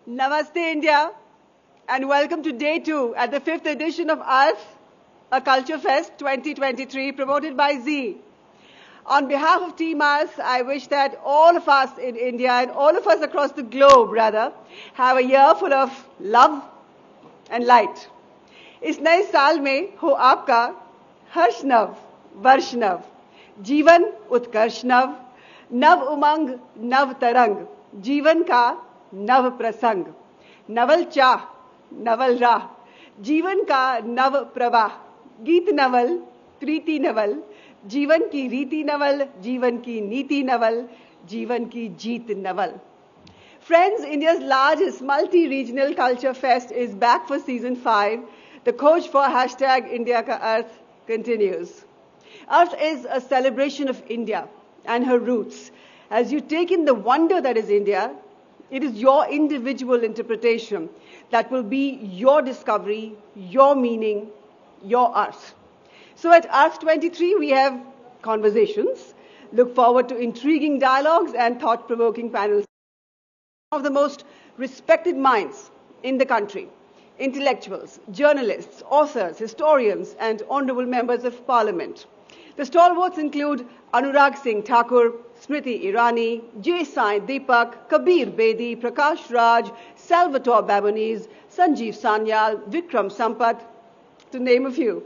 Namaste India and welcome to day 2 at the 5th edition of Arth, a Culture Fest 2023 promoted by ZEEL. On behalf of Team Arth, I wish that all of us in India and all of us across the globe rather have a year full of love and light. इस नए साल में हो आपका हर्ष नव, वर्ष नव, जीवन उत्कर्ष नव, नव उमंग, नव तरंग, जीवन का नव प्रसंग, नवल चाह, नवल राह, जीवन का नव प्रवाह, गीत नवल, प्रीति नवल, जीवन की रीति नवल, जीवन की नीति नवल, जीवन की जीत Naval. Friends, India's largest multi-regional culture fest is back for season 5. The Khoj for hashtag India Ka Arth continues. Arth is a celebration of India and her roots. As you take in the wonder that is India, it is your individual interpretation that will be your discovery, your meaning, your Arth. So at Arth 23, we have conversations. Look forward to intriguing dialogues and thought-provoking panels. Some of the most respected minds in the country, intellectuals, journalists, authors, historians, and honorable members of parliament. The stalwarts include Anurag Singh Thakur, Smriti Irani, J. Sai Deepak, Kabir Bedi, Prakash Raj, Salvatore Babones, Sanjeev Sanyal, Vikram Sampath, to name a few.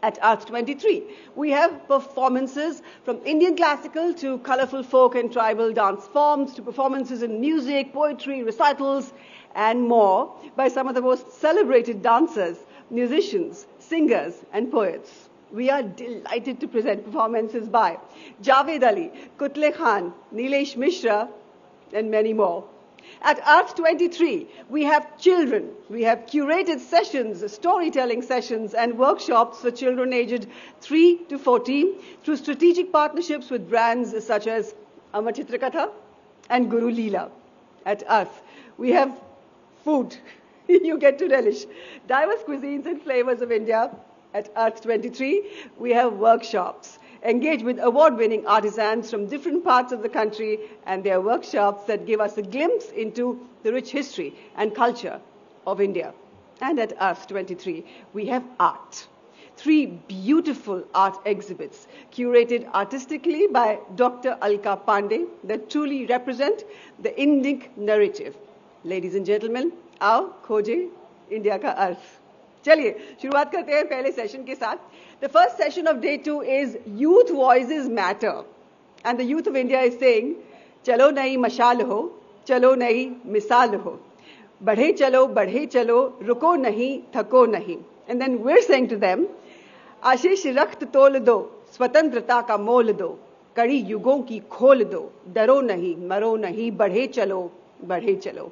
At Arth 23, we have performances from Indian classical to colorful folk and tribal dance forms to performances in music, poetry, recitals, and more by some of the most celebrated dancers, musicians, singers, and poets. We are delighted to present performances by Javed Ali, Kutle Khan, Nilesh Mishra, and many more. At Arth 23, we have children. We have curated sessions, storytelling sessions, and workshops for children aged 3 to 14 through strategic partnerships with brands such as Amar Chitrakatha and Guru Leela. At Arth, we have food you get to relish, diverse cuisines and flavors of India. At Arth 23, we have workshops. Engage with award-winning artisans from different parts of the country and their workshops that give us a glimpse into the rich history and culture of India. And at Arth 23, we have art. 3 beautiful art exhibits curated artistically by Dr. Alka Pandey that truly represent the Indic narrative. Ladies and gentlemen, आओ खोजे India का अर्थ. चलिए शुरुआत करते हैं पहले session के साथ. The first session of day 2 is Youth Voices Matter. And the youth of India is saying, चलो नई मशाल हो, चलो नई मिसाल हो. बढ़े चलो, रुको नहीं, थको नहीं. And then we're saying to them, आशीष रक्त तोल दो, स्वतंत्रता का मोल दो, कड़ी युगों की खोल दो, डरो नहीं, मरो नहीं, बढ़े चलो.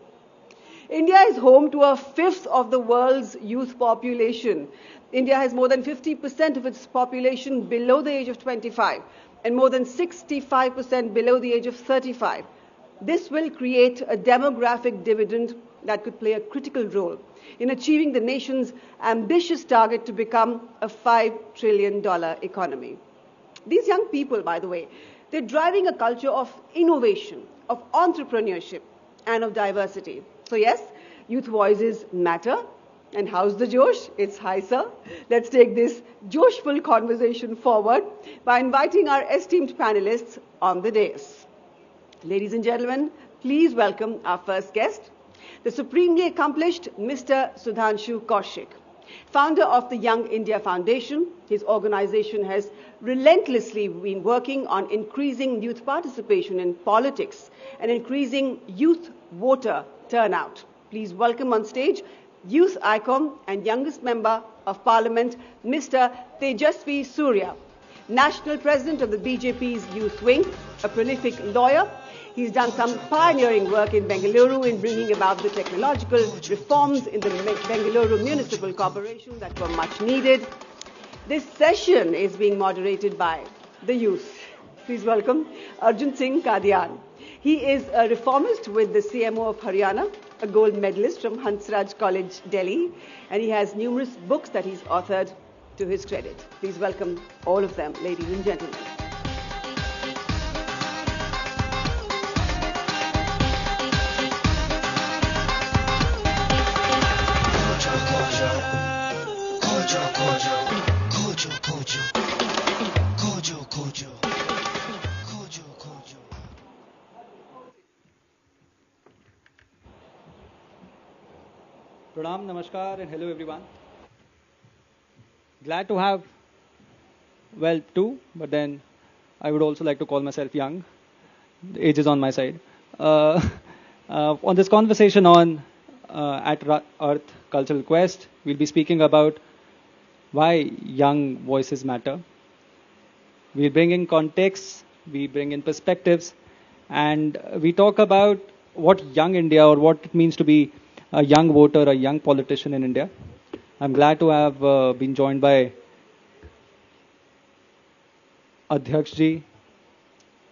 India is home to 1/5 of the world's youth population. India has more than 50% of its population below the age of 25 and more than 65% below the age of 35. This will create a demographic dividend that could play a critical role in achieving the nation's ambitious target to become a $5 trillion economy. These young people, by the way, they're driving a culture of innovation, of entrepreneurship, and of diversity. So yes, youth voices matter. And how's the Josh? It's high, sir. Let's take this joshful conversation forward by inviting our esteemed panelists on the dais. Ladies and gentlemen, please welcome our first guest, the supremely accomplished Mr. Sudhanshu Kaushik, founder of the Young India Foundation. His organization has relentlessly been working on increasing youth participation in politics and increasing youth voter turnout. Please welcome on stage youth icon and youngest member of parliament, Mr. Tejasvi Surya, national president of the BJP's youth wing, a prolific lawyer. He's done some pioneering work in Bengaluru in bringing about the technological reforms in the Bengaluru Municipal Corporation that were much needed. This session is being moderated by the youth. Please welcome Arjun Singh Kadian. He is a reformist with the CMO of Haryana, a gold medalist from Hansraj College, Delhi, and he has numerous books that he's authored to his credit. Please welcome all of them, ladies and gentlemen. Pranam, Namaskar, and hello everyone. Glad to have wealth too, but then I would also like to call myself young. The age is on my side. Uh, on this conversation on Arth Cultural Quest, we'll be speaking about why young voices matter. We bring in context, we bring in perspectives, and we talk about what young India or what it means to be a young voter, a young politician in India. I'm glad to have been joined by Adhyaksh ji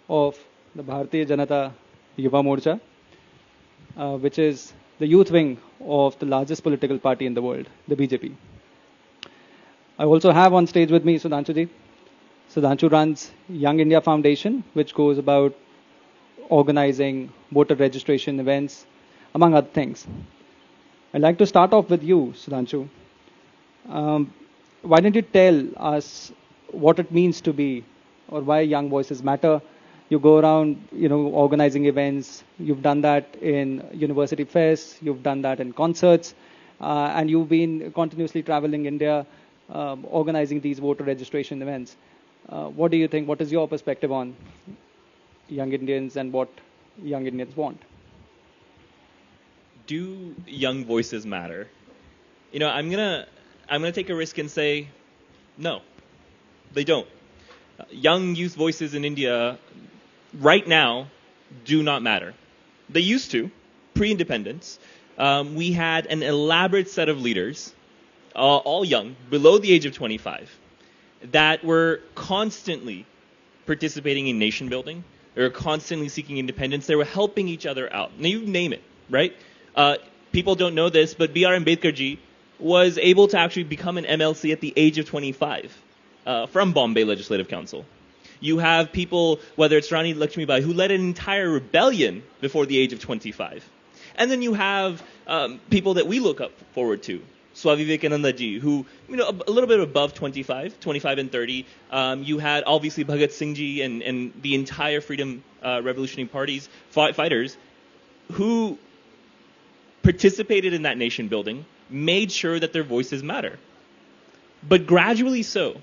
of the Bharatiya Janata Yuva Morcha, which is the youth wing of the largest political party in the world, the BJP. I also have on stage with me Sudhanshu ji. Sudhanshu runs Young India Foundation, which goes about organizing voter registration events, among other things. I'd like to start off with you, Sudhanshu. Why don't you tell us what it means to be, or why young voices matter? You go around, organizing events. You've done that in university fests. You've done that in concerts, and you've been continuously traveling India, organizing these voter registration events. What do you think? What is your perspective on young Indians and what young Indians want? Do young voices matter? I'm gonna take a risk and say, no, they don't. Young youth voices in India right now do not matter. They used to, pre-independence. We had an elaborate set of leaders, all young, below the age of 25, that were constantly participating in nation building. They were constantly seeking independence. They were helping each other out. Now you name it, right? People don't know this, but B.R. Ambedkar ji was able to actually become an MLC at the age of 25 from Bombay Legislative Council. You have people, whether it's Rani Lakshmibai, who led an entire rebellion before the age of 25. And then you have people that we look up forward to. Swami Vivekananda ji, who, a little bit above 25 and 30. You had obviously Bhagat Singh ji and the entire Freedom Revolutionary Party's fighters who participated in that nation building, made sure that their voices matter. But gradually so,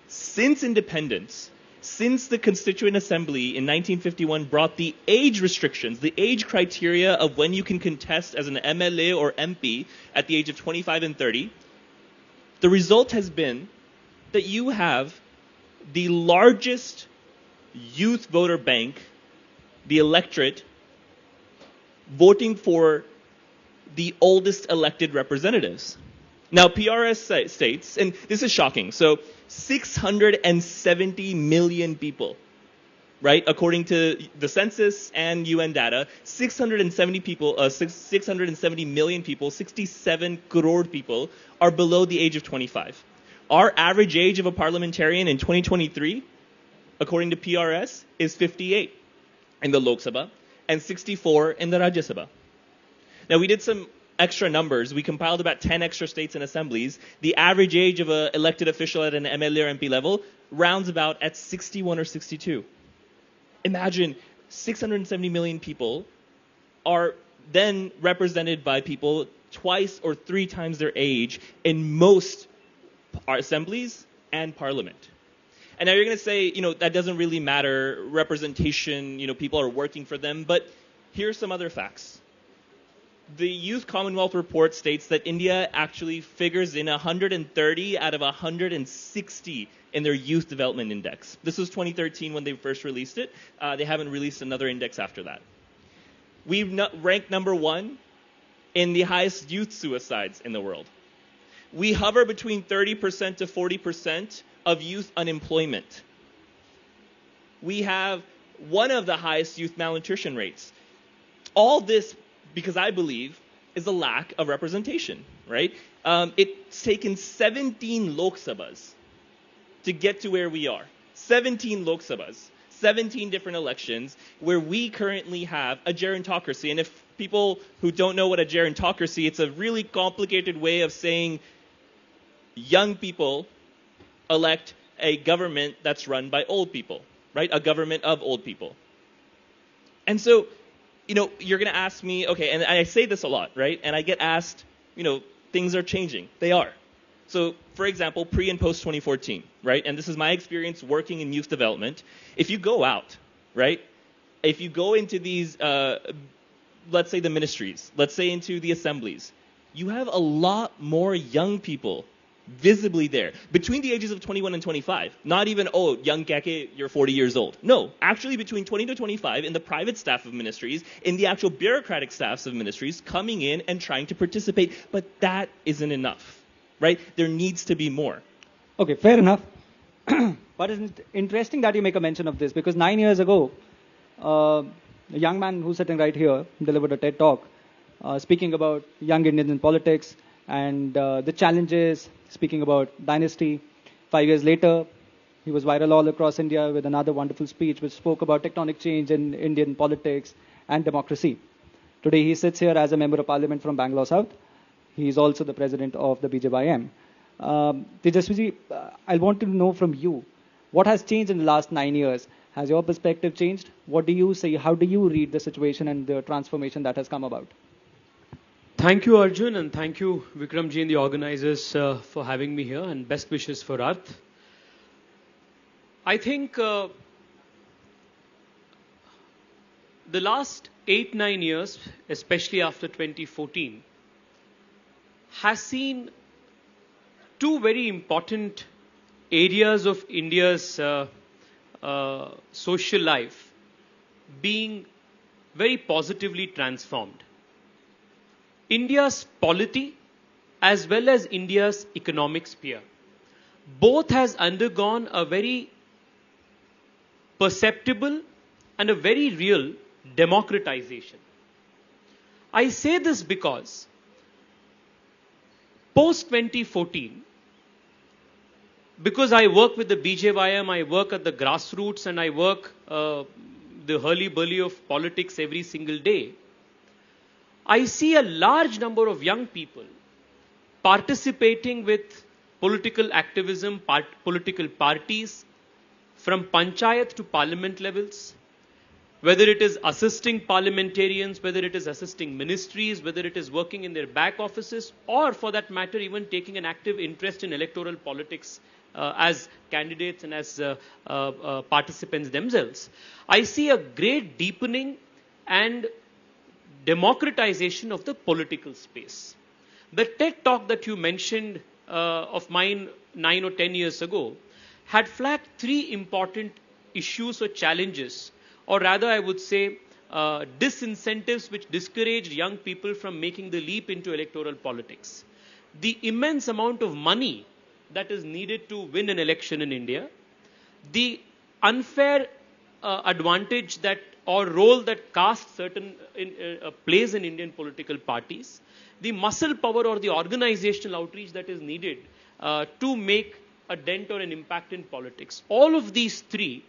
since independence, since the Constituent Assembly in 1951 brought the age restrictions, the age criteria of when you can contest as an MLA or MP at the age of 25 and 30, the result has been that you have the largest youth voter bank, the electorate, voting for the oldest elected representatives. Now, PRS states, and this is shocking, so 670 million people, right? According to the census and UN data, 670 million people, 67 crore people are below the age of 25. Our average age of a parliamentarian in 2023, according to PRS, is 58 in the Lok Sabha and 64 in the Rajya Sabha. Now, we did some extra numbers. We compiled about 10 extra states and assemblies. The average age of an elected official at an MLA or MP level rounds about at 61 or 62. Imagine 670 million people are then represented by people twice or three times their age in most assemblies and parliament. And now you're going to say, that doesn't really matter. Representation, people are working for them. But here's some other facts. The Youth Commonwealth Report states that India actually figures in 130 out of 160 in their Youth Development Index. This was 2013 when they first released it. They haven't released another index after that. We've ranked number 1 in the highest youth suicides in the world. We hover between 30% to 40% of youth unemployment. We have one of the highest youth malnutrition rates. All this, because I believe, is a lack of representation, right? It's taken 17 Lok Sabhas to get to where we are. 17 Lok Sabhas, 17 different elections, where we currently have a gerontocracy. And if people who don't know what a gerontocracy, it's a really complicated way of saying young people elect a government that's run by old people, right? A government of old people. And so, you're going to ask me, okay, and I say this a lot, right? And I get asked, things are changing. They are. So, for example, pre and post 2014, right? And this is my experience working in youth development. If you go out, right? If you go into these, let's say the ministries, let's say into the assemblies, you have a lot more young people visibly there between the ages of 21 and 25. Not even, oh, young keke, you're 40 years old. No, actually between 20 to 25 in the private staff of ministries, in the actual bureaucratic staffs of ministries, coming in and trying to participate. But that isn't enough. Right? There needs to be more. Okay, fair enough. But it's interesting that you make a mention of this, because 9 years ago, a young man who's sitting right here delivered a TED talk speaking about young Indians in politics and the challenges, speaking about dynasty. 5 years later, he was viral all across India with another wonderful speech which spoke about tectonic change in Indian politics and democracy. Today he sits here as a member of parliament from Bangalore South. He is also the president of the BJYM. Tejaswiji, I want to know from you, what has changed in the last 9 years? Has your perspective changed? What do you say? How do you read the situation and the transformation that has come about? Thank you, Arjun, and thank you, Vikramji and the organizers for having me here, and best wishes for Arth. I think the last 8-9 years, especially after 2014, has seen two very important areas of India's social life being very positively transformed. India's polity as well as India's economic sphere. Both has undergone a very perceptible and a very real democratization. I say this because post 2014, because I work with the BJYM, I work at the grassroots, and I work the hurly-burly of politics every single day, I see a large number of young people participating with political activism, political parties, from panchayat to parliament levels, whether it is assisting parliamentarians, whether it is assisting ministries, whether it is working in their back offices, or for that matter, even taking an active interest in electoral politics as candidates and as participants themselves. I see a great deepening and democratization of the political space. The TED talk that you mentioned of mine 9 or 10 years ago had flagged three important issues or challenges, or rather I would say disincentives which discouraged young people from making the leap into electoral politics. The immense amount of money that is needed to win an election in India, the unfair advantage that or role that caste plays in Indian political parties, the muscle power or the organizational outreach that is needed to make a dent or an impact in politics. All of these three,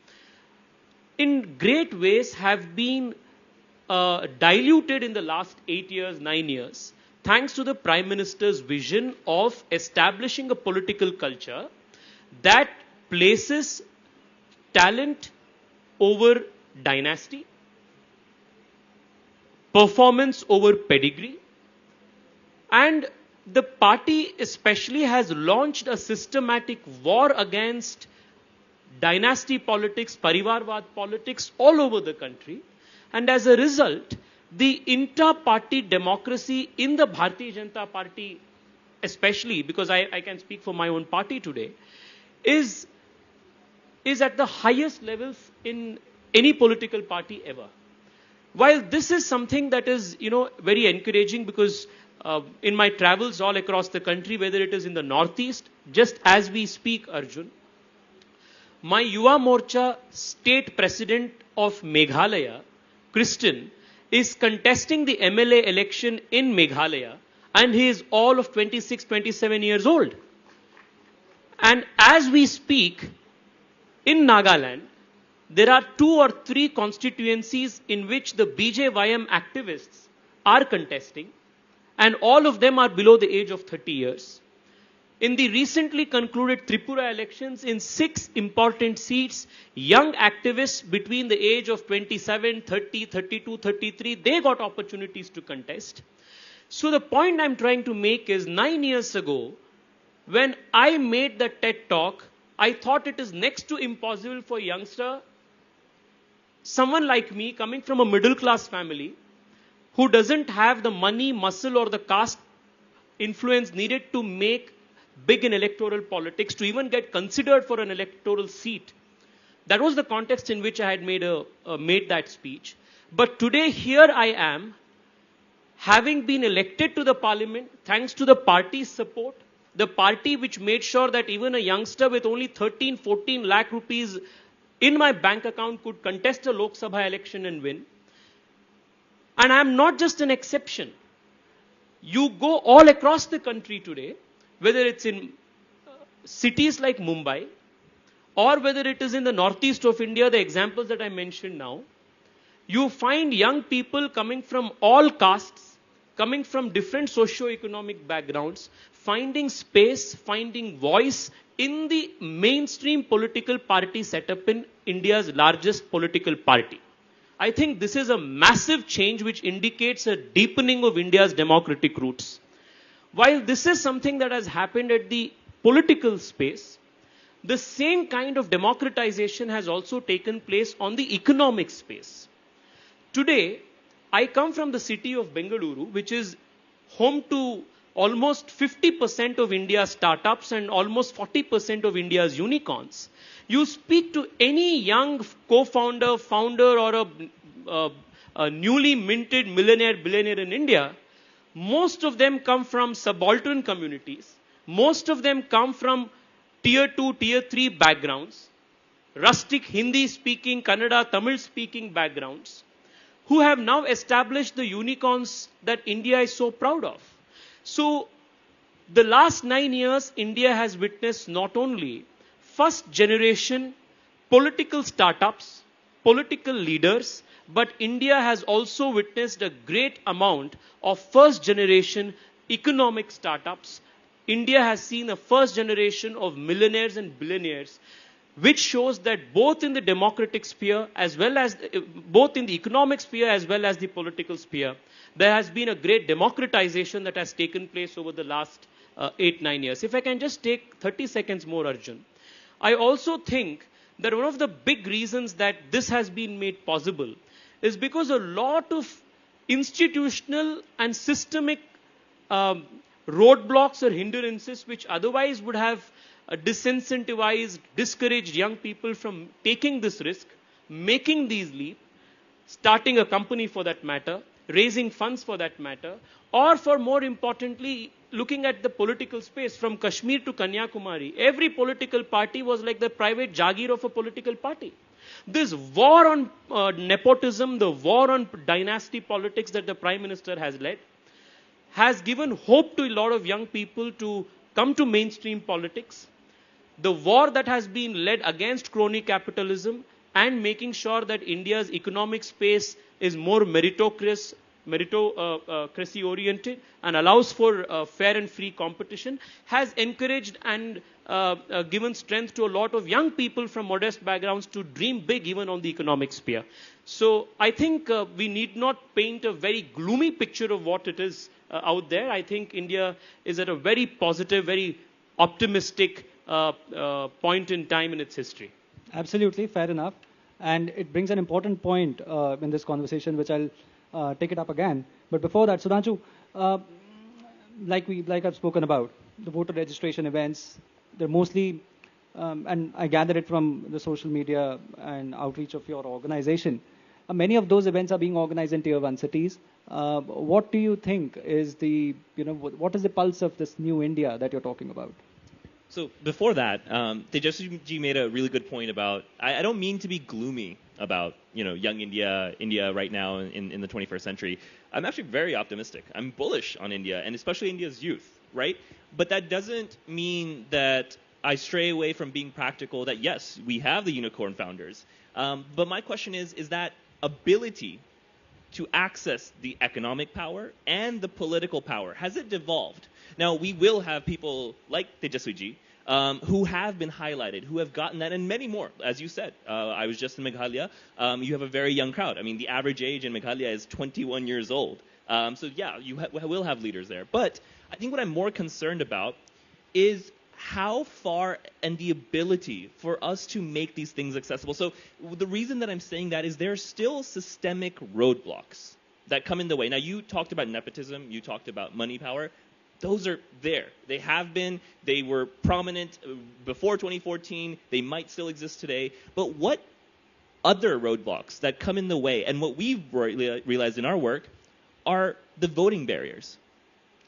in great ways, have been diluted in the last 8 years, 9 years, thanks to the Prime Minister's vision of establishing a political culture that places talent over dynasty, performance over pedigree, and the party especially has launched a systematic war against dynasty politics, parivarvad politics all over the country. And as a result, the inter-party democracy in the Bharatiya Janata Party, especially because I can speak for my own party today, is at the highest levels in any political party ever. While this is something that is, very encouraging, because in my travels all across the country, whether it is in the Northeast, just as we speak, Arjun, my Yuva Morcha state president of Meghalaya, Kristen, is contesting the MLA election in Meghalaya, and he is all of 26, 27 years old. And as we speak, in Nagaland, there are 2 or 3 constituencies in which the BJYM activists are contesting, and all of them are below the age of 30 years. In the recently concluded Tripura elections, in 6 important seats, young activists between the age of 27, 30, 32, 33, they got opportunities to contest. So the point I'm trying to make is 9 years ago, when I made the TED talk, I thought it is next to impossible for a youngster, someone like me coming from a middle class family, who doesn't have the money, muscle or the caste influence needed to make big in electoral politics, to even get considered for an electoral seat. That was the context in which I had made that speech. But today here I am, having been elected to the parliament, thanks to the party's support, the party which made sure that even a youngster with only 13, 14 lakh rupees in my bank account could contest a Lok Sabha election and win. And I'm not just an exception. You go all across the country today, whether it's in cities like Mumbai, or whether it is in the northeast of India, the examples that I mentioned now, you find young people coming from all castes, coming from different socio-economic backgrounds, finding space, finding voice in the mainstream political party setup in India's largest political party. I think this is a massive change which indicates a deepening of India's democratic roots. While this is something that has happened at the political space, the same kind of democratization has also taken place on the economic space. Today, I come from the city of Bengaluru, which is home to almost 50% of India's startups and almost 40% of India's unicorns. You speak to any young co-founder, founder, or a newly minted millionaire, billionaire in India, most of them come from subaltern communities. Most of them come from tier 2, tier 3 backgrounds, rustic Hindi-speaking, Kannada, Tamil-speaking backgrounds, who have now established the unicorns that India is so proud of. So, the last 9 years, India has witnessed not only first generation political startups, political leaders, but India has also witnessed a great amount of first generation economic startups. India has seen a first generation of millionaires and billionaires, which shows that both in the democratic sphere as well as both in the economic sphere as well as the political sphere, there has been a great democratization that has taken place over the last 8-9 years. If I can just take 30 seconds more, Arjun. I also think that one of the big reasons that this has been made possible is because a lot of institutional and systemic roadblocks or hindrances which otherwise would have disincentivized, discouraged young people from taking this risk, making these leaps, starting a company for that matter, raising funds for that matter, or for more importantly, looking at the political space from Kashmir to Kanyakumari. Every political party was like the private Jagir of a political party. This war on nepotism, the war on dynasty politics that the Prime Minister has led, has given hope to a lot of young people to come to mainstream politics. The war that has been led against crony capitalism and making sure that India's economic space is more meritocracy oriented and allows for fair and free competition, has encouraged and given strength to a lot of young people from modest backgrounds to dream big even on the economic sphere. So I think we need not paint a very gloomy picture of what it is out there. I think India is at a very positive, very optimistic point in time in its history. Absolutely, fair enough. And it brings an important point in this conversation, which I'll take it up again. But before that, Sudhanshu, like I've spoken about, the voter registration events, they're mostly, and I gather it from the social media and outreach of your organization, many of those events are being organized in tier 1 cities. What do you think is what is the pulse of this new India that you're talking about? So before that, Tejasvi made a really good point about, I don't mean to be gloomy about, young India right now in the 21st century. I'm actually very optimistic. I'm bullish on India, and especially India's youth, right? But that doesn't mean that I stray away from being practical, that yes, we have the unicorn founders. But my question is that ability to access the economic power and the political power, has it devolved? Now, we will have people like Tejaswi who have been highlighted, who have gotten that, and many more. As you said, I was just in Meghalaya. You have a very young crowd. I mean, the average age in Meghalaya is 21 years old. So yeah, you will have leaders there. But I think what I'm more concerned about is how far and the ability for us to make these things accessible. So the reason that I'm saying that is there are still systemic roadblocks that come in the way. Now, you talked about nepotism. You talked about money power. Those are there. They have been. They were prominent before 2014. They might still exist today. But what other roadblocks that come in the way, and what we've realized in our work, are the voting barriers.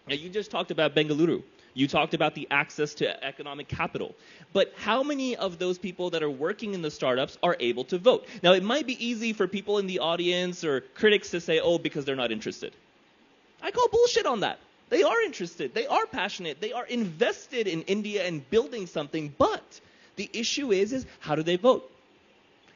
Now, you just talked about Bengaluru. You talked about the access to economic capital. But how many of those people that are working in the startups are able to vote? Now, it might be easy for people in the audience or critics to say, oh, because they're not interested. I call bullshit on that. They are interested. They are passionate. They are invested in India and building something. But the issue is how do they vote?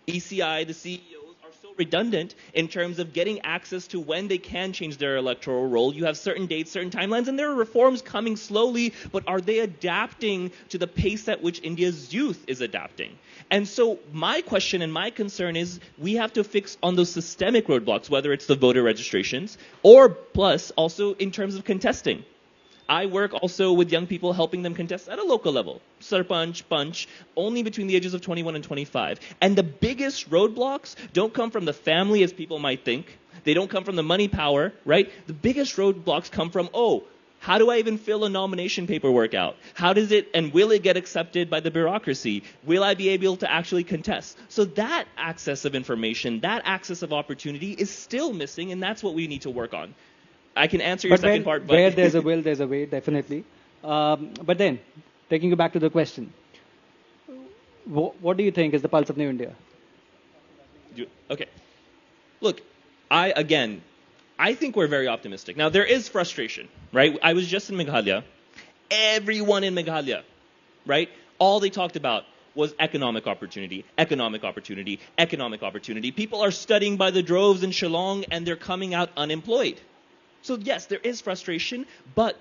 ECI, the CEOs, are so redundant in terms of getting access to when they can change their electoral roll. You have certain dates, certain timelines, and there are reforms coming slowly, but are they adapting to the pace at which India's youth is adapting? And so my question and my concern is we have to fix on those systemic roadblocks, whether it's the voter registrations or plus also in terms of contesting. I work also with young people, helping them contest at a local level. Sarpanch, Punch, only between the ages of 21 and 25. And the biggest roadblocks don't come from the family as people might think. They don't come from the money power, right? The biggest roadblocks come from, oh, how do I even fill a nomination paperwork out? How does it, and will it get accepted by the bureaucracy? Will I be able to actually contest? So that access of information, that access of opportunity is still missing, and that's what we need to work on. I can answer your second part. But where there's a will, there's a way, definitely. But then, taking you back to the question, what do you think is the pulse of New India? Okay. Look, I think we're very optimistic. Now, there is frustration, right? I was just in Meghalaya. Everyone in Meghalaya, right? All they talked about was economic opportunity, economic opportunity, economic opportunity. People are studying by the droves in Shillong, and they're coming out unemployed. So yes, there is frustration, but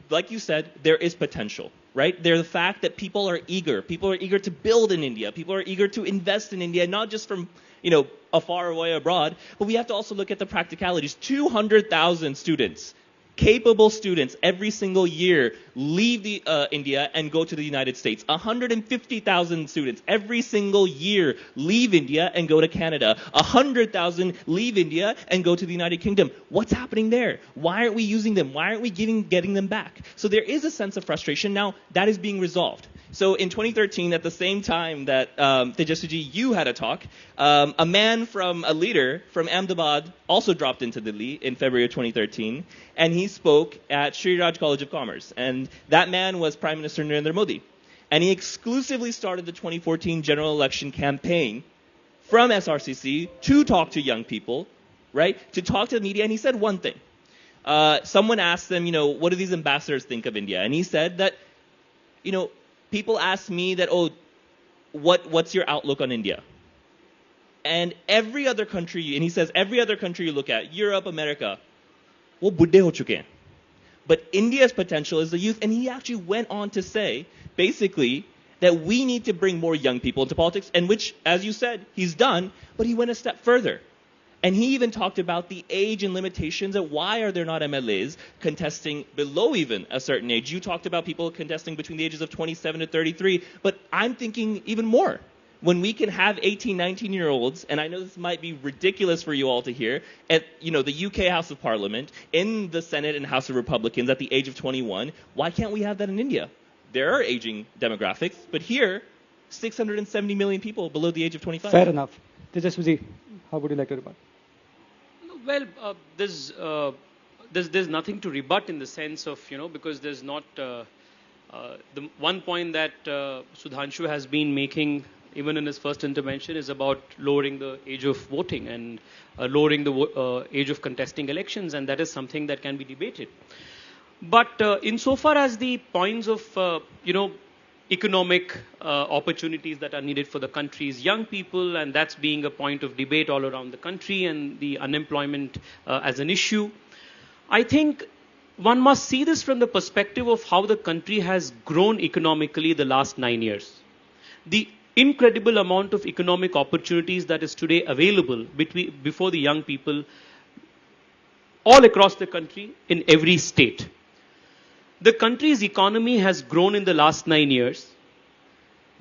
like you said, there is potential, right? There's the fact that people are eager to build in India, people are eager to invest in India, not just from, afar away abroad, but we have to also look at the practicalities. 200,000 students, capable students every single year leave India and go to the United States. 150,000 students every single year leave India and go to Canada. 100,000 leave India and go to the United Kingdom. What's happening there? Why aren't we using them? Why aren't we getting them back? So there is a sense of frustration. Now, that is being resolved. So in 2013, at the same time that Tejaswiji, you had a talk, a leader from Ahmedabad also dropped into Delhi in February of 2013, and he spoke at Sri Raj College of Commerce. And that man was Prime Minister Narendra Modi. And he exclusively started the 2014 general election campaign from SRCC to talk to young people, right, to talk to the media. And he said one thing. Someone asked him, what do these ambassadors think of India? And he said that, people ask me that, what's your outlook on India? And every other country, and he says, every other country you look at, Europe, America, wo buddhe ho chuke hain. But India's potential is the youth. And he actually went on to say, basically, that we need to bring more young people into politics, and which, as you said, he's done, but he went a step further. And he even talked about the age and limitations of why are there not MLAs contesting below even a certain age. You talked about people contesting between the ages of 27 to 33, but I'm thinking even more. When we can have 18, 19-year-olds, and I know this might be ridiculous for you all to hear, at the UK House of Parliament, in the Senate and House of Republicans at the age of 21, why can't we have that in India? There are aging demographics, but here, 670 million people below the age of 25. Fair enough. Tejaswiji, how would you like to rebut? Well, there's nothing to rebut in the sense of, because there's not the one point that Sudhanshu has been making even in his first intervention is about lowering the age of voting and lowering the age of contesting elections, and that is something that can be debated. But insofar as the points of, economic opportunities that are needed for the country's young people, and that's being a point of debate all around the country, and the unemployment as an issue, I think one must see this from the perspective of how the country has grown economically the last 9 years. The incredible amount of economic opportunities that is today available before the young people all across the country in every state. The country's economy has grown in the last 9 years.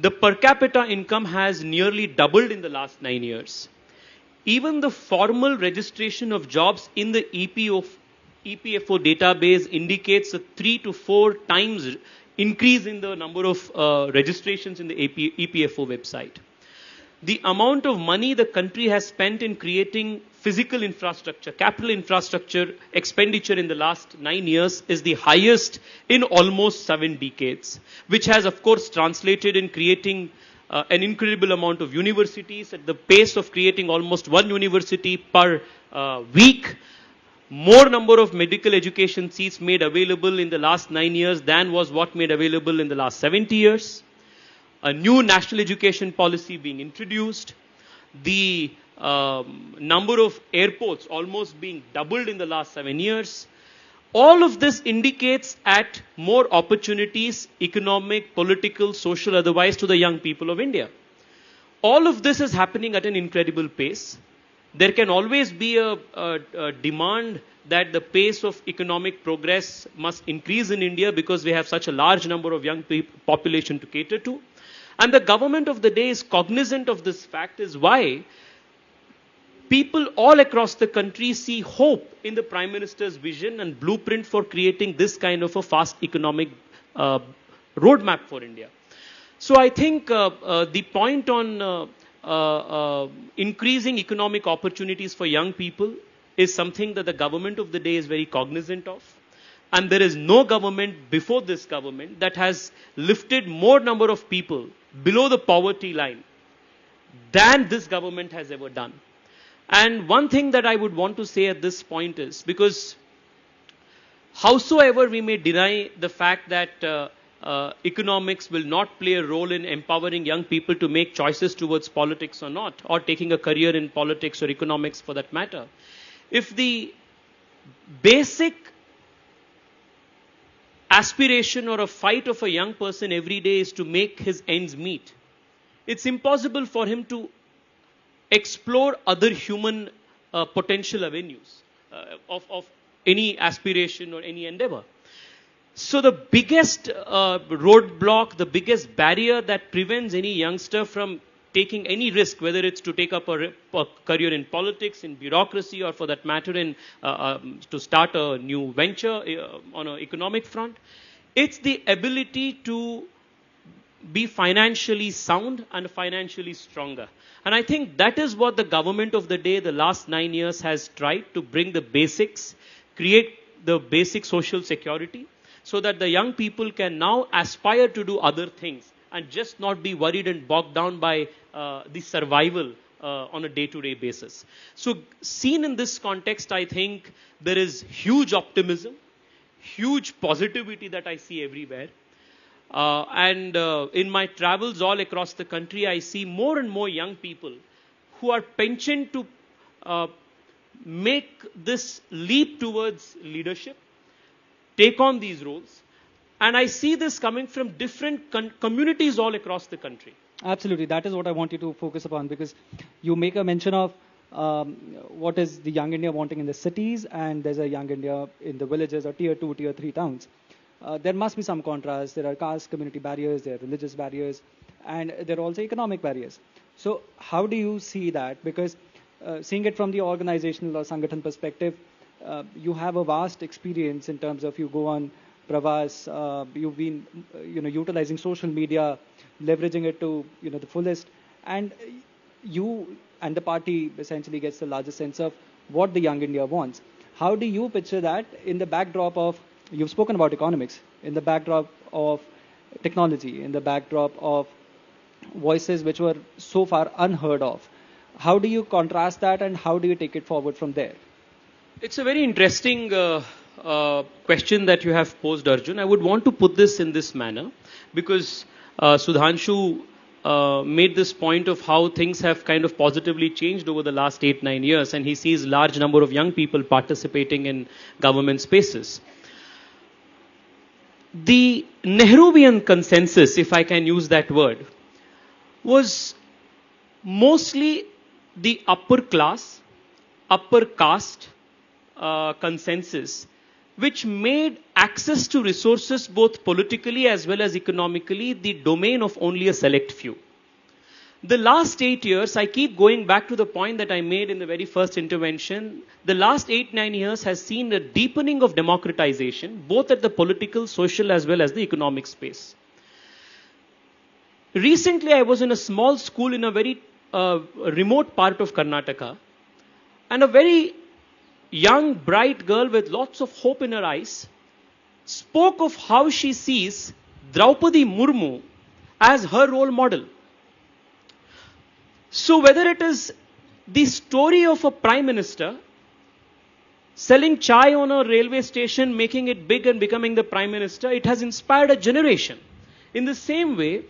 The per capita income has nearly doubled in the last 9 years. Even the formal registration of jobs in the EPFO database indicates a 3 to 4 times increase in the number of registrations in the EPFO website. The amount of money the country has spent in creating physical infrastructure, capital infrastructure expenditure in the last 9 years is the highest in almost 7 decades, which has of course translated in creating an incredible amount of universities at the pace of creating almost 1 university per week. More number of medical education seats made available in the last 9 years than was what made available in the last 70 years. A new national education policy being introduced. The number of airports almost being doubled in the last 7 years. All of this indicates at more opportunities, economic, political, social, otherwise, to the young people of India. All of this is happening at an incredible pace. There can always be a demand that the pace of economic progress must increase in India because we have such a large number of young population to cater to. And the government of the day is cognizant of this fact, is why people all across the country see hope in the Prime Minister's vision and blueprint for creating this kind of a fast economic roadmap for India. So I think the point on increasing economic opportunities for young people is something that the government of the day is very cognizant of. And there is no government before this government that has lifted more number of people below the poverty line than this government has ever done. And one thing that I would want to say at this point is, because howsoever we may deny the fact that economics will not play a role in empowering young people to make choices towards politics or not, or taking a career in politics or economics for that matter, if the basic aspiration or a fight of a young person every day is to make his ends meet, it's impossible for him to explore other human potential avenues of any aspiration or any endeavor. So the biggest roadblock, the biggest barrier that prevents any youngster from taking any risk, whether it's to take up a career in politics, in bureaucracy, or for that matter in to start a new venture on an economic front, it's the ability to be financially sound and financially stronger. And I think that is what the government of the day, the last 9 years, has tried to bring the basics, create the basic social security, so that the young people can now aspire to do other things and just not be worried and bogged down by the survival on a day-to-day basis. So seen in this context, I think there is huge optimism, huge positivity that I see everywhere. And in my travels all across the country, I see more and more young people who are penchant to make this leap towards leadership, take on these roles. And I see this coming from different communities all across the country. Absolutely. That is what I want you to focus upon, because you make a mention of what is the young India wanting in the cities, and there's a young India in the villages or tier 2, tier 3 towns. There must be some contrast. There are caste community barriers, there are religious barriers, and there are also economic barriers. So how do you see that? Because seeing it from the organizational or Sangathan perspective, you have a vast experience in terms of you go on Pravas, you've been utilizing social media, leveraging it to the fullest, and you and the party essentially gets the largest sense of what the young India wants. How do you picture that in the backdrop of, you've spoken about economics, in the backdrop of technology, in the backdrop of voices which were so far unheard of? How do you contrast that, and how do you take it forward from there? It's a very interesting question that you have posed, Arjun. I would want to put this in this manner, because Sudhanshu made this point of how things have kind of positively changed over the last 8-9 years, and he sees large number of young people participating in government spaces. The Nehruvian consensus, if I can use that word, was mostly the upper class, upper caste, consensus, which made access to resources both politically as well as economically the domain of only a select few. The last 8 years, I keep going back to the point that I made in the very first intervention, the last 8-9 years has seen a deepening of democratization, both at the political, social as well as the economic space. Recently, I was in a small school in a very remote part of Karnataka, and a very young, bright girl with lots of hope in her eyes spoke of how she sees Draupadi Murmu as her role model. So whether it is the story of a prime minister selling chai on a railway station, making it big and becoming the prime minister, it has inspired a generation. In the same way,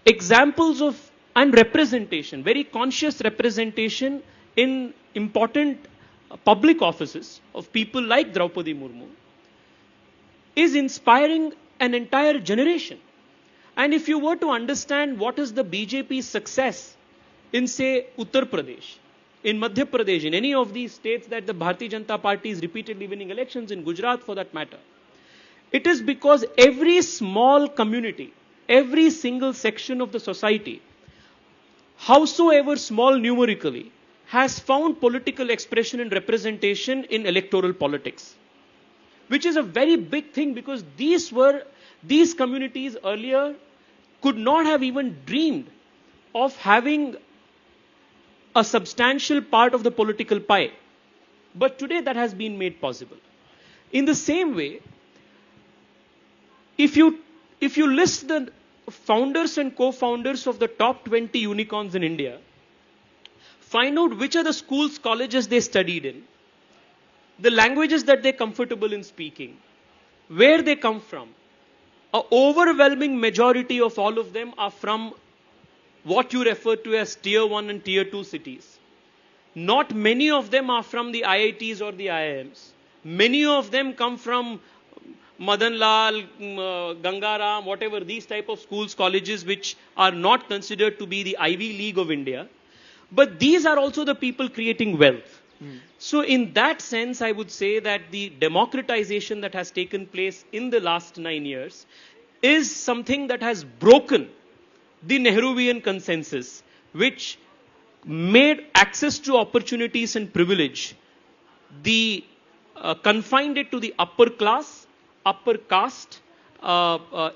examples of and representation, very conscious representation in important public offices of people like Draupadi Murmu is inspiring an entire generation. And if you were to understand what is the BJP's success in, say, Uttar Pradesh, in Madhya Pradesh, in any of these states that the Bharatiya Janata Party is repeatedly winning elections, in Gujarat for that matter, it is because every small community, every single section of the society, howsoever small numerically, has found political expression and representation in electoral politics, which is a very big thing because these communities earlier could not have even dreamed of having a substantial part of the political pie. But today that has been made possible. In the same way, if you list the founders and co-founders of the top 20 unicorns in India, find out which are the schools, colleges they studied in, the languages that they're comfortable in speaking, where they come from. An overwhelming majority of all of them are from what you refer to as tier 1 and tier 2 cities. Not many of them are from the IITs or the IIMs. Many of them come from Madan Lal, Gangaram, whatever, these type of schools, colleges which are not considered to be the Ivy League of India. But these are also the people creating wealth. So in that sense, I would say that the democratization that has taken place in the last 9 years is something that has broken the Nehruvian consensus, which made access to opportunities and privilege, confined it to the upper class, upper caste,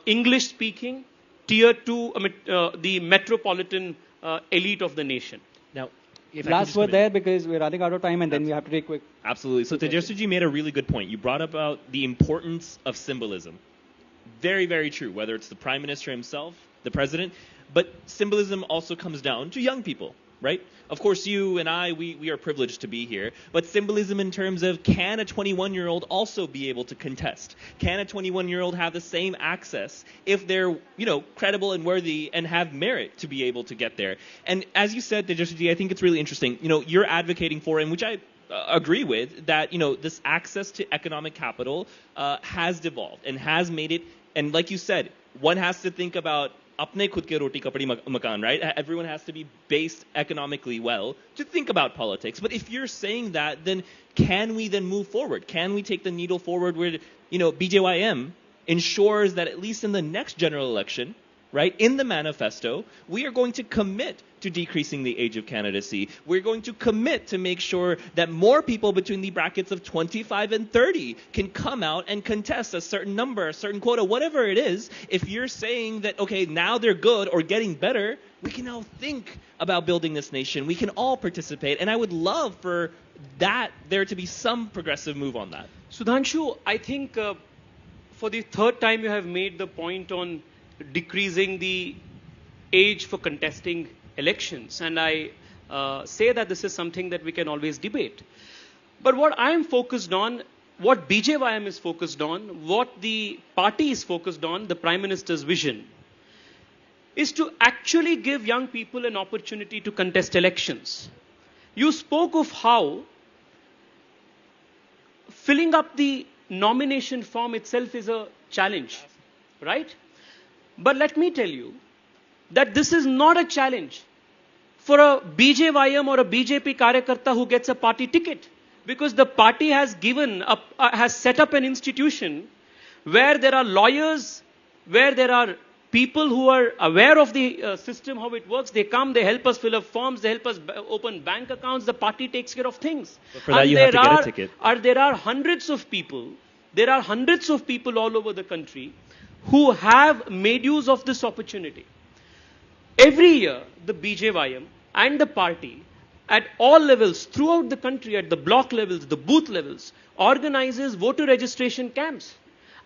English speaking, tier 2, the metropolitan elite of the nation. Now, if last word there because we're running out of time and then we have to take quick. Absolutely. So Tejaswiji made a really good point. You brought about the importance of symbolism. Very, very true. Whether it's the prime minister himself, the president, but symbolism also comes down to young people, right? Of course, you and I, we are privileged to be here, but symbolism in terms of can a 21-year-old also be able to contest? Can a 21-year-old have the same access if they're, credible and worthy and have merit to be able to get there? And as you said, Tejaswiji, I think it's really interesting. You're advocating for, and which I agree with, that, this access to economic capital has devolved and has made it, and like you said, one has to think about apne khud ke roti kapdi makan, right? Everyone has to be based economically well to think about politics. But if you're saying that, then can we then move forward? Can we take the needle forward where, BJYM ensures that at least in the next general election, right, in the manifesto, we are going to commit to decreasing the age of candidacy. We're going to commit to make sure that more people between the brackets of 25 and 30 can come out and contest a certain number, a certain quota, whatever it is. If you're saying that, okay, now they're good or getting better, we can now think about building this nation. We can all participate. And I would love for there to be some progressive move on that. Sudhanshu, I think for the third time you have made the point on decreasing the age for contesting elections. And I say that this is something that we can always debate. But what I am focused on, what BJYM is focused on, what the party is focused on, the Prime Minister's vision, is to actually give young people an opportunity to contest elections. You spoke of how filling up the nomination form itself is a challenge, right? But let me tell you that this is not a challenge for a BJYM or a BJP Karyakarta who gets a party ticket. because the party has has set up an institution where there are lawyers, where there are people who are aware of the system, how it works. They come, they help us fill up forms, they help us open bank accounts. The party takes care of things. But for that, you have to get a ticket. There are hundreds of people. There are hundreds of people all over the country who have made use of this opportunity. Every year, the BJYM and the party, at all levels throughout the country, at the block levels, the booth levels, organizes voter registration camps.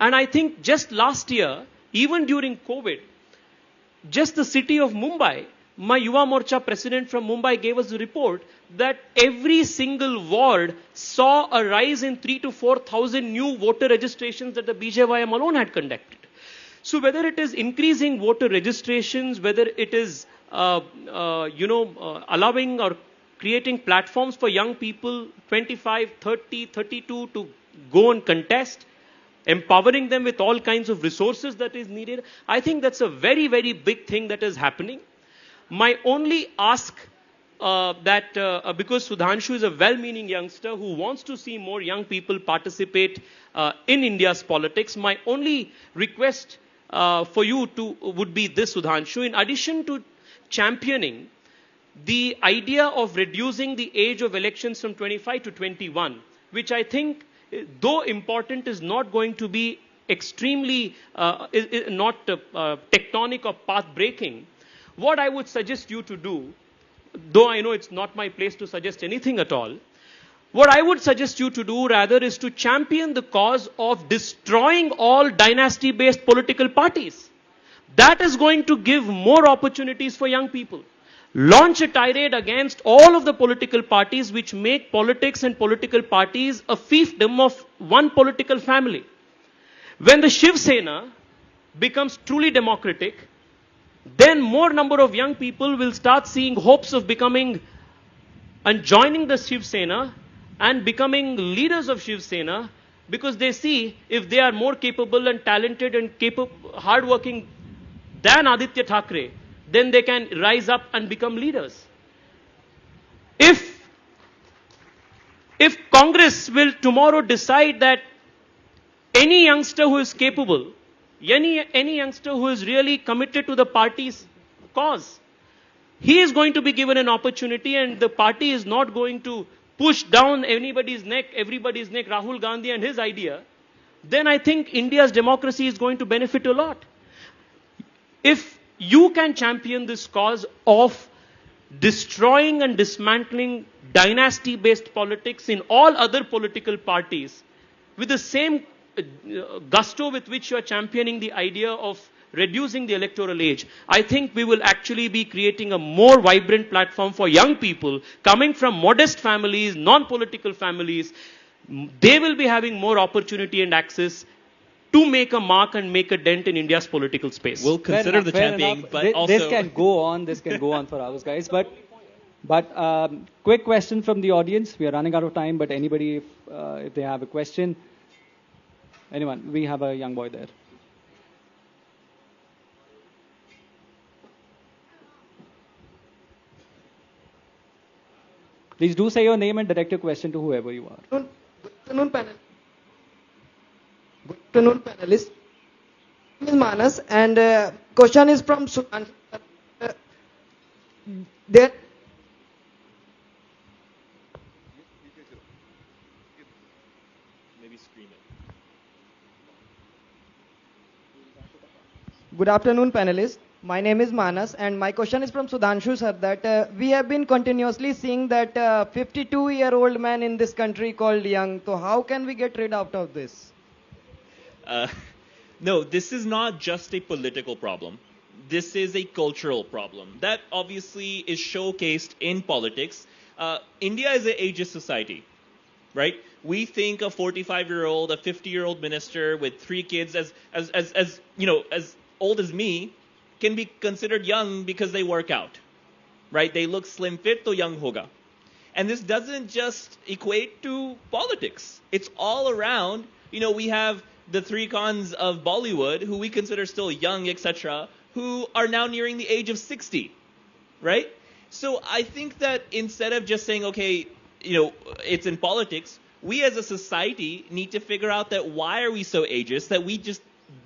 And I think just last year, even during COVID, just the city of Mumbai, my Yuva Morcha president from Mumbai gave us a report that every single ward saw a rise in 3,000 to 4,000 new voter registrations that the BJYM alone had conducted. So whether it is increasing voter registrations, whether it is allowing or creating platforms for young people 25, 30, 32 to go and contest, empowering them with all kinds of resources that is needed. I think that's a very, very big thing that is happening. My only ask because Sudhanshu is a well-meaning youngster who wants to see more young people participate in India's politics, my only request for you would be this, Sudhanshu. In addition to championing the idea of reducing the age of elections from 25 to 21, which I think, though important, is not going to be extremely not tectonic or path-breaking. What I would suggest you to do, though I know it's not my place to suggest anything at all, what I would suggest you to do rather is to champion the cause of destroying all dynasty-based political parties. That is going to give more opportunities for young people. Launch a tirade against all of the political parties which make politics and political parties a fiefdom of one political family. When the Shiv Sena becomes truly democratic, then more number of young people will start seeing hopes of becoming and joining the Shiv Sena and becoming leaders of Shiv Sena, because they see if they are more capable and talented and hardworking than Aditya Thackeray, then they can rise up and become leaders. If Congress will tomorrow decide that any youngster who is capable, any youngster who is really committed to the party's cause, he is going to be given an opportunity, and the party is not going to push down everybody's neck, Rahul Gandhi and his idea, then I think India's democracy is going to benefit a lot. If you can champion this cause of destroying and dismantling dynasty-based politics in all other political parties with the same gusto with which you are championing the idea of reducing the electoral age, I think we will actually be creating a more vibrant platform for young people coming from modest families, non-political families. They will be having more opportunity and access to make a mark and make a dent in India's political space. We'll consider the championing, but also... This can go on for hours, guys. But quick question from the audience. We are running out of time, but anybody, if they have a question. Anyone? We have a young boy there. Please do say your name and direct your question to whoever you are. Good afternoon, panel. Good afternoon, panelists. My name is Manas, and question is from Sudan. There. Maybe scream it. Good afternoon, panelists. My name is Manas, and my question is from Sudhanshu sir, that we have been continuously seeing that 52-year-old man in this country called young. So how can we get rid out of this? No, this is not just a political problem. This is a cultural problem. That obviously is showcased in politics. India is an ageist society, right? We think a 45-year-old, a 50-year-old minister with 3 kids as old as me can be considered young because they work out, right? They look slim fit, to young hoga. And this doesn't just equate to politics. It's all around. We have the 3 cons of Bollywood, who we consider still young, etc., who are now nearing the age of 60, right? So I think that instead of just saying, okay, it's in politics. We as a society need to figure out that why are we so ageist that we just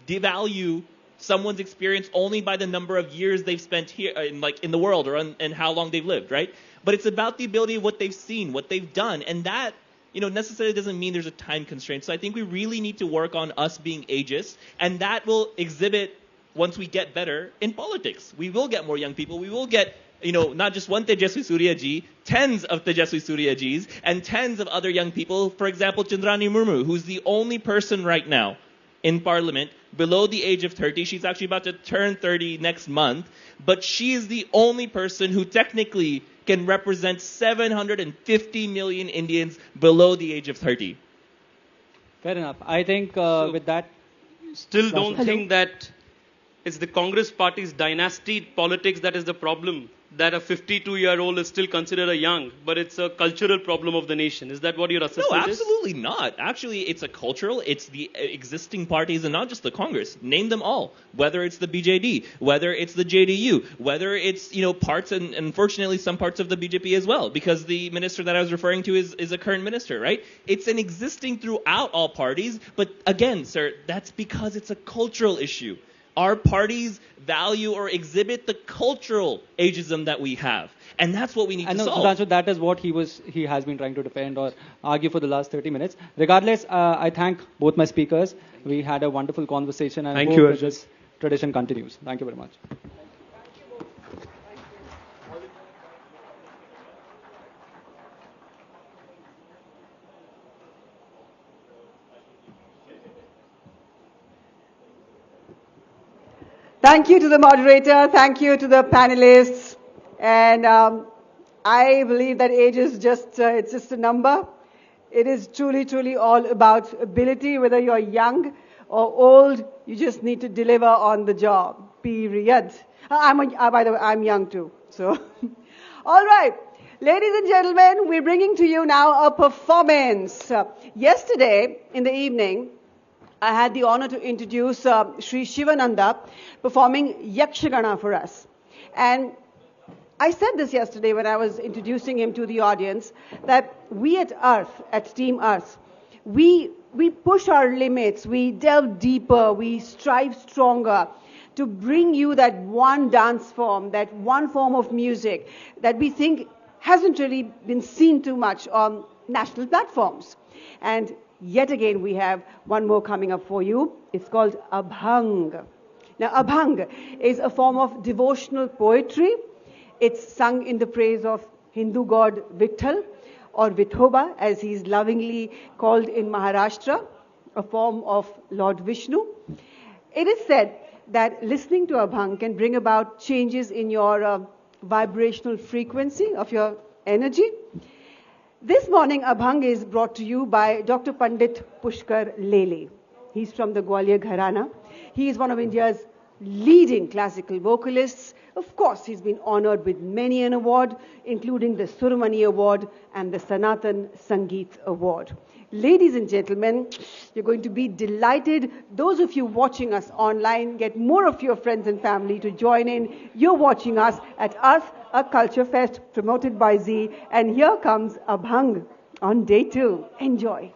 devalue someone's experience only by the number of years they've spent here in the world and how long they've lived, right? But it's about the ability of what they've seen, what they've done, and that necessarily doesn't mean there's a time constraint. So I think we really need to work on us being ageist, and that will exhibit once we get better in politics. We will get more young people. We will get not just one Tejaswi Surya ji, tens of Tejaswi Surya jis, and tens of other young people. For example, Chandrani Murmu, who's the only person right now in parliament below the age of 30. She's actually about to turn 30 next month, but she is the only person who technically can represent 750 million Indians below the age of 30. Fair enough. I think with that... Still don't think that it's the Congress party's dynasty politics that is the problem, that a 52-year-old is still considered a young, but it's a cultural problem of the nation. Is that what your assessment is? No, absolutely not. Actually, it's a cultural, it's the existing parties and not just the Congress. Name them all. Whether it's the BJD, whether it's the JDU, whether it's, parts and unfortunately some parts of the BJP as well, because the minister that I was referring to is a current minister, right? It's an existing throughout all parties, but again, sir, that's because it's a cultural issue. Our parties value or exhibit the cultural ageism that we have. And that's what we need to solve. Sudhanshu, that is what he has been trying to defend or argue for the last 30 minutes. Regardless, I thank both my speakers. We had a wonderful conversation and I hope that this tradition continues. Thank you very much. Thank you to the moderator. Thank you to the panelists. And I believe that age is just, it's just a number. It is truly, truly all about ability. Whether you're young or old, you just need to deliver on the job. Period. By the way, I'm young too. So, all right. Ladies and gentlemen, we're bringing to you now a performance. Yesterday in the evening, I had the honor to introduce Sri Shivananda performing Yakshagana for us. And I said this yesterday when I was introducing him to the audience, that we at Arth, at Team Arth, we push our limits, we delve deeper, we strive stronger to bring you that one dance form, that one form of music that we think hasn't really been seen too much on national platforms. And yet again, we have one more coming up for you. It's called Abhang. Now, Abhang is a form of devotional poetry. It's sung in the praise of Hindu god Vitthal, or Vithoba, as he's lovingly called in Maharashtra, a form of Lord Vishnu. It is said that listening to Abhang can bring about changes in your vibrational frequency of your energy. This morning, Abhang is brought to you by Dr. Pandit Pushkar Lele. He's from the Gwalior Gharana. He is one of India's leading classical vocalists. Of course, he's been honored with many an award, including the Surmani Award and the Sanatan Sangeet Award. Ladies and gentlemen, you're going to be delighted. Those of you watching us online, get more of your friends and family to join in. You're watching us at Arth, a culture fest promoted by ZEEL. And here comes Abhang on day 2. Enjoy.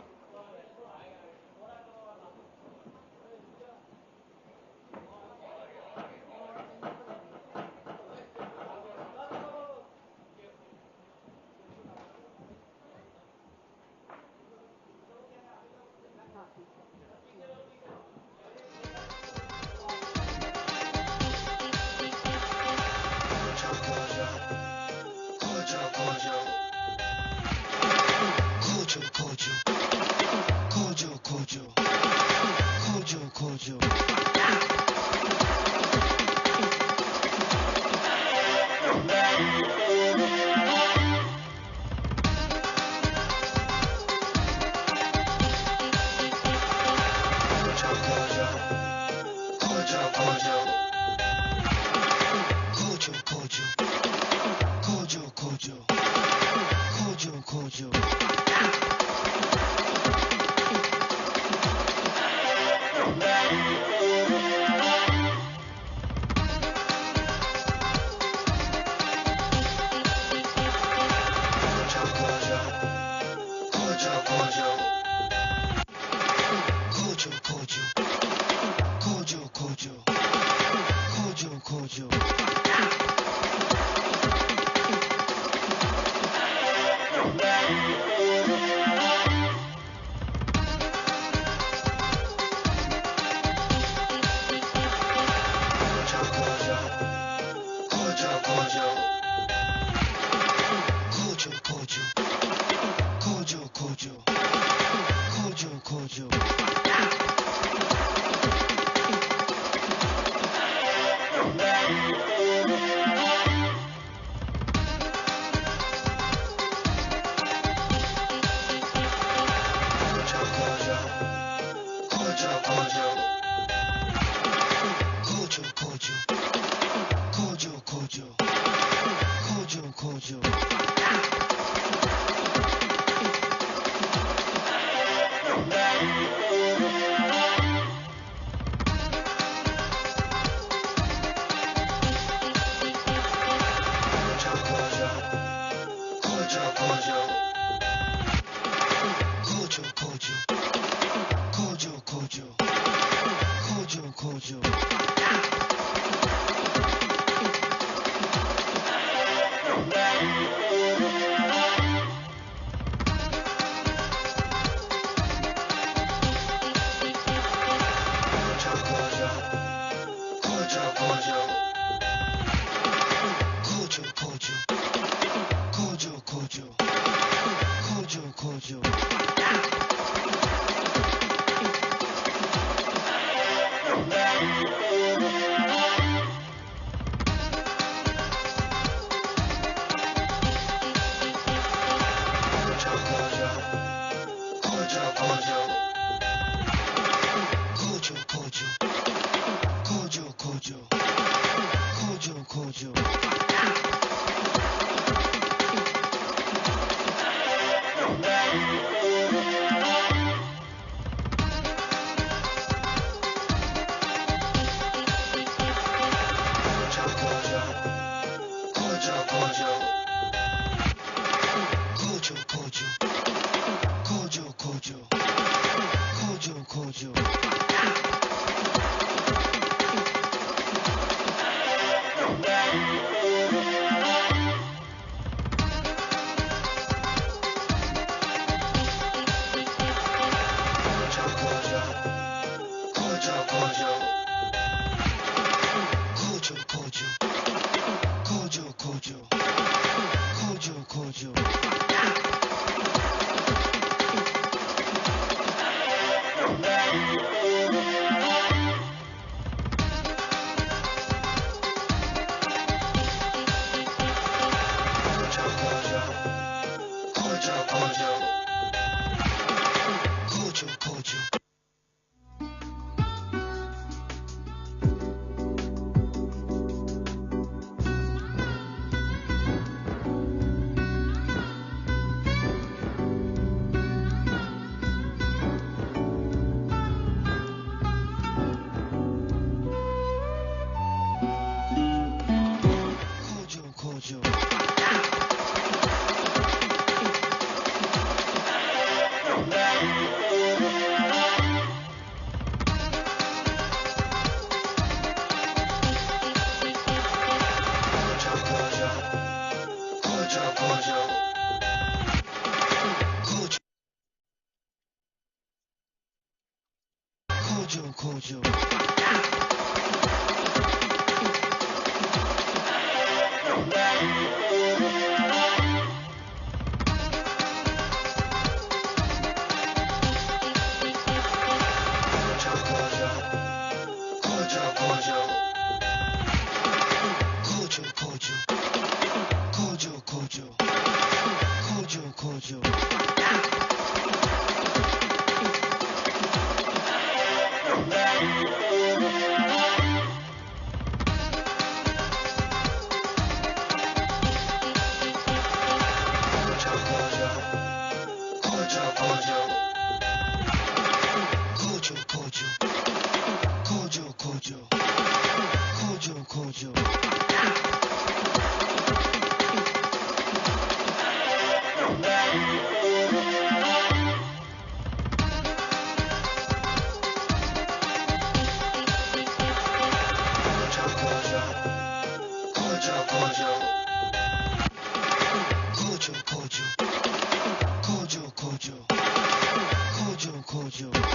Khojo, khojo.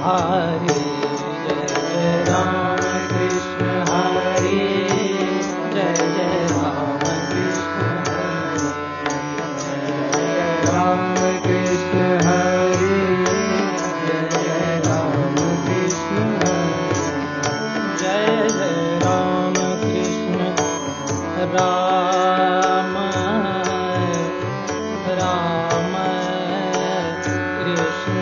Hare Jai Ram Krishna Hare Jai Jai Ram Krishna Hare Jai Ram Krishna Jai Jai Ram Krishna Ram Ram Krishna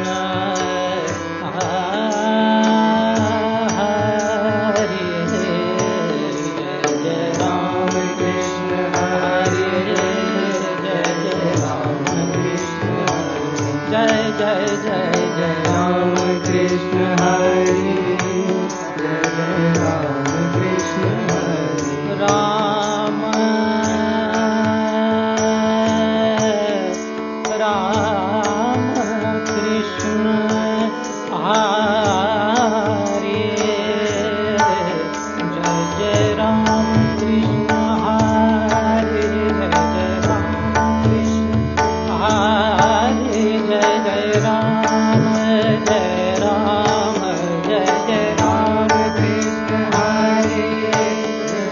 Jai Jai Jai Ram Krishna Hare Jai Jai Ram Krishna Hare Ram Ram Krishna Hare Jai Jai Ram Krishna Hare Jai Jai Ram Krishna Hare Jai Jai Ram Jai Ram Krishna Hare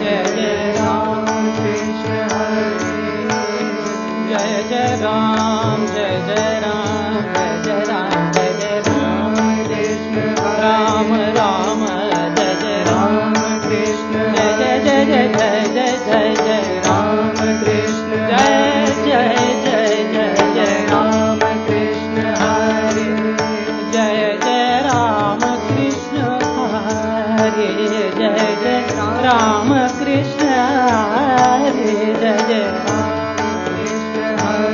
Jai Jai Ram Krishna Hare Jai Jai Ram Jai Jai Ram Jai Jai Ram Jai Jai Ram Krishna Ram Ram Jai Jai Ram Krishna Jai Jai Jai Jai Jai Jai Jai Ram Krishna Jai Jai Jai Jai Jai Ram Krishna Hare Jai Jai Ram Krishna Hare Jai Jai Ram Krishna Hare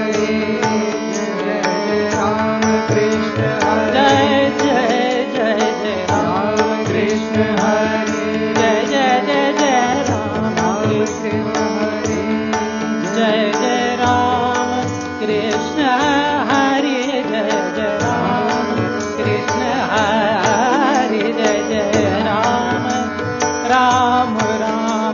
Jai Jai Ram Krishna Hare Jai Jai Ram Krishna Hare Jai Jai Jai Ram Krishna Hare Jai Jai Ram Krishna Hare Jai Jai Ram Krishna Hare Jai Jai Ram Ram Ram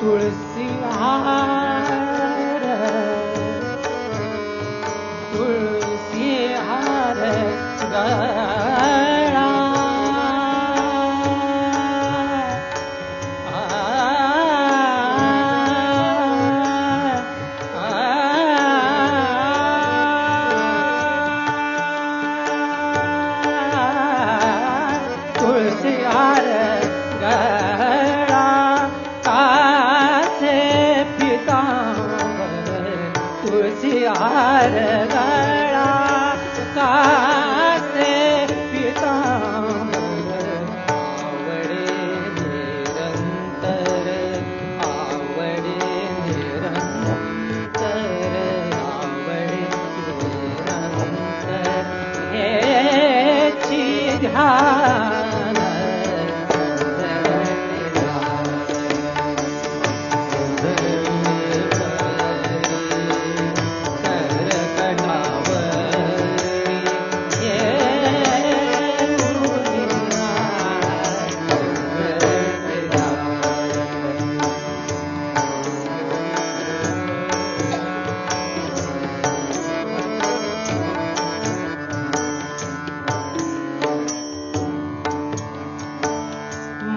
तुलसी हार तुलसी हार गळा तुलसी हार गळा कासे पितांबर तुलसी हार गळा कासे पितांबर आवडे निरंतर आवडे निरंतर आवडे निरंतर हेची ध्यान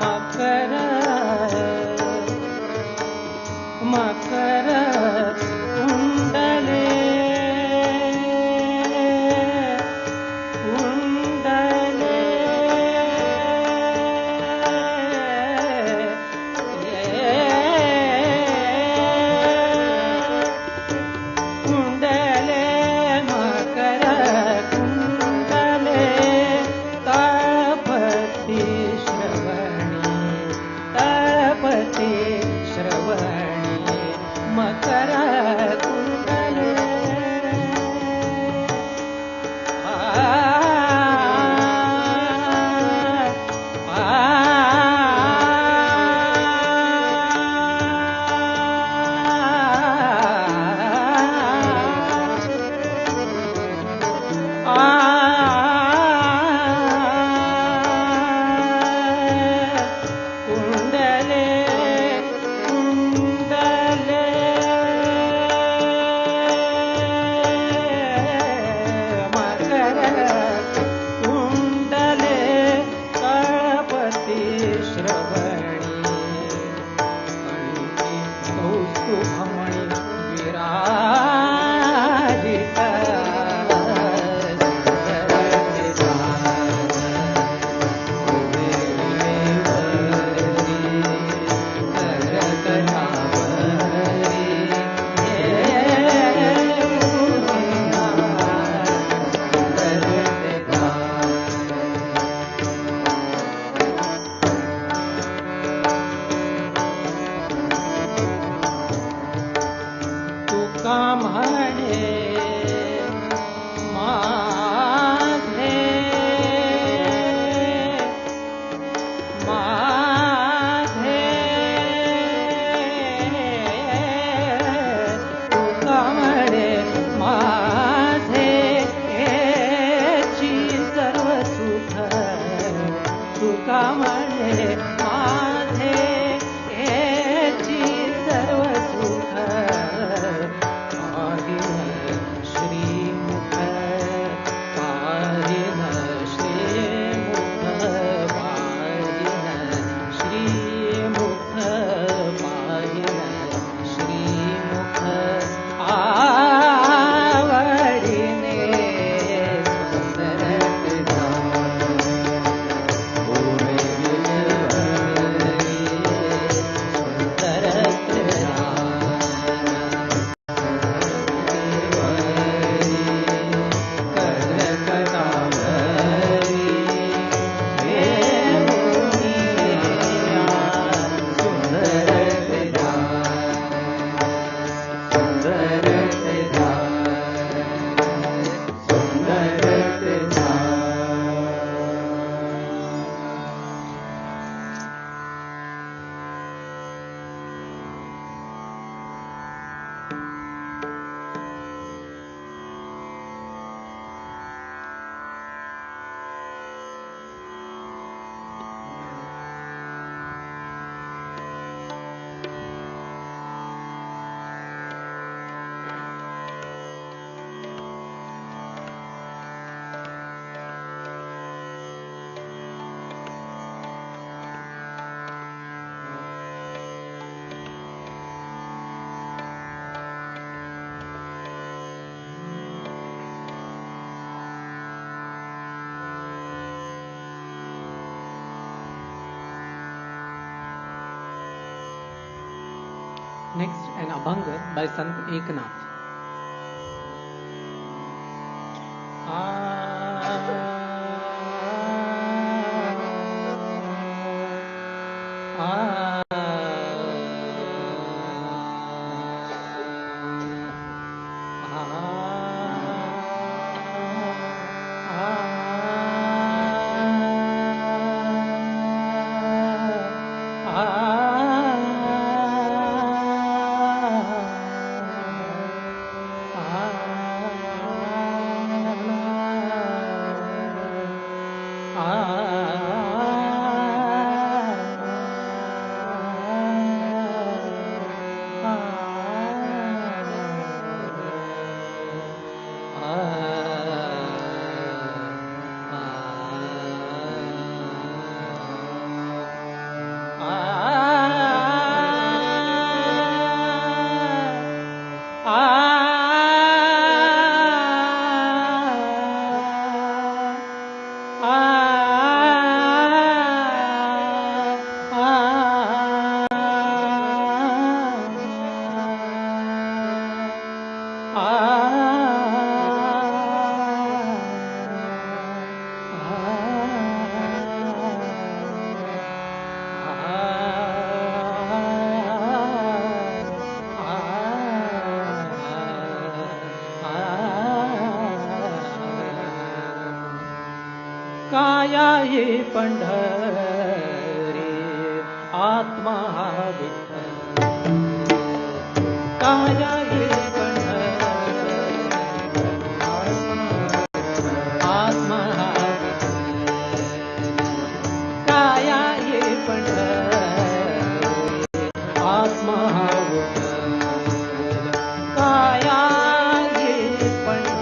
मकर मकर कुंडले कुंडले कुंडले मकर कुंडले तळपती श्रवणी तळपती श्रवणी मकर कुंडले कुंडले कुंडले मकर कुंडले तळपती श्रवणी कंठी कौस्तुभमणि विराजित तुका म्हणे माझे माझे तुका म्हणे माझे हेची सर्व सुख तुका म्हणे माझे हेची सर्व सुख पाहिन श्रीमुख पाहिन श्रीमुख पाहिन श्रीमुख पाहिन श्रीमुख आवडीने सुंदर Next, an Abhang by Sant Eknath. काया ये पंढरी आत्मा विठ्ठल काया ये पंढरी आत्मा काया ये पंढरी आत्मा काया ये पंढरी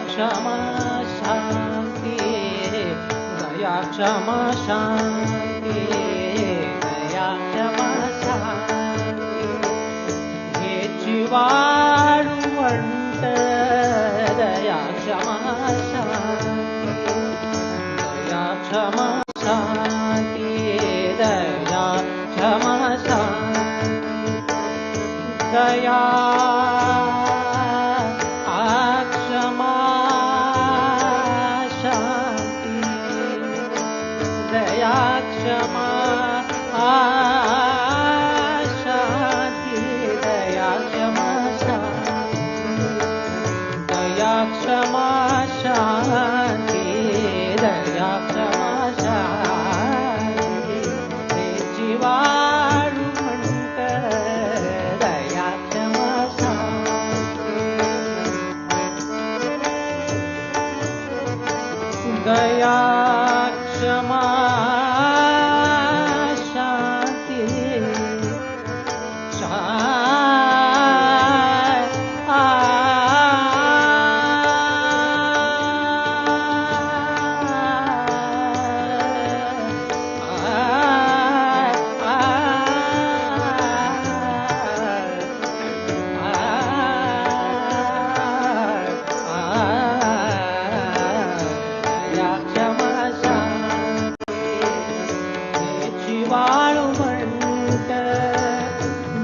क्षमा क्षमा शांती दया क्षमा शांती हेची वाळवंट दया क्षमा शांती दया क्षमा शांती दया क्षमा शांती दया क्षमा शांती दया क्षमा शांती दया क्षमा शांती दया क्षमा शांती दया क्षमा शांती हे जीवाणू म्हणत दया क्षमा शांती दया क्षमा शांती वाळवंट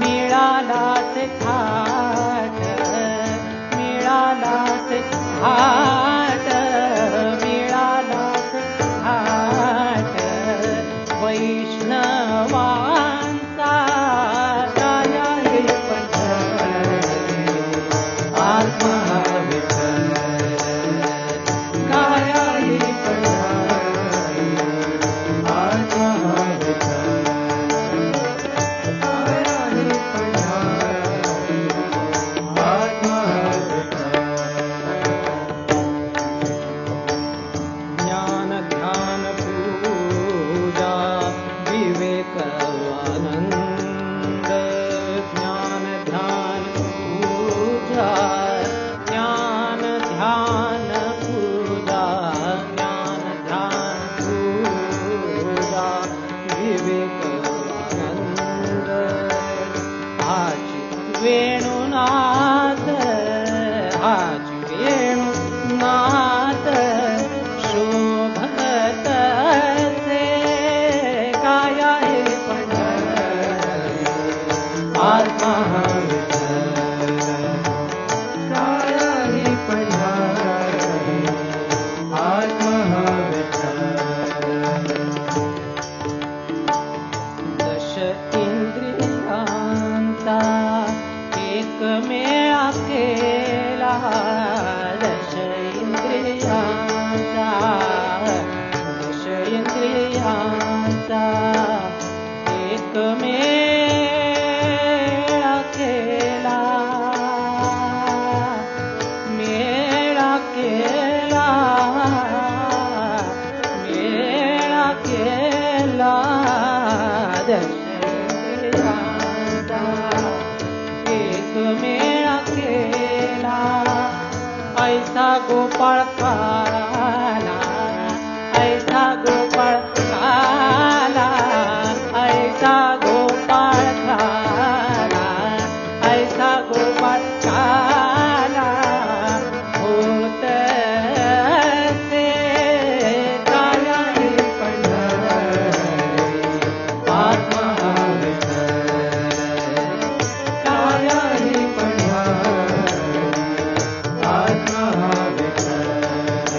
मिळालाच थाट मिळालाच थाट मिळालाच थाट वैष्णवांचा दया हे पंढरी आत्मा विठ्ठल काया हे पंढरी आत्मा ज्ञान ध्यान पूजा विवेकानंद ज्ञान ध्यान पूजा ज्ञान ध्यान पूजा ज्ञान ध्यान पूजा विवेकानंद हाची वेणुनाद हाची वेणुनाद शोभत से काया हे पंढरी आत्मा विठ्ठल काया हे पंढरी आत्मा विठ्ठल दश इंद्रियांचा एकमेळा केला दश इंद्रियांचा एकमेळा केला मेळा केला मेळा केला दश इंद्रियांचा एकमेळा केला ऐसा गोपाळ काला ऐसा गोपाळ काला ऐसा गोपाळ काला ऐसा गोपाळ काला होत से काया हे पंढरी आत्मा विठ्ठल काया हे पंढरी आत्मा विठ्ठल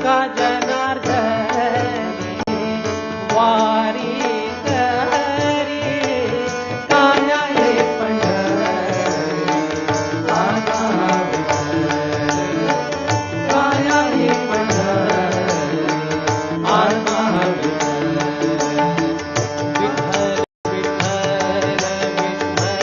का जनार्दनी वारी करी काया हे पंढरी आता विठ्ठल काया हे पंढरी आता विठ्ठल विठ्ठल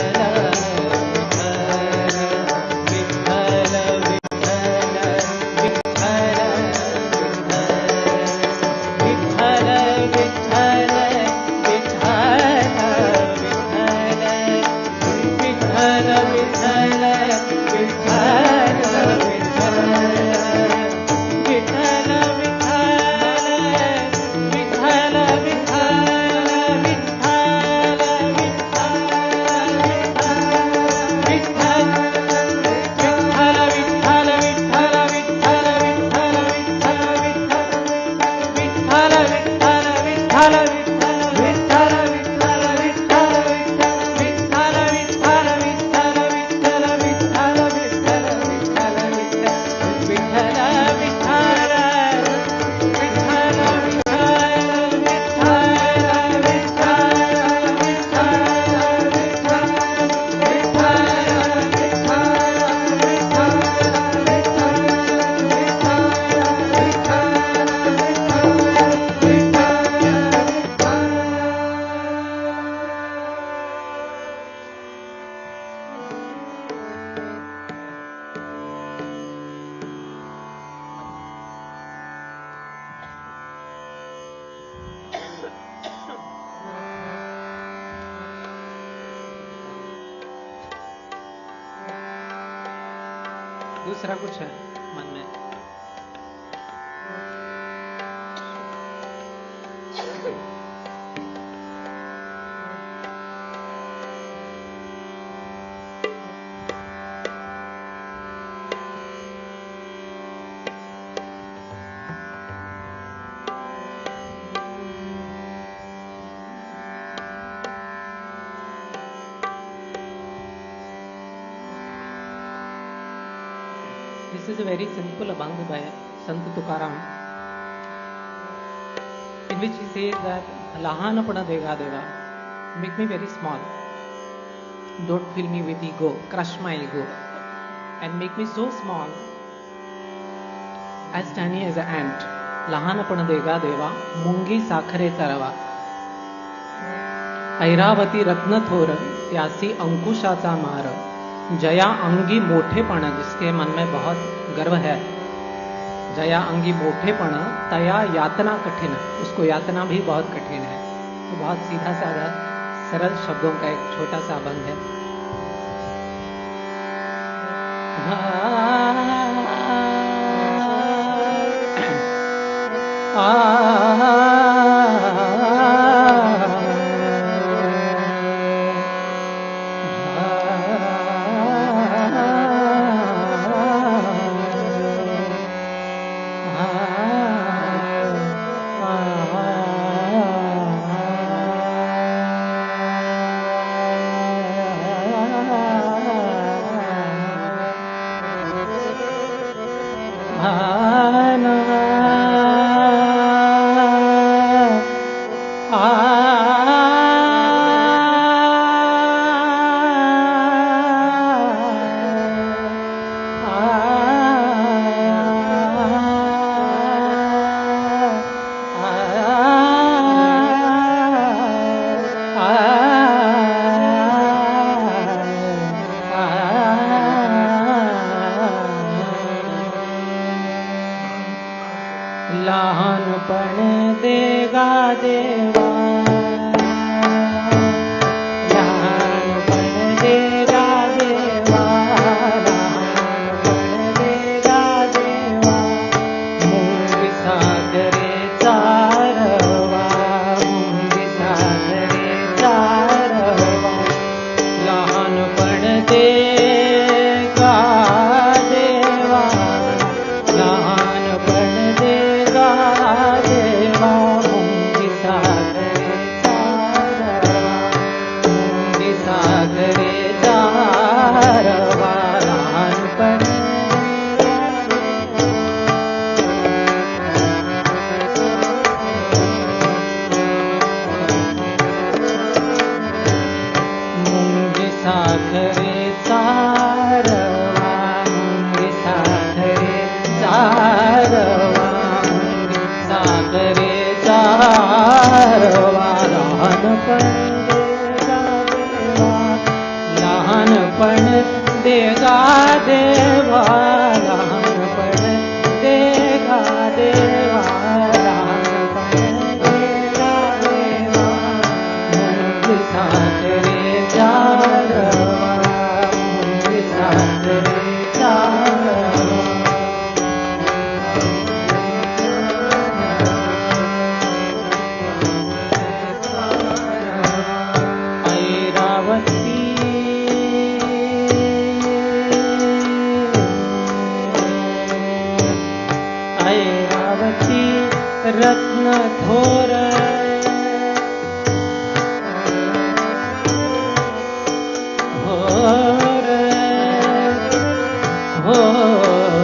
दूसरा कुछ है मन में? This is a very simple abang by Sant Tukaram, in which he says that Lahanapana Dega Deva, make me very small. Don't fill me with ego, crush my ego, and make me so small, as tiny as an ant. Lahanapana Dega Deva, Mungi Sakhare Sarava. Airavati रत्न थोर त्यासी अंकुशाचा मार जया अंगी मोठेपण जिसके मन में बहुत गर्व है जया अंगी मोठेपण तया यातना कठिन उसको यातना भी बहुत कठिन है। तो बहुत सीधा साधा सरल शब्दों का एक छोटा सा अभंग है। लहानपण देगा देवा लहानपण देगा देवा लहानपण देगा देवा मुंगी सागरे चारवा मुंगी सागरे चारवा लहानपण देगा देवा लहानपण देगा देवा मुंगी सागरे ऐरावती रत्न थोर होर होर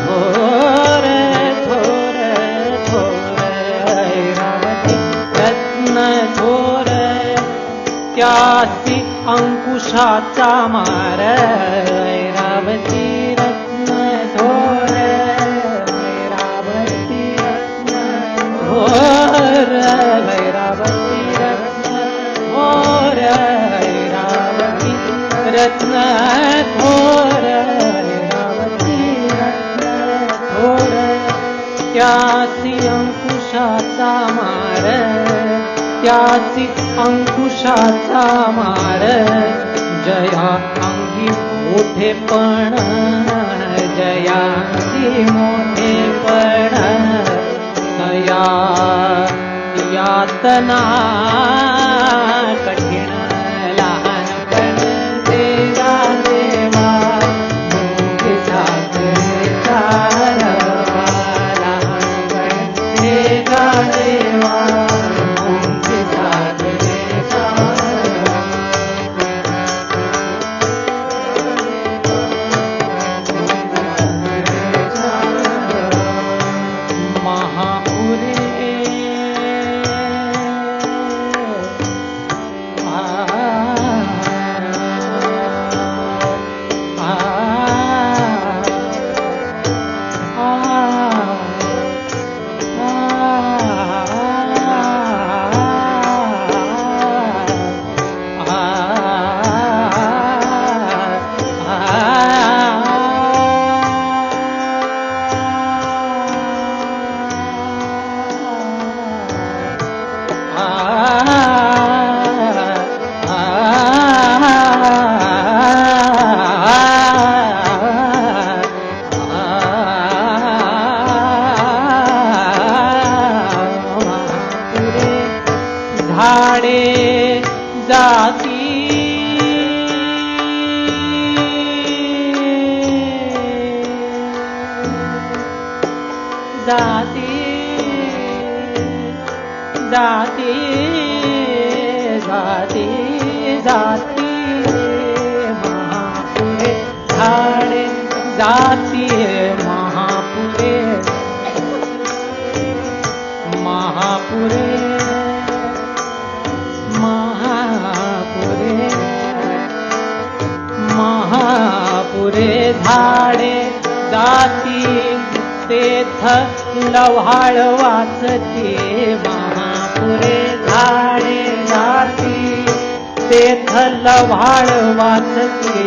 होर थोर थोर ऐरावती रत्न थोर त्यासी अंकुशाचा मार ऐरावती रत्न थोर ऐरावती रत्न थोर ऐरावती रत्न थोर ऐरावती रत्न थोर ऐरावती रत्न थोर त्यासी अंकुशाचा मार त्यासी अंकुशाचा मार जया अंगी मोठेपण जया अंगी मोठेपण तया यातना कठीण लहानपण देवा देवा मुंगी साखरेचा रवा लहानपण देवा देवा लव्हाळ वाचते महापुरे झाडे जाती तेथ लव्हाळ वाचते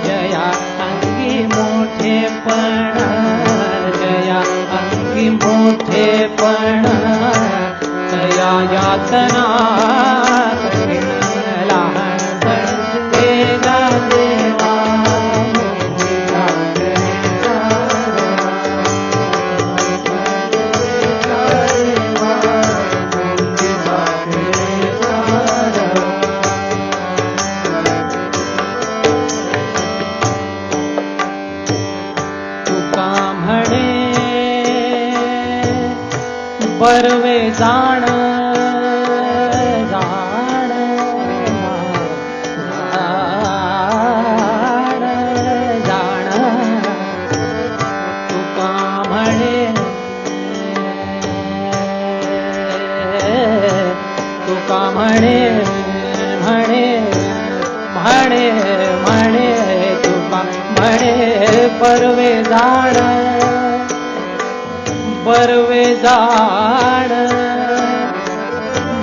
जया अंगी मोठेपण जया अंगी मोठेपण तया यातना लहानपण देवा देवा बरवे जाण जाण जाण तुका म्हणे तुका म्हणे म्हणे म्हणे म्हणे तुका म्हणे बरवे जाण बरवे जाण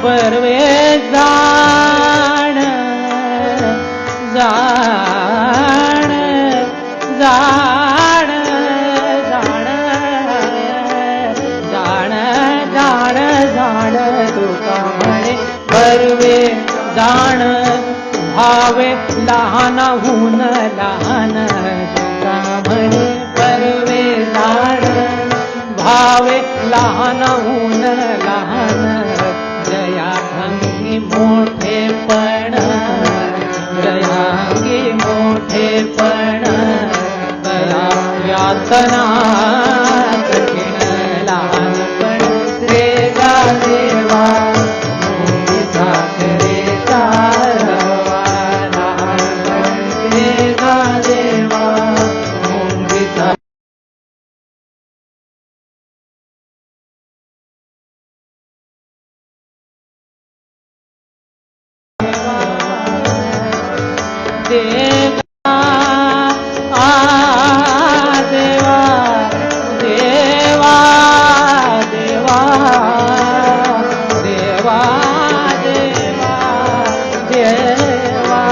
बरवे जाण जाण जाण जाण जाण जाण जाण तुका म्हणे बरवे जाण भावे लहानहून लहान तुका म्हणे बरवे जाण भावे लहानहून लहान जया अंगी मोठेपण जया अंगी मोठेपण तया यातना कठीण लहानपण रे गा देवा मुंगी साखरेचा रवा लहानपण रे गा देवा मुंगी देवा देवा देवा देवा देवा देवा देवा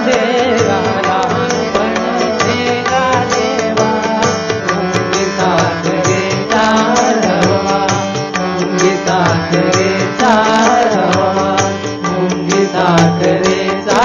देवा लहानपण देगा देवा मुंगी साखरेचा रवा मुंगी साखरेचा रवा मुंगी साखरेचा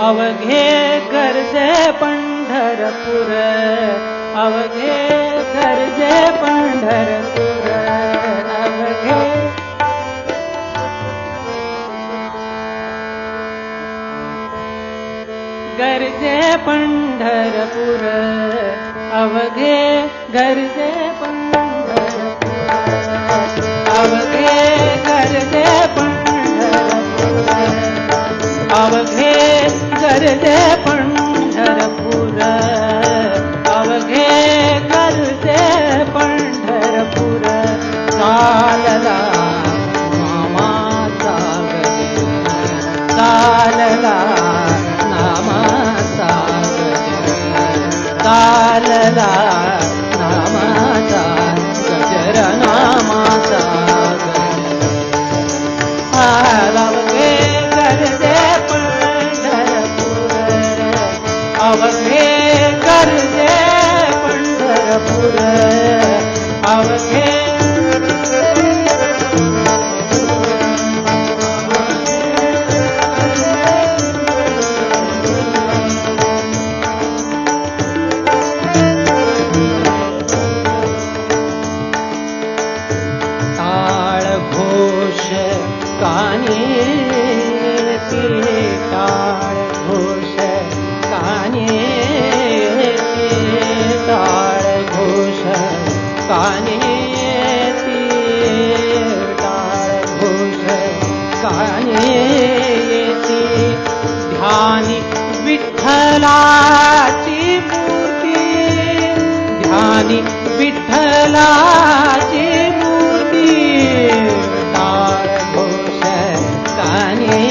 अवघे गरजे पंढरपूर अवघे गरजे पंढरपूर अवघे गरजे पंढरपूर अवघे गरजे पंढरपूर अवघे गरजे पंढरपूर अवघे गरजे पंढरपूर अवघे गरजे पंढरपूर चालला नामाचा गजर चालला नामाचा गजर चालला नामाचा गजर नामाचा गजर अवघे गरजे अवघे गरजे पंढरपूर अवघे टाळ घोष कानी टाळ घोष कानी टाळ घोष कानी टाळ घोष कानी ध्यानी विठ्ठलाची मूर्ती ध्यानी विठ्ठलाची मूर्ती टाळ घोष कानी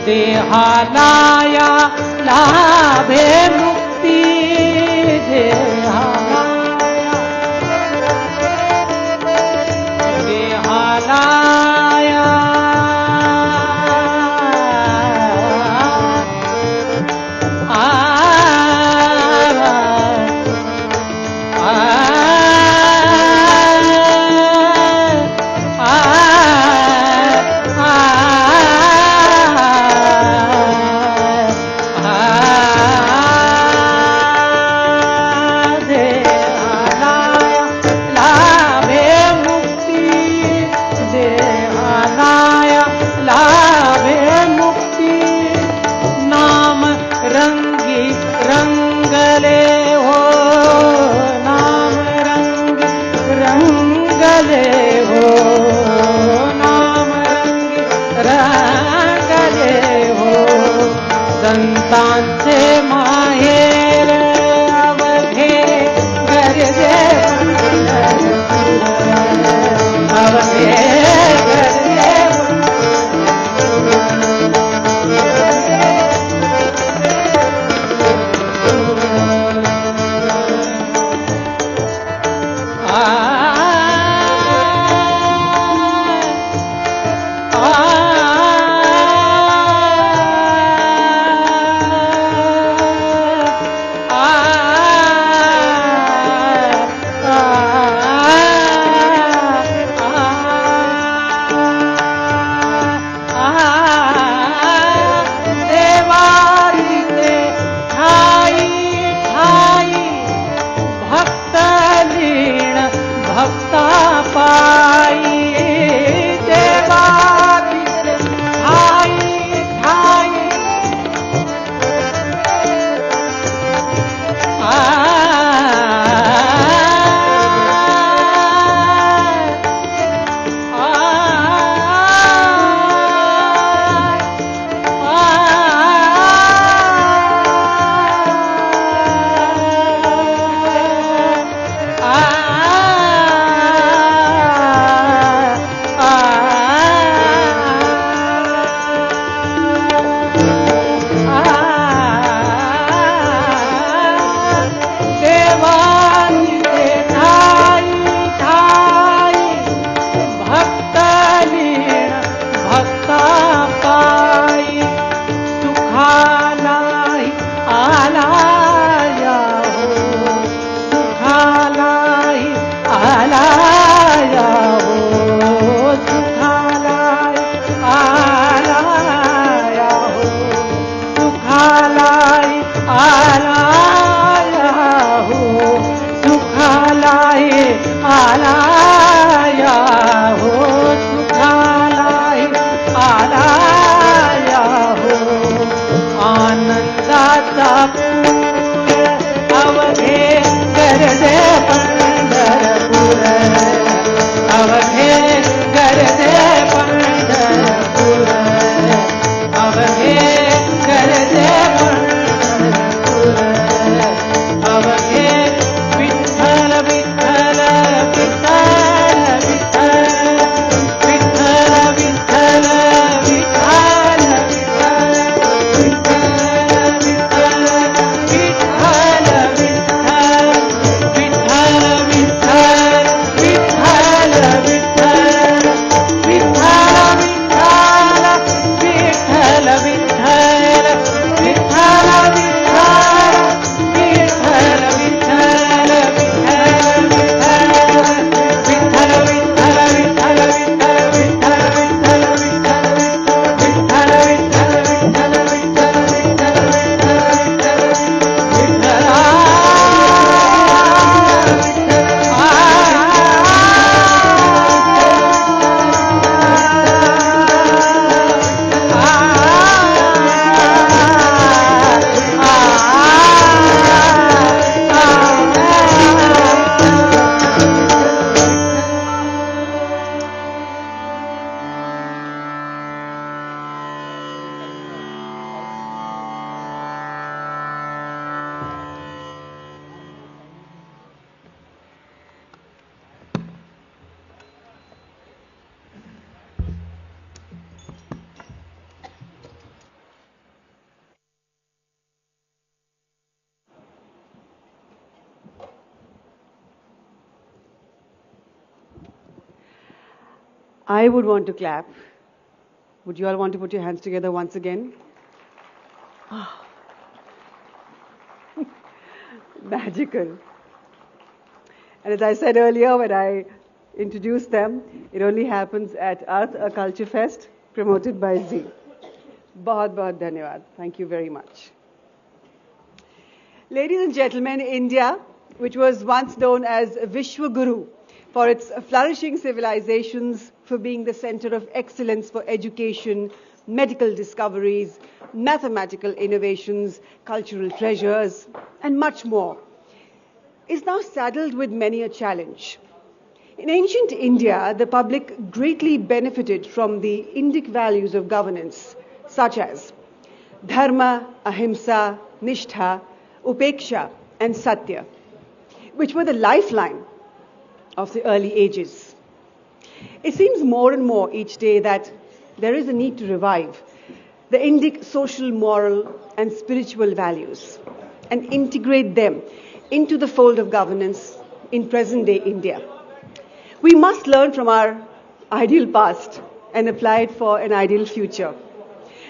देहालाया लाभे मुक्ती देहालाया संतांचे माहेर अवघे गरजे अवघे गरजे Vitthal Vitthal Vitthal I would want to clap. Would you all want to put your hands together once again? Magical. And as I said earlier when I introduced them, it only happens at Arth, a culture fest promoted by ZEEL. Bahut bahut dhanyawad. Thank you very much. Ladies and gentlemen, India, which was once known as Vishwaguru for its flourishing civilizations, for being the center of excellence for education, medical discoveries, mathematical innovations, cultural treasures, and much more, is now saddled with many a challenge. In ancient India, the public greatly benefited from the Indic values of governance, such as dharma, ahimsa, nishtha, upeksha, and satya, which were the lifeline of the early ages. It seems more and more each day that there is a need to revive the Indic social, moral, and spiritual values and integrate them into the fold of governance in present-day India. We must learn from our ideal past and apply it for an ideal future.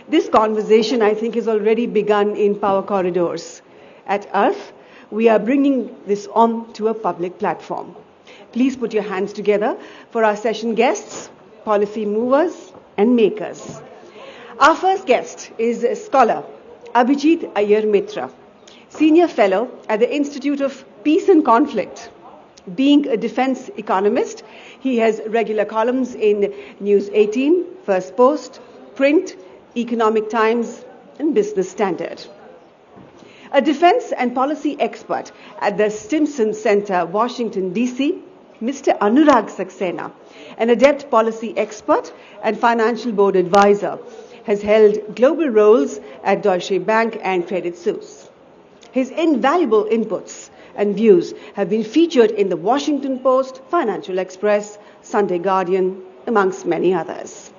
This conversation, I think, has already begun in power corridors. At Arth, we are bringing this on to a public platform. Please put your hands together for our session guests, policy movers, and makers. Our first guest is scholar Abhijit Iyer Mitra, Senior Fellow at the Institute of Peace and Conflict. Being a defense economist, he has regular columns in News 18, First Post, Print, Economic Times, and Business Standard. A defense and policy expert at the Stimson Center, Washington, D.C., Mr. Anurag Saxena, an adept policy expert and financial board advisor, has held global roles at Deutsche Bank and Credit Suisse. His invaluable inputs and views have been featured in the Washington Post, Financial Express, Sunday Guardian, amongst many others.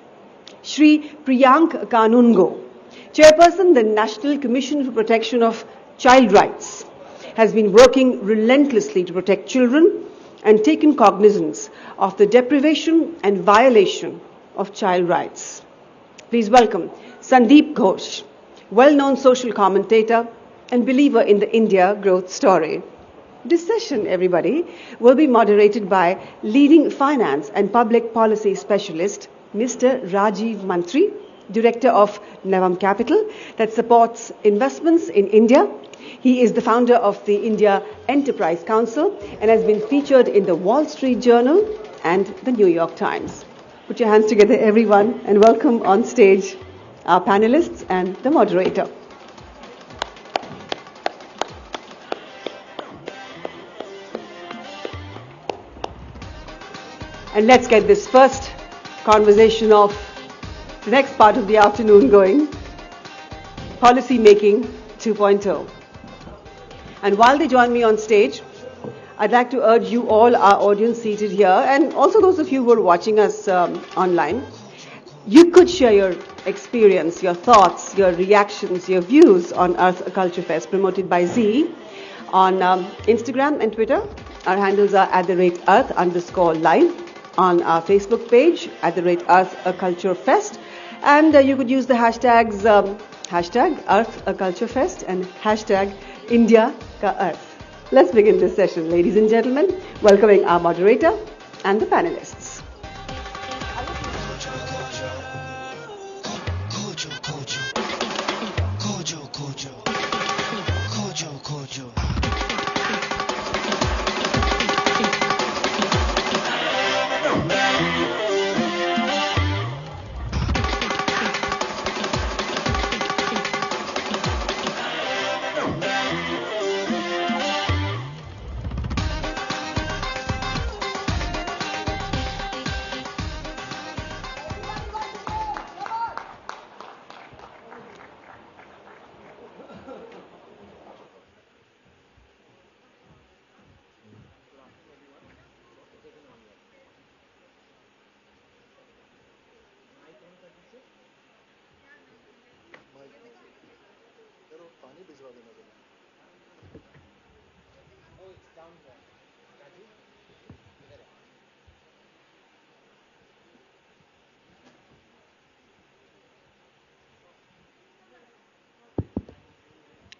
Shri Priyank Kanungo, Chairperson, the National Commission for Protection of Child Rights, has been working relentlessly to protect children and taken cognizance of the deprivation and violation of child rights. Please welcome Sandeep Khoj, well-known social commentator and believer in the India growth story. This session, everybody, will be moderated by leading finance and public policy specialist, Mr. Rajiv Mantri, Director of Navam Capital, that supports investments in India. He is the founder of the India Enterprise Council and has been featured in the Wall Street Journal and the New York Times. Put your hands together, everyone, and welcome on stage our panelists and the moderator. And let's get this first conversation of the next part of the afternoon going. Policy Making 2.0. And while they join me on stage, I'd like to urge you all, our audience seated here, and also those of you who are watching us online, you could share your experience, your thoughts, your reactions, your views on Arth Culture Fest promoted by ZEEL on Instagram and Twitter. Our handles are @Arth_live. On our Facebook page, @Arth Culture Fest. And you could use the hashtags hashtag Arth Culture Fest and hashtag India Ka Arth. Let's begin this session, ladies and gentlemen, welcoming our moderator and the panelists.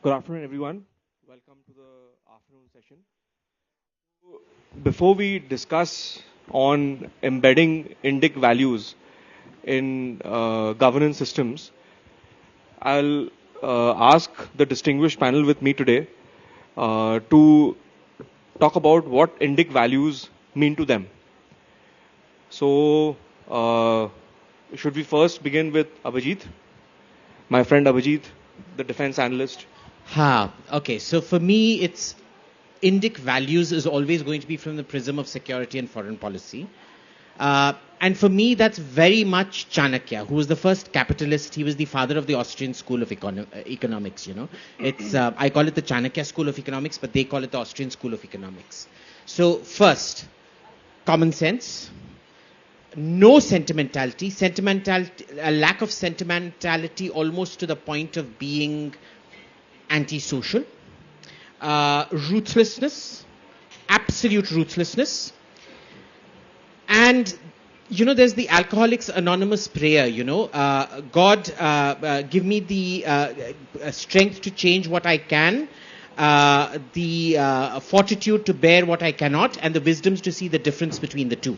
Good afternoon, everyone. Welcome to the afternoon session. Before we discuss on embedding Indic values in governance systems, I'll ask the distinguished panel with me today to talk about what Indic values mean to them. So, should we first begin with Abhijit? My friend Abhijit, the defense analyst. Okay. So for me, it's Indic values is always going to be from the prism of security and foreign policy. And for me, that's very much Chanakya, who was the first capitalist. He was the father of the Austrian school of economics, It's, I call it the Chanakya school of economics, but they call it the Austrian school of economics. So first, common sense. No sentimentality, a lack of sentimentality almost to the point of being antisocial. Ruthlessness, absolute ruthlessness. And, there's the Alcoholics Anonymous prayer, God, give me the strength to change what I can, the fortitude to bear what I cannot, and the wisdoms to see the difference between the two.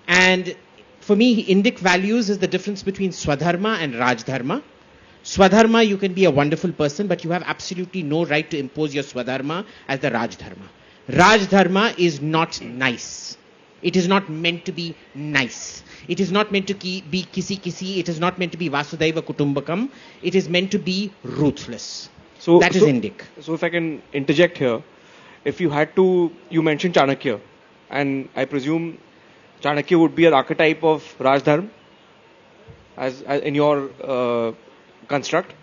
And for me, Indic values is the difference between Swadharma and Rajdharma. Swadharma, you can be a wonderful person, but you have absolutely no right to impose your Swadharma as the Rajdharma. Rajdharma is not nice. It is not meant to be nice. It is not meant to be kisi. It is not meant to be Vasudhaiva Kutumbakam. It is meant to be ruthless. So that is Indic. So if I can interject here, if you had to, you mentioned Chanakya, and I presume Chanakya would be an archetype of Rajdharma as in your construct.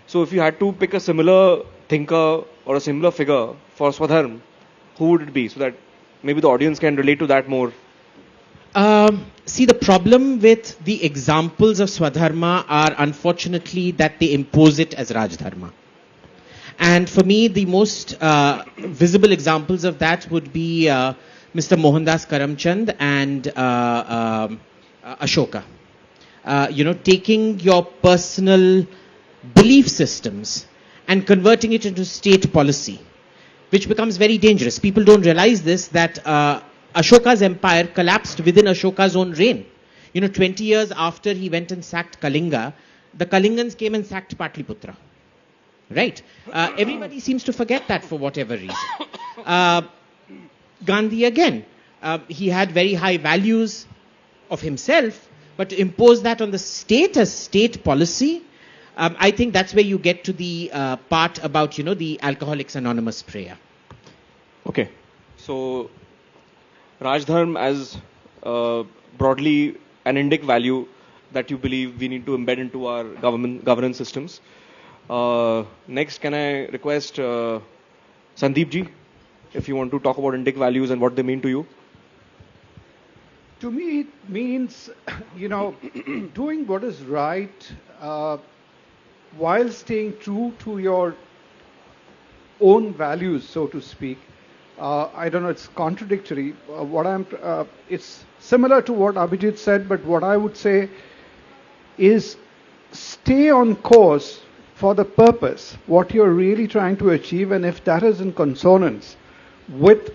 So if you had to pick a similar thinker or a similar figure for Swadharma, who would it be? So that maybe the audience can relate to that more. See, the problem with the examples of Swadharma are unfortunately that they impose it as Rajdharma. And for me, the most visible examples of that would be Mr. Mohandas Karamchand and Ashoka. Taking your personal belief systems and converting it into state policy, which becomes very dangerous. People don't realize this, that Ashoka's empire collapsed within Ashoka's own reign. 20 years after he went and sacked Kalinga, the Kalingans came and sacked Patliputra. Right? Everybody seems to forget that for whatever reason. Gandhi again, he had very high values of himself, but to impose that on the state as state policy, I think that's where you get to the part about, the Alcoholics Anonymous prayer. Okay. So, Rajdharma as broadly an Indic value that you believe we need to embed into our governance systems. Next, can I request Sandeep ji, if you want to talk about Indic values and what they mean to you? To me, it means, doing what is right while staying true to your own values, so to speak. I don't know, it's contradictory. It's similar to what Abhijit said, but what I would say is stay on course for the purpose, what you're really trying to achieve, and if that is in consonance with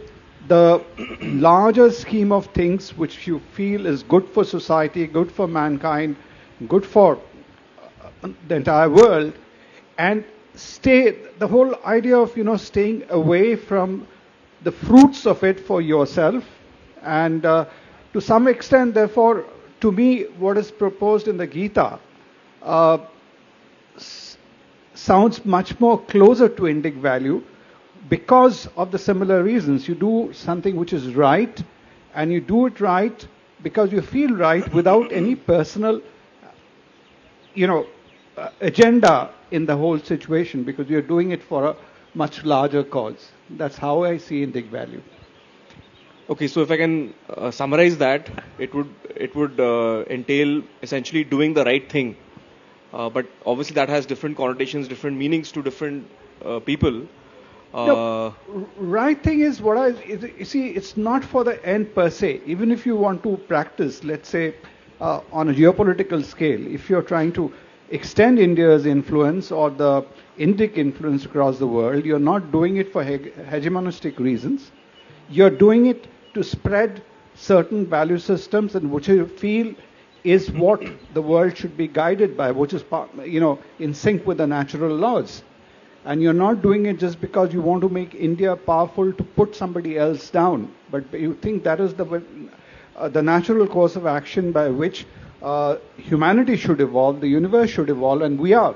the larger scheme of things which you feel is good for society, good for mankind, good for the entire world, and the whole idea of, staying away from the fruits of it for yourself, and to some extent, therefore, to me, what is proposed in the Gita sounds much more closer to Indic value because of the similar reasons. You do something which is right, and you do it right because you feel right without any personal, agenda in the whole situation, because you're doing it for a much larger cause. That's how I see Indic value. Okay, so if I can summarize that, it would entail essentially doing the right thing. But obviously that has different connotations, different meanings to different people. No, right thing is you see, it's not for the end per se. Even if you want to practice, let's say, on a geopolitical scale, if you're trying to extend India's influence or the Indic influence across the world, you're not doing it for hegemonistic reasons. You're doing it to spread certain value systems and which you feel is what the world should be guided by, which is, in sync with the natural laws. And you're not doing it just because you want to make India powerful to put somebody else down, but you think that is the natural course of action by which humanity should evolve, the universe should evolve, and we are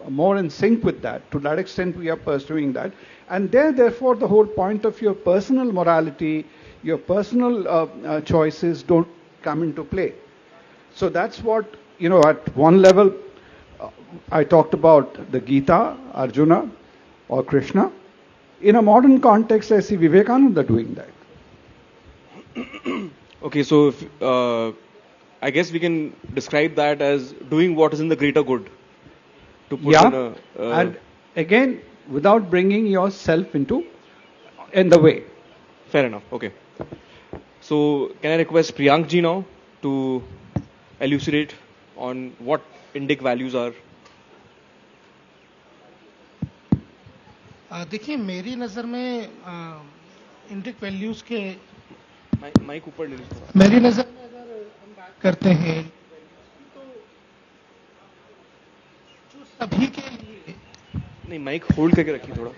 more in sync with that. To that extent, we are pursuing that. And therefore, the whole point of your personal morality, your personal choices don't come into play. So that's what, at one level, I talked about the Gita, Arjuna, or Krishna. In a modern context, I see Vivekananda doing that. Okay, so if, I guess we can describe that as doing what is in the greater good. To put and again, without bringing yourself in the way. Fair enough. Okay. So can I request Priyank ji now to elucidate on what Indic values are? देखिए मेरी नज़र में Indic values के mic ऊपर ले लीजिए। मेरी नज़र में अगर हम बात करते हैं तो जो सभी के लिए नहीं माइक होल्ड करके रखिए थोड़ा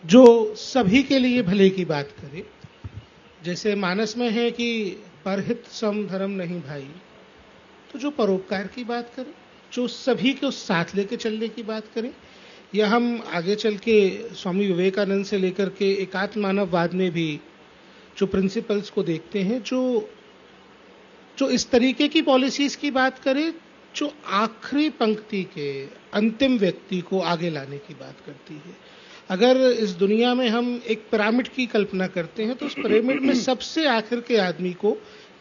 जो सभी के लिए भले की बात करें, जैसे मानस में है कि परहित सम धर्म नहीं भाई, तो जो परोपकार की बात करें, जो सभी को साथ लेके चलने की बात करें, या हम आगे चल के स्वामी विवेकानंद से लेकर के एकात्म मानववाद में भी जो प्रिंसिपल्स को देखते हैं, जो इस तरीके की पॉलिसीज की बात करें जो आखिरी पंक्ति के अंतिम व्यक्ति को आगे लाने की बात करती है। अगर इस दुनिया में हम एक पिरामिड की कल्पना करते हैं तो उस पिरामिड में सबसे आखिर के आदमी को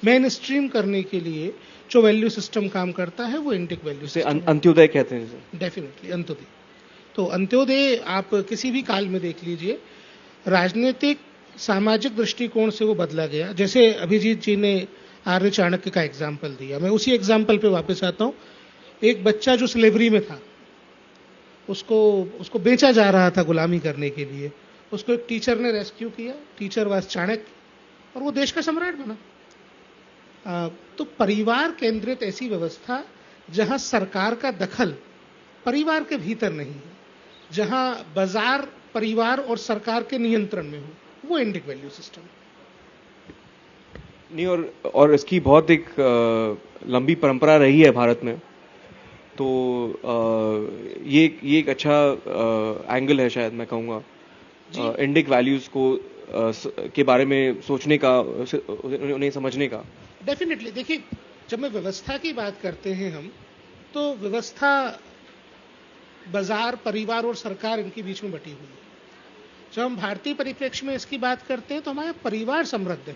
मेन स्ट्रीम करने के लिए जो वैल्यू सिस्टम काम करता है वो इंडिक वैल्यू सिस्टम। अंत्योदय कहते हैं। डेफिनेटली अंत्योदय। तो अंत्योदय आप किसी भी काल में देख लीजिए, राजनीतिक सामाजिक दृष्टिकोण से वो बदला गया। जैसे अभिजीत जी ने आर्य चाणक्य का एग्जाम्पल दिया, मैं उसी एग्जाम्पल पे वापस आता हूं। एक बच्चा जो स्लेवरी में था, उसको बेचा जा रहा था गुलामी करने के लिए, उसको एक टीचर ने रेस्क्यू किया, टीचर वाज चाणक्य, और वो देश का सम्राट बना। तो परिवार केंद्रित ऐसी व्यवस्था जहां सरकार का दखल परिवार के भीतर नहीं है, जहां बाजार परिवार और सरकार के नियंत्रण में हो, वो इंडिक वैल्यू सिस्टम नहीं। और इसकी बहुत एक लंबी परंपरा रही है भारत में, तो ये एक अच्छा एंगल है शायद मैं कहूँगा इंडिक वैल्यूज को के बारे में सोचने का, उन्हें समझने का। डेफिनेटली। देखिए, जब मैं व्यवस्था की बात करते हैं हम, तो व्यवस्था बाजार, परिवार और सरकार इनके बीच में बटी हुई है। जब हम भारतीय परिप्रेक्ष्य में इसकी बात करते हैं तो हमारा परिवार समृद्ध है,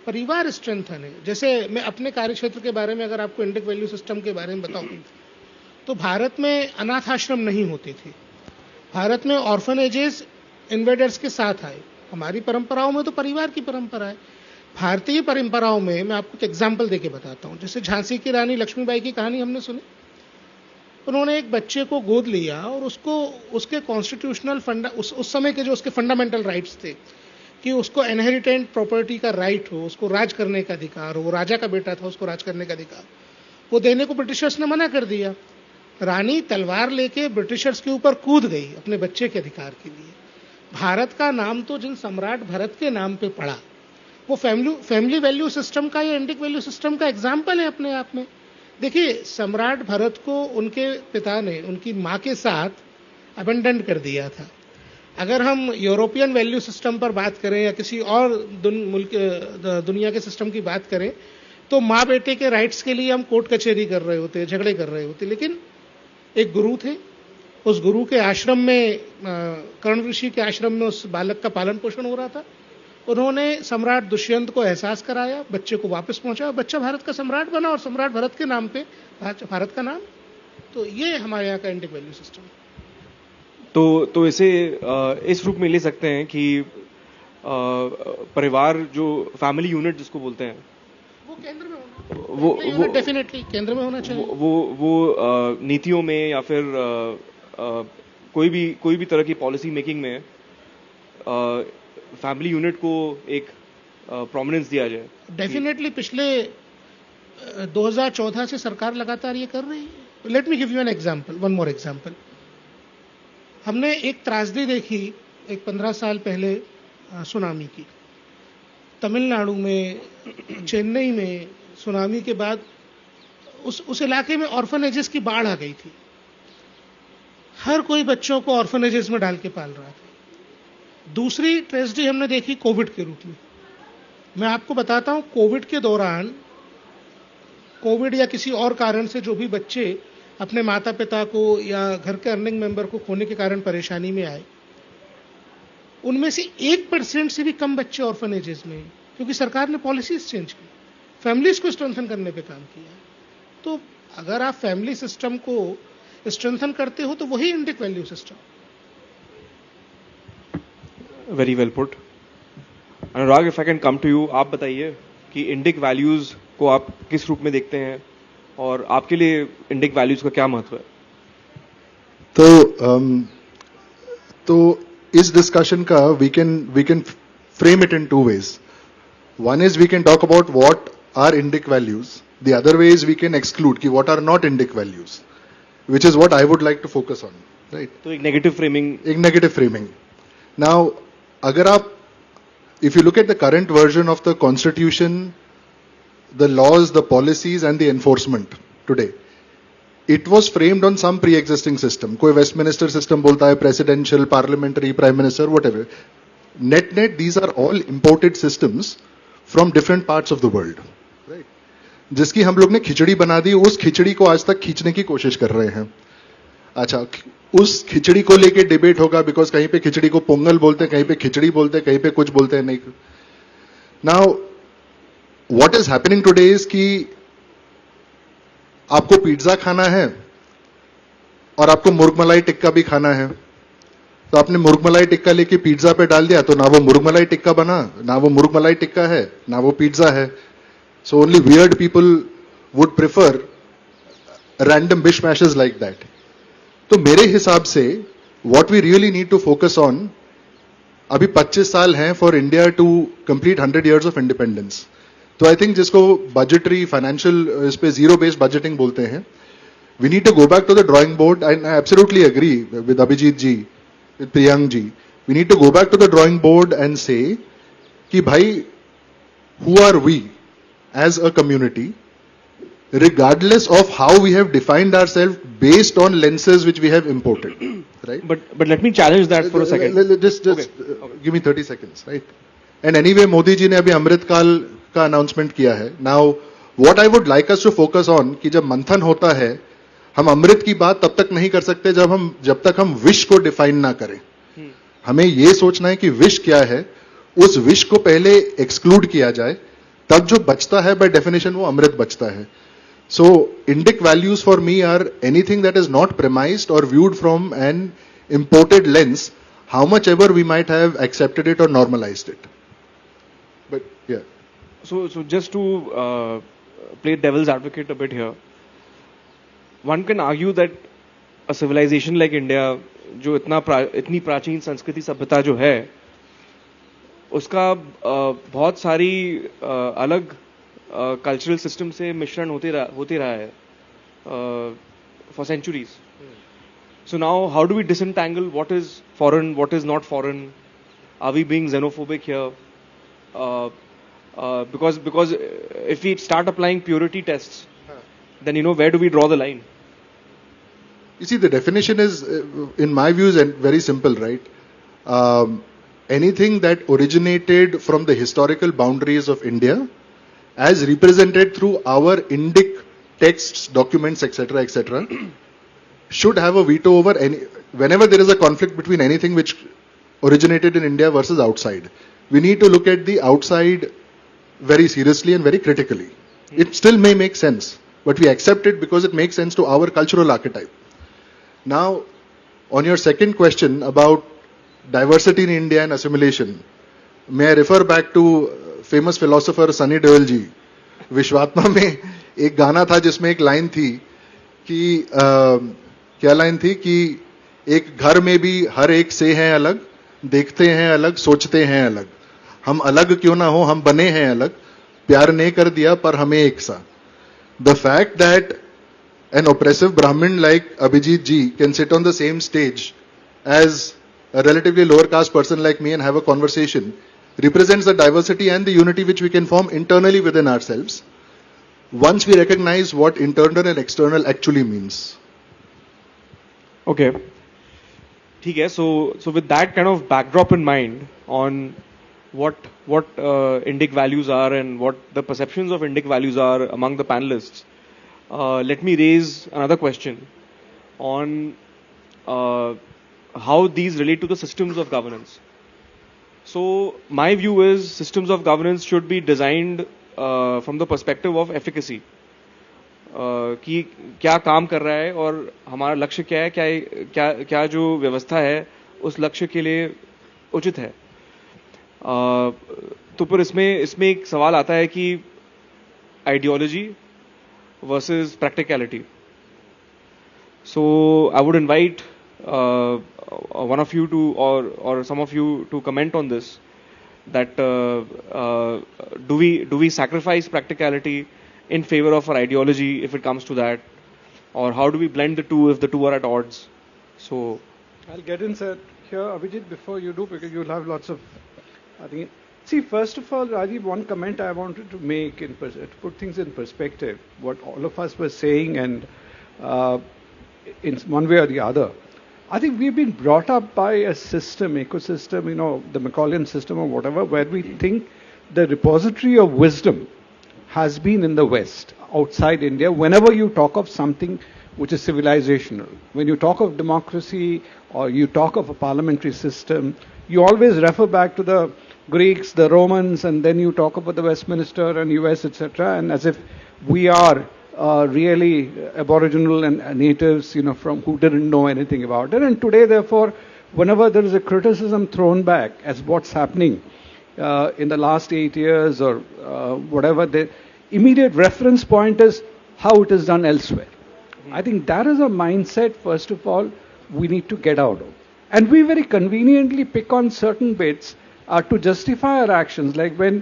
परिवार स्ट्रेंथन है। जैसे मैं अपने कार्यक्षेत्र के बारे में अगर आपको इंडिक वैल्यू सिस्टम के बारे में बताऊं तो भारत में अनाथ आश्रम नहीं होते थे, भारत में ऑर्फनेजेस इन्वेडर्स के साथ आए। हमारी परंपराओं में तो परिवार की परंपरा है। भारतीय परंपराओं में मैं आपको एक एग्जाम्पल देके बताता हूं। जैसे झांसी की रानी लक्ष्मीबाई की कहानी हमने सुनी। उन्होंने एक बच्चे को गोद लिया और उसको उसके कॉन्स्टिट्यूशनल उस समय के जो उसके फंडामेंटल राइट्स थे कि उसको इनहेरिटेंट प्रॉपर्टी का राइट हो, उसको राज करने का अधिकार हो, वो राजा का बेटा था, उसको राज करने का अधिकार, वो देने को ब्रिटिशर्स ने मना कर दिया। रानी तलवार लेके ब्रिटिशर्स के ऊपर कूद गई अपने बच्चे के अधिकार के लिए। भारत का नाम तो जिन सम्राट भरत के नाम पे पड़ा, वो फैमिली वैल्यू सिस्टम का या इंडिक वैल्यू सिस्टम का एग्जाम्पल है अपने आप में। देखिए, सम्राट भरत को उनके पिता ने उनकी माँ के साथ अबेंडन कर दिया था। अगर हम यूरोपियन वैल्यू सिस्टम पर बात करें या किसी और दुनिया के सिस्टम की बात करें तो माँ बेटे के राइट्स के लिए हम कोर्ट कचहरी कर रहे होते, झगड़े कर रहे होते। लेकिन एक गुरु थे, उस गुरु के आश्रम में, कर्ण ऋषि के आश्रम में उस बालक का पालन पोषण हो रहा था। उन्होंने सम्राट दुष्यंत को एहसास कराया, बच्चे को वापस पहुंचाया, बच्चा भारत का सम्राट बना और सम्राट भरत के नाम पे भारत का नाम। तो ये हमारे यहाँ का इंडिक वैल्यू सिस्टम है। तो इसे इस रूप में ले सकते हैं कि परिवार जो फैमिली यूनिट जिसको बोलते हैं वो केंद्र में होना। वो डेफिनेटली केंद्र में होना चाहिए। वो नीतियों में या फिर कोई भी तरह की पॉलिसी मेकिंग में फैमिली यूनिट को एक प्रोमिनेंस दिया जाए। डेफिनेटली पिछले 2014 से सरकार लगातार ये कर रही है। Let me give you an example, one more example. हमने एक त्रासदी देखी एक 15 साल पहले सुनामी की। तमिलनाडु में, चेन्नई में सुनामी के बाद उस इलाके में ऑर्फनेजेस की बाढ़ आ गई थी। हर कोई बच्चों को ऑर्फनेजेस में डाल के पाल रहा था। दूसरी ट्रेजेडी हमने देखी कोविड के रूप में। मैं आपको बताता हूं, कोविड के दौरान, कोविड या किसी और कारण से जो भी बच्चे अपने माता पिता को या घर के अर्निंग मेंबर को खोने के कारण परेशानी में आए, उनमें से 1% से भी कम बच्चे ऑर्फनेजेस में, क्योंकि सरकार ने पॉलिसीज चेंज की, फैमिलीज को स्ट्रेंथन करने पे काम किया। तो अगर आप फैमिली सिस्टम को स्ट्रेंथन करते हो तो वही Indic value system. Very well put. Anurag, if I can come to you, आप बताइए कि इंडिक वैल्यूज को आप किस रूप में देखते हैं और आपके लिए इंडिक वैल्यूज का क्या महत्व है? तो इस डिस्कशन का we can frame it in two ways. One is we can talk about what are indic values. The other way is we can exclude ki what are not indic values, which is what I would like to focus on. Right? तो एक negative framing. एक negative framing. Now, अगर आप, if you look at the current version of the constitution, the laws, the policies and the enforcement today, it was framed on some pre-existing system. कोई Westminster system बोलता है, presidential, parliamentary, prime minister, whatever. Net, these are all imported systems from different parts of the world. Right? जिसकी हम लोग ने खिचड़ी बना दी, उस खिचड़ी को आज तक खींचने की कोशिश कर रहे हैं. अच्छा, उस खिचड़ी को लेके डिबेट होगा, बिकॉज कहीं पे खिचड़ी को पोंगल बोलते हैं, कहीं पे खिचड़ी बोलते हैं, कहीं पे कुछ बोलते हैं, नहीं. Now what is happening today is कि आपको पिज्जा खाना है और आपको मुर्गमलाई टिक्का भी खाना है, तो आपने मुर्गमलाई टिक्का लेके पिज्जा पे डाल दिया, तो ना वो मुर्गमलाई टिक्का बना, ना वो मुर्गमलाई टिक्का है, ना वो पिज्जा है. So only weird people would prefer random mishmashes like that. तो मेरे हिसाब से what we really need to focus on, अभी 25 साल हैं for India to complete 100 years of independence. तो आई थिंक जिसको बजटरी फाइनेंशियल इस पे जीरो बेस्ड बजटिंग बोलते हैं, we need to go back to the drawing board. And I absolutely agree with Abhijit ji, with Priyank ji, we need to go back to the drawing board and say कि भाई, who are we as a community, regardless of how we have defined ourselves based on lenses which we have imported, right? But let me challenge that for a second. Just okay. Give me 30 seconds, right? And anyway, Modi ji ने अभी अमृत काल का announcement किया है. Now, what I would like us to focus on कि जब मंथन होता है, हम अमृत की बात तब तक नहीं कर सकते जब तक हम विश को डिफाइन ना करें. हमें यह सोचना है कि विश क्या है, उस विश को पहले एक्सक्लूड किया जाए, तब जो बचता है बाय डेफिनेशन वो अमृत बचता है. So Indic values for me are anything that is not premised और viewed from an imported lens, how much ever we might have accepted it और normalised it. But yeah, so just to play devil's advocate a bit here, one can argue that a civilization like India, जो इतनी प्राचीन संस्कृति सभ्यता जो है, उसका बहुत सारी अलग कल्चरल सिस्टम से मिश्रण होते रहा है for centuries. So now how do we disentangle what is foreign, what is not foreign? Are we being xenophobic here? Because if we start applying purity tests, then where do we draw the line? You see, the definition is, in my views, very simple, right? Anything that originated from the historical boundaries of India, as represented through our Indic texts, documents, etc., should have a veto over any. Whenever there is a conflict between anything which originated in India versus outside, we need to look at the outside very seriously and very critically. It still may make sense, but we accept it because it makes sense to our cultural archetype. Now, on your second question about diversity in India and assimilation, may I refer back to famous philosopher Sunny Deol ji, विश्वात्मा में एक गाना था जिसमें एक line थी कि क्या लाइन थी कि एक घर में भी हर एक से हैं अलग, देखते हैं अलग, सोचते हैं अलग, हम अलग क्यों ना हो, हम बने हैं अलग, प्यार ने कर दिया पर हमें एक सा. The fact that an oppressive Brahmin like Abhijit ji can sit on the same stage as a relatively lower caste person like me and have a conversation represents the diversity and the unity which we can form internally within ourselves once we recognize what internal and external actually means. Okay. ठीक है. So with that kind of backdrop in mind on what Indic values are and what the perceptions of Indic values are among the panelists, let me raise another question on how these relate to the systems of governance. So my view is systems of governance should be designed from the perspective of efficacy. कि क्या काम कर रहा है और हमारा लक्ष्य क्या है, क्या जो व्यवस्था है उस लक्ष्य के लिए उचित है. तो पर इसमें एक सवाल आता है कि ideology versus practicality. So I would invite one of you to or some of you to comment on this. That do we sacrifice practicality in favor of our ideology if it comes to that, or how do we blend the two if the two are at odds? So I'll get inside here, Abhijit, before you do, because you'll have lots of. I think. See, first of all, Rajiv, one comment I wanted to make to put things in perspective, what all of us were saying, and in one way or the other. I think we've been brought up by a system, ecosystem, the Macaulay system or whatever, where we think the repository of wisdom has been in the West, outside India. Whenever you talk of something which is civilizational, when you talk of democracy or you talk of a parliamentary system, you always refer back to the Greeks, the Romans, and then you talk about the Westminster and US, etc., and as if we are really aboriginal and natives, from who didn't know anything about it. And today, therefore, whenever there is a criticism thrown back as what's happening in the last 8 years or whatever, the immediate reference point is how it is done elsewhere. I think that is a mindset, first of all, we need to get out of. And we very conveniently pick on certain bits to justify our actions. Like when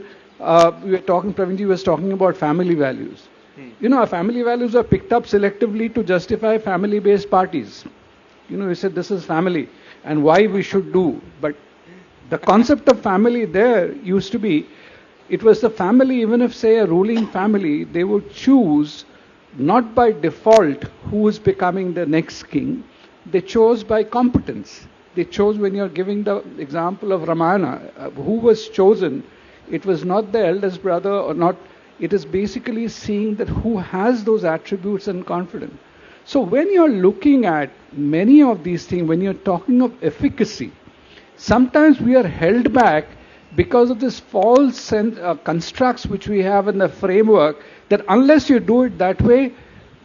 we were talking, Pravinji was talking about family values. Our family values are picked up selectively to justify family-based parties. We said this is family and why we should do. But the concept of family there used to be, it was the family, even if say a ruling family, they would choose not by default who is becoming the next king. They chose by competence. They chose, when you're giving the example of Ramayana, who was chosen, it was not the eldest brother or not, it is basically seeing that who has those attributes and confidence. So when you're looking at many of these things, when you're talking of efficacy, sometimes we are held back because of this false constructs which we have in the framework that unless you do it that way,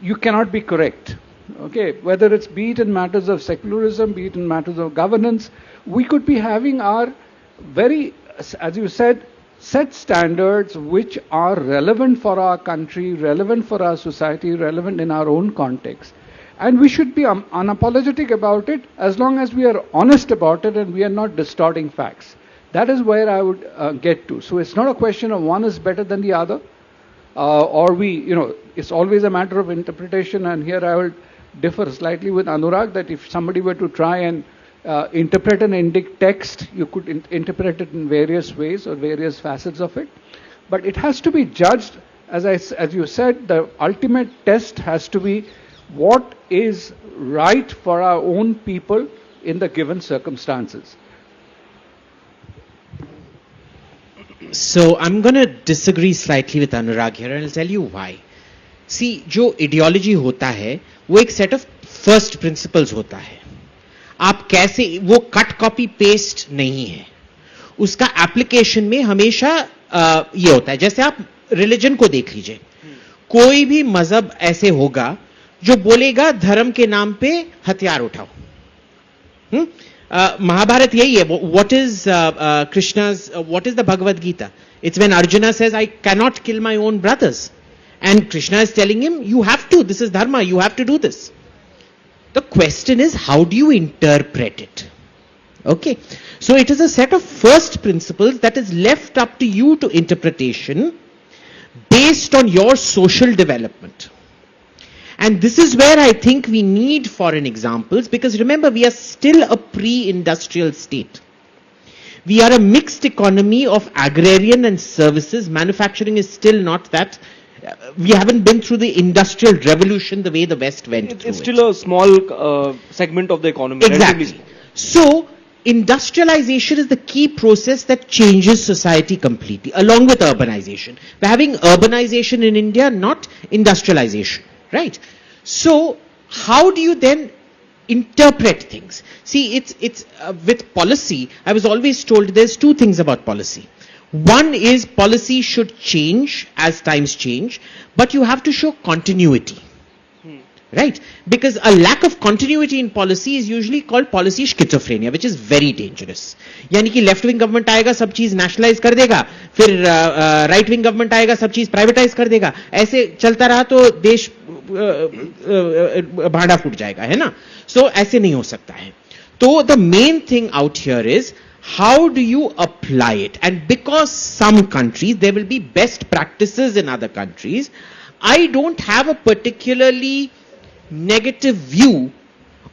you cannot be correct. Okay, whether it's be it in matters of secularism, be it in matters of governance, we could be having our very, as you said, set standards which are relevant for our country, relevant for our society, relevant in our own context. And we should be unapologetic about it as long as we are honest about it and we are not distorting facts. That is where I would get to. So it's not a question of one is better than the other, or it's always a matter of interpretation. And here I will differ slightly with Anurag that if somebody were to try and interpret an Indic text, you could interpret it in various ways or various facets of it. But it has to be judged, as you said, the ultimate test has to be what is right for our own people in the given circumstances. So I'm going to disagree slightly with Anurag here and I'll tell you why. See, जो ideology होता है, वो एक set of first principles होता है. आप कैसे, वो cut copy paste नहीं है. उसका application में हमेशा ये होता है. जैसे आप religion को देख लीजिए. कोई भी मजहब ऐसे होगा जो बोलेगा धर्म के नाम पे हथियार उठाओ. Mahabharata yahi hai. What is Krishna's, what is the Bhagavad Gita? It's when Arjuna says, I cannot kill my own brothers. And Krishna is telling him, you have to, this is dharma, you have to do this. The question is, how do you interpret it? Okay. So it is a set of first principles that is left up to you to interpretation based on your social development. And this is where I think we need foreign examples, because remember, we are still a pre-industrial state. We are a mixed economy of agrarian and services. Manufacturing is still not that. We haven't been through the industrial revolution the way the West went through. It's still a small segment of the economy. Exactly. So, industrialization is the key process that changes society completely, along with urbanization. We're having urbanization in India, not industrialization, right? So, how do you then interpret things? See, it's with policy, I was always told there's two things about policy. One is policy should change as times change, but you have to show continuity. Right? Because a lack of continuity in policy is usually called policy schizophrenia, which is very dangerous. यानी कि left wing government आएगा, सब चीज nationalise कर देगा, फिर right wing government आएगा, सब चीज प्राइवेटाइज कर देगा. ऐसे चलता रहा तो देश भाड़ा फूट जाएगा, है ना? So ऐसे नहीं हो सकता है. तो the main thing out here is, how do you apply it? And because some countries, there will be best practices in other countries, I don't have a particularly negative view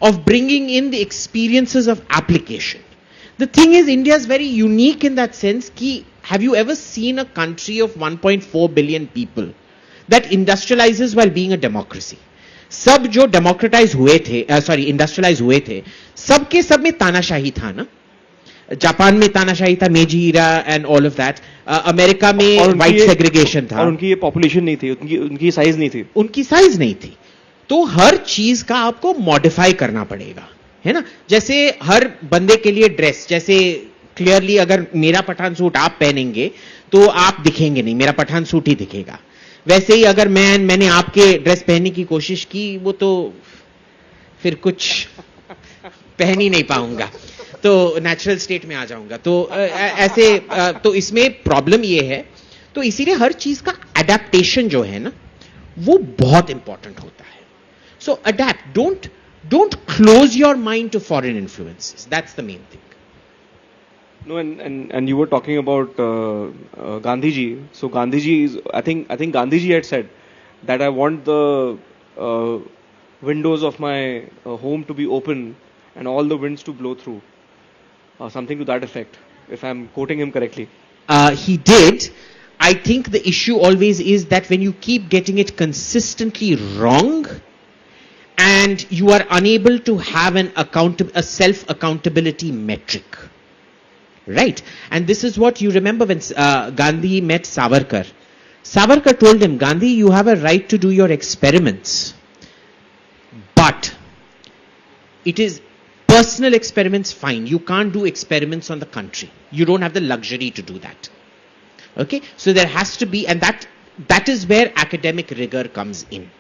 of bringing in the experiences of application. The thing is, India is very unique in that sense. Have you ever seen a country of 1.4 billion people that industrializes while being a democracy? सब जो democratize हुए थे, industrialize हुए थे, सबके सब में तानाशाही था ना? जापान में तानाशाही था, Meiji era and all of that. America में वाइट सेग्रीगेशन था. और उनकी ये पॉपुलेशन नहीं थी, उनकी साइज नहीं थी. उनकी साइज नहीं थी. तो हर चीज का आपको मॉडिफाई करना पड़ेगा, है ना? जैसे हर बंदे के लिए ड्रेस, जैसे क्लियरली अगर मेरा पठान सूट आप पहनेंगे तो आप दिखेंगे नहीं, मेरा पठान सूट ही दिखेगा. वैसे ही अगर मैंने आपके ड्रेस पहनने की कोशिश की, वो तो फिर कुछ पहन ही नहीं पाऊंगा, तो नेचुरल स्टेट में आ जाऊंगा. तो ऐसे तो इसमें प्रॉब्लम ये है. तो इसीलिए हर चीज का अडेप्टेशन जो है ना, वो बहुत इंपॉर्टेंट होता है. So adapt. Don't close your mind to foreign influences. That's the main thing. No, and you were talking about Gandhiji. So Gandhiji is, I think Gandhiji had said that I want the windows of my home to be open and all the winds to blow through. Something to that effect, if I'm quoting him correctly. He did. I think the issue always is that when you keep getting it consistently wrong, and you are unable to have a self-accountability metric. Right? And this is what you remember when Gandhi met Savarkar. Savarkar told him, Gandhi, you have a right to do your experiments. But it is personal experiments, fine. You can't do experiments on the country. You don't have the luxury to do that. Okay? So there has to be, and that is where academic rigor comes in.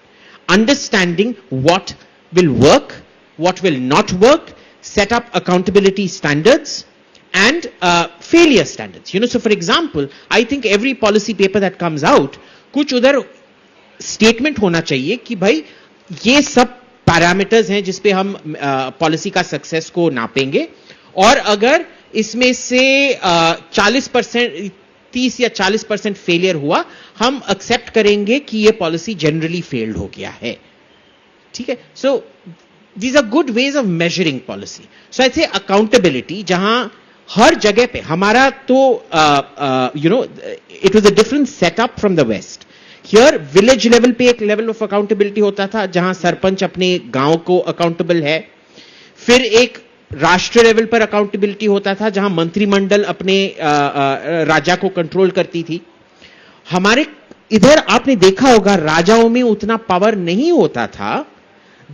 Understanding what will work, what will not work, set up accountability standards and failure standards. You know, so for example, I think every policy paper that comes out, कुछ उधर statement होना चाहिए कि भाई ये सब parameters हैं जिस पे हम policy का success को नापेंगे, और अगर इसमें से 40% 30 या 40% फेलियर हुआ, हम एक्सेप्ट करेंगे कि ये पॉलिसी जनरली फेल्ड हो गया है. ठीक है? So these are good ways of measuring policy. So I say accountability, जहां हर जगह पे हमारा तो you know it was a different setup from the west. Here village level पे एक लेवल ऑफ अकाउंटेबिलिटी होता था जहां सरपंच अपने गांव को अकाउंटेबल है. फिर एक राष्ट्रीय लेवल पर अकाउंटेबिलिटी होता था जहां मंत्रिमंडल अपने राजा को कंट्रोल करती थी. हमारे इधर आपने देखा होगा राजाओं में उतना पावर नहीं होता था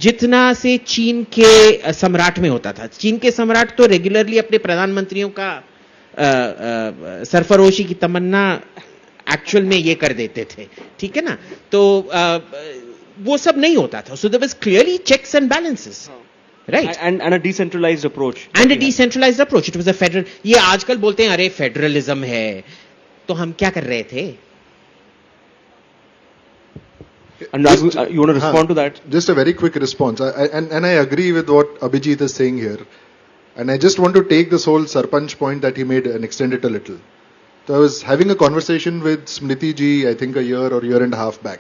जितना से चीन के सम्राट में होता था. चीन के सम्राट तो रेगुलरली अपने प्रधानमंत्रियों का सरफरोशी की तमन्ना एक्चुअल में ये कर देते थे. ठीक है ना? तो वो सब नहीं होता था. So there was clearly checks and balances. Right. And a decentralized approach. And a decentralized approach. It was a federal. ये आजकल बोलते हैं अरे फेडरलिज्म है, तो हम क्या कर रहे थे? And you want to respond to that? Just a very quick response. And I agree with what Abhijit is saying here. And I just want to take this whole Sarpanch point that he made and extend it a little. So I was having a conversation with Smriti ji, I think a year or year and a half back.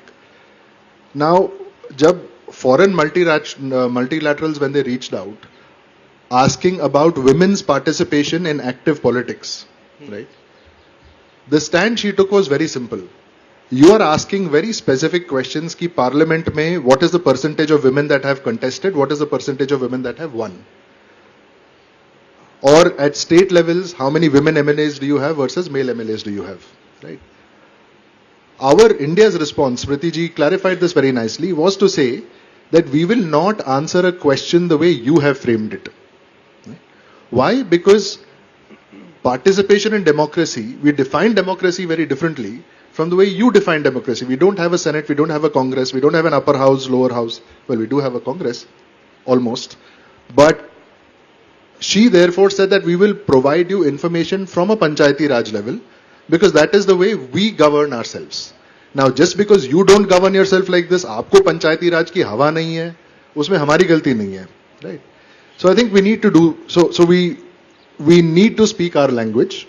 Now, jab foreign multilaterals, when they reached out, asking about women's participation in active politics, right? The stand she took was very simple. You are asking very specific questions ki parliament mein, what is the percentage of women that have contested, what is the percentage of women that have won? Or at state levels, how many women MLAs do you have versus male MLAs do you have, right? Our India's response, Smriti ji clarified this very nicely, was to say that we will not answer a question the way you have framed it. Right? Why? Because participation in democracy, we define democracy very differently from the way you define democracy. We don't have a Senate, we don't have a Congress, we don't have an upper house, lower house. Well, we do have a Congress, almost. But she therefore said that we will provide you information from a Panchayati Raj level, because that is the way we govern ourselves. Now, just because you don't govern yourself like this, आपको पंचायती राज की हवा नहीं है, उसमें हमारी गलती नहीं है, right? So I think we need to do so. We need to speak our language.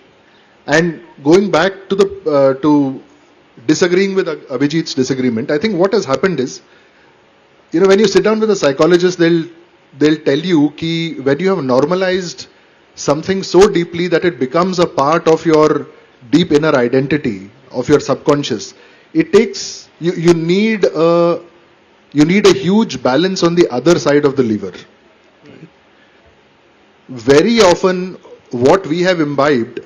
And going back to the to disagreeing with Abhijit's disagreement, I think what has happened is, when you sit down with a psychologist, they'll tell you कि when you have normalized something so deeply that it becomes a part of your deep inner identity, of your subconscious, it takes you need a huge balance on the other side of the lever. Very often, what we have imbibed,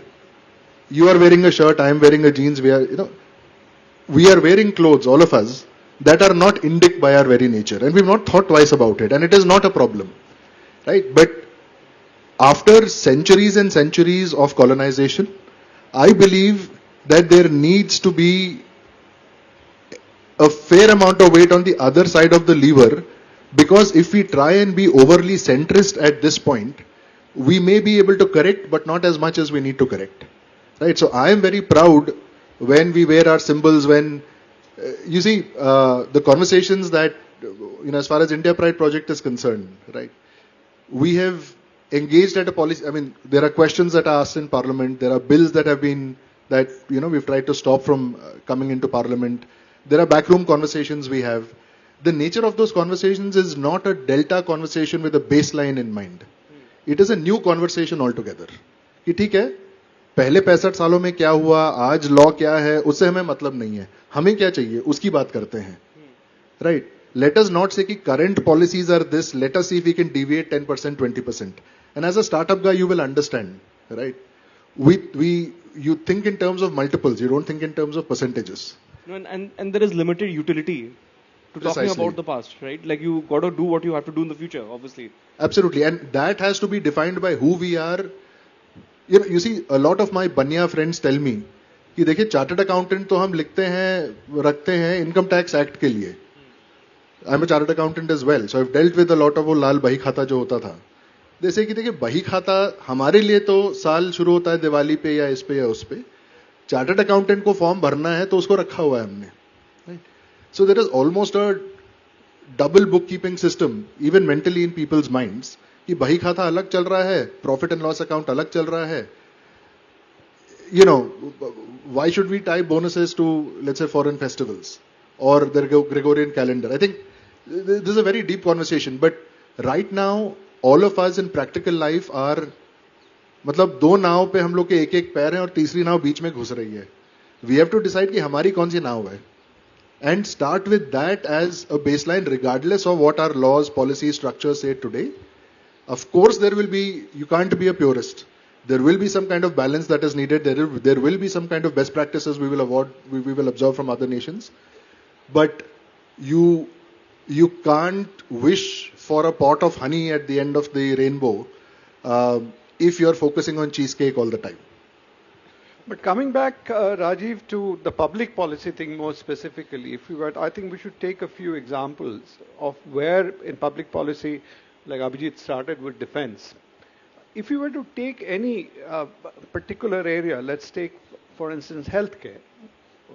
you are wearing a shirt, I am wearing a jeans, we are wearing clothes, all of us, that are not indic by our very nature, and we've not thought twice about it, and it is not a problem, right? But after centuries and centuries of colonization, I believe that there needs to be a fair amount of weight on the other side of the lever, because if we try and be overly centrist at this point, we may be able to correct, but not as much as we need to correct, right? So I am very proud when we wear our symbols, when you see the conversations that, as far as India Pride project is concerned, right? We have engaged at a policy, there are questions that are asked in Parliament, there are bills that have been, we've tried to stop from coming into Parliament. There are backroom conversations we have. The nature of those conversations is not a delta conversation with a baseline in mind. It is a new conversation altogether. कि ठीक है, पहले 65 सालों में क्या हुआ, आज law क्या है, उससे हमें मतलब नहीं है. हमें क्या चाहिए, उसकी बात करते हैं. Right? Let us not say कि current policies are this, let us see if we can deviate 10%, 20%. And as a startup guy, you will understand, right? You think in terms of multiples, you don't think in terms of percentages. And there is limited utility to talking about the past, right? Like you got to do what you have to do in the future, obviously. Absolutely, and that has to be defined by who we are. You see, a lot of my Banya friends tell me कि देखिए chartered accountant तो हम लिखते हैं, रखते हैं income tax act के लिए. I am a chartered accountant as well, so I have dealt with a lot of वो लाल बही खाता जो होता था. जैसे कि देखिए बही खाता हमारे लिए तो साल शुरू होता है दिवाली पे या इस पे या उस पे. चार्टर्ड अकाउंटेंट को फॉर्म भरना है तो उसको रखा हुआ है हमने. So there is almost a double bookkeeping system, even mentally in people's minds, कि बही खाता अलग चल रहा है, profit and loss account अलग चल रहा है. Why should we tie bonuses to, let's say, foreign festivals or the Gregorian calendar? I think this is a very deep conversation, but right now, all of us in practical life are, मतलब दो नाव पे हम लोग के एक एक पैर हैं और तीसरी नाव बीच में घुस रही है. We have to decide कि हमारी कौन सी नाव है. And start with that as a baseline, regardless of what our laws, policies, structures say today. Of course, you can't be a purist. There will be some kind of balance that is needed. There will be some kind of best practices we will observe from other nations. But you can't wish for a pot of honey at the end of the rainbow if you're focusing on cheesecake all the time. But coming back, Rajiv, to the public policy thing more specifically, I think we should take a few examples of where in public policy like Abhijit started with defense. If you were to take any particular area, let's take, for instance, healthcare.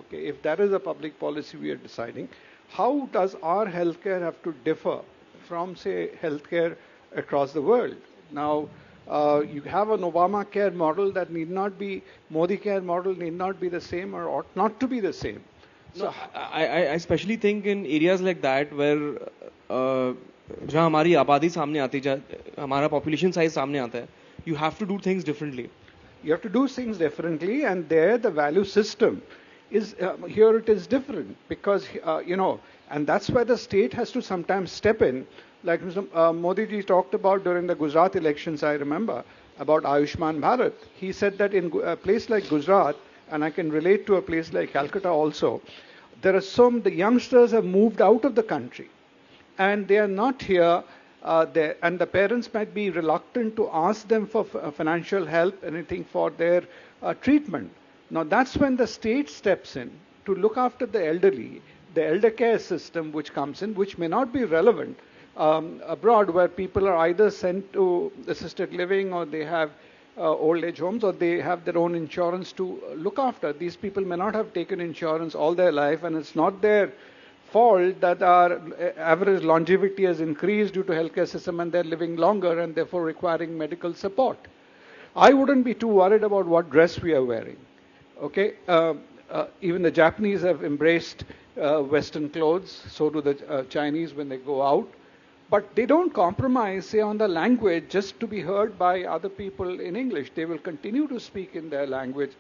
Okay, if that is a public policy we are deciding, how does our healthcare have to differ from, say, healthcare across the world? Now, you have an Obamacare model that need not be, Modi care model need not be the same or ought not to be the same. So, I especially think in areas like that where जहाँ हमारी आबादी सामने आती है, हमारा population size सामने आता है, you have to do things differently. You have to do things differently, and there the value system is, here it is different, because, and that's why the state has to sometimes step in. Like Mr. Modi ji talked about during the Gujarat elections, I remember, about Ayushman Bharat. He said that in a place like Gujarat, and I can relate to a place like Calcutta also, there are the youngsters have moved out of the country, and they are not here, and the parents might be reluctant to ask them for financial help, anything for their treatment. Now that's when the state steps in to look after the elderly, the elder care system which comes in, which may not be relevant abroad, where people are either sent to assisted living, or they have old age homes, or they have their own insurance to look after. These people may not have taken insurance all their life, and it's not their fault that our average longevity has increased due to healthcare system, and they're living longer and therefore requiring medical support. I wouldn't be too worried about what dress we are wearing. Okay, even the Japanese have embraced Western clothes, so do the Chinese when they go out. But they don't compromise, say, on the language just to be heard by other people in English. They will continue to speak in their language.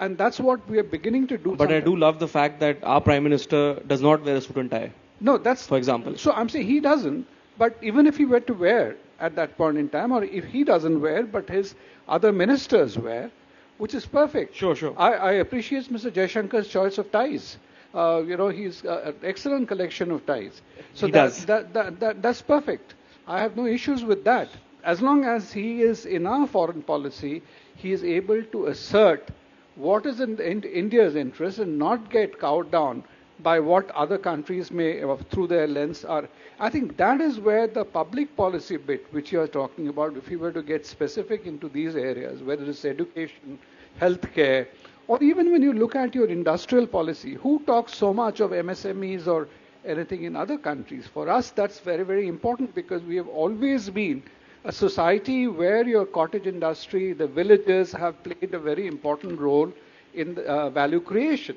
And that's what we are beginning to do. But I do love the fact that our Prime Minister does not wear a suit and tie. No, that's... For example. So I'm saying he doesn't. But even if he were to wear at that point in time, or if he doesn't wear, but his other ministers wear, which is perfect. Sure. I appreciate Mr. Jaishankar's choice of ties. He's an excellent collection of ties. So that's perfect. I have no issues with that. As long as he is in our foreign policy, he is able to assert what is in India's interest and not get cowed down by what other countries may, through their lens, are. I think that is where the public policy bit, which you are talking about, if you were to get specific into these areas, whether it's education, healthcare, or even when you look at your industrial policy, who talks so much of MSMEs or anything in other countries? For us, that's very, very important, because we have always been a society where your cottage industry, the villages have played a very important role in the, value creation.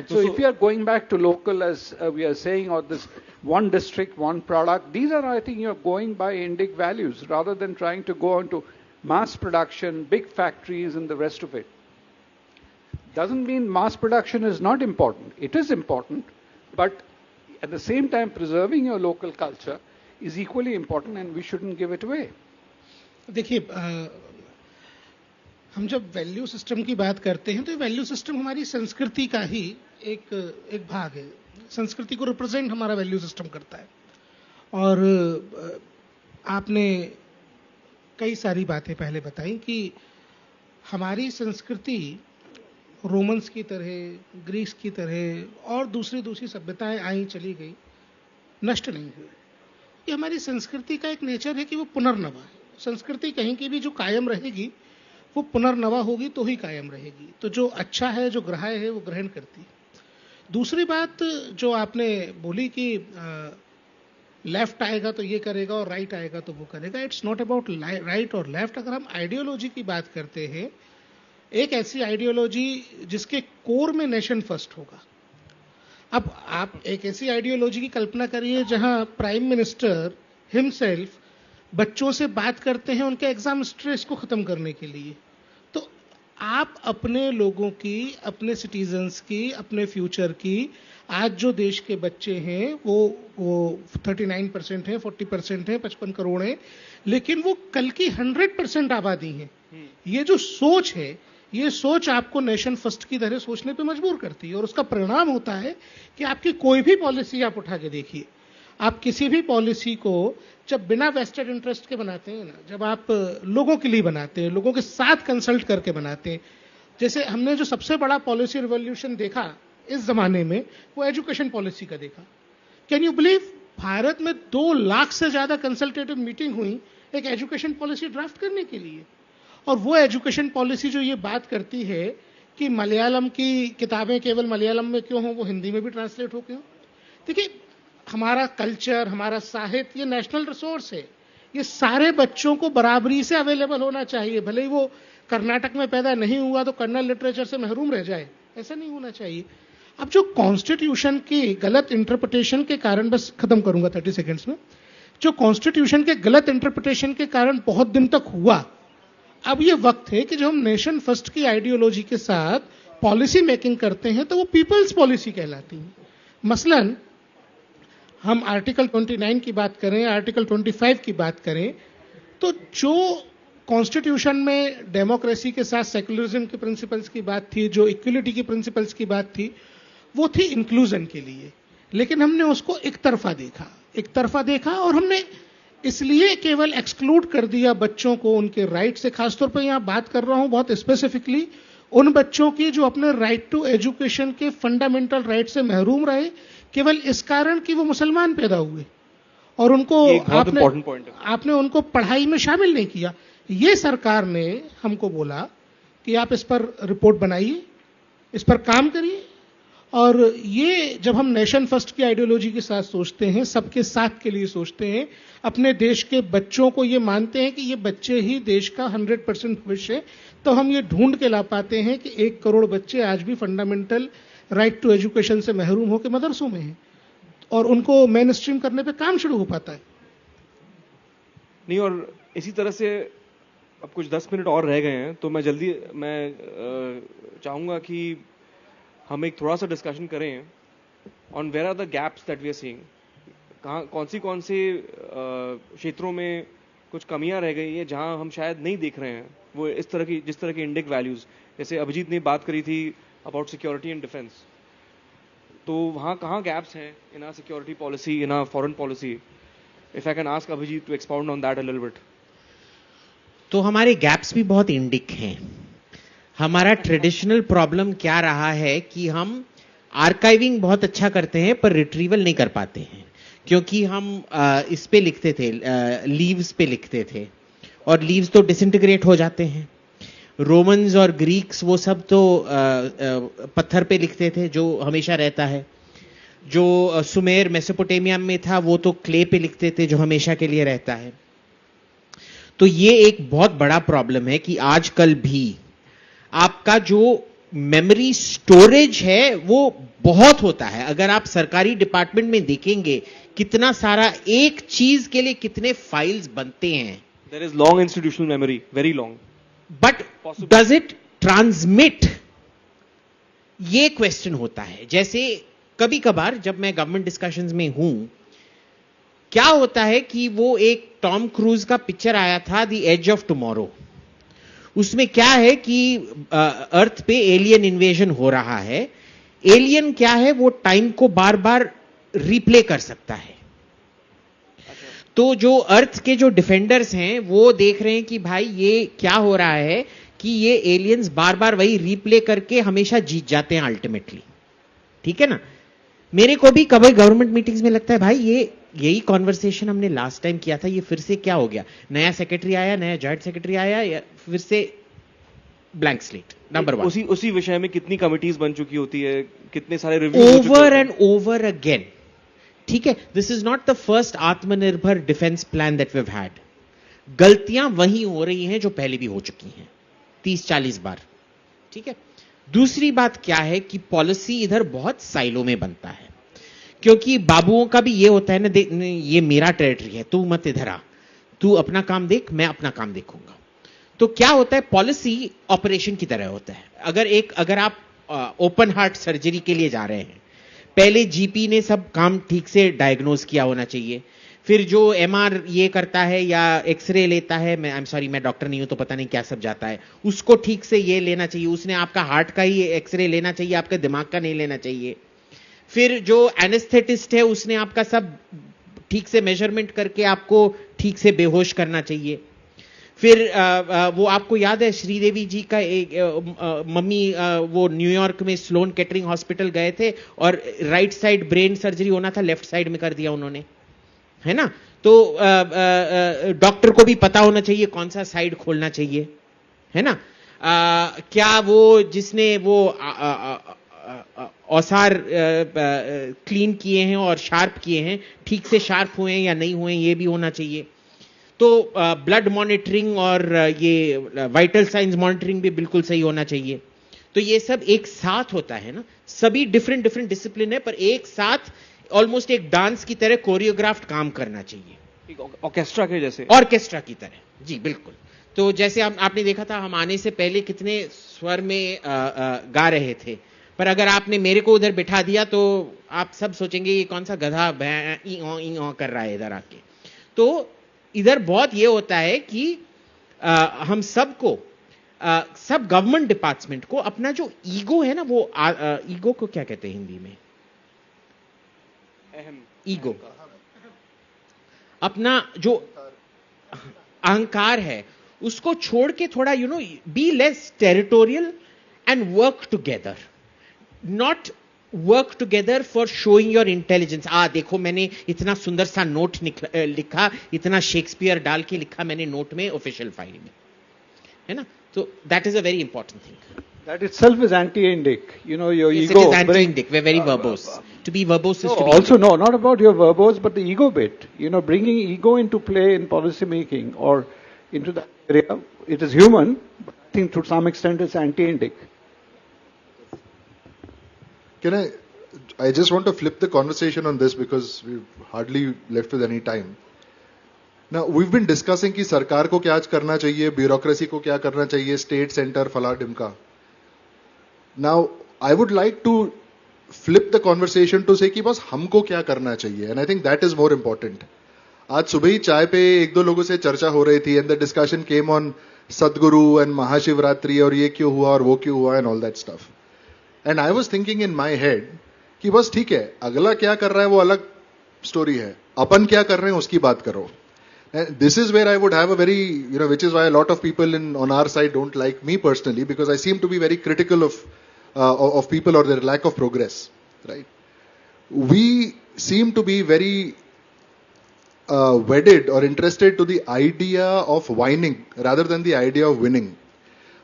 So if you are going back to local, as we are saying, or this one district, one product, these are, I think, you're going by Indic values rather than trying to go into mass production, big factories, and the rest of it. Doesn't mean mass production is not important. It is important, but at the same time, preserving your local culture is equally important, and we shouldn't give it away. देखिए, हम जब value system की बात करते हैं तो value system हमारी संस्कृति का ही एक भाग है. संस्कृति को रिप्रेजेंट हमारा वैल्यू सिस्टम करता है. और आपने कई सारी बातें पहले बताई कि हमारी संस्कृति रोमन्स की तरह, ग्रीस की तरह और दूसरी सभ्यताएं आई चली गई, नष्ट नहीं हुई. ये हमारी संस्कृति का एक नेचर है कि वो पुनर्नवा है. संस्कृति कहीं की भी जो कायम रहेगी वो पुनर्नवा होगी तो ही कायम रहेगी. तो जो अच्छा है, जो ग्राह्य है, वो ग्रहण करती है. दूसरी बात जो आपने बोली कि लेफ्ट आएगा तो ये करेगा और राइट आएगा तो वो करेगा, इट्स नॉट अबाउट राइट और लेफ्ट. अगर हम आइडियोलॉजी की बात करते हैं, एक ऐसी आइडियोलॉजी जिसके कोर में नेशन फर्स्ट होगा. अब आप एक ऐसी आइडियोलॉजी की कल्पना करिए जहां प्राइम मिनिस्टर हिमसेल्फ बच्चों से बात करते हैं उनके एग्जाम स्ट्रेस को खत्म करने के लिए. तो आप अपने लोगों की, अपने सिटीजन्स की, अपने फ्यूचर की, आज जो देश के बच्चे हैं वो 39% हैं, 40% हैं, 55 करोड़ हैं, लेकिन वो कल की 100% आबादी है. ये जो सोच है, ये सोच आपको नेशन फर्स्ट की तरह सोचने पे मजबूर करती है. और उसका परिणाम होता है कि आपकी कोई भी पॉलिसी आप उठा के देखिए, आप किसी भी पॉलिसी को जब बिना वेस्टेड इंटरेस्ट के बनाते हैं ना, जब आप लोगों के लिए बनाते हैं, लोगों के साथ कंसल्ट करके बनाते हैं, जैसे हमने जो सबसे बड़ा पॉलिसी रिवॉल्यूशन देखा इस जमाने में, वो एजुकेशन पॉलिसी का देखा. कैन यू बिलीव भारत में 2 लाख से ज्यादा कंसल्टेटिव मीटिंग हुई एक एजुकेशन पॉलिसी ड्राफ्ट करने के लिए, और वो एजुकेशन पॉलिसी जो ये बात करती है कि मलयालम की किताबें केवल मलयालम में क्यों हो, वो हिंदी में भी ट्रांसलेट हो क्यों। देखिए, हमारा कल्चर, हमारा साहित्य, ये नेशनल रिसोर्स है, ये सारे बच्चों को बराबरी से अवेलेबल होना चाहिए। भले ही वो कर्नाटक में पैदा नहीं हुआ तो कन्नड़ लिटरेचर से महरूम रह जाए, ऐसा नहीं होना चाहिए। अब जो कॉन्स्टिट्यूशन की गलत इंटरप्रिटेशन के कारण, बस खत्म करूंगा 30 सेकेंड्स में, जो कॉन्स्टिट्यूशन के गलत इंटरप्रिटेशन के कारण बहुत दिन तक हुआ, अब ये वक्त है कि जो हम नेशन फर्स्ट की आइडियोलॉजी के साथ पॉलिसी मेकिंग करते हैं तो वो पीपल्स पॉलिसी कहलाती है। मसलन हम आर्टिकल 29 की बात करें, आर्टिकल 25 की बात करें, तो जो कॉन्स्टिट्यूशन में डेमोक्रेसी के साथ सेकुलरिज्म के प्रिंसिपल्स की बात थी, जो इक्वलिटी की प्रिंसिपल्स की बात थी, वो थी इंक्लूजन के लिए। लेकिन हमने उसको एक तरफा देखा और हमने इसलिए केवल एक्सक्लूड कर दिया बच्चों को उनके राइट से। खासतौर पर यहां बात कर रहा हूं बहुत स्पेसिफिकली उन बच्चों की जो अपने राइट टू एजुकेशन के फंडामेंटल राइट से महरूम रहे, केवल इस कारण कि वो मुसलमान पैदा हुए और उनको आपने उनको पढ़ाई में शामिल नहीं किया। ये सरकार ने हमको बोला कि आप इस पर रिपोर्ट बनाइए, इस पर काम करिए। और ये जब हम नेशन फर्स्ट की आइडियोलॉजी के साथ सोचते हैं, सबके साथ के लिए सोचते हैं, अपने देश के बच्चों को ये मानते हैं कि ये बच्चे ही देश का 100% भविष्य है, तो हम ये ढूंढ के ला पाते हैं कि 1 करोड़ बच्चे आज भी फंडामेंटल राइट टू एजुकेशन से महरूम होकर मदरसों में हैं और उनको मेन स्ट्रीम करने पे काम शुरू हो पाता है। नहीं, और इसी तरह से अब कुछ 10 मिनट और रह गए हैं, तो मैं जल्दी चाहूंगा कि हम एक थोड़ा सा डिस्कशन करें on where are the gaps that we are seeing. कौन से क्षेत्रों में कुछ कमियां रह गई है जहां हम शायद नहीं देख रहे हैं वो इस तरह की, जिस तरह की इंडिक वैल्यूज, जैसे अभिजीत ने बात करी थी अबाउट सिक्योरिटी एंड डिफेंस, तो वहां कहां गैप्स हैं in our security policy, in our foreign policy? If I can ask Abhijit to expound on that a little bit. तो हमारे गैप्स भी बहुत इंडिक हैं। हमारा ट्रेडिशनल प्रॉब्लम क्या रहा है कि हम आर्काइविंग बहुत अच्छा करते हैं पर रिट्रीवल नहीं कर पाते हैं, क्योंकि हम इस पे लिखते थे, लीव्स पे लिखते थे, और लीव्स तो डिसइंटीग्रेट हो जाते हैं। रोमन्स और ग्रीक्स वो सब तो पत्थर पे लिखते थे, जो हमेशा रहता है। जो सुमेर मेसोपोटामिया में था वो तो क्ले पे लिखते थे, जो हमेशा के लिए रहता है। तो ये एक बहुत बड़ा प्रॉब्लम है कि आजकल भी आपका जो मेमोरी स्टोरेज है वो बहुत होता है। अगर आप सरकारी डिपार्टमेंट में देखेंगे कितना सारा एक चीज के लिए कितने फाइल्स बनते हैं। There is long institutional memory, very long, but does it transmit, ये क्वेश्चन होता है। जैसे कभी कभार जब मैं गवर्नमेंट डिस्कशंस में हूं, क्या होता है कि वो एक टॉम क्रूज का पिक्चर आया था द एज ऑफ टुमारो। उसमें क्या है कि अर्थ पे एलियन इन्वेजन हो रहा है। एलियन क्या है, वो टाइम को बार बार रिप्ले कर सकता है। तो जो अर्थ के जो डिफेंडर्स हैं वो देख रहे हैं कि भाई ये क्या हो रहा है कि ये एलियंस बार बार वही रिप्ले करके हमेशा जीत जाते हैं अल्टीमेटली, ठीक है ना। मेरे को भी कभी गवर्नमेंट मीटिंग्स में लगता है भाई ये यही कॉन्वर्सेशन हमने लास्ट टाइम किया था, ये फिर से क्या हो गया, नया सेक्रेटरी आया, नया जॉइंट सेक्रेटरी आया, या फिर से ब्लैंक स्लेट। नंबर 1, उसी विषय में कितनी कमिटीज बन चुकी होती है, कितने सारे review over and over again, ठीक है। This is not the first Atmanirbhar defence plan that we have had. गलतियां वही हो रही हैं जो पहले भी हो चुकी हैं 30-40 बार, ठीक है। दूसरी बात क्या है कि पॉलिसी इधर बहुत साइलो में बनता है, क्योंकि बाबुओं का भी ये होता है ना, ये मेरा टेरिटरी है, तू मत इधर आ, तू अपना काम देख, मैं अपना काम देखूंगा। तो क्या होता है, पॉलिसी ऑपरेशन की तरह होता है। अगर आप ओपन हार्ट सर्जरी के लिए जा रहे हैं, पहले जीपी ने सब काम ठीक से डायग्नोज किया होना चाहिए, फिर जो एमआर ये करता है या एक्सरे लेता है, मैं आई एम सॉरी मैं डॉक्टर नहीं हूं तो पता नहीं क्या सब जाता है, उसको ठीक से ये लेना चाहिए, उसने आपका हार्ट का ही एक्सरे लेना चाहिए, आपके दिमाग का नहीं लेना चाहिए। फिर जो एनेस्थेटिस्ट है उसने आपका सब ठीक से मेजरमेंट करके आपको ठीक से बेहोश करना चाहिए। फिर वो आपको याद है श्रीदेवी जी का एक मम्मी वो न्यूयॉर्क में स्लोन केटरिंग हॉस्पिटल गए थे और राइट साइड ब्रेन सर्जरी होना था, लेफ्ट साइड में कर दिया उन्होंने। है ना? तो डॉक्टर को भी पता होना चाहिए कौन सा साइड खोलना चाहिए, है ना? क्या वो जिसने वो औजार क्लीन किए हैं और शार्प किए हैं ठीक से शार्प हुए हैं या नहीं हुए, ये भी होना चाहिए। तो ब्लड मॉनिटरिंग और ये वाइटल साइंस मॉनिटरिंग भी बिल्कुल सही होना चाहिए। तो ये सब एक साथ होता है ना, सभी डिफरेंट डिफरेंट डिसिप्लिन है, पर एक साथ ऑलमोस्ट एक डांस की तरह कोरियोग्राफ्ड काम करना चाहिए, ऑर्केस्ट्रा के जैसे, ऑर्केस्ट्रा की तरह। जी बिल्कुल। तो जैसे आपने देखा था, हम आने से पहले कितने स्वर में गा रहे थे, पर अगर आपने मेरे को उधर बिठा दिया तो आप सब सोचेंगे ये कौन सा गधा ई कर रहा है इधर आके। तो इधर बहुत ये होता है कि हम सबको सब गवर्नमेंट डिपार्टमेंट को अपना जो ईगो है ना, वो ईगो को क्या कहते हैं हिंदी में? ईगो, अपना जो अहंकार है उसको छोड़ के थोड़ा be less territorial and work together, not work together for showing your intelligence. देखो मैंने इतना सुंदर सा नोट लिखा, इतना शेक्सपियर डाल के लिखा मैंने नोट में ऑफिशियल फाइल में, है ना? तो that is a very important thing. That itself is anti-indic. Your Yes, ego. it is anti-indic. We're very verbose. To be verbose is to be Also, indic. no, not about your verbose, but the ego bit. Bringing ego into play in policy making or into that area, it is human, but I think to some extent it's anti-indic. I just want to flip the conversation on this because we've hardly left with any time. Now, we've been discussing कि सरकार को क्या करना चाहिए, bureaucracy को क्या करना चाहिए, स्टेट सेंटर फला डिमका. Now, I would like to flip the conversation to say कि बस हमको क्या करना चाहिए, and I think that is more important. आज सुबह ही चाय पे एक दो लोगों से चर्चा हो रही थी, and the discussion came on सदगुरु and महाशिवरात्रि और ये क्यों हुआ और वो क्यों हुआ and all that stuff. And I was thinking in my head कि बस ठीक है, अगला क्या कर रहा है वो अलग स्टोरी है, अपन क्या कर रहे हैं उसकी बात करो. And this is where I would have a very, which is why a lot of people on our side don't like me personally, because I seem to be very critical of people or their lack of progress, right? We seem to be very wedded or interested to the idea of whining rather than the idea of winning.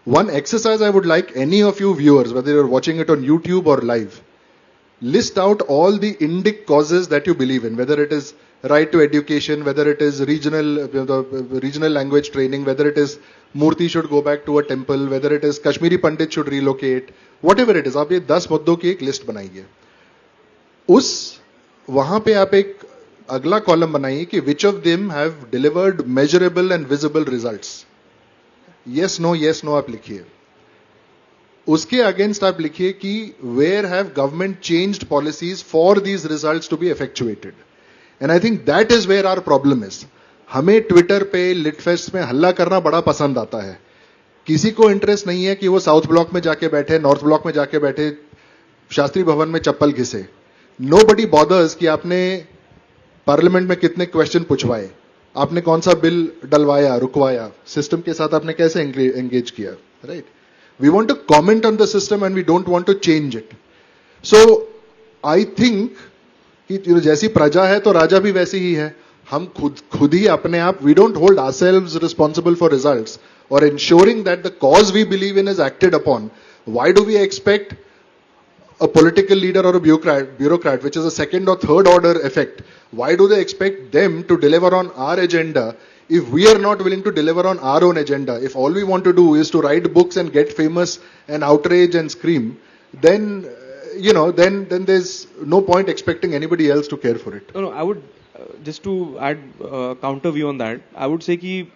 One exercise I would like any of you viewers, whether you're watching it on YouTube or live, list out all the indic causes that you believe in, whether it is right to education, whether it is regional language training, whether it is Murti should go back to a temple, whether it is Kashmiri Pandit should relocate, whatever it is, आप ये 10 मुद्दों की एक list बनाइए. वहां पे आप एक अगला कॉलम बनाइए कि which of them have delivered measurable and visible results. Yes, no आप लिखिए. उसके अगेंस्ट आप लिखिए कि where have government changed policies for these results to be effectuated. And I think that is where our problem is. हमें Twitter पे litfest में हल्ला करना बड़ा पसंद आता है. किसी को इंटरेस्ट नहीं है कि वो साउथ ब्लॉक में जाके बैठे, नॉर्थ ब्लॉक में जाके बैठे, शास्त्री भवन में चप्पल घिसे. Nobody bothers कि आपने पार्लियामेंट में कितने क्वेश्चन पूछवाए, आपने कौन सा बिल डलवाया, रुकवाया, सिस्टम के साथ आपने कैसे एंगेज किया, right? We want to comment on the system and we don't want to change it. So, I think कि जैसी प्रजा है तो राजा भी वैसी ही है. हम खुद ही अपने आप, we don't hold ourselves responsible for results or ensuring that the cause we believe in is acted upon. Why do we expect a political leader or a bureaucrat, which is a second or third order effect, why do they expect them to deliver on our agenda if we are not willing to deliver on our own agenda? If all we want to do is to write books and get famous and outrage and scream, then then there's no point expecting anybody else to care for it. No, I would just to add counter view on that. I would say कि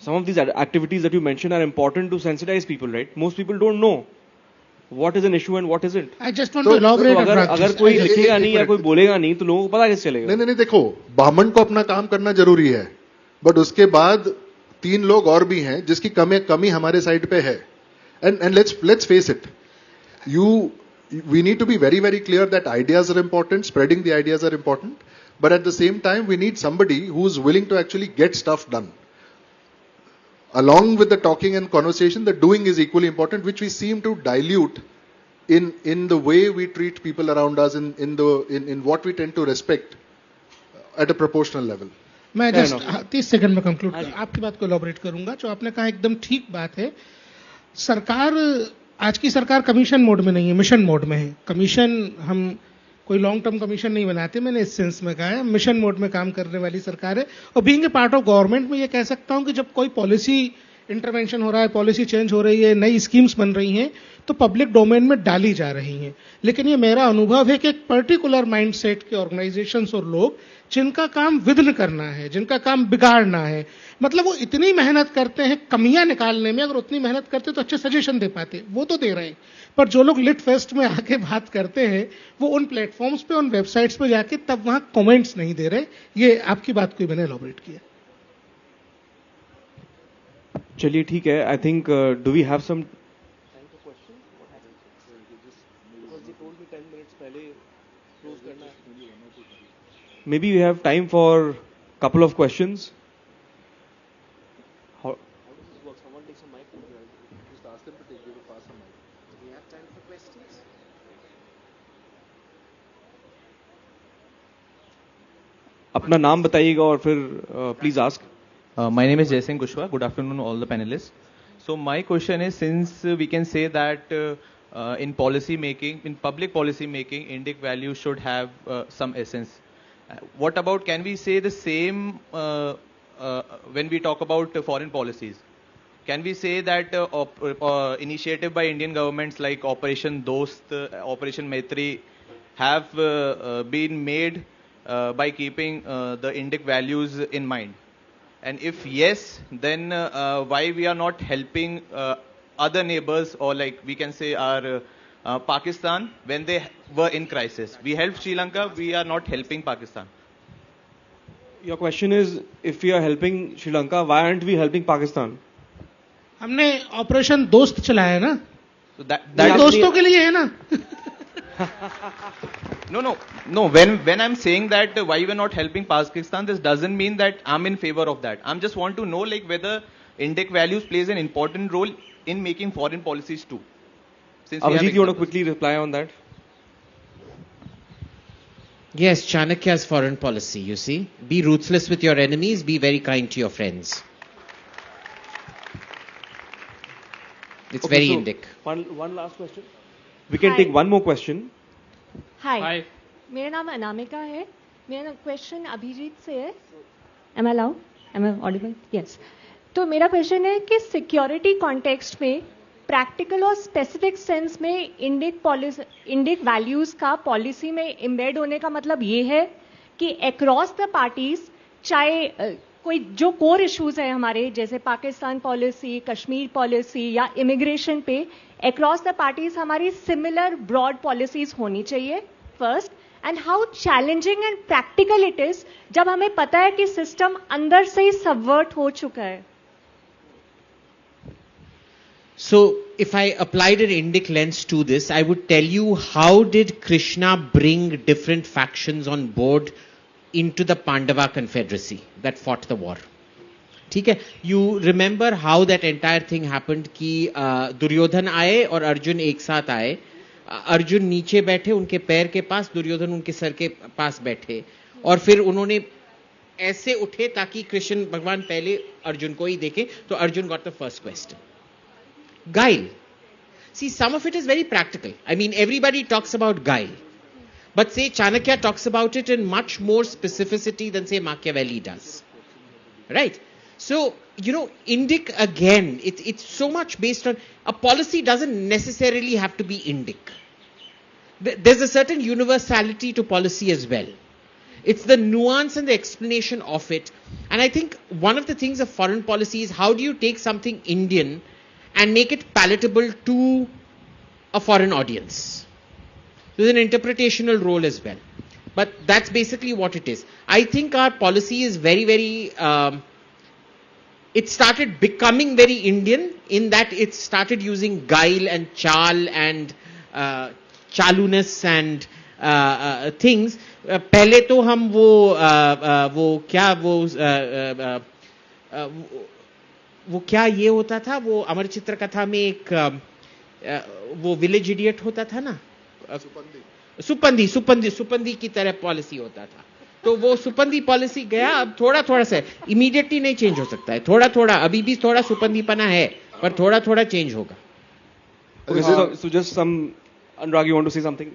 some of these activities that you mentioned are important to sensitize people, right? Most people don't know what is an issue and what isn't. I just want to elaborate. अगर कोई लिखेगा नहीं या कोई बोलेगा नहीं तो लोगों को पता कैसे चलेगा? नहीं, देखो, ब्राह्मण को अपना काम करना जरूरी है, बट उसके बाद 3 लोग और भी हैं जिसकी कमी हमारे साइड पे है. And let's face it, we need to be very, very clear that ideas are important, spreading the ideas are important, but at the same time we need somebody who's willing to actually get stuff done. Along with the talking and conversation, the doing is equally important, which we seem to dilute in the way we treat people around us, in what we tend to respect at a proportional level. मैं just 30 second में conclude आपकी बात को elaborate करूंगा. जो आपने कहा एकदम ठीक बात है. सरकार, आज की सरकार कमीशन मोड में नहीं है, मिशन मोड में है. कमीशन हम कोई लॉन्ग टर्म कमीशन नहीं बनाते, मैंने इस सेंस में कहा है. मिशन मोड में काम करने वाली सरकार है. और being a part of government में ये कह सकता हूं कि जब कोई पॉलिसी इंटरवेंशन हो रहा है, पॉलिसी चेंज हो रही है, नई स्कीम्स बन रही हैं, तो पब्लिक डोमेन में डाली जा रही हैं. लेकिन ये मेरा अनुभव है कि एक पर्टिकुलर माइंडसेट के ऑर्गेनाइजेशंस और लोग जिनका काम विघ्न करना है, जिनका काम बिगाड़ना है, मतलब वो इतनी मेहनत करते हैं कमियां निकालने में. अगर उतनी मेहनत करते तो अच्छे सजेशन दे पाते, वो तो दे रहे हैं. पर जो लोग लिट फेस्ट में आके बात करते हैं, वो उन प्लेटफॉर्म्स पे, उन वेबसाइट्स पे जाके तब वहां कमेंट्स नहीं दे रहे. ये आपकी बात को मैंने एलॉबरेट किया. चलिए ठीक है. I think do we have some maybe we have time for a couple of questions. How does this work? Someone takes a mic, just ask them to take you to pass a mic. Do we have time for questions? अपना नाम बताइएगा और फिर please ask. My name is Jason Kushwa. Good afternoon, all the panelists. So my question is, since we can say that in policy making, in public policy making, Indic values should have some essence. What about, can we say the same when we talk about foreign policies? Can we say that initiative by Indian governments like Operation Dost, Operation Maitri have been made by keeping the Indic values in mind? And if yes, then why we are not helping other neighbors, or like we can say our Pakistan when they were in crisis? We helped Sri Lanka, we are not helping Pakistan. Your question is, if we are helping Sri Lanka, why aren't we helping Pakistan? हमने operation दोस्त चलाया है ना, so that दोस्तों के लिए है ना. No. When I'm saying that why we're not helping Pakistan, this doesn't mean that I'm in favor of that. I'm just want to know like whether Indic values plays an important role in making foreign policies too. Abhijit, you want to quickly reply on that? Yes, Chanakya's foreign policy, you see. Be ruthless with your enemies, be very kind to your friends. It's very Indic. One last question. We can take one more question. Hi. मेरा नाम अनामिका है. मेरा question Abhijit से है. Am I loud? Am I audible? Yes. तो मेरा question है कि सिक्योरिटी कॉन्टेक्स्ट में प्रैक्टिकल और स्पेसिफिक सेंस में इंडिक वैल्यूज का पॉलिसी में एम्बेड होने का मतलब ये है कि अक्रॉस द पार्टीज, चाहे कोई जो कोर इश्यूज है हमारे, जैसे पाकिस्तान पॉलिसी, कश्मीर पॉलिसी या इमिग्रेशन पे, अक्रॉस द पार्टीज हमारी सिमिलर ब्रॉड पॉलिसीज होनी चाहिए first. And how challenging and practical it is जब हमें पता है कि सिस्टम अंदर से ही सबवर्ट हो चुका है. So, if I applied an Indic lens to this, I would tell you, how did Krishna bring different factions on board into the Pandava Confederacy that fought the war? ठीक है, you remember how that entire thing happened कि दुर्योधन आए और अर्जुन एक साथ आए. अर्जुन नीचे बैठे उनके पैर के पास, दुर्योधन उनके सर के पास बैठे, और फिर उन्होंने ऐसे उठे ताकि कृष्ण भगवान पहले अर्जुन को ही देखें. तो Arjun got the first question. Guile. See, some of it is very practical. I mean, everybody talks about guile. But say Chanakya talks about it in much more specificity than say Machiavelli does. Right? So, you know, Indic again, it's so much based on, a policy doesn't necessarily have to be Indic. There's a certain universality to policy as well. It's the nuance and the explanation of it. And I think one of the things of foreign policy is how do you take something Indian and make it palatable to a foreign audience. There's an interpretational role as well. But that's basically what it is. I think our policy is very, very, it started becoming very Indian in that it started using guile and chal and chaluness and things. पहले तो हम वो क्या ये होता था, वो अमर चित्र कथा में एक वो विलेज इडियट होता था ना, सुपंदी की तरह पॉलिसी होता था. तो वो सुपंदी पॉलिसी गया, अब थोड़ा थोड़ा सा, इमीडिएटली नहीं चेंज हो सकता है, थोड़ा थोड़ा, अभी भी थोड़ा सुपंदीपना है, पर थोड़ा थोड़ा चेंज होगा. Okay, so just some, Anurag, you want to say something?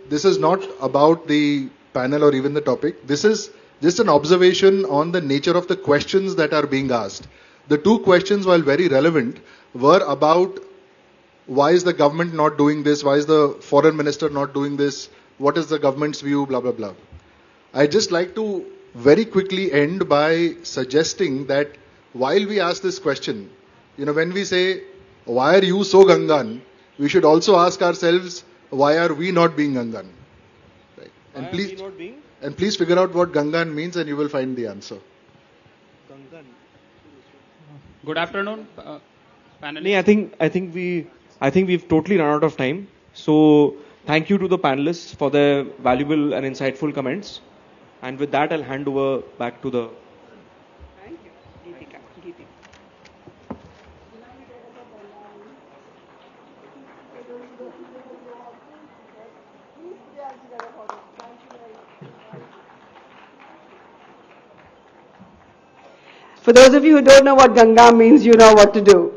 This is not about the panel or even the topic. This is just an observation on the nature of the questions that are being asked. The two questions, while very relevant, were about why is the government not doing this? Why is the foreign minister not doing this? What is the government's view? Blah, blah, blah. I'd just like to very quickly end by suggesting that while we ask this question, when we say, why are you so Gangan? We should also ask ourselves, why are we not being Gangan? Right? And please figure out what Gangan means and you will find the answer. Gangan. Good afternoon, panelists. Nee, I think we've totally run out of time. So thank you to the panelists for their valuable and insightful comments. And with that, I'll hand over back to the... Thank you. Geetika. For those of you who don't know what Ganga means, you know what to do.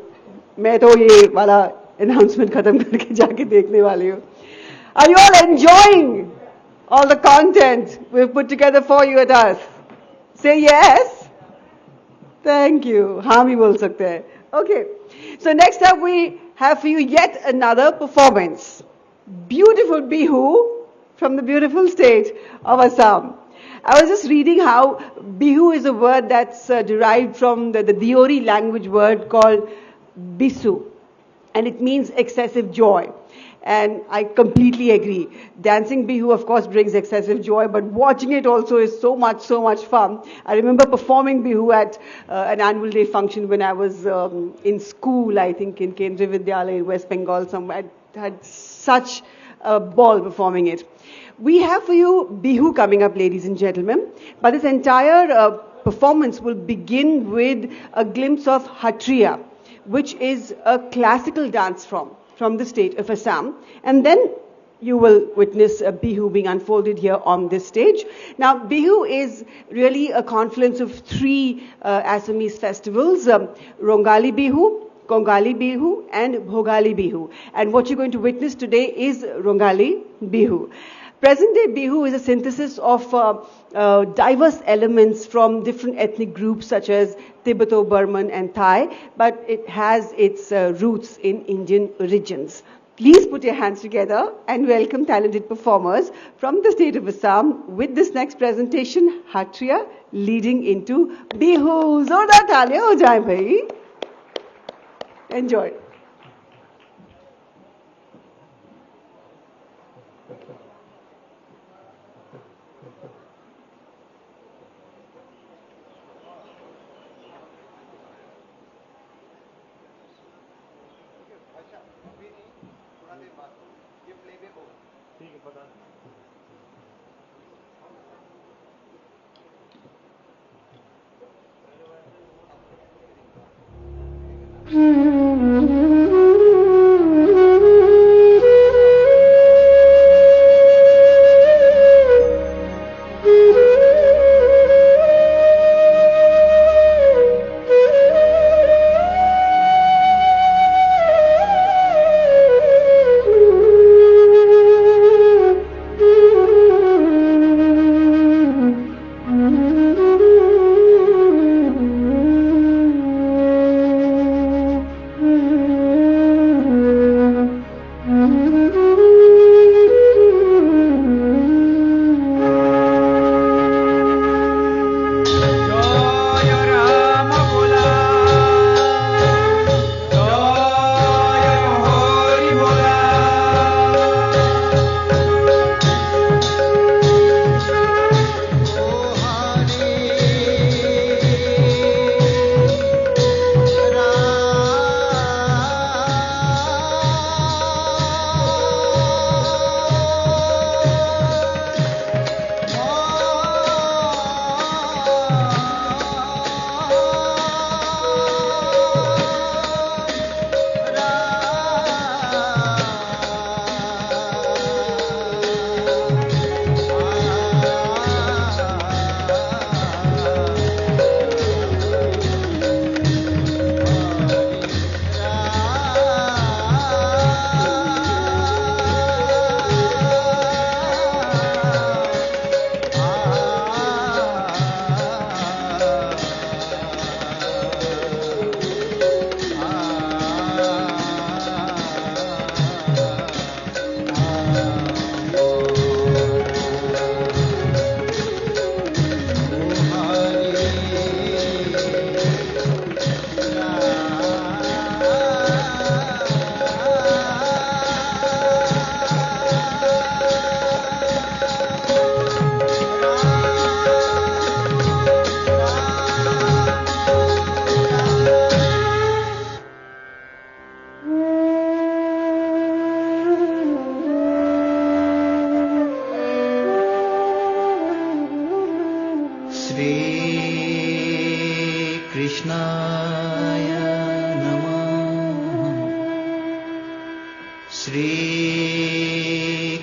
मैं तो ये वाला announcement खत्म करके जाके देखने वाली हूँ. Are you all enjoying all the content we've put together for you at us? Say yes. Thank you. हाँ भी बोल सकते हैं. Okay. So next up we have for you yet another performance. Beautiful Bihu from the beautiful state of Assam. I was just reading how Bihu is a word that's derived from the Diori language word called Bisu. And it means excessive joy. And I completely agree. Dancing Bihu, of course, brings excessive joy, but watching it also is so much fun. I remember performing Bihu at an annual day function when I was in school, I think in Kendriya Vidyalaya in West Bengal somewhere. I had such a ball performing it. We have for you Bihu coming up, ladies and gentlemen. But this entire performance will begin with a glimpse of Hatriya, which is a classical dance from the state of Assam. And then you will witness a Bihu being unfolded here on this stage. Now, Bihu is really a confluence of three Assamese festivals, Rongali Bihu, Kongali Bihu, and Bhogali Bihu. And what you're going to witness today is Rongali Bihu. Present-day Bihu is a synthesis of diverse elements from different ethnic groups such as Tibeto-Burman and Thai, but it has its roots in Indian origins. Please put your hands together and welcome talented performers from the state of Assam with this next presentation, Hatriya, leading into Bihu. Zordar taaliyan ho jaye bhai. Enjoy.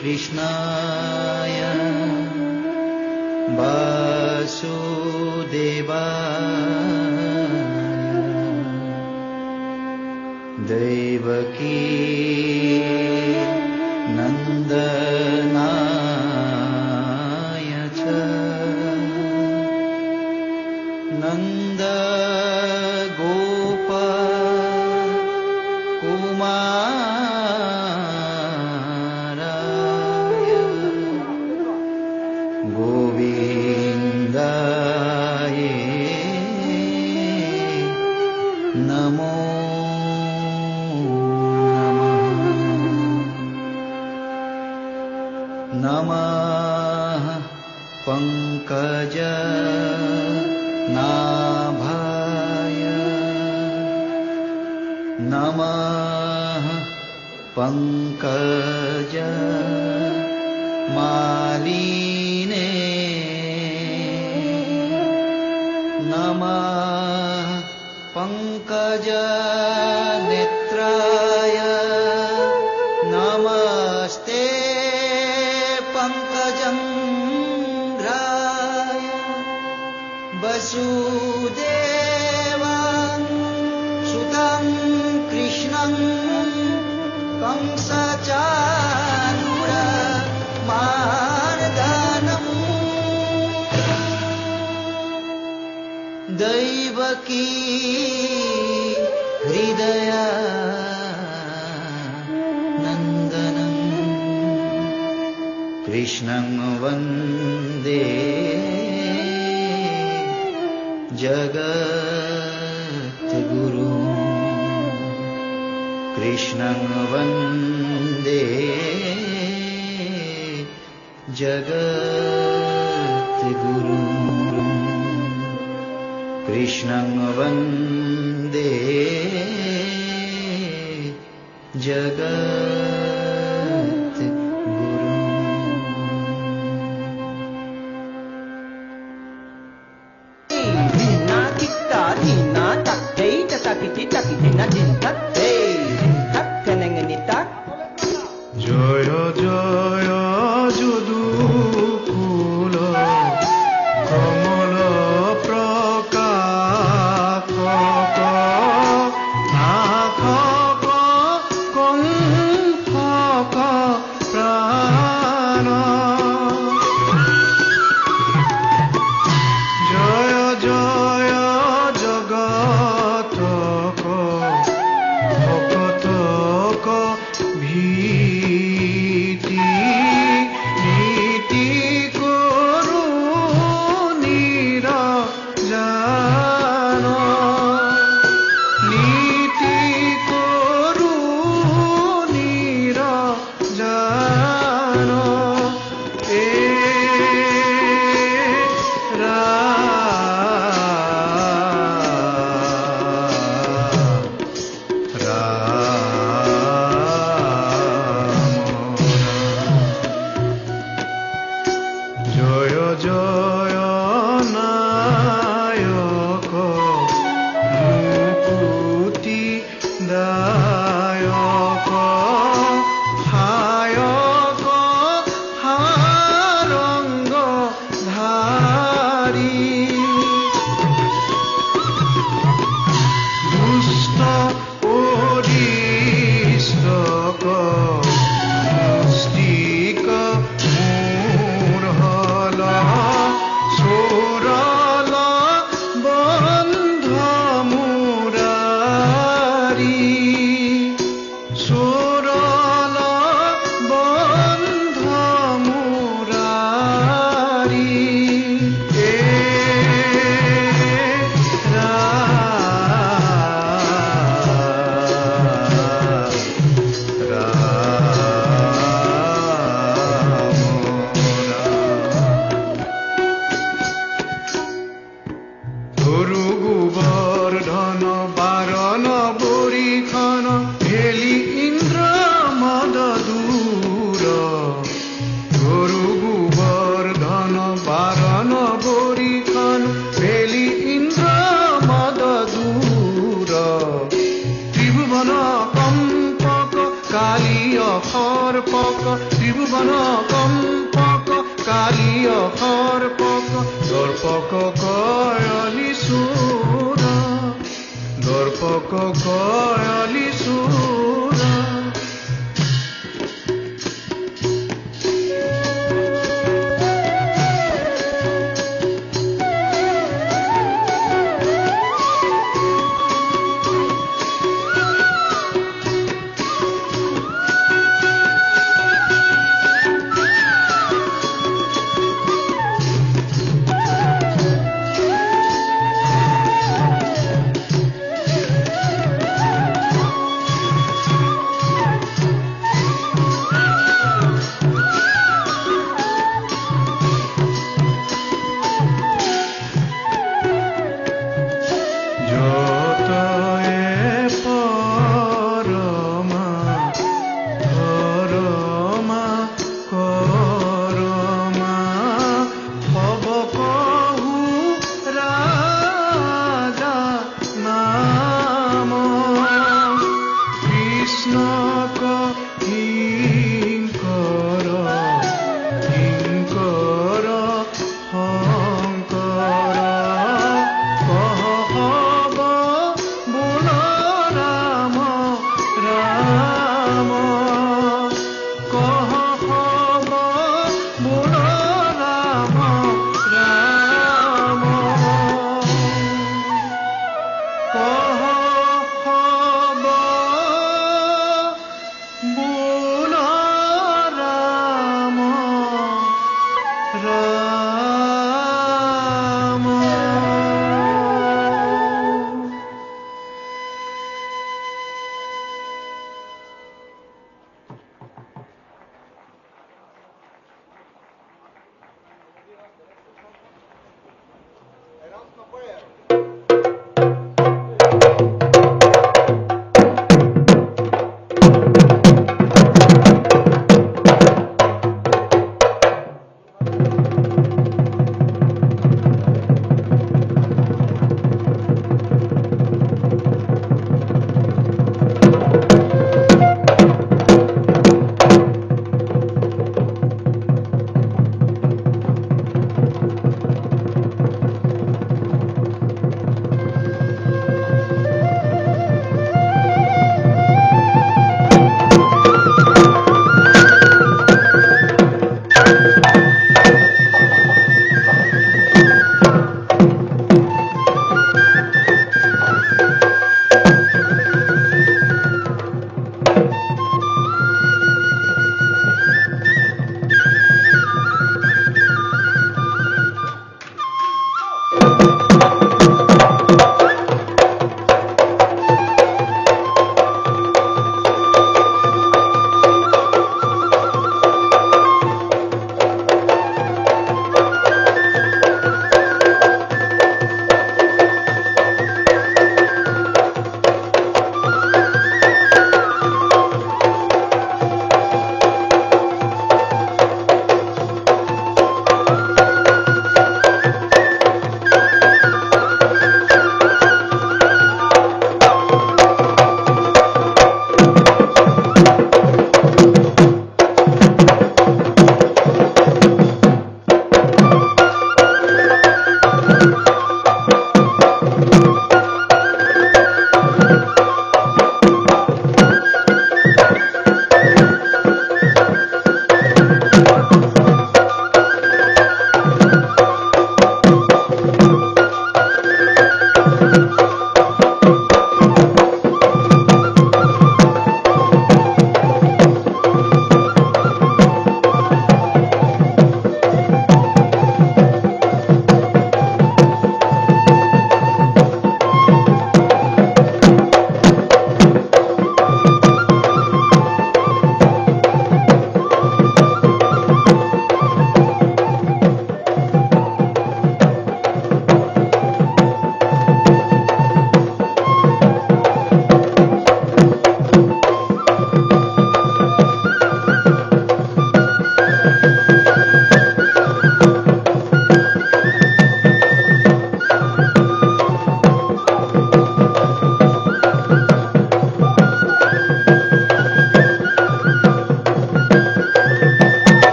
कृष्णाय वासुदेवाय देवकी नन्दनाय च नन्द गोप कुमाराय गोविन्दाय नमो नमः पङ्कज नाभाय नमः पङ्कज मालिने नमः पङ्कज नेत्राय नमस्ते पङ्कजङ्घ्राय वसुदेवं सुतं कृष्णं कंसचाणूरमार्दनम् दैवकी हृदया नन्दनं कृष्णं वन्दे जगद्गुरु कृष्णं वन्दे जगद्गुरु कृष्णं वन्दे जगद्गुरु জয় জয় যদুকুল কমল প্রকাশ নাথক কণ্ঠক প্রাণ জয় জয় জগতক ভকতক ভীতি নীতি করু নিরজান নীতি করু নিরজান এ রাম সৰ্পক ত্ৰিভুৱন কম্পক কালীয় সৰ্পক দৰ্পক কয়লি চূৰ দৰ্পক কয়লি চূৰ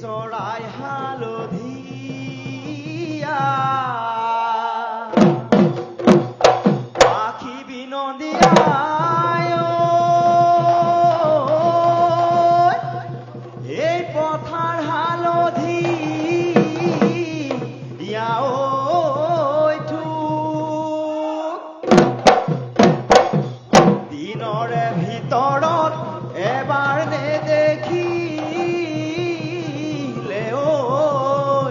চৰাই হালধীয়া আখি বিনন্দীয়া এই পথাৰ হালধি দিনৰে ভিতৰত এবাৰ নেদেখিলে ঐ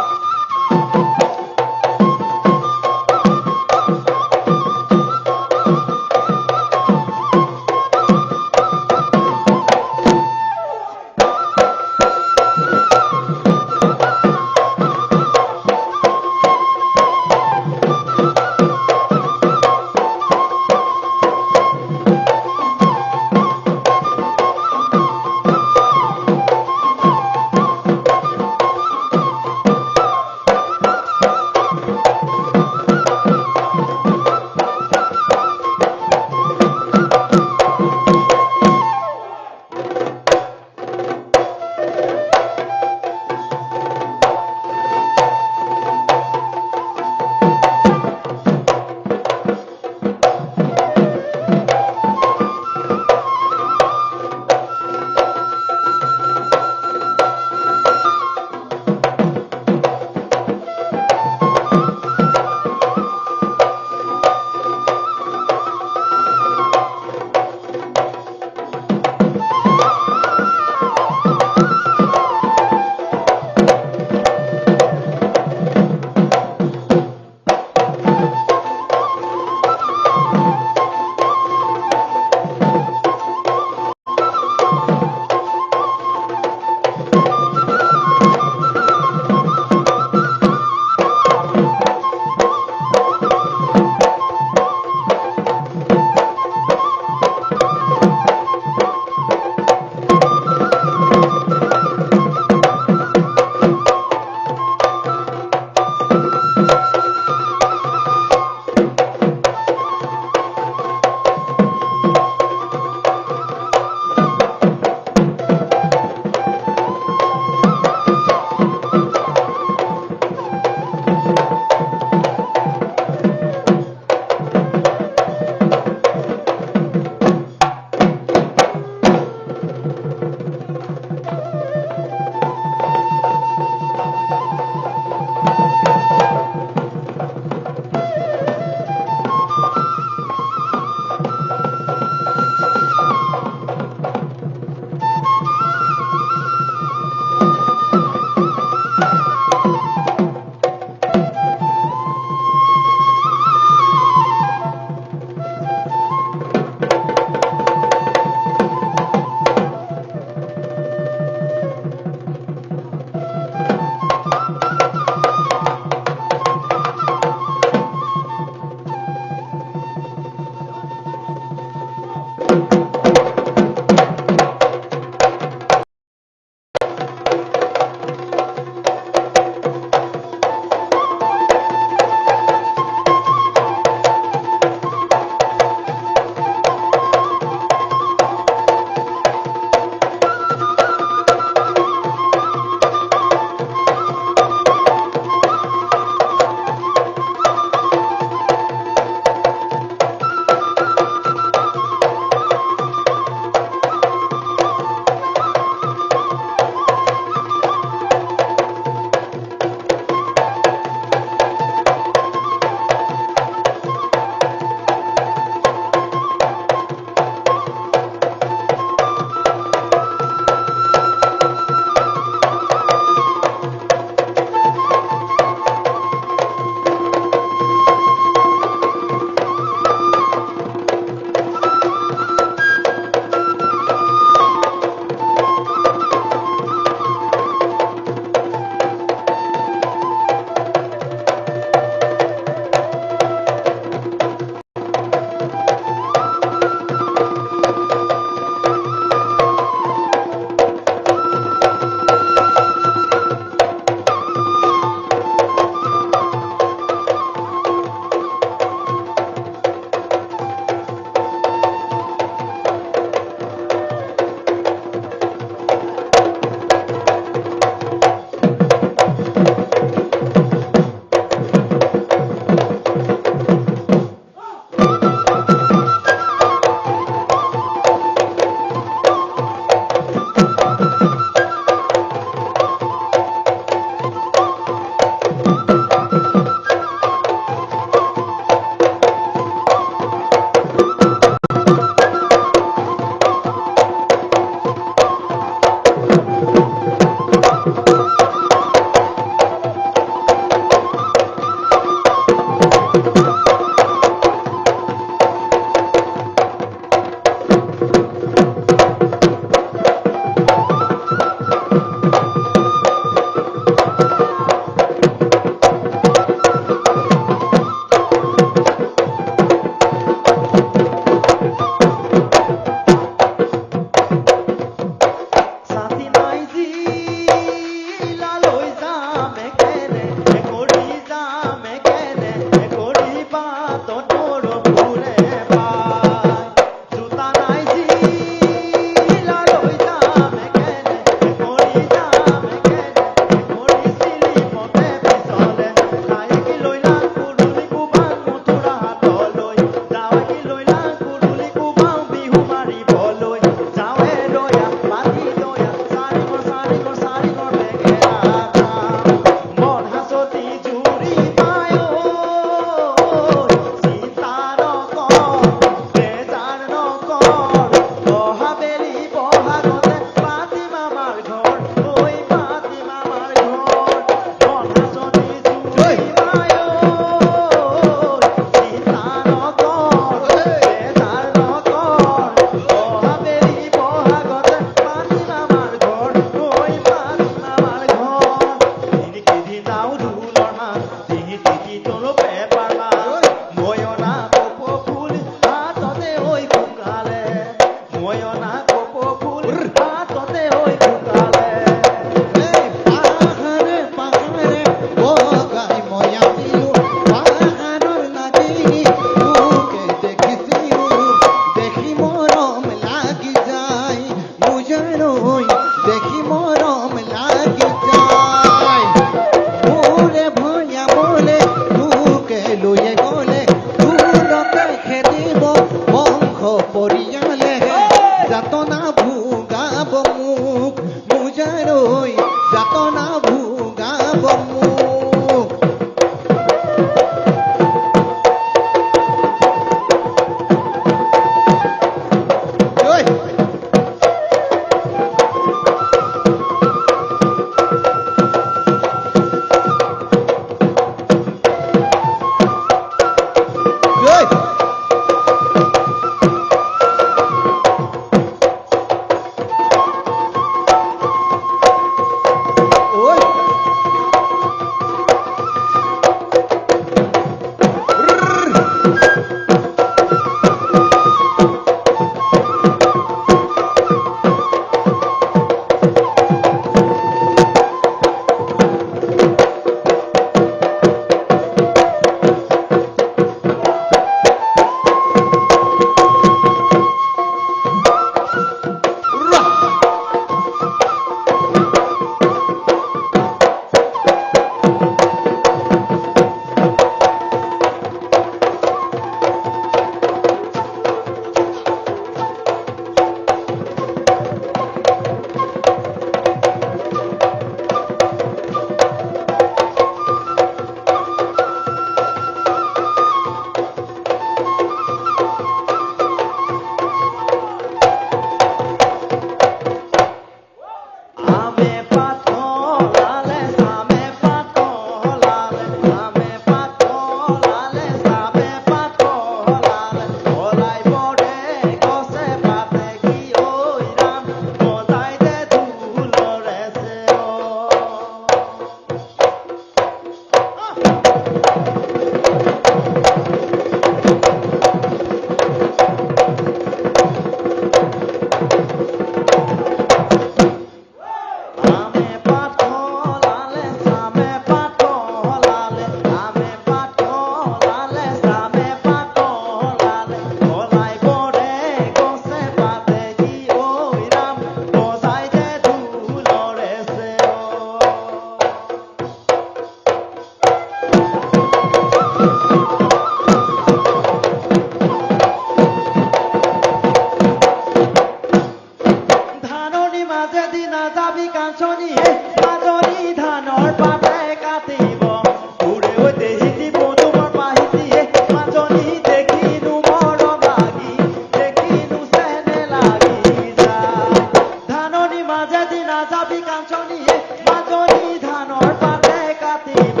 নাযাবি কাঞ্চনীয়ে মাজনী ধানৰ পাতে কাটিব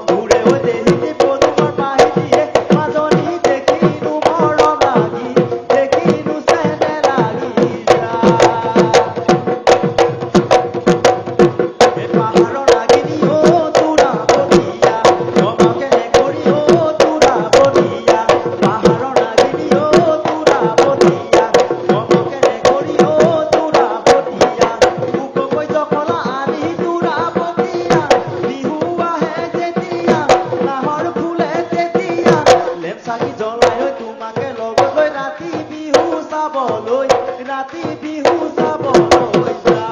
ঘূৰে ঐ দেহিনী পদুমৰ পাহি দিয়ে মাজনী দেখিনো মৰম লাগি দেখিনো চেনে লাগি পাহাৰৰ নাগিনী অ তোৰা বনিয়া মমকে নেকৰি অ তোৰা বনিয়া পাহাৰৰ নাগিনী অ তোৰা বনিয়া মমকে নেকৰি অ তোৰা বনিয়া উককৈ জখলা আনি তোৰা বনিয়া বিহু আহে যেতিয়া নাহৰ ফুলে তেতিয়া লেম চাকি জ্বলাই ঐ তোমাকে লগত লৈ ৰাতি বিহু চাবলৈ ৰাতি বিহু চাবলৈ যা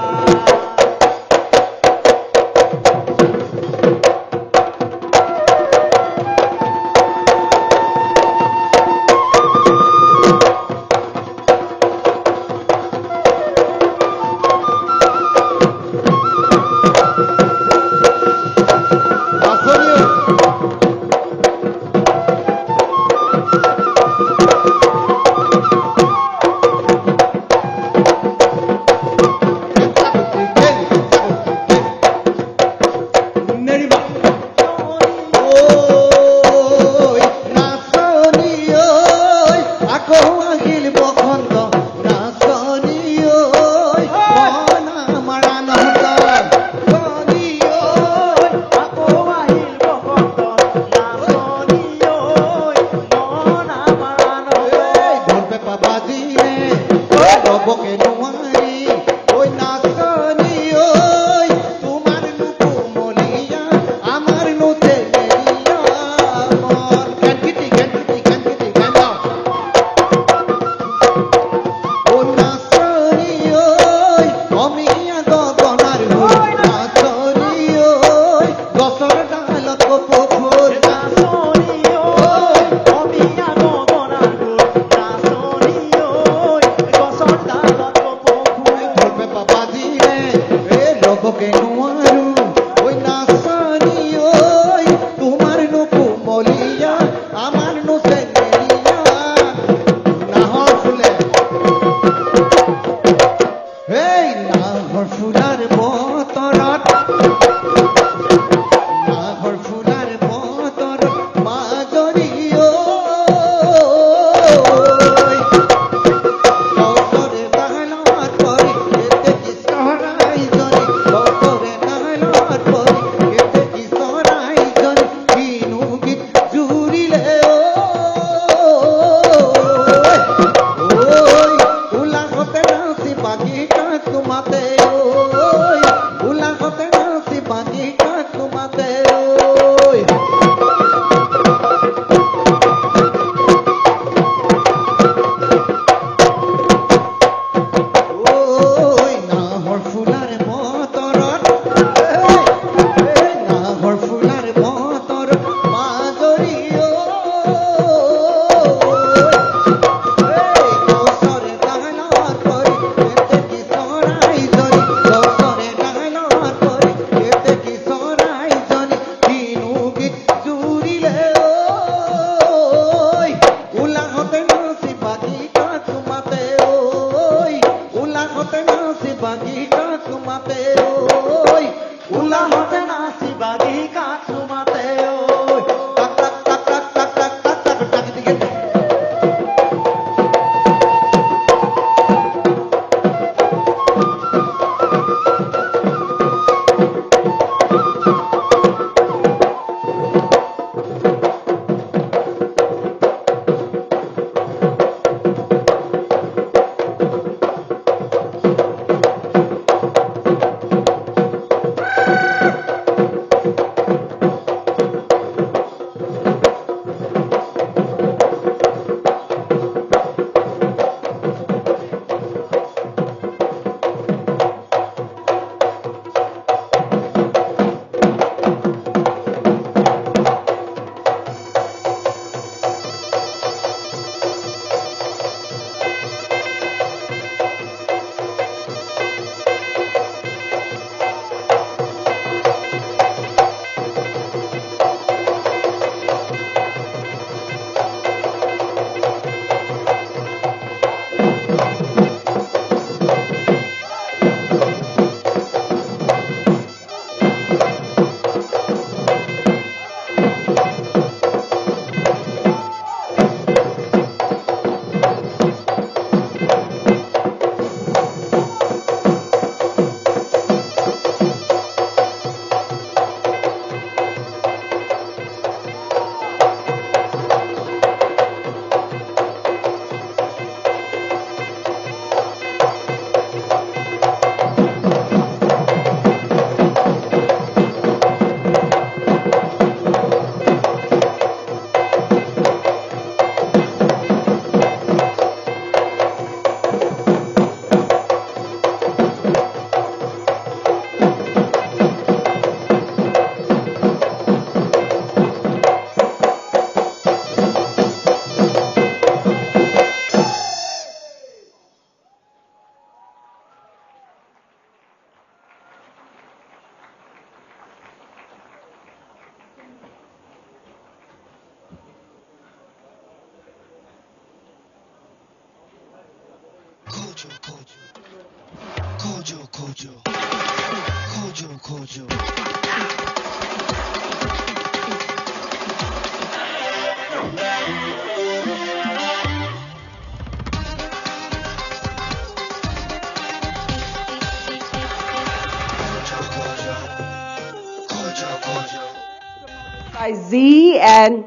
By Z, and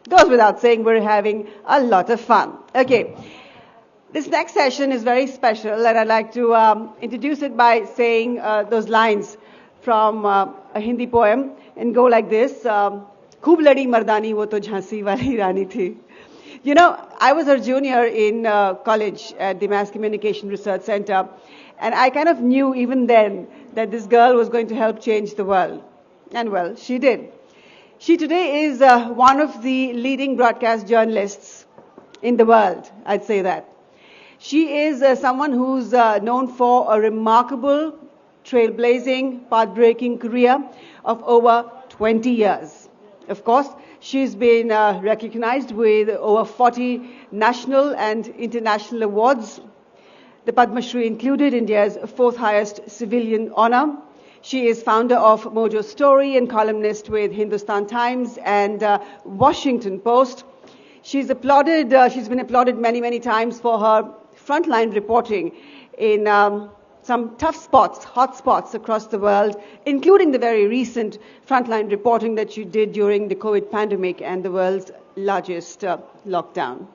goes without saying we're having a lot of fun. Okay, this next session is very special, and I'd like to introduce it by saying those lines from a Hindi poem and go like this. Khoob ladi mardani wo to jhansi wali rani thi. You know, I was her junior in college at the Mass Communication Research Center, and I kind of knew even then that this girl was going to help change the world. And well, she did. She today is one of the leading broadcast journalists in the world, I'd say that. She is someone who's known for a remarkable, trailblazing, path-breaking career of over 20 years. Of course, she's been recognized with over 40 national and international awards. The Padma Shri included, India's fourth highest civilian honor. She is founder of Mojo Story and columnist with Hindustan Times and Washington Post. She's been applauded many, many times for her frontline reporting in some tough spots, hot spots across the world, including the very recent frontline reporting that she did during the COVID pandemic and the world's largest lockdown.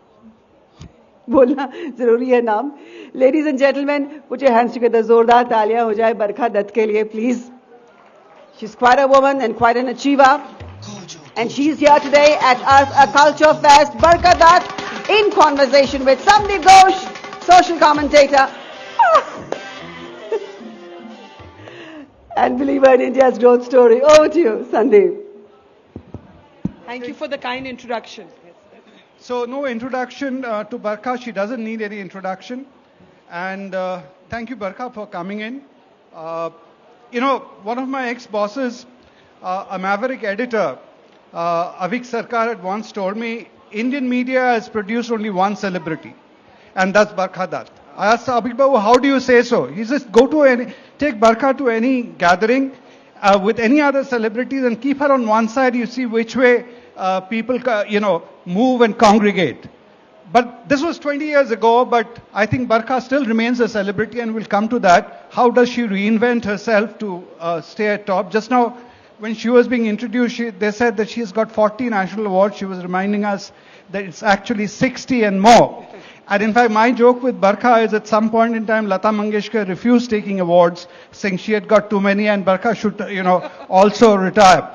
बोलना जरूरी है नाम. Ladies and gentlemen, put your hands together. जोरदार तालियां हो जाए बरखा दत्त के लिए, please. She's quite a woman and quite an achiever. And she's here today at Arth, a culture fest. Barka Dutt in conversation with Sandeep Ghosh, social commentator. And believer in India's growth story. Over to you, Sandeep. Thank you for the kind introduction. So no introduction to Barkha. She doesn't need any introduction. And thank you, Barkha, for coming in. You know, one of my ex-bosses, a maverick editor, Avik Sarkar, had once told me, Indian media has produced only one celebrity, and that's Barkha Dutt. I asked Avik Babu, how do you say so? He says, take Barkha to any gathering with any other celebrities and keep her on one side, you see which way people, move and congregate. But this was 20 years ago, but I think Barkha still remains a celebrity, and we'll come to that. How does she reinvent herself to stay at top? Just now, when she was being introduced, they said that she's got 40 national awards. She was reminding us that it's actually 60 and more. And in fact, my joke with Barkha is at some point in time, Lata Mangeshkar refused taking awards, saying she had got too many and Barkha should, also retire.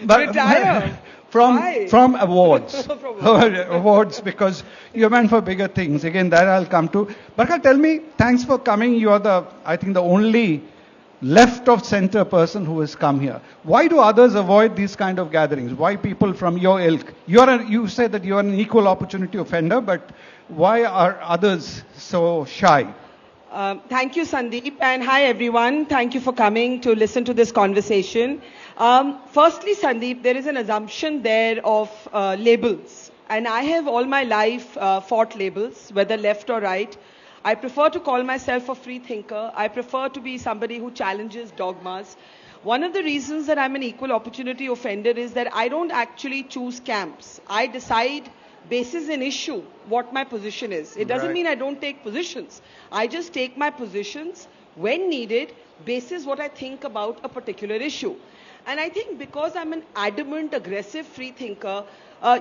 But, retire? From awards. Awards, because you're meant for bigger things. Again, that I'll come to. Barkha, tell me, thanks for coming. You are I think the only left of center person who has come here. Why do others avoid these kind of gatherings? Why people from your ilk? You say that you are an equal opportunity offender, but why are others so shy? Thank you, Sandeep, and hi everyone. Thank you for coming to listen to this conversation. Firstly, Sandeep, there is an assumption there of labels, and I have all my life fought labels, whether left or right. I prefer to call myself a free thinker. I prefer to be somebody who challenges dogmas. One of the reasons that I'm an equal opportunity offender is that I don't actually choose camps. I decide basis an issue what my position is. It doesn't mean I don't take positions. I just take my positions when needed basis what I think about a particular issue. And I think because I'm an adamant, aggressive free thinker,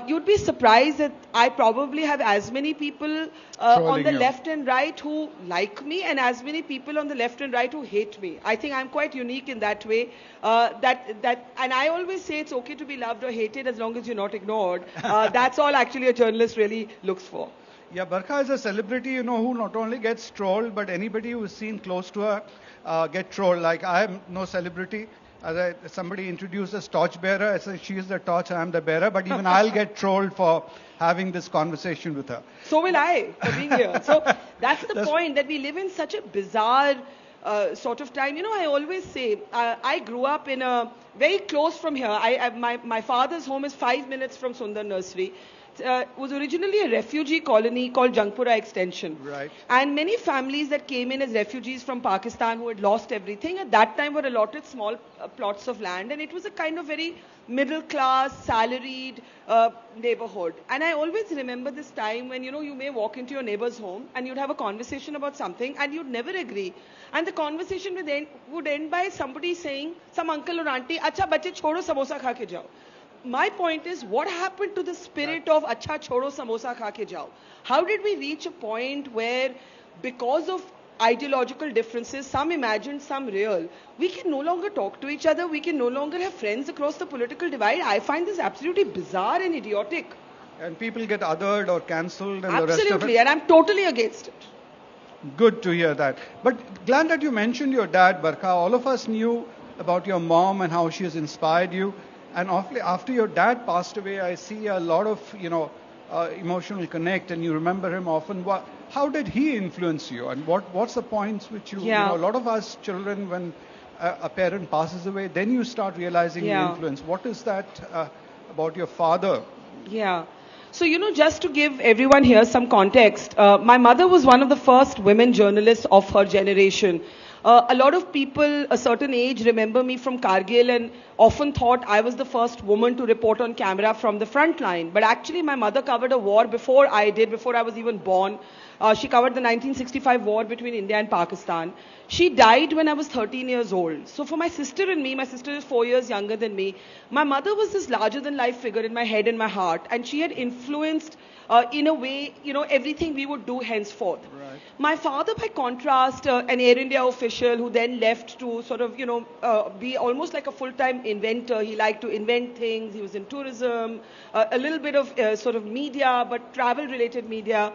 you'd be surprised that I probably have as many people on the left and right who like me and as many people on the left and right who hate me. I think I'm quite unique in that way. And I always say it's okay to be loved or hated as long as you're not ignored. That's all actually a journalist really looks for. Yeah, Barkha is a celebrity, who not only gets trolled, but anybody who is seen close to her get trolled. Like I am no celebrity. Somebody introduced as torchbearer. I said, she is the torch, I am the bearer. But even I'll get trolled for having this conversation with her. So will I, for being here. So that's the point, that we live in such a bizarre sort of time. I always say, I grew up in a very close from here. My father's home is 5 minutes from Sundar Nursery. was originally a refugee colony called Jangpura Extension. Right. And many families that came in as refugees from Pakistan who had lost everything at that time were allotted small plots of land, and it was a kind of very middle class, salaried neighborhood. And I always remember this time when, you may walk into your neighbor's home and you'd have a conversation about something and you'd never agree. And the conversation would end by somebody saying, some uncle or auntie, "Acha bache chodo samosa kha ke jao." My point is, what happened to the spirit of "Acha chodo samosa kha ke jao"? How did we reach a point where, because of ideological differences, some imagined, some real, we can no longer talk to each other, we can no longer have friends across the political divide? I find this absolutely bizarre and idiotic. And people get othered or cancelled and the rest of it. Absolutely, and I'm totally against it. Good to hear that. But glad that you mentioned your dad, Barkha. All of us knew about your mom and how she has inspired you. And after your dad passed away, I see a lot of, emotional connect, and you remember him often. How did he influence you? And what's the points which you a lot of us children, when a parent passes away, then you start realizing the influence. What is that about your father? Yeah. So, just to give everyone here some context, my mother was one of the first women journalists of her generation. A lot of people a certain age remember me from Kargil and often thought I was the first woman to report on camera from the front line. But actually, my mother covered a war before I did, before I was even born. She covered the 1965 war between India and Pakistan. She died when I was 13 years old. So for my sister and me, my sister is 4 years younger than me, my mother was this larger-than-life figure in my head and my heart. And she had influenced, in a way, everything we would do henceforth. Right. My father, by contrast, an Air India official who then left to sort of, be almost like a full-time inventor. He liked to invent things. He was in tourism, a little bit of sort of media, but travel-related media.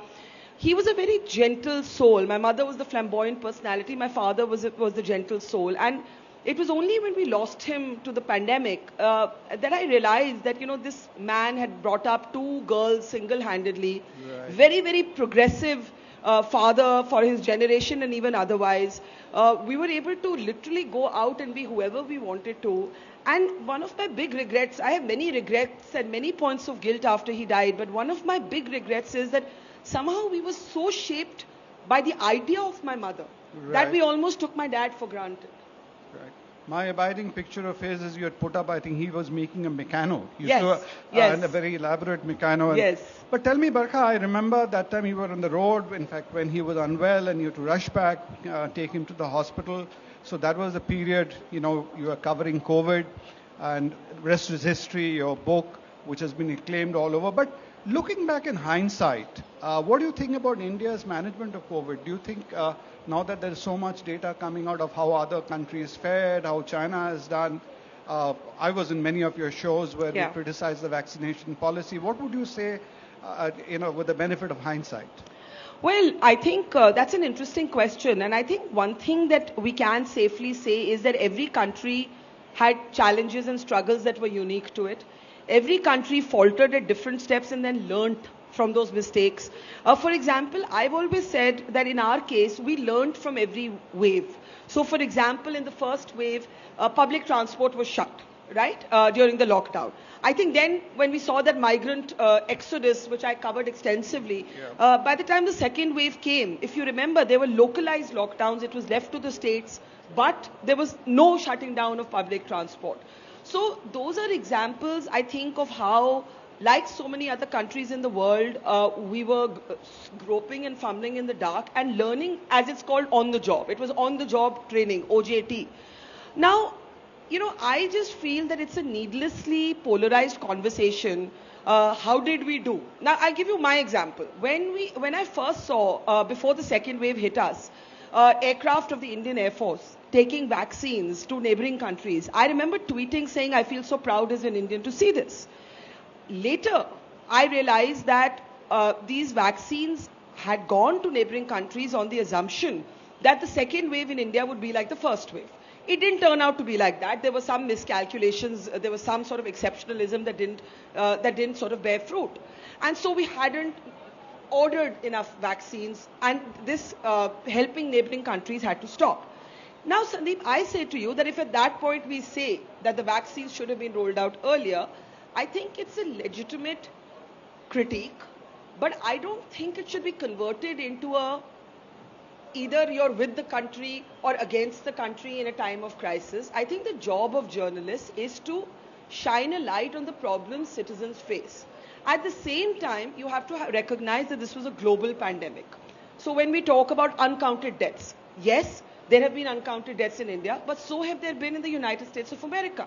He was a very gentle soul. My mother was the flamboyant personality. My father was the gentle soul. And it was only when we lost him to the pandemic that I realized that, this man had brought up 2 girls single-handedly. Right. Very, very progressive father for his generation and even otherwise. We were able to literally go out and be whoever we wanted to. And one of my big regrets, I have many regrets and many points of guilt after he died, but one of my big regrets is that somehow we were so shaped by the idea of my mother that we almost took my dad for granted. Right. My abiding picture of his is you had put up, I think he was making a Meccano. Yes. And a very elaborate Meccano. Yes. But tell me, Barkha, I remember that time you were on the road, in fact, when he was unwell and you had to rush back, take him to the hospital. So that was the period, you were covering COVID, and the rest is history, your book, which has been acclaimed all over. But looking back in hindsight, what do you think about India's management of COVID? Do you think now that there's so much data coming out of how other countries fared, how China has done, I was in many of your shows where we criticized the vaccination policy. What would you say, with the benefit of hindsight? Well, I think that's an interesting question. And I think one thing that we can safely say is that every country had challenges and struggles that were unique to it. Every country faltered at different steps and then learnt from those mistakes. For example, I've always said that in our case, we learned from every wave. So, for example, in the first wave, public transport was shut, right, during the lockdown. I think then when we saw that migrant exodus, which I covered extensively, by the time the second wave came, if you remember, there were localized lockdowns. It was left to the states, but there was no shutting down of public transport. So those are examples, I think, of how, like so many other countries in the world, we were groping and fumbling in the dark and learning, as it's called, on the job. It was on-the-job training, OJT. Now, I just feel that it's a needlessly polarized conversation. How did we do? Now, I'll give you my example. When I first saw, before the second wave hit us, aircraft of the Indian Air Force taking vaccines to neighboring countries, I remember tweeting saying, I feel so proud as an Indian to see this. Later, I realized that these vaccines had gone to neighboring countries on the assumption that the second wave in India would be like the first wave. It didn't turn out to be like that. There were some miscalculations. There was some sort of exceptionalism that didn't sort of bear fruit. And so we hadn't ordered enough vaccines, and this helping neighboring countries had to stop. Now, Sandeep, I say to you that if at that point we say that the vaccines should have been rolled out earlier, I think it's a legitimate critique, but I don't think it should be converted into either you're with the country or against the country in a time of crisis. I think the job of journalists is to shine a light on the problems citizens face. At the same time, you have to recognize that this was a global pandemic. So when we talk about uncounted deaths, yes, there have been uncounted deaths in India, but so have there been in the United States of America.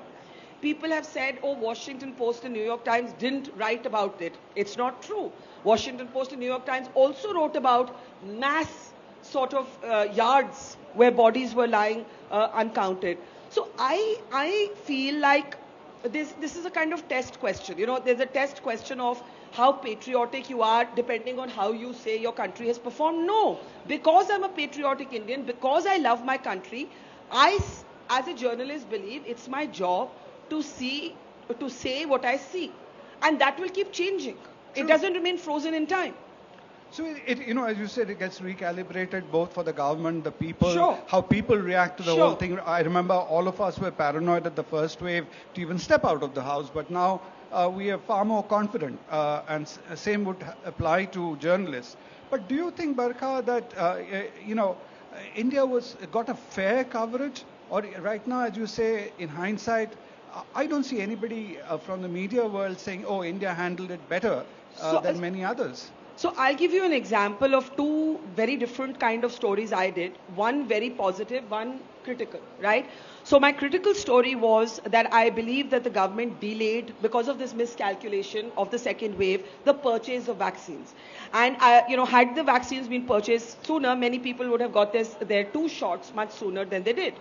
People have said, oh, Washington Post and New York Times didn't write about it. It's not true. Washington Post and New York Times also wrote about mass sort of yards where bodies were lying uncounted. So I feel like this is a kind of test question. You know, there's a test question of how patriotic you are depending on how you say your country has performed. No, because I'm a patriotic Indian, because I love my country, I, as a journalist, believe it's my job to say what I see. And that will keep changing. It doesn't remain frozen in time. So, you know, as you said, it gets recalibrated both for the government, the people, Sure. how people react to the Sure. whole thing. I remember all of us were paranoid at the first wave to even step out of the house, but now we are far more confident, and same would apply to journalists. But do you think, Barkha, that, you know, India got a fair coverage? Or right now, as you say, in hindsight, I don't see anybody from the media world saying, oh, India handled it better than many others. So I'll give you an example of two very different kind of stories I did. One very positive, one critical, right? So my critical story was that I believe that the government delayed, because of this miscalculation of the second wave, the purchase of vaccines. And, you know, had the vaccines been purchased sooner, many people would have got their 2 shots much sooner than they did.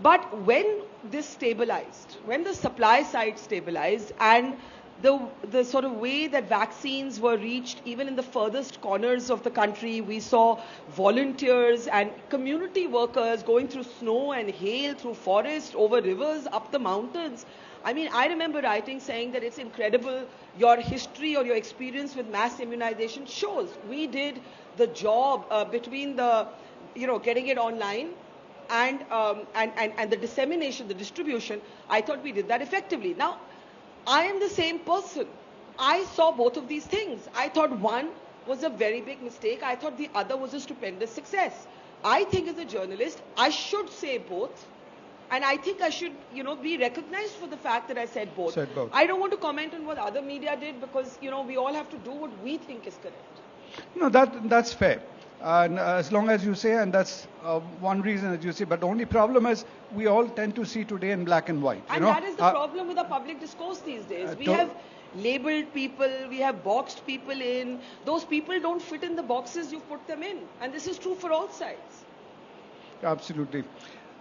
But when this stabilized, when the supply side stabilized, and the sort of way that vaccines were reached even in the furthest corners of the country, we saw volunteers and community workers going through snow and hail, through forests, over rivers, up the mountains. I mean, I remember writing saying that it's incredible, your history or your experience with mass immunization shows. We did the job between the, you know, getting it online and the dissemination, the distribution. I thought we did that effectively. Now, I am the same person. I saw both of these things. I thought one was a very big mistake. I thought the other was a stupendous success. I think as a journalist, I should say both. And I think I should, you know, be recognized for the fact that I said both. I don't want to comment on what other media did because, you know, we all have to do what we think is correct. No, that's fair. And as long as you say, and that's one reason as you say, but the only problem is we all tend to see today in black and white. And that is the problem with the public discourse these days. We have labeled people, we have boxed people in. Those people don't fit in the boxes you've put them in. And this is true for all sides. Absolutely.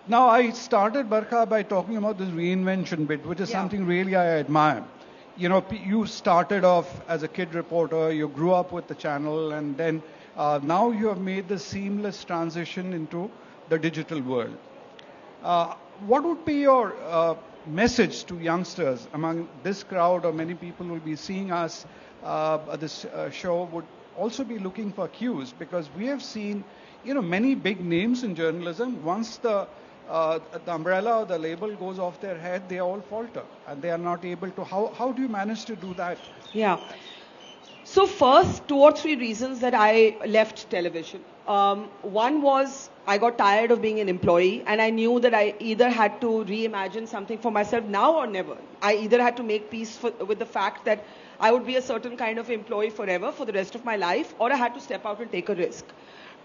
Now, I started, Barkha, by talking about this reinvention bit, which is something really I admire. You know, you started off as a kid reporter, you grew up with the channel, and then now you have made the seamless transition into the digital world. What would be your message to youngsters among this crowd, or many people who will be seeing us, this show would also be looking for cues, because we have seen, you know, many big names in journalism. Once the umbrella or the label goes off their head, they all falter and they are not able to. How do you manage to do that? Yeah. So first, 2 or 3 reasons that I left television. One was I got tired of being an employee, and I knew that I either had to reimagine something for myself now or never. I either had to make peace with the fact that I would be a certain kind of employee forever for the rest of my life, or I had to step out and take a risk.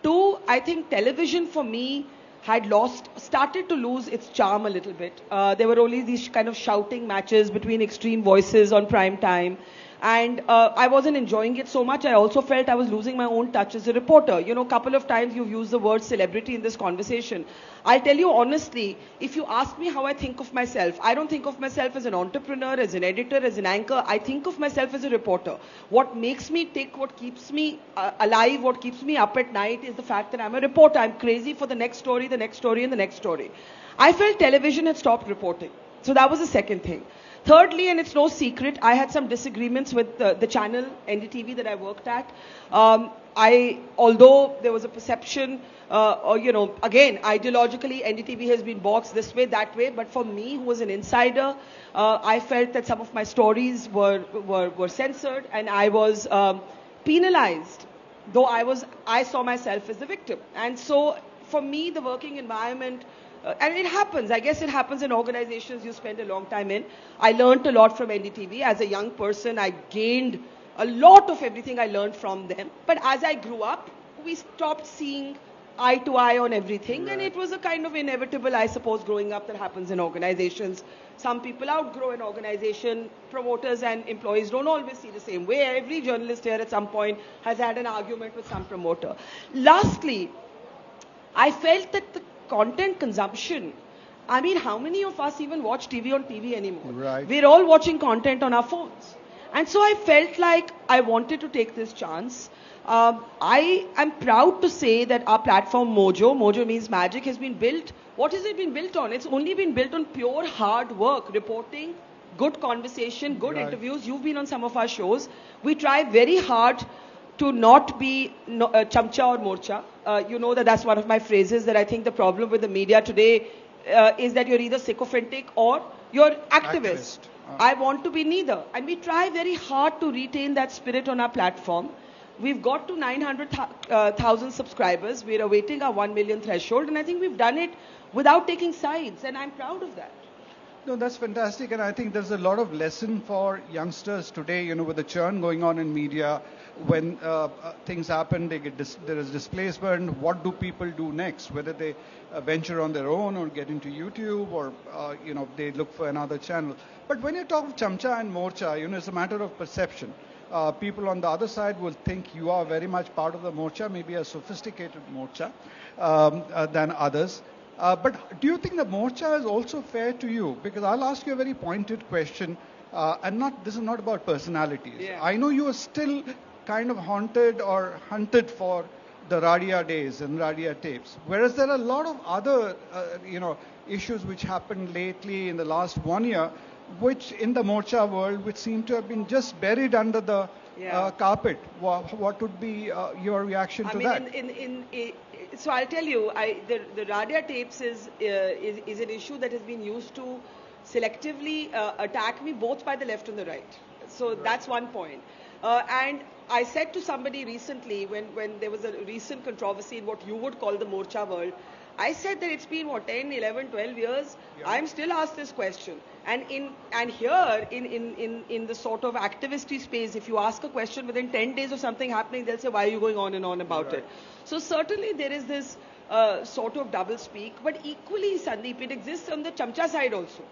2, I think television for me had started to lose its charm a little bit. There were only these kind of shouting matches between extreme voices on prime time. And I wasn't enjoying it so much. I also felt I was losing my own touch as a reporter. You know, a couple of times you've used the word celebrity in this conversation. I'll tell you honestly, if you ask me how I think of myself, I don't think of myself as an entrepreneur, as an editor, as an anchor. I think of myself as a reporter. What makes me tick, what keeps me alive, what keeps me up at night is the fact that I'm a reporter. I'm crazy for the next story, and the next story. I felt television had stopped reporting. So that was the second thing. Thirdly, and it's no secret, I had some disagreements with the channel NDTV that I worked at. Although there was a perception, again, ideologically, NDTV has been boxed this way, that way. But for me, who was an insider, I felt that some of my stories were censored, and I was penalized, though I saw myself as the victim. And so, for me, the working environment. And it happens. I guess it happens in organizations you spend a long time in. I learned a lot from NDTV. As a young person, I gained a lot of everything I learned from them. But as I grew up, we stopped seeing eye to eye on everything. Right. And it was a kind of inevitable, I suppose, growing up that happens in organizations. Some people outgrow an organization. Promoters and employees don't always see the same way. Every journalist here at some point has had an argument with some promoter. Lastly, I felt that the content consumption, I mean, how many of us even watch TV on TV anymore? Right. We're all watching content on our phones. And so I felt like I wanted to take this chance. I am proud to say that our platform Mojo means magic, has been built. What has it been built on? It's only been built on pure hard work, reporting, good conversation, good interviews. You've been on some of our shows. We try very hard to not be chamcha or morcha. You know that's one of my phrases, that I think the problem with the media today is that you're either sycophantic or you're activist. I want to be neither. And we try very hard to retain that spirit on our platform. We've got to 900,000 subscribers. We're awaiting our 1 million threshold. And I think we've done it without taking sides. And I'm proud of that. No, that's fantastic. And I think there's a lot of lesson for youngsters today, with the churn going on in media. When things happen, there is displacement. What do people do next? Whether they venture on their own or get into YouTube, or they look for another channel. But when you talk of chamcha and morcha, it's a matter of perception. People on the other side will think you are very much part of the morcha, maybe a sophisticated morcha than others. But do you think the morcha is also fair to you? Because I'll ask you a very pointed question, this is not about personalities. Yeah. I know you are still kind of haunted or hunted for the Radia days and Radia tapes, whereas there are a lot of other, issues which happened lately in the last 1 year, which in the morcha world, which seem to have been just buried under the carpet. What would be your reaction to that? So I'll tell you, the Radia tapes is an issue that has been used to selectively attack me both by the left and the right. So that's one point. And I said to somebody recently, when there was a recent controversy in what you would call the morcha world, I said that it's been 10, 11, 12 years. Yeah. I'm still asked this question. And here in the sort of activist space, if you ask a question within 10 days of something happening, they'll say, why are you going on and on about it? So certainly there is this sort of double speak. But equally, Sandeep, it exists on the chamcha side also.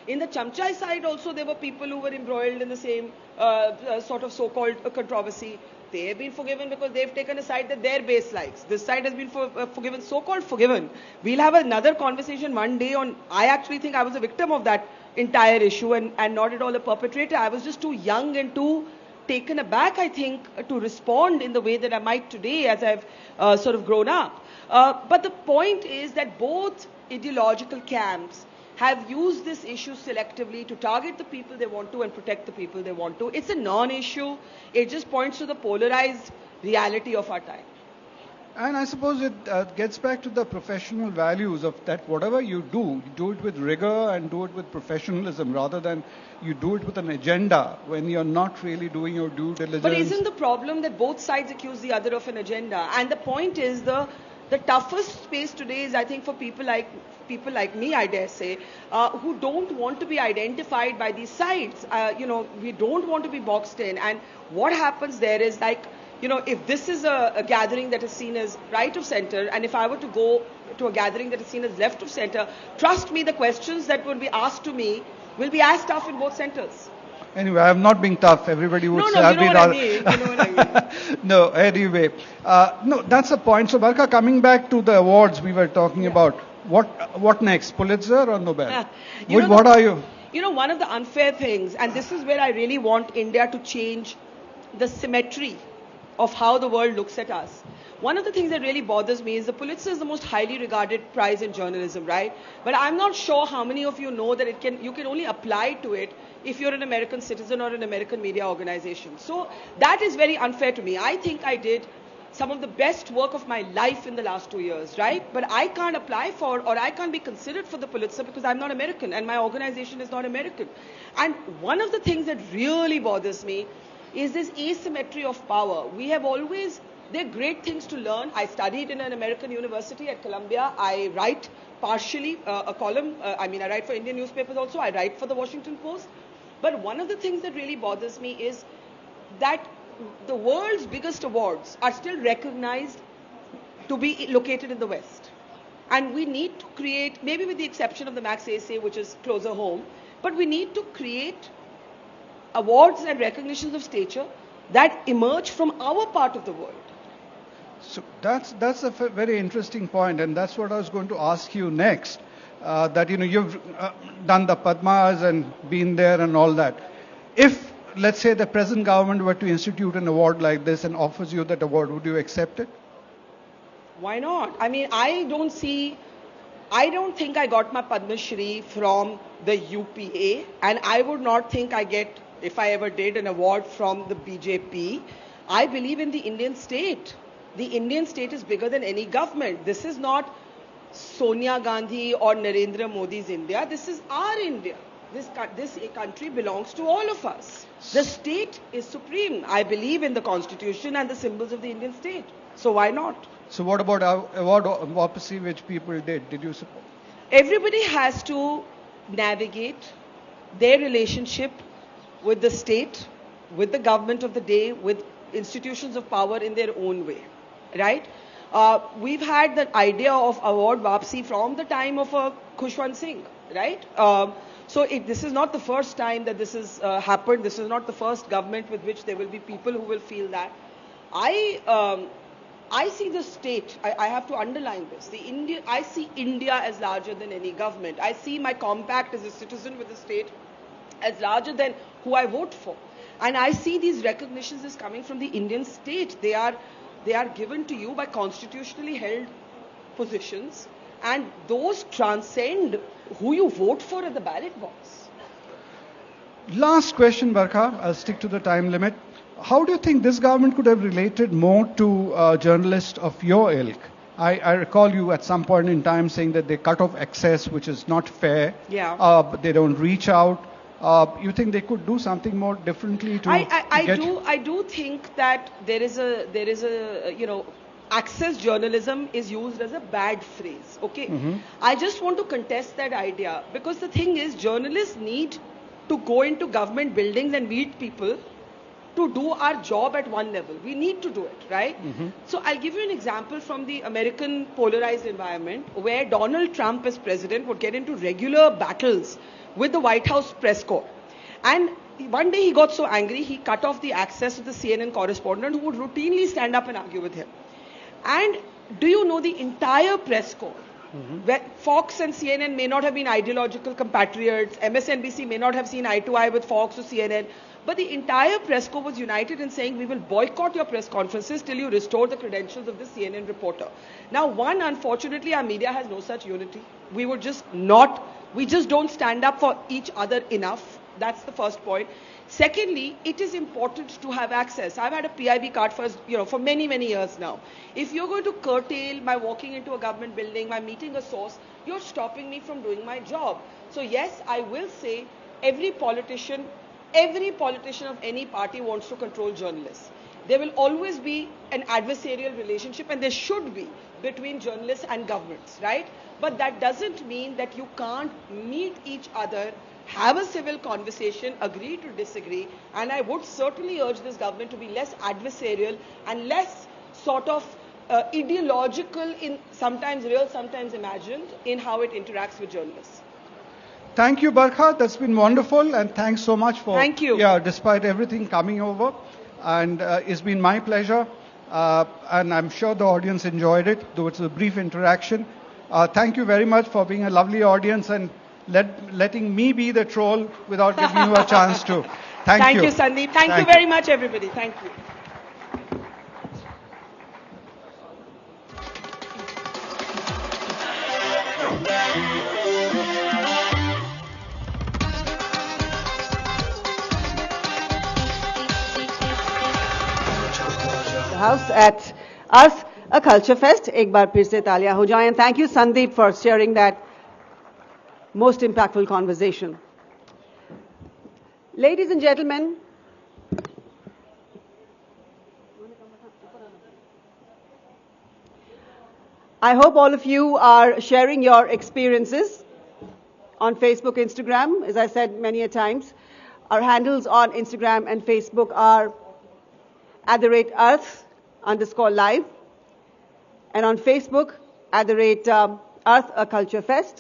In the chamcha side also, there were people who were embroiled in the same sort of so-called controversy. They have been forgiven because they've taken a side that their base likes. This side has been forgiven, so-called forgiven. We'll have another conversation one day on, I actually think I was a victim of that entire issue and not at all a perpetrator. I was just too young and too taken aback, I think, to respond in the way that I might today as I've sort of grown up. But the point is that both ideological camps have used this issue selectively to target the people they want to and protect the people they want to. It's a non-issue. It just points to the polarized reality of our time. And I suppose it gets back to the professional values of that whatever you do it with rigor and do it with professionalism rather than you do it with an agenda when you're not really doing your due diligence. But isn't the problem that both sides accuse the other of an agenda? And the point is the toughest space today is, I think, for people like me, I dare say, who don't want to be identified by these sides. We don't want to be boxed in. And what happens there is if this is a gathering that is seen as right of center, and if I were to go to a gathering that is seen as left of center, trust me, the questions that will be asked to me will be as tough in both centers. Anyway, I'm not being tough. Everybody would say I've been rather. You know what I mean. No, anyway. That's the point. So, Barka, coming back to the awards we were talking about, what next? Pulitzer or Nobel? What are you? One of the unfair things, and this is where I really want India to change the symmetry of how the world looks at us. One of the things that really bothers me is the Pulitzer is the most highly regarded prize in journalism, right? But I'm not sure how many of you know that you can only apply to it if you're an American citizen or an American media organization. So that is very unfair to me. I think I did some of the best work of my life in the last 2 years, right? But I can't apply for, or I can't be considered for the Pulitzer because I'm not American and my organization is not American. And one of the things that really bothers me is this asymmetry of power. We have always, there are great things to learn. I studied in an American university at Columbia. I write partially a column. I write for Indian newspapers also. I write for the Washington Post. But one of the things that really bothers me is that the world's biggest awards are still recognized to be located in the West. And we need to create, maybe with the exception of the Max Essay, which is closer home, but we need to create awards and recognitions of stature that emerge from our part of the world. So that's a very interesting point, and that's what I was going to ask you next. That you've done the Padmas and been there and all that. If, let's say, the present government were to institute an award like this and offers you that award, would you accept it? Why not? I don't think I got my Padma Shri from the UPA, and I would not think I get, if I ever did, an award from the BJP. I believe in the Indian state. The Indian state is bigger than any government. This is not Sonia Gandhi or Narendra Modi's India. This is our India. This country belongs to all of us. The state is supreme. I believe in the constitution and the symbols of the Indian state. So why not? So what about award opposite which people did? Did you support? Everybody has to navigate their relationship with the state, with the government of the day, with institutions of power in their own way, right? We've had that idea of award Vapsi from the time of Khushwant Singh, right? So this is not the first time that this has happened. This is not the first government with which there will be people who will feel that. I see the state, I have to underline this, I see India as larger than any government. I see my compact as a citizen with the state as larger than who I vote for. And I see these recognitions as coming from the Indian state. They are given to you by constitutionally held positions, and those transcend who you vote for at the ballot box. Last question, Barkha. I'll stick to the time limit. How do you think this government could have related more to journalists of your ilk? I recall you at some point in time saying that they cut off access, which is not fair. Yeah. They don't reach out. You think they could do something more differently to I do think that there is a access journalism is used as a bad phrase. Okay. Mm-hmm. I just want to contest that idea, because the thing is, journalists need to go into government buildings and meet people to do our job at one level. We need to do it, right? Mm-hmm. So I'll give you an example from the American polarized environment, where Donald Trump as president would get into regular battles with the White House press corps. And one day he got so angry, he cut off the access to the CNN correspondent who would routinely stand up and argue with him. And do you know, the entire press corps, where Fox and CNN may not have been ideological compatriots, MSNBC may not have seen eye to eye with Fox or CNN, but the entire press corps was united in saying, we will boycott your press conferences till you restore the credentials of the CNN reporter. Now, unfortunately, our media has no such unity. We just don't stand up for each other enough. That's the first point. Secondly, it is important to have access. I've had a PIB card for many, many years now. If you're going to curtail my walking into a government building, my meeting a source, you're stopping me from doing my job. So yes, I will say every politician of any party wants to control journalists. There will always be an adversarial relationship, and there should be, between journalists and governments, right? But that doesn't mean that you can't meet each other, have a civil conversation, agree to disagree, and I would certainly urge this government to be less adversarial and less sort of ideological, in sometimes real, sometimes imagined, in how it interacts with journalists. Thank you, Barkha. That's been wonderful, and thanks so much for, thank you. Yeah, despite everything, coming over. And it's been my pleasure, and I'm sure the audience enjoyed it, though it's a brief interaction. Thank you very much for being a lovely audience and letting me be the troll without giving you a chance to. Thank you. Thank you, Sandeep. Thank you very much, everybody. Thank you. house at Arth, a culture fest. एक बार फिर से तालियां हो जाएं. And thank you, Sandeep, for sharing that most impactful conversation. Ladies and gentlemen, I hope all of you are sharing your experiences on Facebook, Instagram. As I said many a times, our handles on Instagram and Facebook are @Arth_live, and on Facebook @Arth a Culture Fest.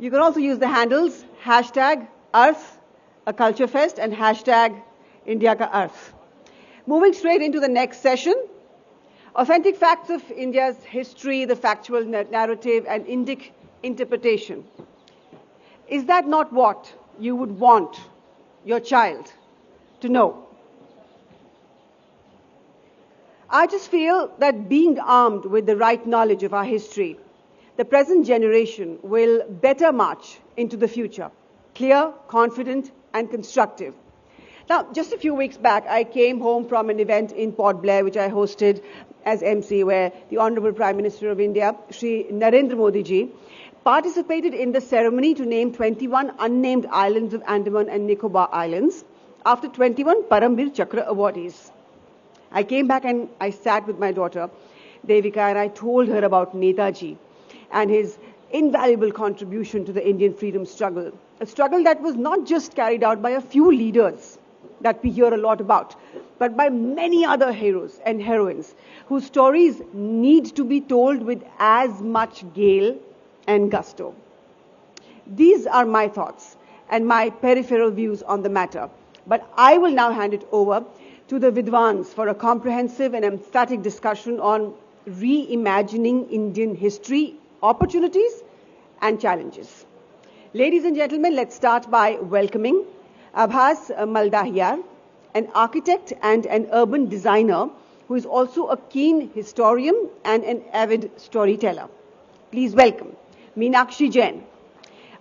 You can also use the handles #Arth a Culture Fest and #India Ka Arth. Moving straight into the next session, authentic facts of India's history, the factual narrative, and Indic interpretation. Is that not what you would want your child to know? I just feel that being armed with the right knowledge of our history, the present generation will better march into the future, clear, confident, and constructive. Now, just a few weeks back, I came home from an event in Port Blair, which I hosted as MC, where the Honorable Prime Minister of India, Shri Narendra Modi ji, participated in the ceremony to name 21 unnamed islands of Andaman and Nicobar Islands after 21 Parambir Chakra awardees. I came back and I sat with my daughter, Devika, and I told her about Netaji and his invaluable contribution to the Indian freedom struggle, a struggle that was not just carried out by a few leaders that we hear a lot about, but by many other heroes and heroines whose stories need to be told with as much gale and gusto. These are my thoughts and my peripheral views on the matter, but I will now hand it over to the Vidwans for a comprehensive and emphatic discussion on reimagining Indian history, opportunities and challenges. Ladies and gentlemen, let's start by welcoming Abhas Maldahiyar, an architect and an urban designer who is also a keen historian and an avid storyteller. Please welcome Meenakshi Jain,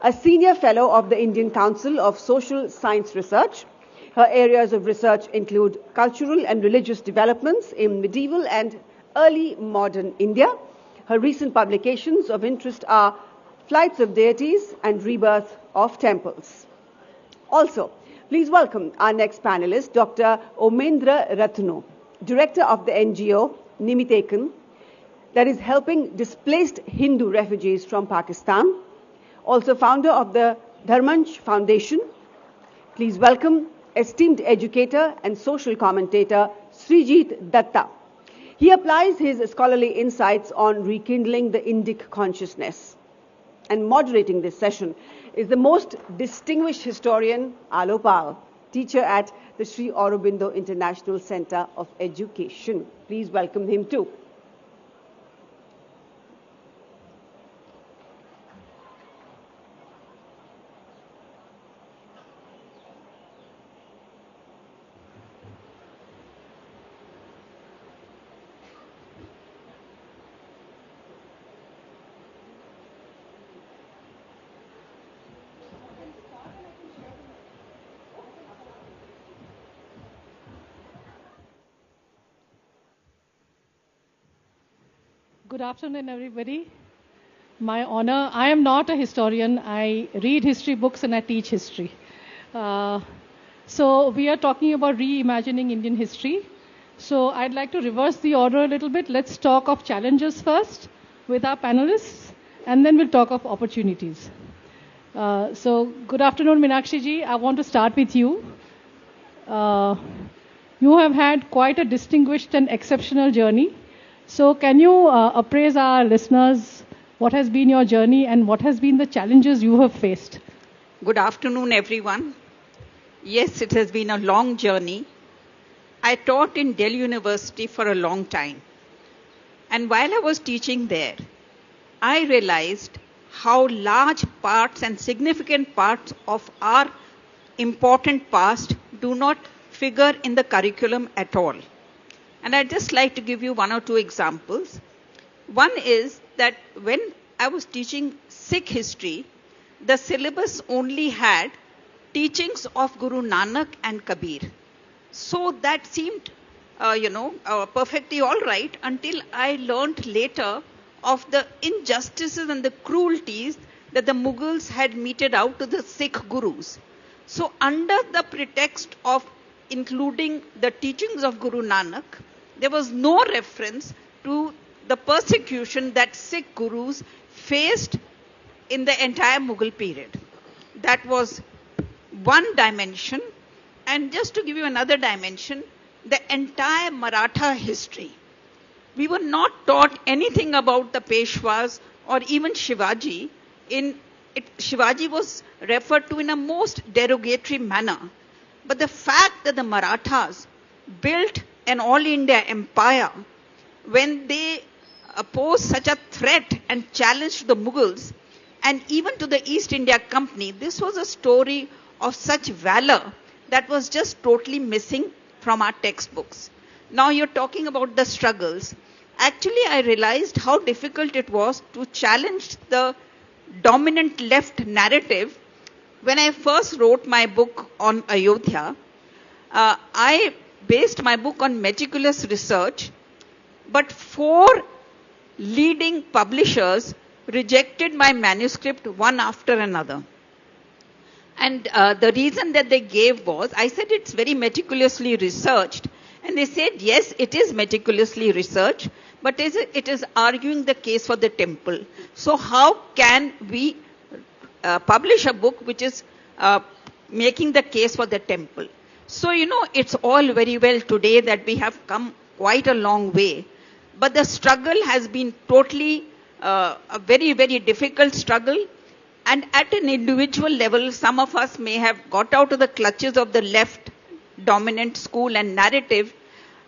a senior fellow of the Indian Council of Social Science Research. Her areas of research include cultural and religious developments in medieval and early modern India. Her recent publications of interest are Flights of Deities and Rebirth of Temples. Also, please welcome our next panelist, Dr. Omendra Ratno, director of the NGO Nimitekan, that is helping displaced Hindu refugees from Pakistan, also founder of the Dharmanch Foundation. Please welcome esteemed educator and social commentator Srijit Datta. He applies his scholarly insights on rekindling the Indic consciousness. And moderating this session is the most distinguished historian, Alopal, teacher at the Sri Aurobindo International Center of Education. Please welcome him too. Good afternoon, everybody. My honor. I am not a historian. I read history books and I teach history. So we are talking about reimagining Indian history. So I'd like to reverse the order a little bit. Let's talk of challenges first with our panelists, and then we'll talk of opportunities. So good afternoon, Meenakshi ji. I want to start with you. You have had quite a distinguished and exceptional journey. So can you appraise our listeners what has been your journey and what has been the challenges you have faced? Good afternoon, everyone. Yes, it has been a long journey. I taught in Delhi University for a long time. And while I was teaching there, I realized how large parts and significant parts of our important past do not figure in the curriculum at all. And I'd just like to give you one or two examples. One is that when I was teaching Sikh history, the syllabus only had teachings of Guru Nanak and Kabir. So that seemed, perfectly all right until I learnt later of the injustices and the cruelties that the Mughals had meted out to the Sikh gurus. So under the pretext of including the teachings of Guru Nanak, there was no reference to the persecution that Sikh gurus faced in the entire Mughal period. That was one dimension. And just to give you another dimension, the entire Maratha history. We were not taught anything about the Peshwas or even Shivaji. Shivaji was referred to in a most derogatory manner. But the fact that the Marathas built an all-India empire when they posed such a threat and challenge to the Mughals and even to the East India Company, this was a story of such valor that was just totally missing from our textbooks. Now you're talking about the struggles. Actually, I realized how difficult it was to challenge the dominant left narrative. When I first wrote my book on Ayodhya, I based my book on meticulous research, but 4 leading publishers rejected my manuscript one after another. And the reason that they gave was, I said it's very meticulously researched. And they said, yes, it is meticulously researched, but it is arguing the case for the temple. So how can we publish a book which is making the case for the temple? So, it's all very well today that we have come quite a long way. But the struggle has been totally a very, very difficult struggle. And at an individual level, some of us may have got out of the clutches of the left dominant school and narrative.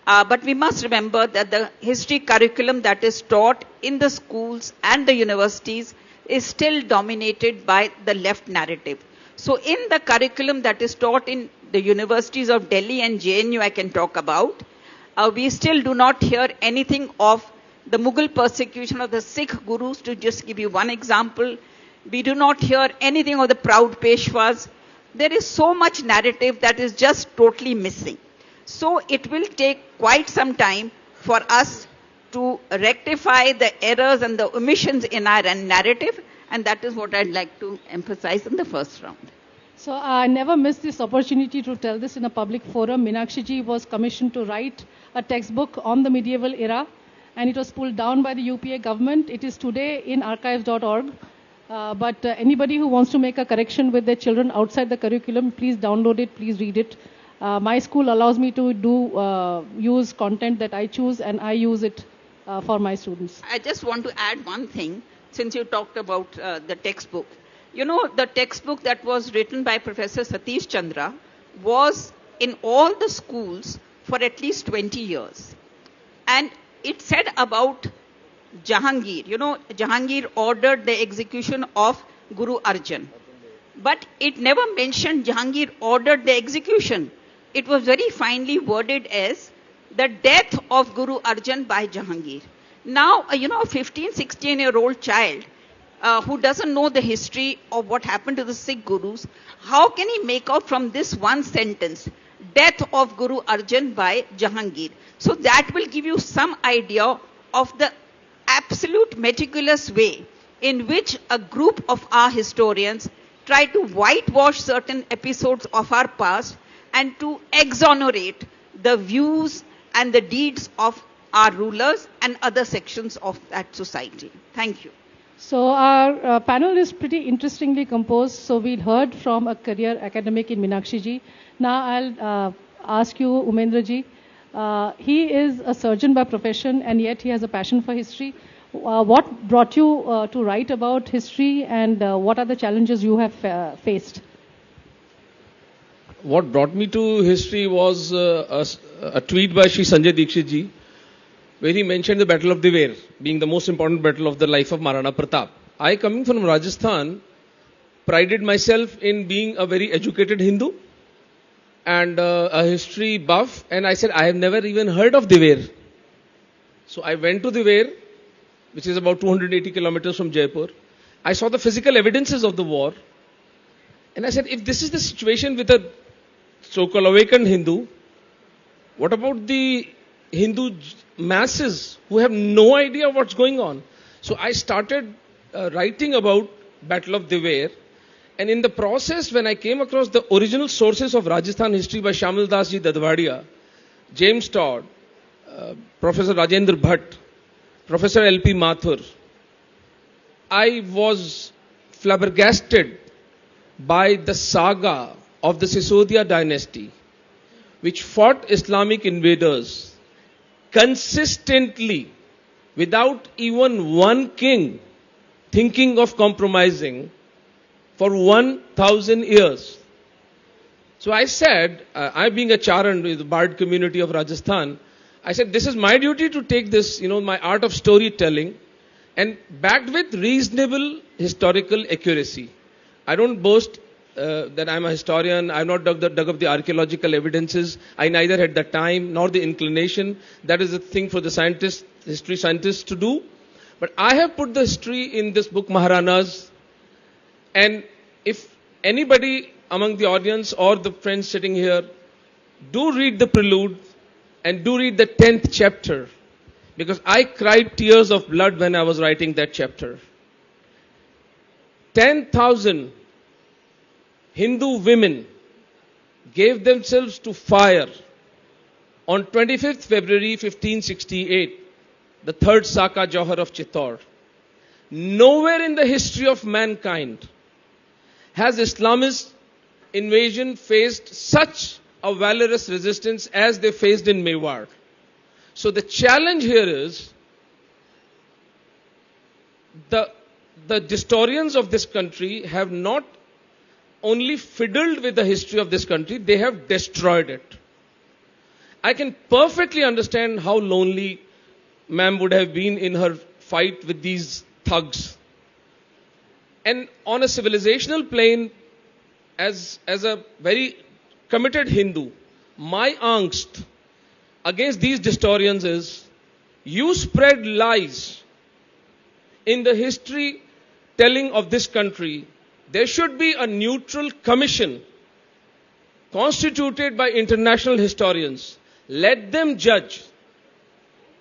But we must remember that the history curriculum that is taught in the schools and the universities is still dominated by the left narrative. So in the curriculum that is taught in the universities of Delhi and JNU, I can talk about, we still do not hear anything of the Mughal persecution of the Sikh gurus, to just give you one example. We do not hear anything of the proud Peshwas. There is so much narrative that is just totally missing. So it will take quite some time for us to rectify the errors and the omissions in our narrative, and that is what I'd like to emphasize in the first round. So I never missed this opportunity to tell this in a public forum. Meenakshi ji was commissioned to write a textbook on the medieval era, and it was pulled down by the UPA government. It is today in archives.org. But anybody who wants to make a correction with their children outside the curriculum, please download it, please read it. My school allows me to use content that I choose, and I use it for my students. I just want to add one thing, since you talked about the textbook. The textbook that was written by Professor Satish Chandra was in all the schools for at least 20 years. And it said about Jahangir. Jahangir ordered the execution of Guru Arjan. But it never mentioned Jahangir ordered the execution. It was very finely worded as the death of Guru Arjan by Jahangir. Now, a 15, 16-year-old child who doesn't know the history of what happened to the Sikh gurus, how can he make out from this one sentence, death of Guru Arjan by Jahangir? So that will give you some idea of the absolute meticulous way in which a group of our historians try to whitewash certain episodes of our past and to exonerate the views and the deeds of our rulers and other sections of that society. Thank you. So our panel is pretty interestingly composed. So we heard from a career academic in Meenakshi ji. Now I'll ask you, Umendra ji. He is a surgeon by profession, and yet he has a passion for history. What brought you to write about history, and what are the challenges you have faced? What brought me to history was a tweet by Shri Sanjay Dikshit ji, where he mentioned the Battle of Diver being the most important battle of the life of Maharana Pratap. I, coming from Rajasthan, prided myself in being a very educated Hindu and a history buff, and I said, I have never even heard of Diver. So I went to Diver, which is about 280 kilometers from Jaipur. I saw the physical evidences of the war, and I said, if this is the situation with a so-called awakened Hindu, What about the Hindu masses who have no idea what's going on? So I started writing about Battle of Dever. And in the process, when I came across the original sources of Rajasthan history by Shamil Das ji Dadwadia, James Todd, Professor Rajendra Bhatt, Professor L.P. Mathur, I was flabbergasted by the saga of the Sisodia dynasty, which fought Islamic invaders consistently without even one king thinking of compromising for 1,000 years. So I said, I being a Charan with the Bard community of Rajasthan, I said, this is my duty to take this, my art of storytelling and backed with reasonable historical accuracy. I don't boast that I'm a historian. I've not dug up the archaeological evidences. I neither had the time nor the inclination. That is a thing for the history scientists to do. But I have put the history in this book, Maharanas. And if anybody among the audience or the friends sitting here do read the prelude and do read the 10th chapter, because I cried tears of blood when I was writing that chapter. 10,000 Hindu women gave themselves to fire on 25th February 1568, the third Saka Johar of Chittor. Nowhere in the history of mankind has Islamist invasion faced such a valorous resistance as they faced in Mewar. So the challenge here is the historians of this country have not only fiddled with the history of this country, they have destroyed it. I can perfectly understand how lonely ma'am would have been in her fight with these thugs. And on a civilizational plane, as a very committed Hindu, my angst against these historians is, you spread lies in the history telling of this country. There should be a neutral commission constituted by international historians. Let them judge.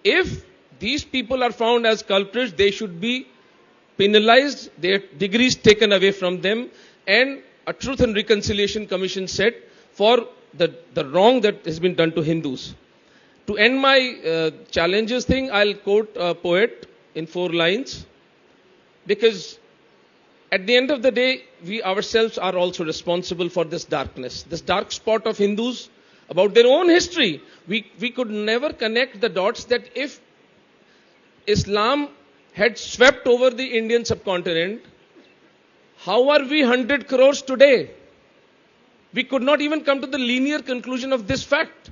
If these people are found as culprits, they should be penalized, their degrees taken away from them, and a Truth and Reconciliation Commission set for the wrong that has been done to Hindus. To end my challenges thing, I'll quote a poet in 4 lines, because at the end of the day, we ourselves are also responsible for this darkness, this dark spot of Hindus about their own history. We could never connect the dots that if Islam had swept over the Indian subcontinent, how are we 100 crores today? We could not even come to the linear conclusion of this fact.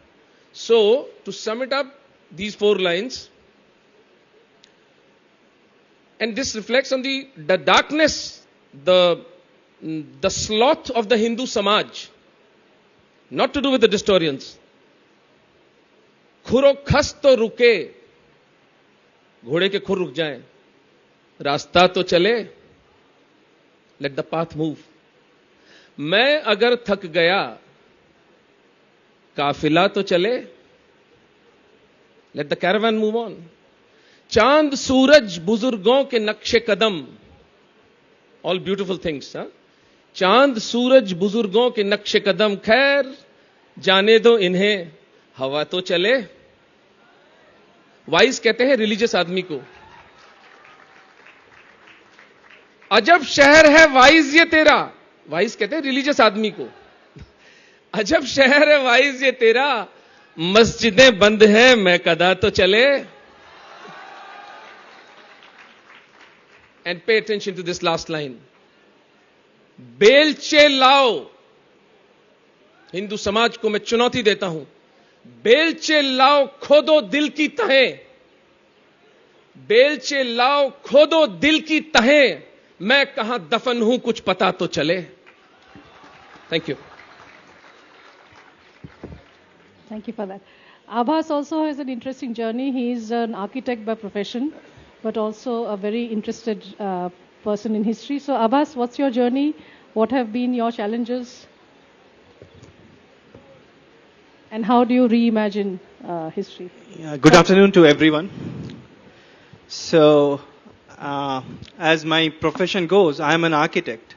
So, to sum it up, these 4 lines, and this reflects on the darkness, the sloth of the Hindu Samaj, not to do with the historians. खुरो खस तो रुके, घोड़े के खुर रुक जाएं, रास्ता तो चले, let the path move. मैं अगर थक गया, काफिला तो चले, let the caravan move on. चांद सूरज बुजुर्गों के नक्शे कदम, all beautiful things, huh? चांद सूरज बुजुर्गों के नक्शे कदम, खैर जाने दो इन्हें, हवा तो चले. वाइस कहते हैं रिलीजियस आदमी को, अजब शहर है वाइज ये तेरा. वाइस कहते हैं रिलीजियस आदमी को, अजब शहर है वाइज ये तेरा, मस्जिदें बंद हैं मैं कदा तो चले. And pay attention to this last line. बेलचे लाओ, हिंदू समाज को मैं चुनौती देता हूं, बेलचे लाओ खोदो दिल की तहें, बेलचे लाओ खोदो दिल की तहें, मैं कहां दफन हूं कुछ पता तो चले. Thank you. Thank you for that. Abbas also has an interesting journey. He is an architect by profession, but also a very interested person in history. So Abbas, what's your journey? What have been your challenges? And how do you reimagine history? Good afternoon to everyone. So, as my profession goes, I am an architect.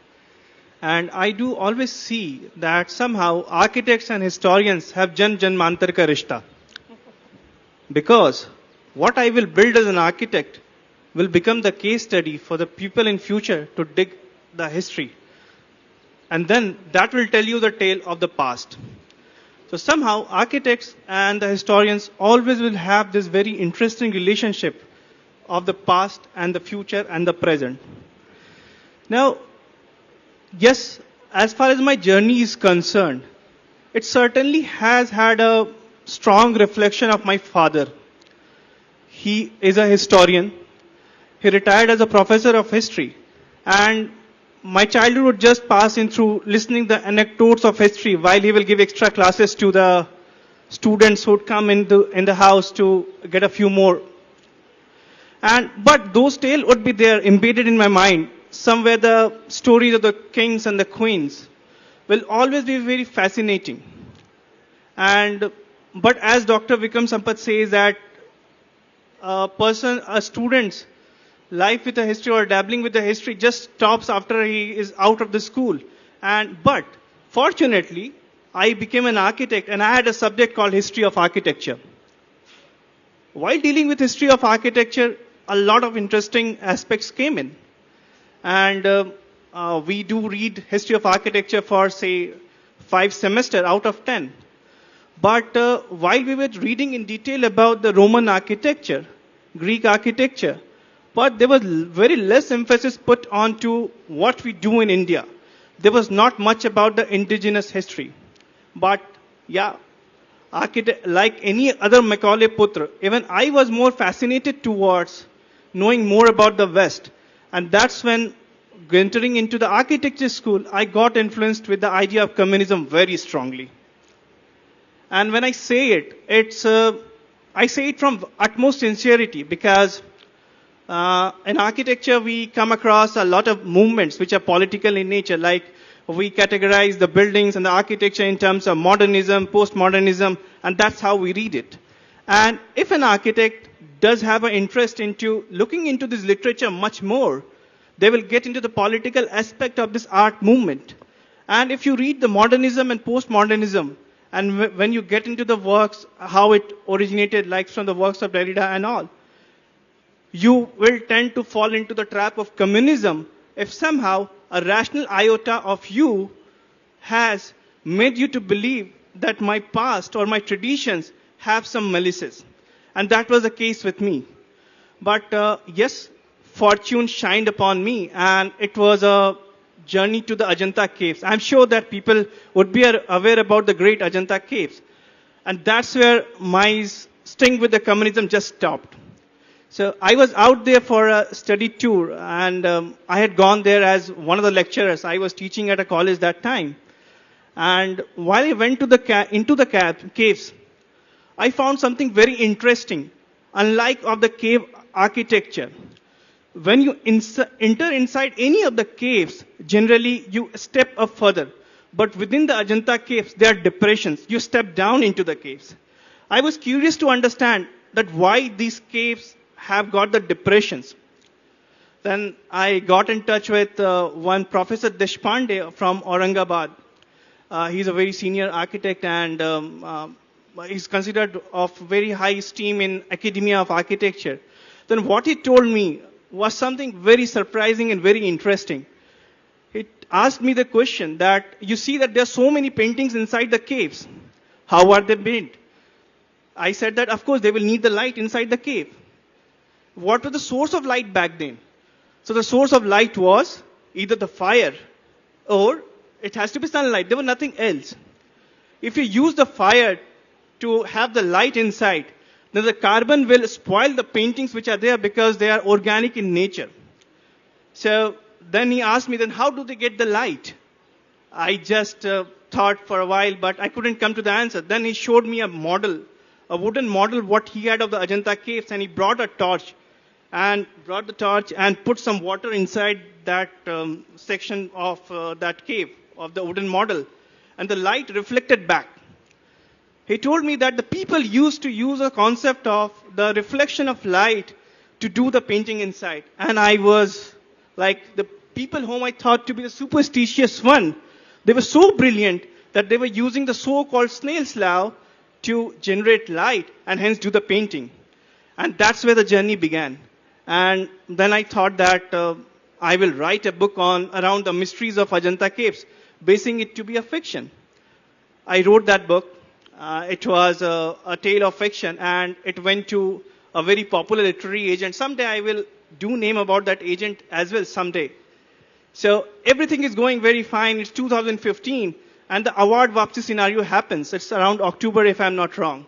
And I do always see that somehow architects and historians have jan-janmantar ka rishta. Because what I will build as an architect will become the case study for the people in future to dig the history. And then that will tell you the tale of the past. So somehow architects and the historians always will have this very interesting relationship of the past and the future and the present. Now, yes, as far as my journey is concerned, it certainly has had a strong reflection of my father. He is a historian. He retired as a professor of history. And my childhood would just pass in through listening the anecdotes of history while he will give extra classes to the students who would come in the house to get a few more. But those tales would be there embedded in my mind. Somewhere the stories of the kings and the queens will always be very fascinating. But as Dr. Vikram Sampath says that a student's life with the history or dabbling with the history just stops after he is out of the school. But fortunately, I became an architect and I had a subject called History of Architecture. While dealing with history of architecture, a lot of interesting aspects came in. We do read history of architecture for, say, 5 semesters out of 10. But while we were reading in detail about the Roman architecture, Greek architecture, but there was very less emphasis put on to what we do in India. There was not much about the indigenous history. But yeah, like any other Macaulay Putra, even I was more fascinated towards knowing more about the West. And that's when, entering into the architecture school, I got influenced with the idea of communism very strongly. And when I say it, I say it from utmost sincerity because in architecture we come across a lot of movements which are political in nature, like we categorize the buildings and the architecture in terms of modernism, postmodernism, and that's how we read it. And if an architect does have an interest into looking into this literature much more, they will get into the political aspect of this art movement. And if you read the modernism and postmodernism, and when you get into the works, how it originated, like from the works of Derrida and all, you will tend to fall into the trap of communism if somehow a rational iota of you has made you to believe that my past or my traditions have some malices. And that was the case with me. But yes, fortune shined upon me, and it was a journey to the Ajanta caves. I'm sure that people would be aware about the great Ajanta caves. And that's where my sting with the communism just stopped. So I was out there for a study tour, and I had gone there as one of the lecturers. I was teaching at a college that time. And while I went to into the caves, I found something very interesting, unlike of the cave architecture. When you enter inside any of the caves, generally you step up further. But within the Ajanta caves, there are depressions. You step down into the caves. I was curious to understand that why these caves have got the depressions. Then I got in touch with one Professor Deshpande from Aurangabad. He's a very senior architect, and he's considered of very high esteem in academia of architecture. Then what he told me was something very surprising and very interesting. He asked me the question that you see that there are so many paintings inside the caves. How are they made? I said that of course they will need the light inside the cave. What was the source of light back then? So the source of light was either the fire or it has to be sunlight. There was nothing else. If you use the fire to have the light inside, then the carbon will spoil the paintings which are there because they are organic in nature. So then he asked me, then how do they get the light? I just thought for a while, but I couldn't come to the answer. Then he showed me a model, a wooden model, what he had of the Ajanta caves, and he brought a torch and put some water inside that section of that cave, of the wooden model, and the light reflected back. He told me that the people used to use a concept of the reflection of light to do the painting inside. And I was like, the people whom I thought to be the superstitious one, they were so brilliant that they were using the so-called snail's law to generate light and hence do the painting. And that's where the journey began. And then I thought that I will write a book around the mysteries of Ajanta caves, basing it to be a fiction. I wrote that book. It was a tale of fiction, and it went to a very popular literary agent. Someday I will do name about that agent as well someday. So everything is going very fine. It's 2015, and the award Vapsi scenario happens. It's around October, if I'm not wrong.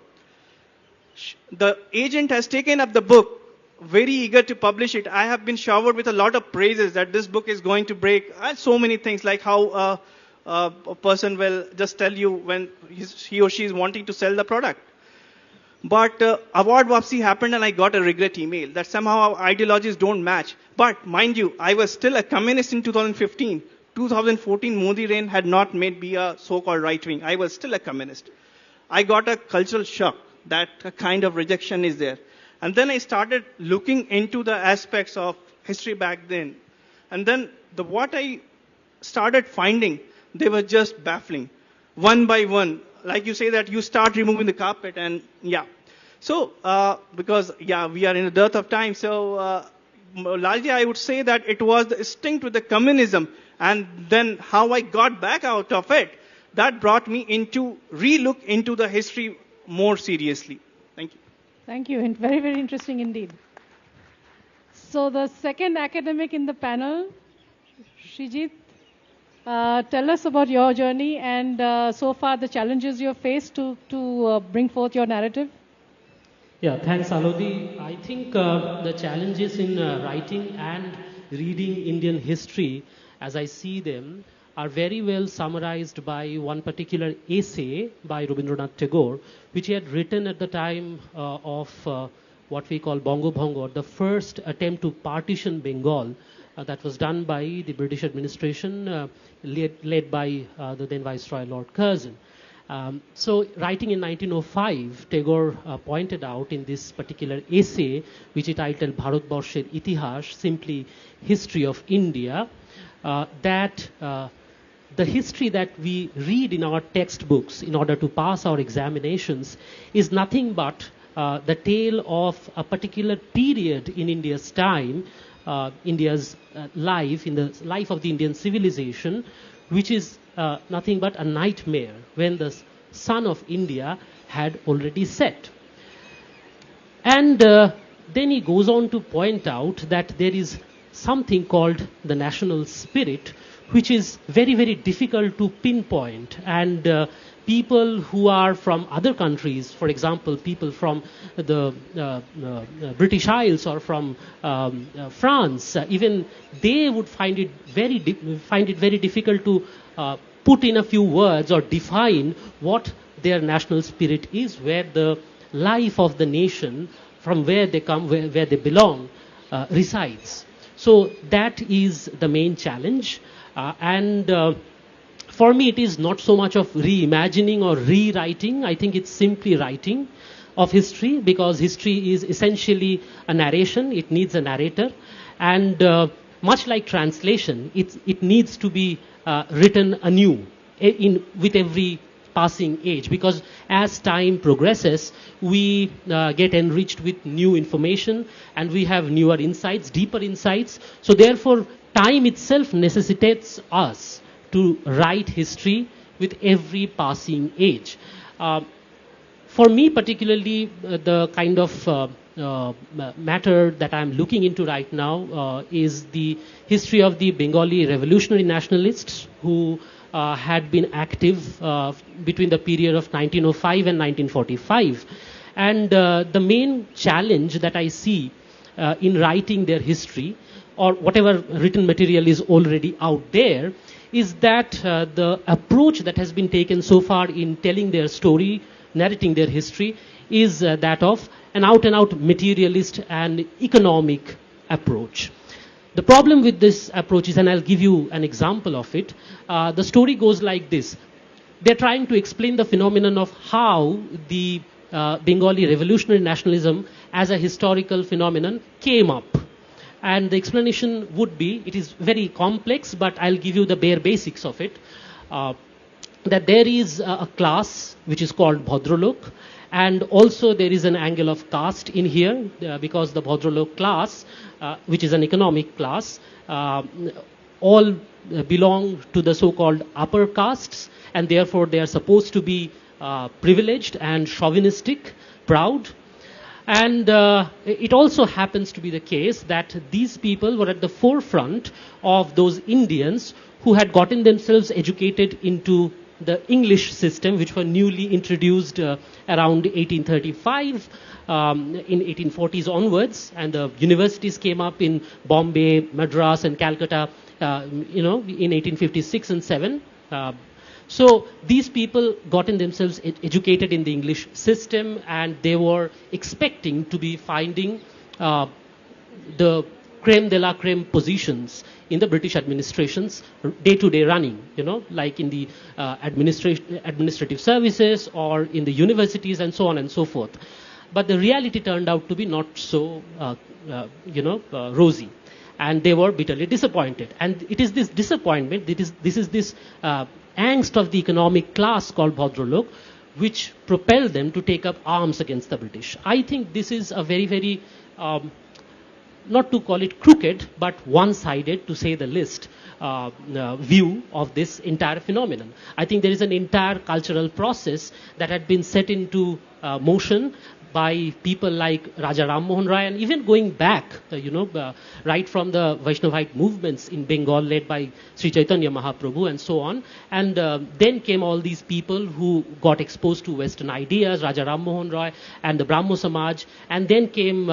The agent has taken up the book, very eager to publish it. I have been showered with a lot of praises that this book is going to break so many things, like how a person will just tell you when he or she is wanting to sell the product. But award Vapsi happened and I got a regret email that somehow our ideologies don't match. But mind you, I was still a communist in 2015. 2014, Modi reign had not made me a so-called right-wing. I was still a communist. I got a cultural shock that a kind of rejection is there. And then I started looking into the aspects of history back then. And then what I started finding, they were just baffling. One by one, like you say that you start removing the carpet and yeah. So, because yeah, we are in a dearth of time. So, largely I would say that it was the instinct with the communism and then how I got back out of it that brought me into relook into the history more seriously. Thank you. Thank you, and very, very interesting indeed. So the second academic in the panel, Shrijit, tell us about your journey and so far the challenges you have faced to bring forth your narrative. Yeah, thanks, Alodi. I think the challenges in writing and reading Indian history, as I see them, are very well summarized by one particular essay by Rabindranath Tagore, which he had written at the time of what we call Bongo Bongo, the first attempt to partition Bengal that was done by the British administration, led by the then Viceroy Lord Curzon. So writing in 1905, Tagore pointed out in this particular essay, which he titled Bharatbarsher Itihash, simply History of India, that the history that we read in our textbooks in order to pass our examinations is nothing but the tale of a particular period in India's time, India's life, in the life of the Indian civilization, which is nothing but a nightmare when the sun of India had already set. And then he goes on to point out that there is something called the national spirit, which is very, very difficult to pinpoint. And people who are from other countries, for example, people from the British Isles or from France, even they would find it very difficult to put in a few words or define what their national spirit is, where the life of the nation, from where they come, where they belong, resides. So that is the main challenge. For me, it is not so much of reimagining or rewriting. I think it's simply writing of history, because history is essentially a narration. It needs a narrator. And much like translation, it needs to be written anew with every passing age, because as time progresses, we get enriched with new information and we have newer insights, deeper insights. So therefore, time itself necessitates us to write history with every passing age. For me particularly, the kind of matter that I'm looking into right now is the history of the Bengali revolutionary nationalists who had been active between the period of 1905 and 1945. And the main challenge that I see in writing their history, or whatever written material is already out there, is that the approach that has been taken so far in telling their story, narrating their history, is that of an out-and-out materialist and economic approach. The problem with this approach is, and I'll give you an example of it, the story goes like this. they're trying to explain the phenomenon of how the Bengali revolutionary nationalism as a historical phenomenon came up. And the explanation would be, it is very complex, but I'll give you the bare basics of it, that there is a class which is called Bhadralok, and also there is an angle of caste in here, because the Bhadralok class, which is an economic class, all belong to the so-called upper castes, and therefore they are supposed to be privileged and chauvinistic, proud. And it also happens to be the case that these people were at the forefront of those Indians who had gotten themselves educated into the English system, which were newly introduced around 1835, in 1840s onwards, and the universities came up in Bombay, Madras, and Calcutta, in 1856 and 7. So these people gotten themselves educated in the English system, and they were expecting to be finding the creme de la creme positions in the British administration's day-to-day running, like in the administrative services or in the universities and so on and so forth. But the reality turned out to be not so, rosy. And they were bitterly disappointed. And it is this disappointment, this is this angst of the economic class called Bhadralok, which propelled them to take up arms against the British. I think this is a very, very, not to call it crooked, but one-sided, to say the least, view of this entire phenomenon. I think there is an entire cultural process that had been set into motion by people like Raja Ram Mohan Rai, and even going back, right from the Vaishnavite movements in Bengal led by Sri Chaitanya Mahaprabhu and so on. And then came all these people who got exposed to Western ideas, Raja Ram Mohan Rai and the Brahmo Samaj. And then came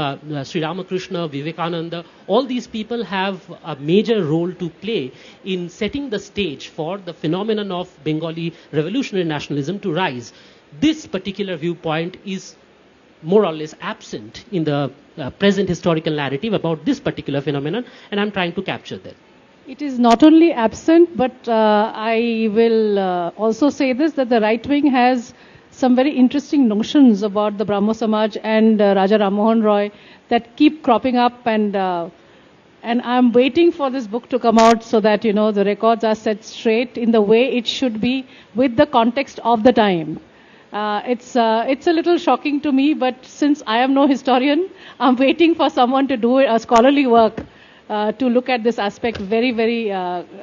Sri Ramakrishna, Vivekananda. All these people have a major role to play in setting the stage for the phenomenon of Bengali revolutionary nationalism to rise. This particular viewpoint is more or less absent in the present historical narrative about this particular phenomenon, and I'm trying to capture that. It is not only absent, but I will also say this, that the right wing has some very interesting notions about the Brahmo Samaj and Raja Ram Mohan Roy that keep cropping up, and I'm waiting for this book to come out so that, the records are set straight in the way it should be with the context of the time. It's a little shocking to me, but since I am no historian, I'm waiting for someone to do a scholarly work to look at this aspect very, very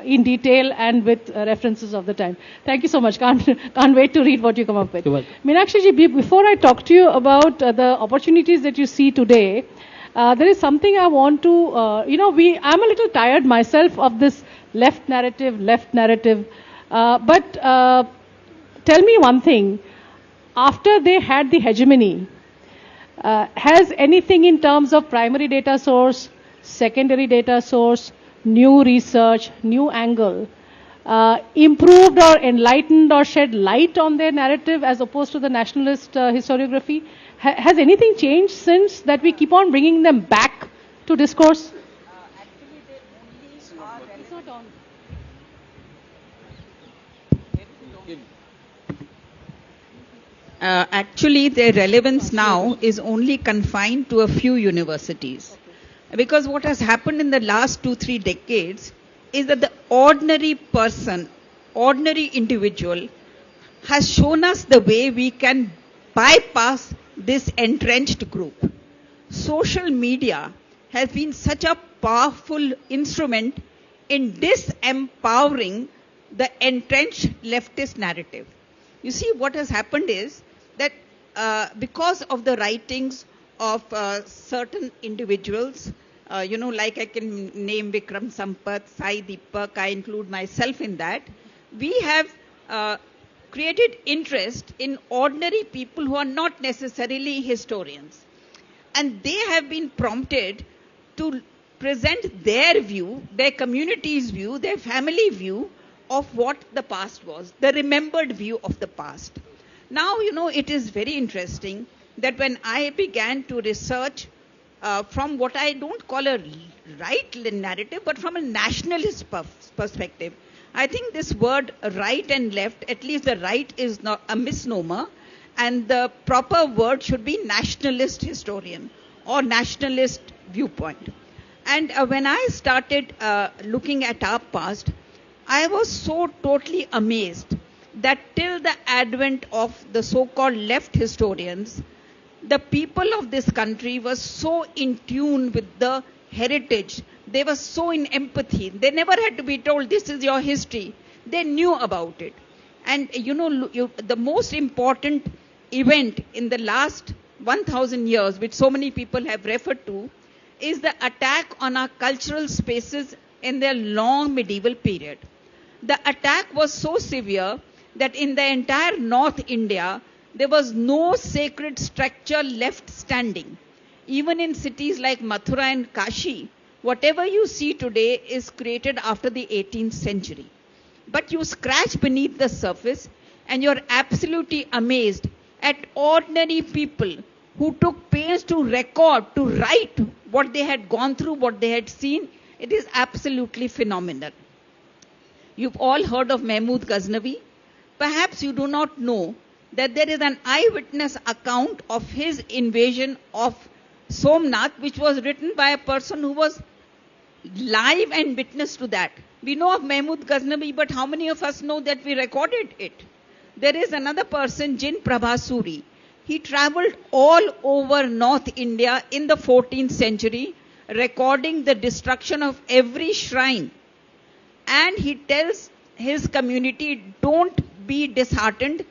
in detail and with references of the time. Thank you so much. Can't wait to read what you come up with. Meenakshi ji, before I talk to you about the opportunities that you see today, there is something I want to, I'm a little tired myself of this left narrative. But tell me one thing. After they had the hegemony, has anything in terms of primary data source, secondary data source, new research, new angle, improved or enlightened or shed light on their narrative as opposed to the nationalist historiography? Has anything changed since that we keep on bringing them back to discourse? Actually, their relevance now is only confined to a few universities. Because what has happened in the last 2-3 decades is that the ordinary person, ordinary individual, has shown us the way we can bypass this entrenched group. Social media has been such a powerful instrument in disempowering the entrenched leftist narrative. You see, what has happened is that because of the writings of certain individuals, like I can name Vikram Sampath, Sai Deepak, I include myself in that, we have created interest in ordinary people who are not necessarily historians. And they have been prompted to present their view, their community's view, their family view of what the past was, the remembered view of the past. Now, it is very interesting that when I began to research from what I don't call a right narrative, but from a nationalist perspective, I think this word right and left, at least the right is not a misnomer, and the proper word should be nationalist historian or nationalist viewpoint. And when I started looking at our past, I was so totally amazed that till the advent of the so-called left historians, the people of this country were so in tune with the heritage. They were so in empathy. They never had to be told, this is your history. They knew about it. And the most important event in the last 1,000 years, which so many people have referred to, is the attack on our cultural spaces in the long medieval period. The attack was so severe that in the entire North India, there was no sacred structure left standing. Even in cities like Mathura and Kashi, whatever you see today is created after the 18th century. But you scratch beneath the surface and you're absolutely amazed at ordinary people who took pains to record, to write what they had gone through, what they had seen. It is absolutely phenomenal. You've all heard of Mahmud Ghaznavi. Perhaps you do not know that there is an eyewitness account of his invasion of Somnath, which was written by a person who was live and witness to that. We know of Mahmud Ghaznavi, but how many of us know that we recorded it? There is another person, Jin Prabhasuri. He traveled all over North India in the 14th century, recording the destruction of every shrine. And he tells his community, don't be disheartened.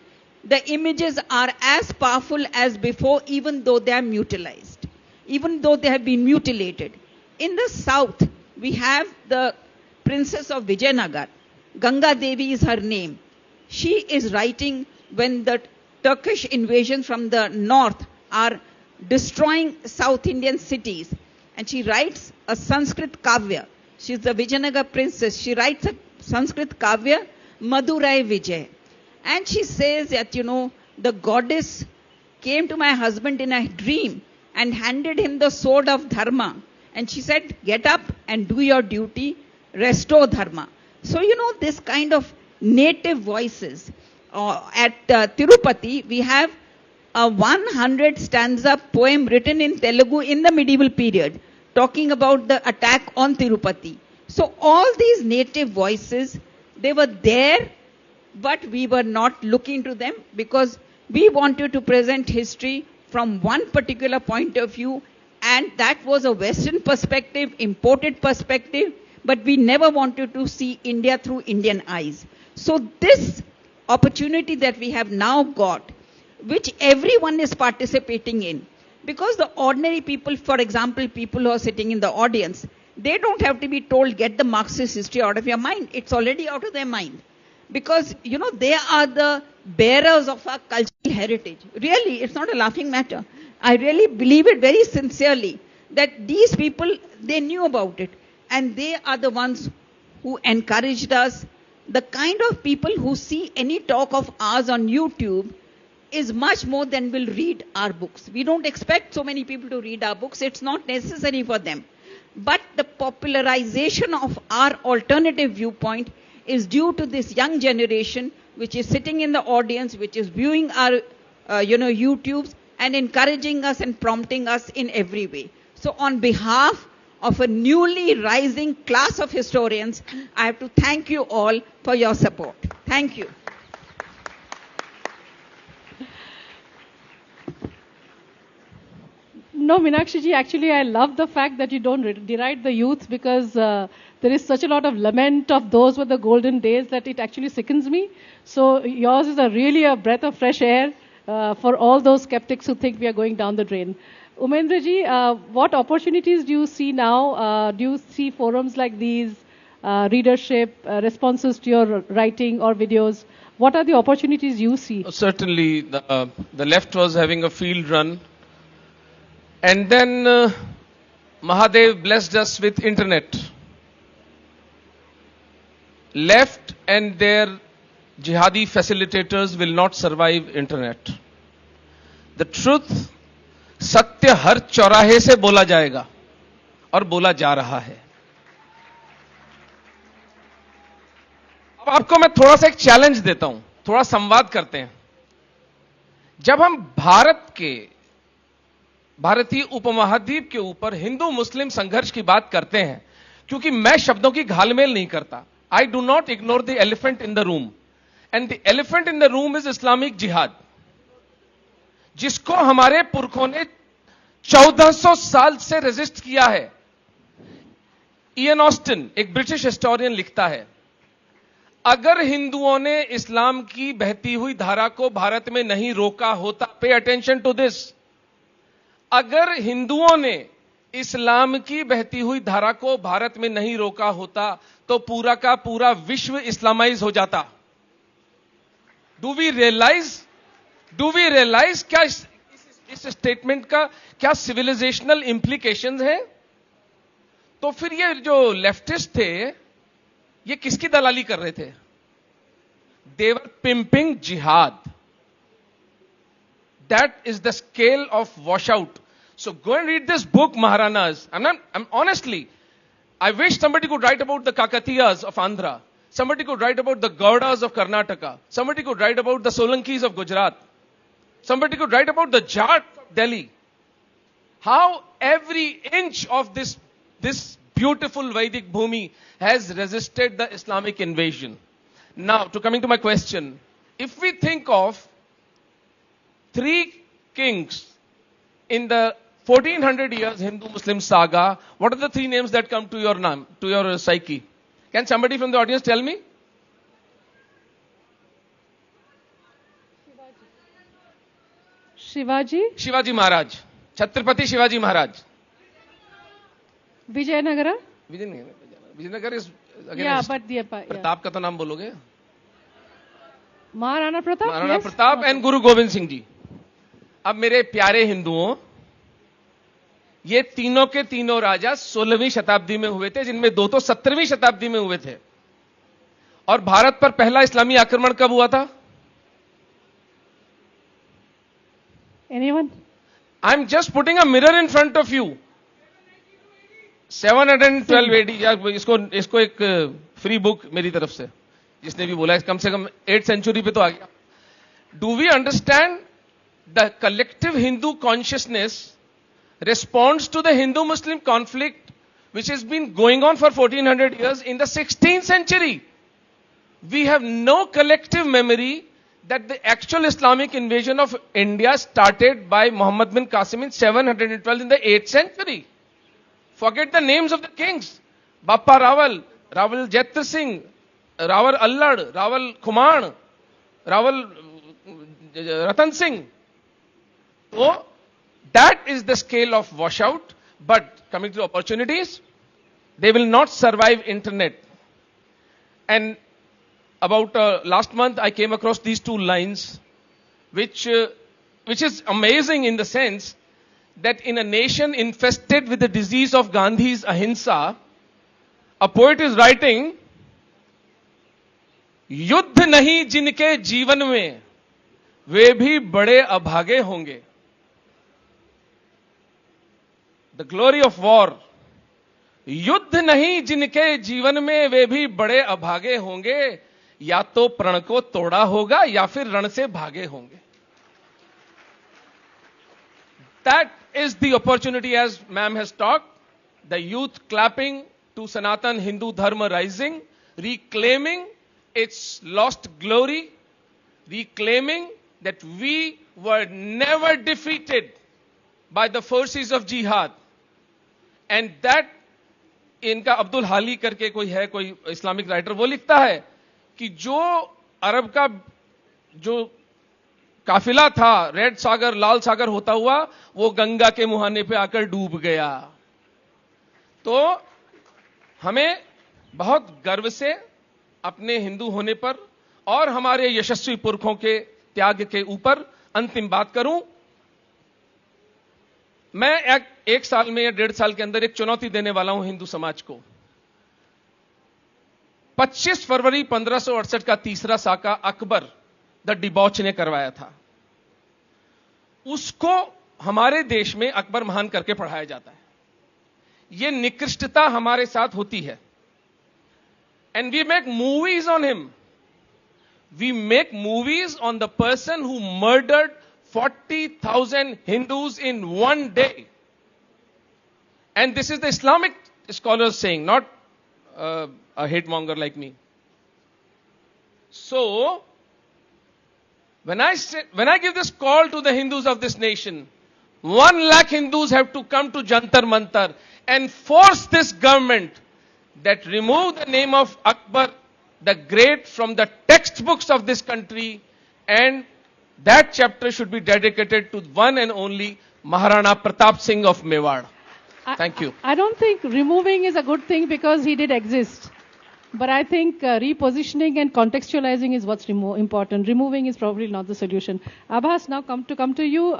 The images are as powerful as before, even though they are mutilized, even though they have been mutilated. In the south, we have the princess of Vijayanagar. Ganga Devi is her name. She is writing when the Turkish invasion from the north are destroying South Indian cities. And she writes a Sanskrit Kavya. She's the Vijayanagar princess. She writes a Sanskrit Kavya, Madurai Vijay. And she says that, the goddess came to my husband in a dream and handed him the sword of Dharma. And she said, get up and do your duty, restore Dharma. So, this kind of native voices. At Tirupati, we have a 100 stanza poem written in Telugu in the medieval period, talking about the attack on Tirupati. So all these native voices, they were there, but we were not looking to them because we wanted to present history from one particular point of view, and that was a Western perspective, imported perspective, but we never wanted to see India through Indian eyes. So this opportunity that we have now got, which everyone is participating in, because the ordinary people, for example, people who are sitting in the audience, they don't have to be told, get the Marxist history out of your mind. It's already out of their mind. Because, they are the bearers of our cultural heritage. Really, it's not a laughing matter. I really believe it very sincerely that these people, they knew about it. And they are the ones who encouraged us. The kind of people who see any talk of ours on YouTube is much more than will read our books. We don't expect so many people to read our books. It's not necessary for them. But the popularization of our alternative viewpoint is due to this young generation which is sitting in the audience, which is viewing our, YouTubes and encouraging us and prompting us in every way. So on behalf of a newly rising class of historians, I have to thank you all for your support. Thank you. No, Meenakshi ji, actually I love the fact that you don't deride the youth because there is such a lot of lament of those were the golden days that it actually sickens me. So yours is really a breath of fresh air for all those skeptics who think we are going down the drain. Umendra ji, what opportunities do you see now? Do you see forums like these, readership, responses to your writing or videos? What are the opportunities you see? Certainly, the left was having a field run. And then Mahadev blessed us with internet. Left and their jihadi facilitators will not survive internet. The truth, सत्य हर चौराहे से बोला जाएगा और बोला जा रहा है. आपको मैं थोड़ा सा एक चैलेंज देता हूं, थोड़ा संवाद करते हैं। जब हम भारतीय उपमहाद्वीप के ऊपर हिंदू मुस्लिम संघर्ष की बात करते हैं, क्योंकि मैं शब्दों की घालमेल नहीं करता, I do not ignore the elephant in the room, and the elephant in the room is Islamic जिहाद, जिसको हमारे पुरखों ने 1400 साल से रेजिस्ट किया है। इयन ऑस्टिन, एक ब्रिटिश हिस्टोरियन, लिखता है, अगर हिंदुओं ने इस्लाम की बहती हुई धारा को भारत में नहीं रोका होता, पे अटेंशन टू दिस, अगर हिंदुओं ने इस्लाम की बहती हुई धारा को भारत में नहीं रोका होता तो पूरा का पूरा विश्व इस्लामाइज हो जाता। डू वी रियलाइज क्या इस स्टेटमेंट का क्या सिविलाइजेशनल इंप्लीकेशंस हैं? तो फिर ये जो लेफ्टिस्ट थे, ये किसकी दलाली कर रहे थे? दे वर पिंपिंग जिहाद. That is the scale of washout. So go and read this book, Maharanas. Honestly, I wish somebody could write about the Kakatiyas of Andhra. Somebody could write about the Gaudas of Karnataka. Somebody could write about the Solankis of Gujarat. Somebody could write about the Jats of Delhi. How every inch of this beautiful Vedic bhumi has resisted the Islamic invasion. Now, coming to my question, if we think of 3 kings in the 1400 years Hindu-Muslim saga, what are the 3 names that come to your psyche? Can somebody from the audience tell me? Shivaji Maharaj. Chhatrapati Shivaji Maharaj. Vijayanagara? Vijayanagara is again. Yeah, but Pratap का तो नाम बोलोगे? Maharana Pratap. Maharana Pratap and गुरु गोविंद सिंह जी. अब मेरे प्यारे हिंदुओं, ये तीनों के तीनों राजा 16वीं शताब्दी में हुए थे, जिनमें 2 तो 17वीं शताब्दी में हुए थे। और भारत पर पहला इस्लामी आक्रमण कब हुआ था? Anyone? I'm just putting a mirror in front of you. 712 AD, या इसको एक फ्री बुक मेरी तरफ से, जिसने भी बोला है, कम से कम 8th century पे तो आ गया। Do we understand the collective Hindu consciousness responds to the Hindu-Muslim conflict which has been going on for 1400 years in the 16th century? We have no collective memory that the actual Islamic invasion of India started by Muhammad bin Qasim in 712 in the 8th century. Forget the names of the kings. Bappa Rawal, Rawal Jaitar Singh, Rawal Allad, Rawal Khuman, Rawal Ratan Singh. So, that is the scale of washout. But coming to opportunities, they will not survive internet. And about last month, I came across these 2 lines, which is amazing in the sense that in a nation infested with the disease of Gandhi's ahimsa, a poet is writing, युद्ध नहीं जिनके जीवन में वे भी बड़े अभागे होंगे. The glory of war. युद्ध नहीं जिनके जीवन में वे भी बड़े अभागे होंगे, या तो प्रण को तोड़ा होगा या फिर रण से भागे होंगे. That is the opportunity, as ma'am has talked, the youth clapping to Sanatan Hindu Dharma rising, reclaiming its lost glory, reclaiming that we were never defeated by the forces of jihad. And that, इनका अब्दुल हाली करके कोई Islamic writer, वो लिखता है कि जो अरब का जो काफिला था, रेड सागर लाल सागर होता हुआ, वो गंगा के मुहाने पे आकर डूब गया. तो हमें बहुत गर्व से अपने हिंदू होने पर और हमारे यशस्वी पुरखों के त्याग के ऊपर अंतिम बात करूं. मैं 1 साल में या 1.5 साल के अंदर एक चुनौती देने वाला हूं हिंदू समाज को. 25 फरवरी 1568 का तीसरा साका अकबर द डिबॉच ने करवाया था. उसको हमारे देश में अकबर महान करके पढ़ाया जाता है. यह निकृष्टता हमारे साथ होती है. And we make movies on him. We make movies on the person who murdered 40,000 Hindus in one day. And this is the Islamic scholars saying, not a hate monger like me. So, when I give this call to the Hindus of this nation, 1 lakh Hindus have to come to Jantar Mantar and force this government that remove the name of Akbar the Great from the textbooks of this country, and that chapter should be dedicated to one and only Maharana Pratap Singh of Mewar. Thank you. I don't think removing is a good thing because he did exist. But I think repositioning and contextualizing is what's important. Removing is probably not the solution. Abbas, now come to you.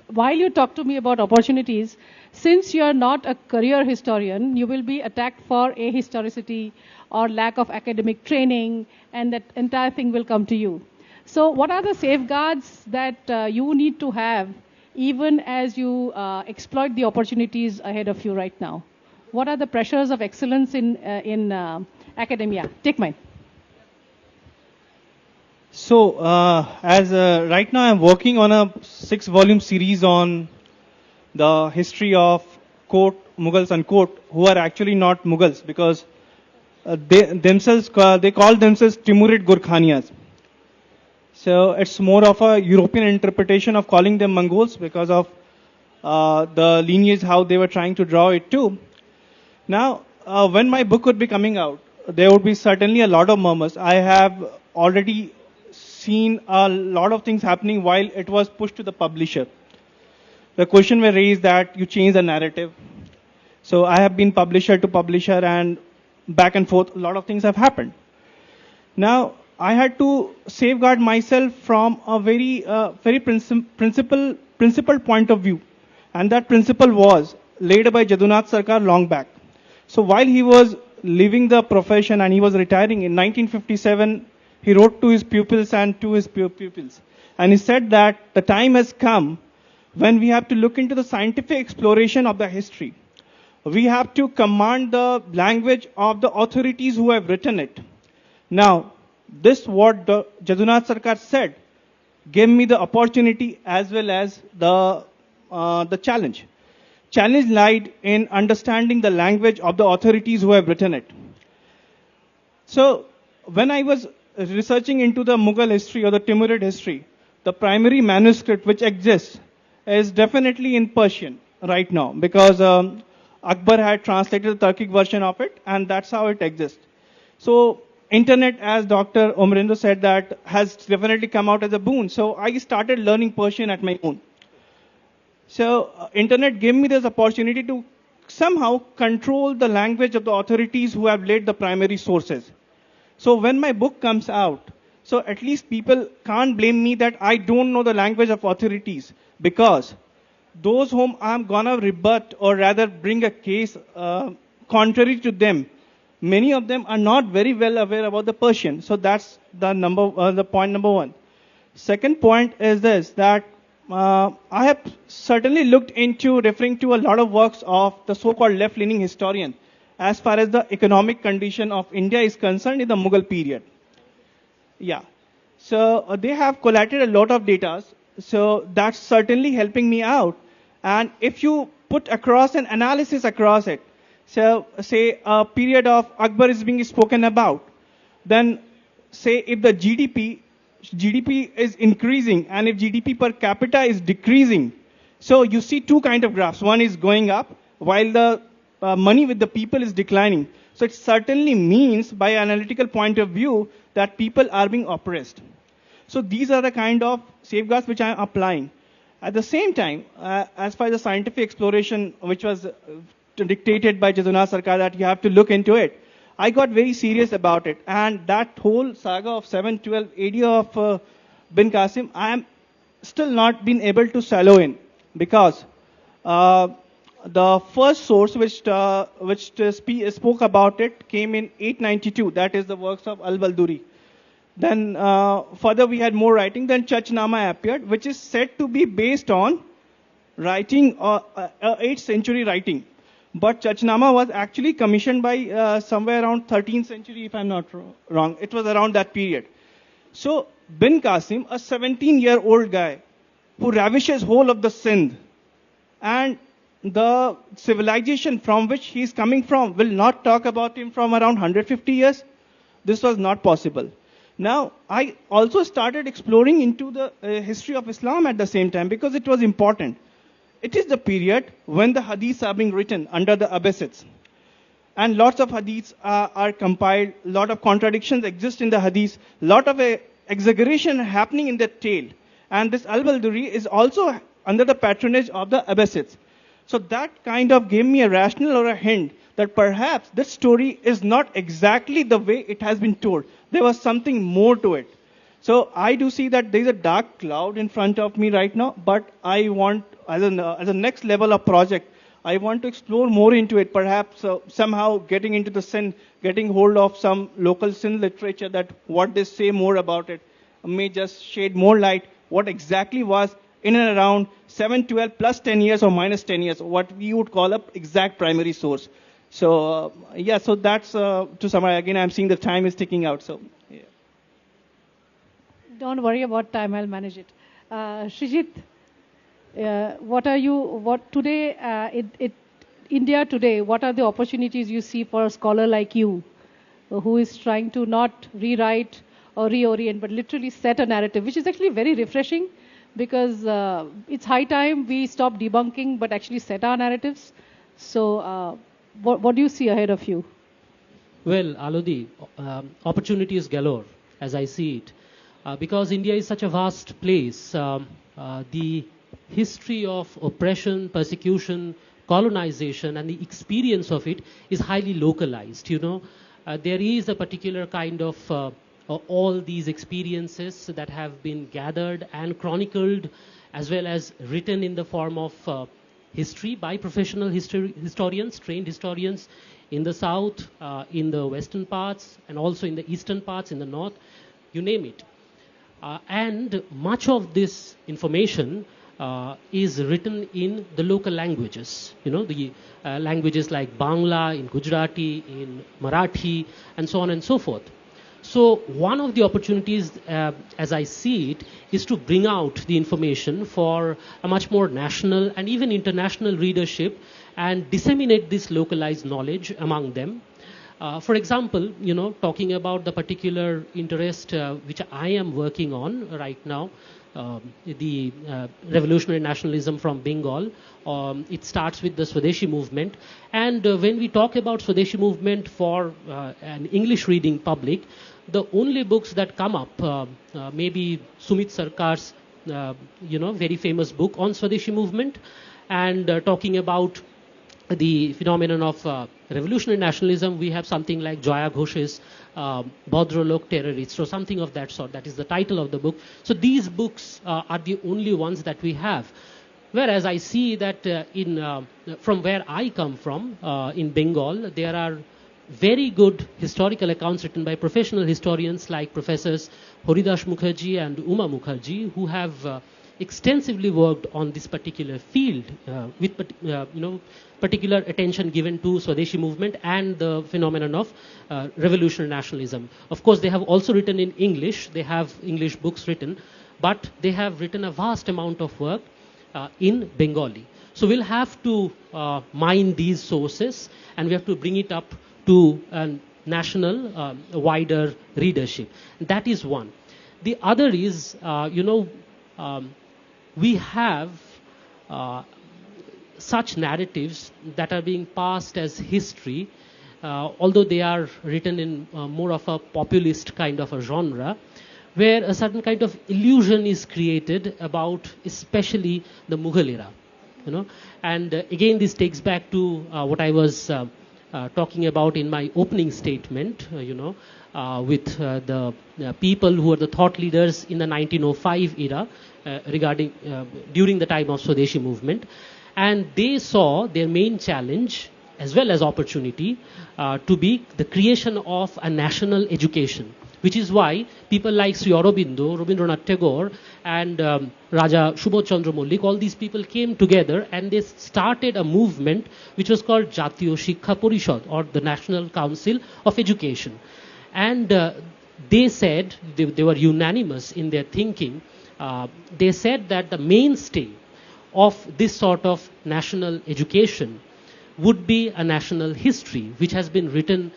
While you talk to me about opportunities, since you are not a career historian, you will be attacked for ahistoricity or lack of academic training, and that entire thing will come to you. So what are the safeguards that you need to have even as you exploit the opportunities ahead of you right now? What are the pressures of excellence in academia? Take mine. So, as right now I'm working on a 6-volume series on the history of, quote, Mughals, unquote, who are actually not Mughals, because they call themselves Timurid Gurkhaniyas. So it's more of a European interpretation of calling them Mongols because of the lineage, how they were trying to draw it too. Now, when my book would be coming out, there would be certainly a lot of murmurs. I have already seen a lot of things happening while it was pushed to the publisher. The question was raised that you change the narrative. So I have been publisher to publisher, and back and forth, a lot of things have happened. Now, I had to safeguard myself from a very principled point of view. And that principle was laid by Jadunath Sarkar long back. So while he was leaving the profession and he was retiring in 1957, he wrote to his pupils and to his pupils. And he said that the time has come when we have to look into the scientific exploration of the history. We have to command the language of the authorities who have written it. Now, this what Jadunath Sarkar said gave me the opportunity as well as the challenge. Challenge lied in understanding the language of the authorities who have written it. So, when I was researching into the Mughal history or the Timurid history, the primary manuscript which exists is definitely in Persian right now, because Akbar had translated the Turkic version of it, and that's how it exists. So, internet, as Dr. Omarindo said, that has definitely come out as a boon. So, I started learning Persian at my own. So, internet gave me this opportunity to somehow control the language of the authorities who have laid the primary sources. So, when my book comes out, so at least people can't blame me that I don't know the language of authorities, because those whom I'm gonna rebut or rather bring a case contrary to them, many of them are not very well aware about the Persian. So that's the point number one. Second point is this, that I have certainly looked into referring to a lot of works of the so-called left-leaning historian as far as the economic condition of India is concerned in the Mughal period. Yeah. So they have collated a lot of data. So that's certainly helping me out. And if you put across an analysis across it, so say a period of Akbar is being spoken about, then say if the GDP is increasing and if GDP per capita is decreasing, so you see two kind of graphs. One is going up while the money with the people is declining. So it certainly means, by analytical point of view, that people are being oppressed. So these are the kind of safeguards which I am applying. At the same time, as far as the scientific exploration, which was dictated by Jadunath Sarkar, that you have to look into it, I got very serious about it. And that whole saga of 712 AD of bin Qasim, I am still not been able to swallow in, because the first source which spoke about it came in 892. That is the works of Al-Balduri. Then further we had more writing. Then Chachnama appeared, which is said to be based on writing, 8th century writing. But Chachnama was actually commissioned by somewhere around 13th century, if I'm not wrong. It was around that period. So Bin Qasim, a 17-year-old guy who ravishes whole of the Sindh, and the civilization from which he is coming from will not talk about him from around 150 years. This was not possible. Now, I also started exploring into the history of Islam at the same time because it was important. It is the period when the hadiths are being written under the Abbasids. And lots of hadiths are compiled, lot of contradictions exist in the hadiths, lot of exaggeration happening in the tale. And this Al-Balduri is also under the patronage of the Abbasids. So that kind of gave me a rationale or a hint that perhaps this story is not exactly the way it has been told. There was something more to it. So I do see that there is a dark cloud in front of me right now, but I want, as a next level of project, I want to explore more into it, perhaps somehow getting into the Sindh, getting hold of some local Sindh literature, that what they say more about it may just shade more light what exactly was in and around 712 plus 10 years or minus 10 years, what we would call a exact primary source. So yeah, so that's to summarize. Again, I'm seeing the time is ticking out. So yeah. Don't worry about time, I'll manage it. Shrijit, India today, what are the opportunities you see for a scholar like you who is trying to not rewrite or reorient, but literally set a narrative, which is actually very refreshing because it's high time we stop debunking but actually set our narratives. So what do you see ahead of you? Well, Alodi, opportunities galore as I see it. Because India is such a vast place, the history of oppression, persecution, colonization, and the experience of it is highly localized. There is a particular kind of all these experiences that have been gathered and chronicled, as well as written in the form of history by professional historians, trained historians in the south, in the western parts, and also in the eastern parts, in the north, you name it. And much of this information is written in the local languages, the languages like Bangla, in Gujarati, in Marathi, and so on and so forth. So one of the opportunities, as I see it, is to bring out the information for a much more national and even international readership and disseminate this localized knowledge among them. For example, talking about the particular interest which I am working on right now, the revolutionary nationalism from Bengal. It starts with the Swadeshi movement. And when we talk about Swadeshi movement for an English reading public, the only books that come up, maybe Sumit Sarkar's, very famous book on Swadeshi movement, and talking about the phenomenon of revolutionary nationalism, we have something like Jaya Ghosh's Bhadralok Terrorists, or something of that sort. That is the title of the book. So these books are the only ones that we have. Whereas I see that from where I come from, in Bengal, there are very good historical accounts written by professional historians like Professors Haridas Mukherjee and Uma Mukherjee, who have extensively worked on this particular field with particular attention given to Swadeshi movement and the phenomenon of revolutionary nationalism. Of course, they have also written in English. They have English books written, but they have written a vast amount of work in Bengali. So we'll have to mine these sources, and we have to bring it up to a national, wider readership. That is one. The other is, we have such narratives that are being passed as history, although they are written in more of a populist kind of a genre, where a certain kind of illusion is created about especially the Mughal era. And again, this takes back to what I was talking about in my opening statement, with the people who are the thought leaders in the 1905 era regarding during the time of Swadeshi movement. And they saw their main challenge as well as opportunity to be the creation of a national education, which is why people like Sri Aurobindo, Rabindranath Tagore, and Raja Subodh Chandra Mullik, all these people came together and they started a movement which was called Jatiyo Shiksha Parishad, or the National Council of Education. And they said, they were unanimous in their thinking, they said that the mainstay of this sort of national education would be a national history which has been written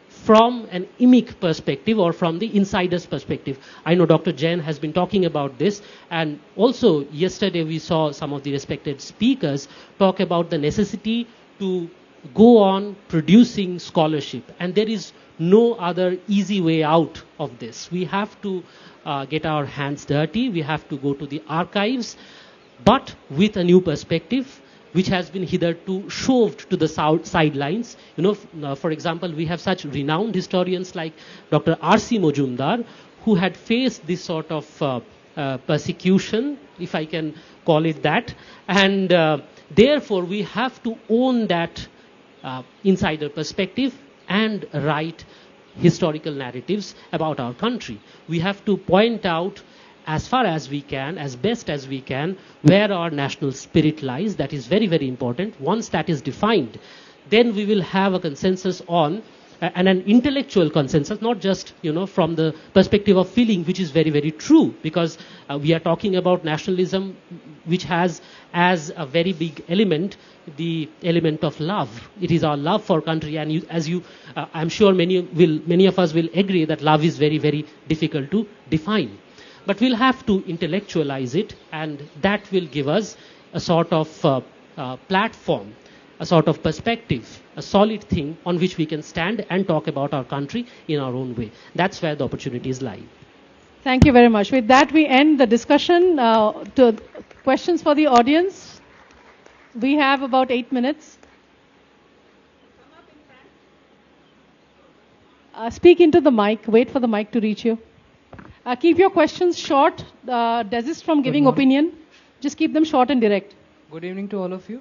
from an emic perspective or from the insider's perspective. I know Dr. Jain has been talking about this, and also yesterday we saw some of the respected speakers talk about the necessity to go on producing scholarship, and there is no other easy way out of this. We have to get our hands dirty, we have to go to the archives, but with a new perspective which has been hitherto shoved to the sidelines. You know, for example, we have such renowned historians like Dr. R.C. Mojumdar, who had faced this sort of persecution, if I can call it that, and therefore we have to own that insider perspective and write historical narratives about our country. We have to point out as far as we can, as best as we can, where our national spirit lies. That is very, very important. Once that is defined, then we will have a consensus on, and an intellectual consensus, not just, you know, from the perspective of feeling, which is very, very true, because we are talking about nationalism which has as a very big element the element of love. It is our love for country, and I'm sure many of us will agree that love is very, very difficult to define. But we'll have to intellectualize it, and that will give us a sort of platform, a sort of perspective, a solid thing on which we can stand and talk about our country in our own way. That's where the opportunities lie. Thank you very much. With that, we end the discussion. To questions for the audience. We have about 8 minutes. Speak into the mic. Wait for the mic to reach you. Keep your questions short. Desist from giving opinion. Just keep them short and direct. Good evening to all of you.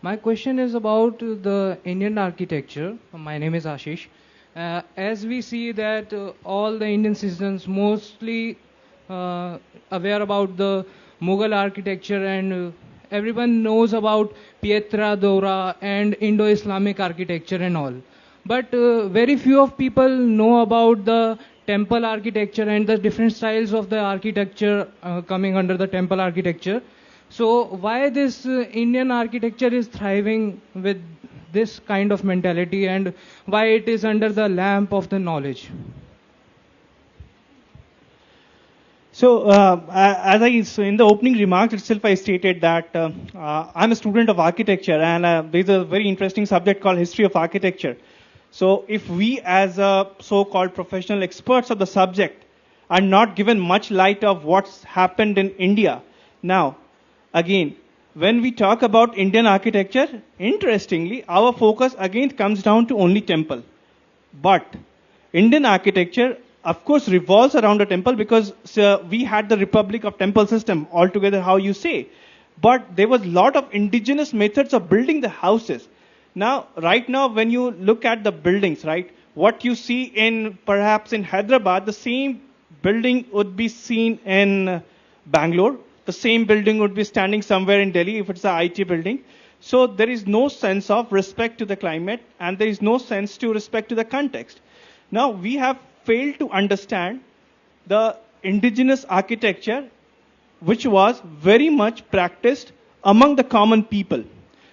My question is about the Indian architecture. My name is Ashish. As we see that all the Indian citizens mostly aware about the Mughal architecture, and everyone knows about Pietra Dora and Indo-Islamic architecture and all. But very few of people know about the temple architecture and the different styles of the architecture coming under the temple architecture. So why this Indian architecture is thriving with this kind of mentality, and why it is under the lamp of the knowledge? So, in the opening remarks itself, I stated that I'm a student of architecture, and there's a very interesting subject called history of architecture. So, if we as so-called professional experts of the subject are not given much light of what's happened in India, now, again, when we talk about Indian architecture, interestingly, our focus again comes down to only temple. But Indian architecture, of course, revolves around a temple, because we had the Republic of Temple system altogether, how you say. But there was a lot of indigenous methods of building the houses. Now, right now, when you look at the buildings, right, what you see perhaps in Hyderabad, the same building would be seen in Bangalore. The same building would be standing somewhere in Delhi if it's an IT building. So there is no sense of respect to the climate, and there is no sense to respect to the context. Now, we have failed to understand the indigenous architecture, which was very much practiced among the common people.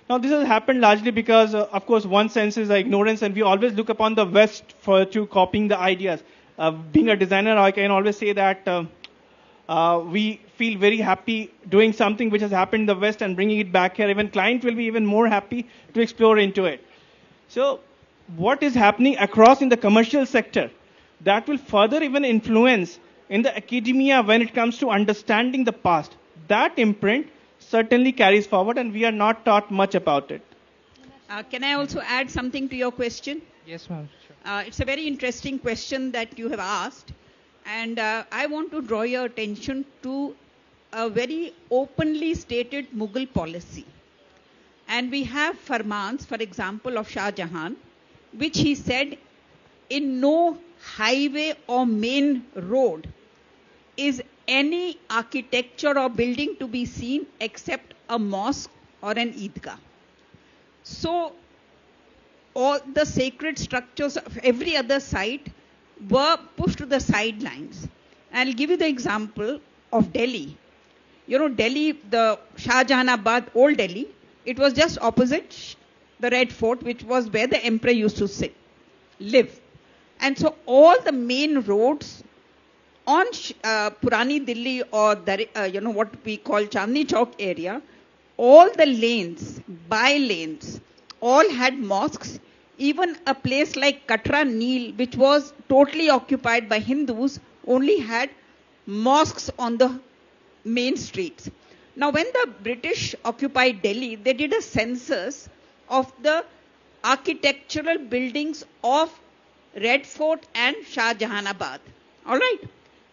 Now, this has happened largely because, of course, one sense is ignorance, and we always look upon the West to copying the ideas. Being a designer, I can always say that we feel very happy doing something which has happened in the West and bringing it back here. Even client will be even more happy to explore into it. So, what is happening across in the commercial sector, that will further even influence in the academia when it comes to understanding the past. That imprint certainly carries forward, and we are not taught much about it. Can I also add something to your question? Yes, ma'am. Sure. It's a very interesting question that you have asked. And I want to draw your attention to a very openly stated Mughal policy. And we have farmans, for example, of Shah Jahan, which he said in no highway or main road is any architecture or building to be seen except a mosque or an Eidgah. So all the sacred structures of every other site were pushed to the sidelines. I'll give you the example of Delhi. You know, Delhi, the Shah Jahanabad, old Delhi, it was just opposite the Red Fort, which was where the emperor used to live. And so all the main roads on Purani Delhi or what we call Chandni Chowk area, all the lanes, by lanes, all had mosques. Even a place like Katra Neel, which was totally occupied by Hindus, only had mosques on the main streets. Now, when the British occupied Delhi, they did a census of the architectural buildings of Red Fort and Shah Jahanabad. All right.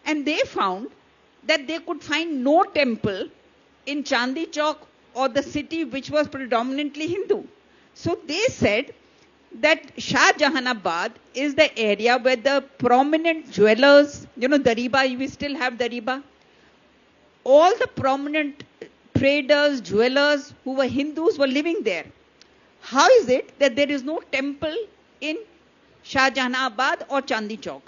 And they found that they could find no temple in Chandni Chowk or the city which was predominantly Hindu. So they said that Shah Jahanabad is the area where the prominent jewelers, you know, Dariba, we still have Dariba. All the prominent traders, jewelers who were Hindus were living there. How is it that there is no temple in Shah Jahanabad or Chandni Chowk?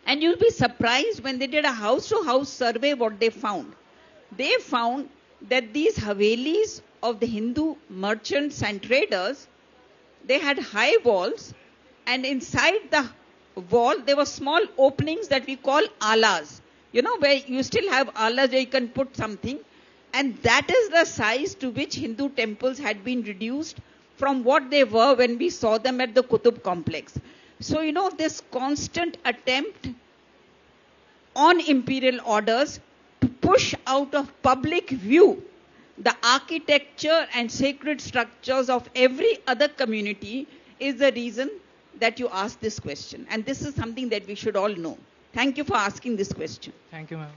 And you'll be surprised when they did a house-to-house survey what they found. They found that these havelis of the Hindu merchants and traders, they had high walls, and inside the wall there were small openings that we call alas. You know, where you still have alas where you can put something. And that is the size to which Hindu temples had been reduced from what they were when we saw them at the Qutub complex. So, you know, this constant attempt on imperial orders to push out of public view the architecture and sacred structures of every other community is the reason that you asked this question. And this is something that we should all know. Thank you for asking this question. Thank you, ma'am.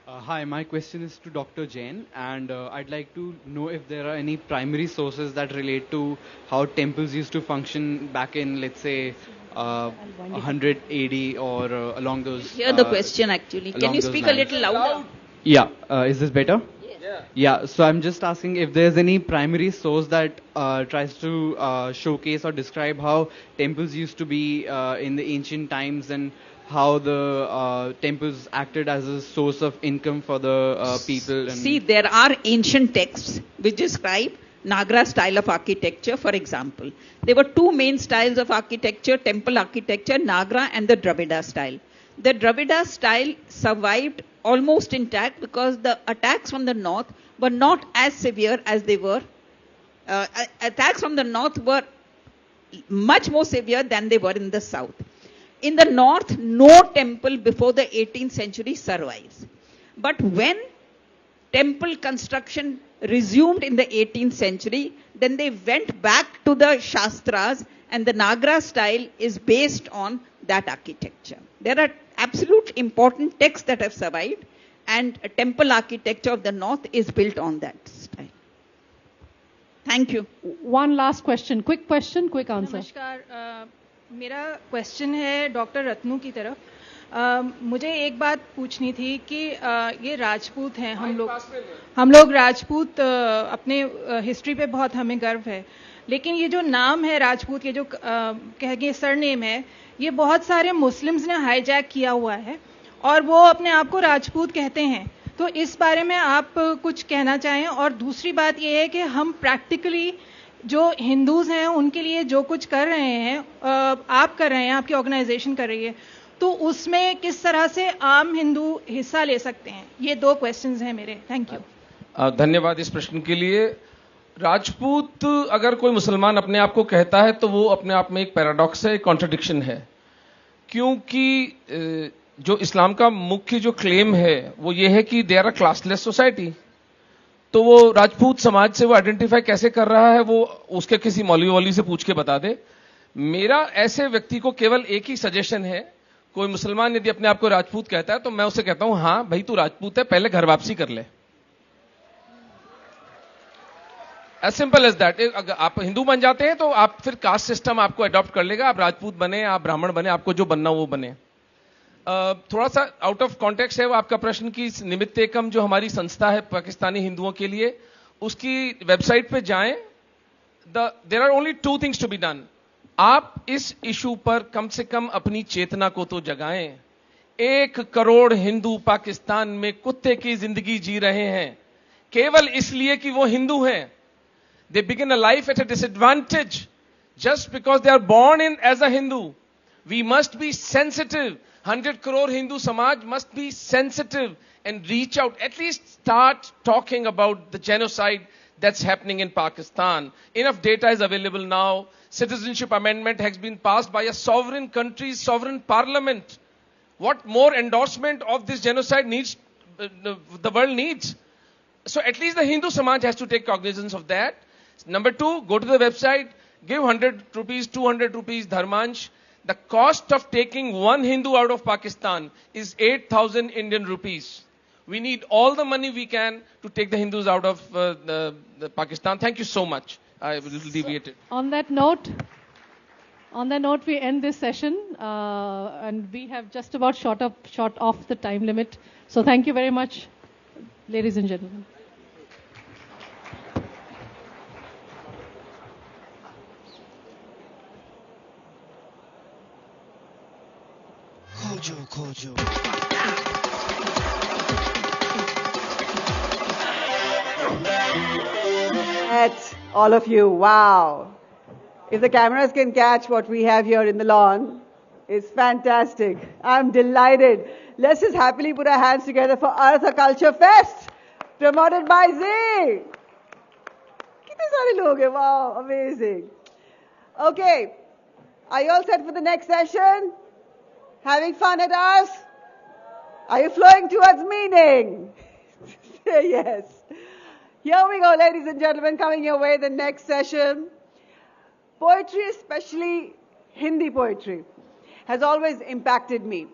Hi, my question is to Dr. Jain, and I'd like to know if there are any primary sources that relate to how temples used to function back in, let's say, 100 AD or along those... Hear the question actually. Can you speak a little louder? Yeah, is this better? Yes. Yeah, so I'm just asking if there's any primary source that tries to showcase or describe how temples used to be in the ancient times and how the temples acted as a source of income for the people. And see, there are ancient texts which describe Nagra style of architecture, for example. There were two main styles of architecture, temple architecture, Nagra and the Dravida style. The Dravida style survived almost intact because the attacks from the north were not as severe as they were. Attacks from the north were much more severe than they were in the south. In the north, no temple before the 18th century survives. But when temple construction resumed in the 18th century, then they went back to the Shastras, and the Nagra style is based on that architecture. There are absolute important texts that have survived, and a temple architecture of the north is built on that style. Thank you. One last question, quick answer. नमस्कार, मेरा question है doctor Ratnu की तरफ. मुझे एक बात पूछनी थी कि ये राजपूत हैं, हम लोग राजपूत, अपने हिस्ट्री पे बहुत हमें गर्व है, लेकिन ये जो नाम है राजपूत, ये जो कह के सरनेम है, ये बहुत सारे मुस्लिम्स ने हाईजैक किया हुआ है और वो अपने आप को राजपूत कहते हैं. तो इस बारे में आप कुछ कहना चाहें. और दूसरी बात ये है कि हम प्रैक्टिकली जो हिंदूज हैं उनके लिए जो कुछ कर रहे हैं, आप कर रहे हैं, आपकी ऑर्गेनाइजेशन कर रही है, तो उसमें किस तरह से आम हिंदू हिस्सा ले सकते हैं. ये दो क्वेश्चंस हैं मेरे. Thank you. धन्यवाद इस प्रश्न के लिए. राजपूत अगर कोई मुसलमान अपने आप को कहता है तो वो अपने आप में एक पैराडॉक्स है, एक कॉन्ट्रडिक्शन है, क्योंकि जो इस्लाम का मुख्य जो क्लेम है वो ये है कि they are a classless society. तो वो राजपूत समाज से वो आइडेंटिफाई कैसे कर रहा है वो उसके किसी मौलवी वौली से पूछ के बता दे. मेरा ऐसे व्यक्ति को केवल एक ही सजेशन है, कोई मुसलमान यदि अपने आप को राजपूत कहता है तो मैं उसे कहता हूं, हां भाई तू राजपूत है, पहले घर वापसी कर ले. As simple as that. अगर आप हिंदू बन जाते हैं तो आप फिर कास्ट सिस्टम आपको अडॉप्ट कर लेगा. आप राजपूत बने, आप ब्राह्मण बने, आपको जो बनना वो बने. थोड़ा सा आउट ऑफ कॉन्टेक्स्ट है वो आपका प्रश्न की. निमित्त एकम जो हमारी संस्था है पाकिस्तानी हिंदुओं के लिए, उसकी वेबसाइट पे जाएं. There are only 2 things to be done. आप इस इशू पर कम से कम अपनी चेतना को तो जगाएं. 1 करोड़ हिंदू पाकिस्तान में कुत्ते की जिंदगी जी रहे हैं केवल इसलिए कि वो हिंदू हैं. They begin a life at a disadvantage just because they are born in as a Hindu. We must be sensitive. 100 crore Hindu Samaj must be sensitive and reach out. At least start talking about the genocide that's happening in Pakistan. Enough data is available now. Citizenship Amendment has been passed by a sovereign country's sovereign parliament. What more endorsement of this genocide needs the world needs? So at least the Hindu Samaj has to take cognizance of that. Number 2, go to the website, give 100 rupees, 200 rupees dharmansh. The cost of taking one Hindu out of Pakistan is 8,000 Indian rupees. We need all the money we can to take the Hindus out of the Pakistan. Thank you so much. I will deviate it. On that note, we end this session, and we have just about shot off the time limit. So thank you very much, ladies and gentlemen. Khojo. At all of you, wow. If the cameras can catch what we have here in the lawn, it's fantastic. I'm delighted. Let's just happily put our hands together for Arth, a Culture Fest, promoted by ZEEL. Kitne sare log hai, wow, amazing. Okay, are you all set for the next session? Having fun at Arth? Are you flowing towards meaning? Say yes. Here we go, ladies and gentlemen, coming your way, the next session. Poetry, especially Hindi poetry, has always impacted me,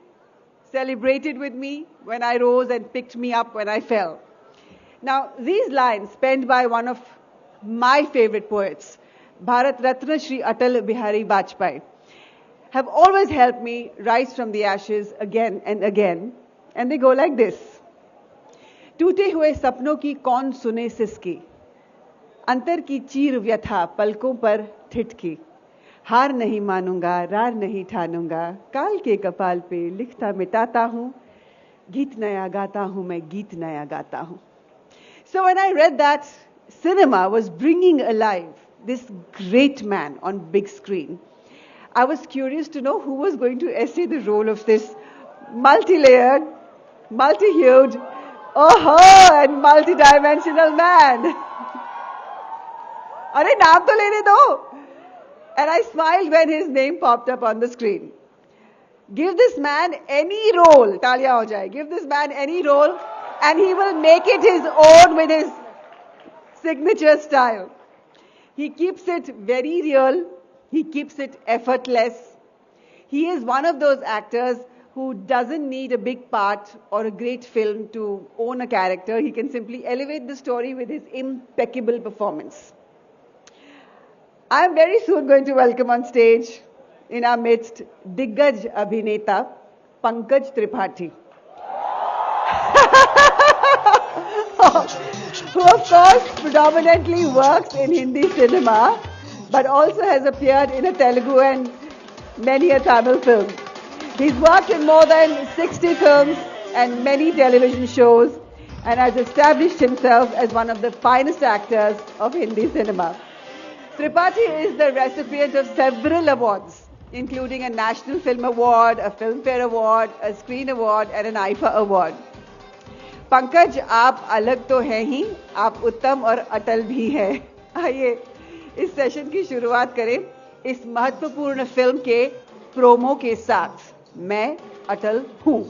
celebrated with me when I rose and picked me up when I fell. Now, these lines penned by one of my favorite poets, Bharat Ratna Shri Atal Bihari Vajpayee, have always helped me rise from the ashes again and again. And they go like this. टूटे हुए सपनों की कौन सुने सिसकी, अंतर की चीर व्यथा पलकों पर ठिठकी, हार नहीं मानूंगा, रार नहीं ठानूंगा, काल के कपाल पे लिखता मिटाता हूँ, गीत नया गाता हूँ, मैं गीत नया गाता हूँ. So when I read that, cinema was bringing alive this great man on big screen. I was curious to know who was going to essay the role of this multi-layered, multi-hued, and multi-dimensional man. Arey, naam to lene do. And I smiled when his name popped up on the screen. Give this man any role, taaliya ho jaye. Give this man any role, and he will make it his own with his signature style. He keeps it very real. He keeps it effortless. He is one of those actors who doesn't need a big part or a great film to own a character. He can simply elevate the story with his impeccable performance. I am very soon going to welcome on stage in our midst Diggaj Abhineta Pankaj Tripathi, who of course predominantly works in Hindi cinema, but also has appeared in a Telugu and many a Tamil film. He's worked in more than 60 films and many television shows, and has established himself as one of the finest actors of Hindi cinema. Tripathi is the recipient of several awards, including a National Film Award, a Filmfare Award, a Screen Award, and an IFA Award. Pankaj, आप अलग तो हैं ही, आप उत्तम और अटल भी हैं. आइए इस सेशन की शुरुआत करें इस महत्वपूर्ण फिल्म के प्रोमो के साथ. मैं अटल हूं.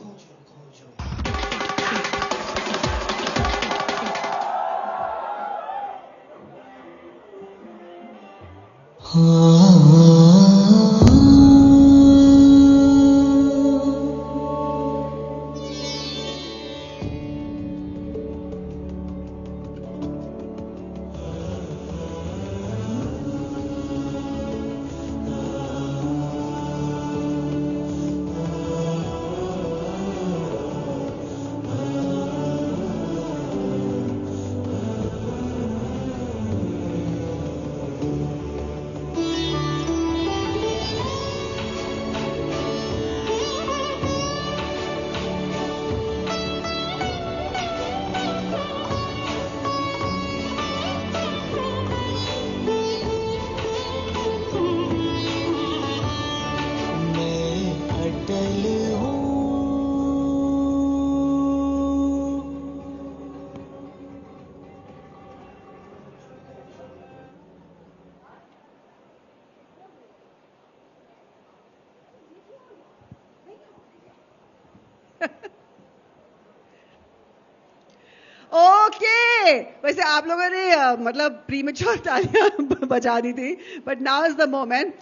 वैसे आप लोगों ने मतलब प्रीमेच्योर तालियां बजा दी थी, but now is the moment.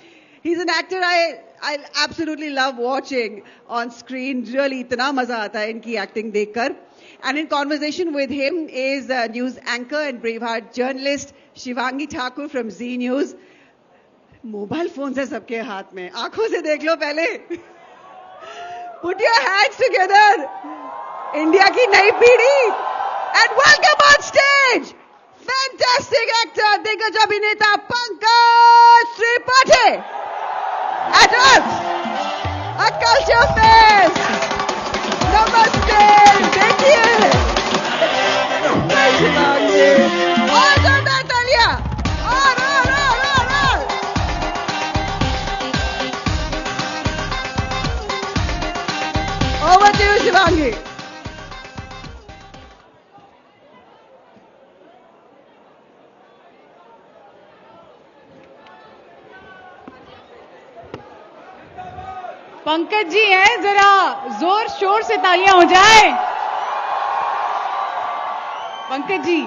He's an actor I absolutely love watching on screen. Really, इतना मजा आता है इनकी acting देखकर. And in conversation with him is news anchor and Braveheart journalist Shivangi Thakur from Z News. Mobile phone है सबके हाथ में, आंखों से देख लो पहले. Put your hands together. India की नई पीढ़ी. And welcome on stage, fantastic actor, दिग्गज अभिनेता Pankaj Tripathi at Arth, a culture fest. Namaste, देखिए. और जोरदार तालियां. और. Over to you, Shivangi. Pankaj ji हैं, जरा जोर शोर से तालियां हो जाए. पंकज जी,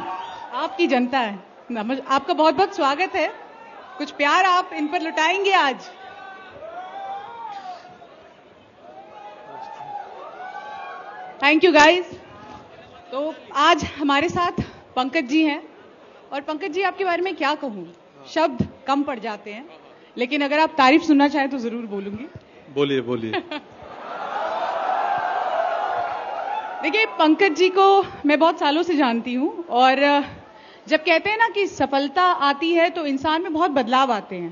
आपकी जनता है, आपका बहुत बहुत स्वागत है. कुछ प्यार आप इन पर लुटाएंगे आज. Thank you guys. तो आज हमारे साथ पंकज जी हैं, और पंकज जी आपके बारे में क्या कहूं, शब्द कम पड़ जाते हैं, लेकिन अगर आप तारीफ सुनना चाहें तो जरूर बोलूंगी. बोलिए बोलिए. देखिए, पंकज जी को मैं बहुत सालों से जानती हूं, और जब कहते हैं ना कि सफलता आती है तो इंसान में बहुत बदलाव आते हैं,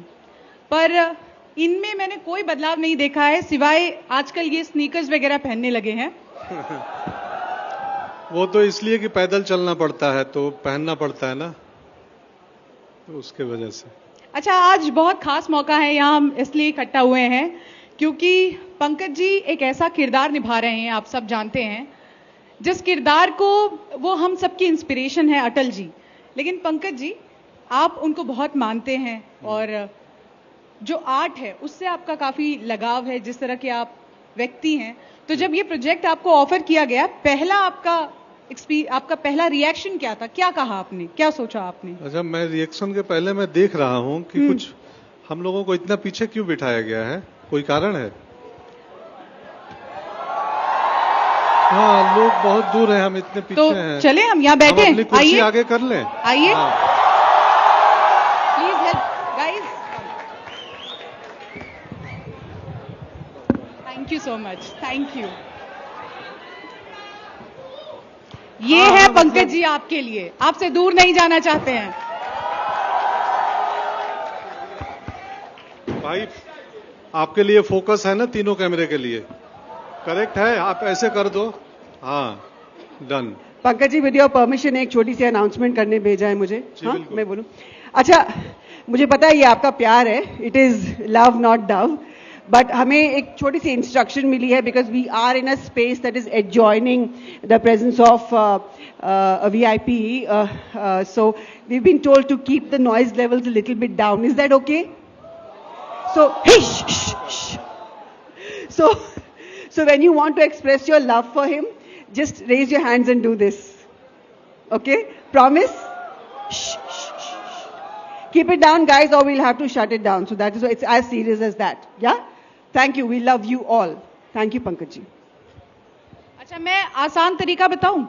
पर इनमें मैंने कोई बदलाव नहीं देखा है, सिवाय आजकल ये स्नीकर्स वगैरह पहनने लगे हैं. वो तो इसलिए कि पैदल चलना पड़ता है तो पहनना पड़ता है ना, तो उसके वजह से. अच्छा, आज बहुत खास मौका है, यहाँ हम इसलिए इकट्ठा हुए हैं क्योंकि पंकज जी एक ऐसा किरदार निभा रहे हैं, आप सब जानते हैं, जिस किरदार को वो हम सबकी इंस्पिरेशन है, अटल जी. लेकिन पंकज जी, आप उनको बहुत मानते हैं, और जो आर्ट है उससे आपका काफी लगाव है, जिस तरह के आप व्यक्ति हैं. तो जब ये प्रोजेक्ट आपको ऑफर किया गया, आपका पहला रिएक्शन क्या था, क्या कहा आपने, क्या सोचा आपने? अच्छा, मैं रिएक्शन के पहले मैं देख रहा हूं कि कुछ हम लोगों को इतना पीछे क्यों बिठाया गया है, कोई कारण है? हाँ, लोग बहुत दूर हैं, हम इतने पीछे तो हैं. चले हम यहाँ बैठे, अपनी कुर्सी आगे कर लें. आइए, please help guys. Thank you so much, thank you. ये है पंकज जी आपके लिए, आपसे दूर नहीं जाना चाहते हैं. भाई, आपके लिए फोकस है ना तीनों कैमरे के लिए, करेक्ट है? आप ऐसे कर दो. हाँ, done. Pankaj ji, with your permission एक छोटी सी अनाउंसमेंट करने भेजा है मुझे. हाँ, मैं बोलूं? अच्छा, मुझे पता है ये आपका प्यार है, it is love not dove, but हमें एक छोटी सी इंस्ट्रक्शन मिली है, because we are in a space that is adjoining the presence of a VIP, so we've been told to keep the noise levels a little bit down. Is that okay? So, hey, shh, shh, shh. So when you want to express your love for him, just raise your hands and do this. Okay? Promise? Shh, shh, shh. Keep it down, guys, or we'll have to shut it down. So that is why it's as serious as that. Yeah? Thank you. We love you all. Thank you, Pankaj ji. अच्छा, मैं आसान तरीका बताऊं?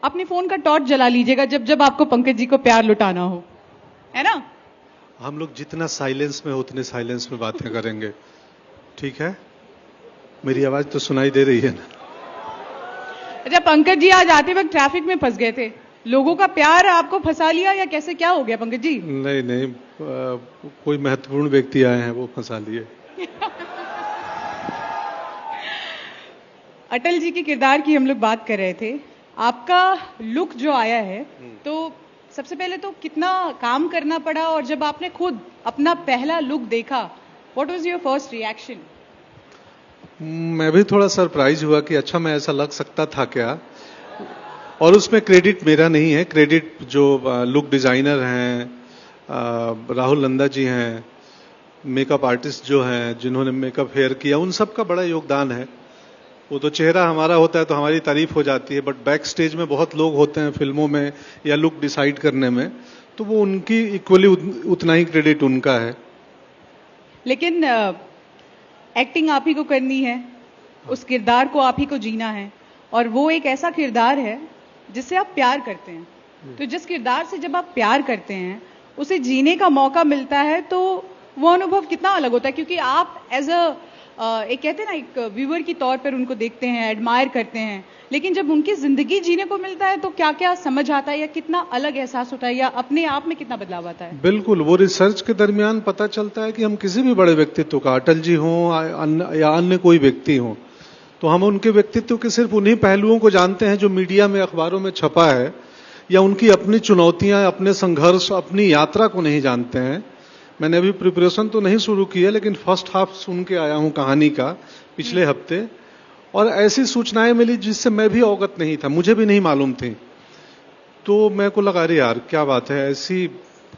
अपने phone का torch जला लीजिएगा जब जब आपको पंकज जी को प्यार लुटाना हो, है ना? हम लोग जितना साइलेंस में हो उतने साइलेंस में बातें करेंगे, ठीक है? मेरी आवाज तो सुनाई दे रही है ना? अच्छा, पंकज जी आज आते वक्त ट्रैफिक में फंस गए थे, लोगों का प्यार आपको फंसा लिया या कैसे, क्या हो गया पंकज जी? नहीं नहीं, कोई महत्वपूर्ण व्यक्ति आए हैं, वो फंसा लिए. अटल जी के किरदार की हम लोग बात कर रहे थे. आपका लुक जो आया है, तो सबसे पहले तो कितना काम करना पड़ा, और जब आपने खुद अपना पहला लुक देखा, what was your first reaction? मैं भी थोड़ा सरप्राइज हुआ कि अच्छा, मैं ऐसा लग सकता था क्या. और उसमें क्रेडिट मेरा नहीं है, क्रेडिट जो लुक डिजाइनर हैं, राहुल नंदा जी हैं, मेकअप आर्टिस्ट जो हैं जिन्होंने मेकअप हेयर किया, उन सब का बड़ा योगदान है. वो तो चेहरा हमारा होता है तो हमारी तारीफ हो जाती है, बट बैक स्टेज में बहुत लोग होते हैं फिल्मों में या लुक डिसाइड करने में, तो वो उनकी इक्वली उतना ही क्रेडिट उनका है। लेकिन एक्टिंग आप ही को करनी है, उस किरदार को आप ही को जीना है, और वो एक ऐसा किरदार है जिससे आप प्यार करते हैं। तो जिस किरदार से जब आप प्यार करते हैं, उसे जीने का मौका मिलता है, तो वो अनुभव कितना अलग होता है, क्योंकि आप एज एक कहते हैं ना, एक व्यूअर की तौर पर उनको देखते हैं, एडमायर करते हैं, लेकिन जब उनकी जिंदगी जीने को मिलता है तो क्या क्या समझ आता है, या कितना अलग एहसास होता है, या अपने आप में कितना बदलाव आता है। बिल्कुल, वो रिसर्च के दरमियान पता चलता है कि हम किसी भी बड़े व्यक्तित्व का, अटल जी हों या अन्य कोई व्यक्ति हों, तो हम उनके व्यक्तित्व के सिर्फ उन्हीं पहलुओं को जानते हैं जो मीडिया में, अखबारों में छपा है, या उनकी अपनी चुनौतियां, अपने संघर्ष, अपनी यात्रा को नहीं जानते हैं। मैंने अभी प्रिपरेशन तो नहीं शुरू की है, लेकिन फर्स्ट हाफ सुन के आया हूं कहानी का पिछले हफ्ते, और ऐसी सूचनाएं मिली जिससे मैं भी अवगत नहीं था, मुझे भी नहीं मालूम थी। तो मेरे को लगा, अरे यार क्या बात है, ऐसी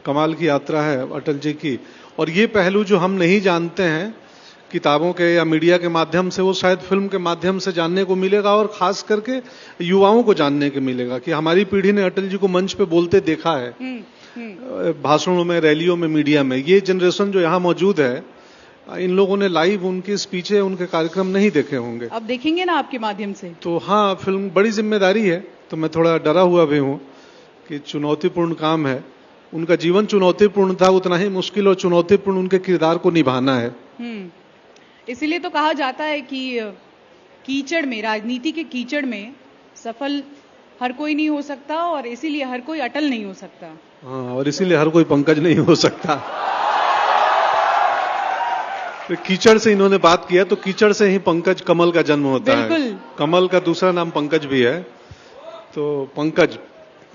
कमाल की यात्रा है अटल जी की, और ये पहलू जो हम नहीं जानते हैं किताबों के या मीडिया के माध्यम से, वो शायद फिल्म के माध्यम से जानने को मिलेगा, और खास करके युवाओं को जानने को मिलेगा कि हमारी पीढ़ी ने अटल जी को मंच पे बोलते देखा है, भाषणों में, रैलियों में, मीडिया में। ये जनरेशन जो यहाँ मौजूद है, इन लोगों ने लाइव उनके स्पीचें, उनके कार्यक्रम नहीं देखे होंगे। अब देखेंगे ना आपके माध्यम से। तो हाँ, फिल्म बड़ी जिम्मेदारी है, तो मैं थोड़ा डरा हुआ भी हूँ कि चुनौतीपूर्ण काम है। उनका जीवन चुनौतीपूर्ण था, उतना ही मुश्किल और चुनौतीपूर्ण उनके किरदार को निभाना है। इसीलिए तो कहा जाता है कि कीचड़ में, राजनीति के कीचड़ में सफल हर कोई नहीं हो सकता, और इसीलिए हर कोई अटल नहीं हो सकता। हाँ, और इसीलिए हर कोई पंकज नहीं हो सकता। तो कीचड़ से इन्होंने बात किया, तो कीचड़ से ही पंकज, कमल का जन्म होता है। कमल का दूसरा नाम पंकज भी है, तो पंकज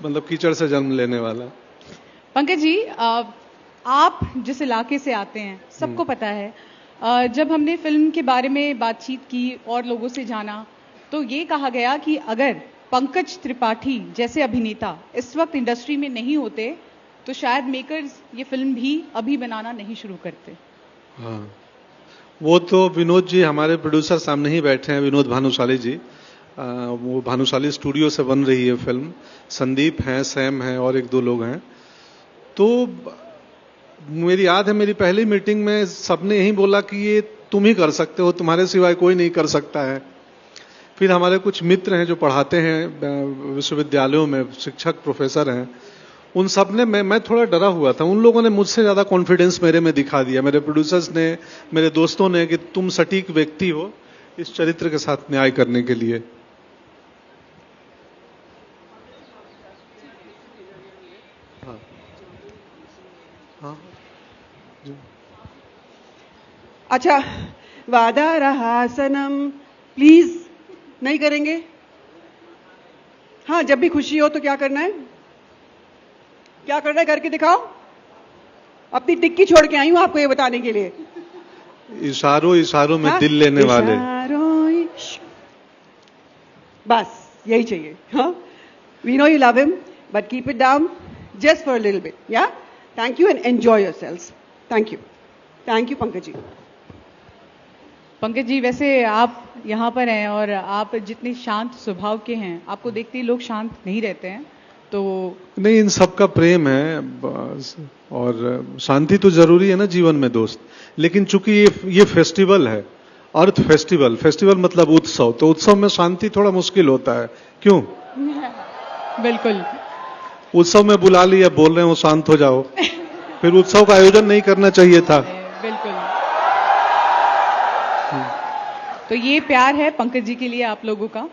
मतलब कीचड़ से जन्म लेने वाला। पंकज जी, आप जिस इलाके से आते हैं, सबको पता है, जब हमने फिल्म के बारे में बातचीत की और लोगों से जाना, तो ये कहा गया कि अगर पंकज त्रिपाठी जैसे अभिनेता इस वक्त इंडस्ट्री में नहीं होते, तो शायद मेकर्स ये फिल्म भी अभी बनाना नहीं शुरू करते। हाँ, वो तो विनोद जी, हमारे प्रोड्यूसर सामने ही बैठे हैं, विनोद भानुशाली जी। वो भानुशाली स्टूडियो से बन रही है फिल्म। संदीप हैं, सैम हैं, और एक दो लोग हैं। तो मेरी याद है, मेरी पहली मीटिंग में सबने यही बोला कि ये तुम ही कर सकते हो, तुम्हारे सिवाय कोई नहीं कर सकता है। फिर हमारे कुछ मित्र हैं जो पढ़ाते हैं विश्वविद्यालयों में, शिक्षक, प्रोफेसर हैं, उन सब ने, मैं थोड़ा डरा हुआ था, उन लोगों ने मुझसे ज्यादा कॉन्फिडेंस मेरे में दिखा दिया, मेरे प्रोड्यूसर्स ने, मेरे दोस्तों ने, कि तुम सटीक व्यक्ति हो इस चरित्र के साथ न्याय करने के लिए। हाँ। अच्छा, वादा रहा सनम, प्लीज नहीं करेंगे? हाँ, जब भी खुशी हो तो क्या करना है, क्या करना है करके दिखाओ। अपनी टिक्की छोड़ के आई हूं आपको ये बताने के लिए। इशारों इशारों में दिल लेने वाले। बस यही चाहिए। हाँ, we know you love him, but keep it down just for a little bit. Yeah, thank you and enjoy yourselves. Thank you Pankaj ji. Pankaj ji, वैसे आप यहाँ पर हैं और आप जितने शांत स्वभाव के हैं, आपको देखते ही लोग शांत नहीं रहते हैं, तो नहीं, इन सबका प्रेम है बस, और शांति तो जरूरी है ना जीवन में दोस्त। लेकिन चूंकि ये फेस्टिवल है, अर्थ फेस्टिवल, फेस्टिवल मतलब उत्सव, तो उत्सव में शांति थोड़ा मुश्किल होता है। क्यों? बिल्कुल। उत्सव में बुला लिया, बोल रहे हो शांत हो जाओ, फिर उत्सव का आयोजन नहीं करना चाहिए था। बिल्कुल। तो ये प्यार है पंकज जी के लिए आप लोगों का।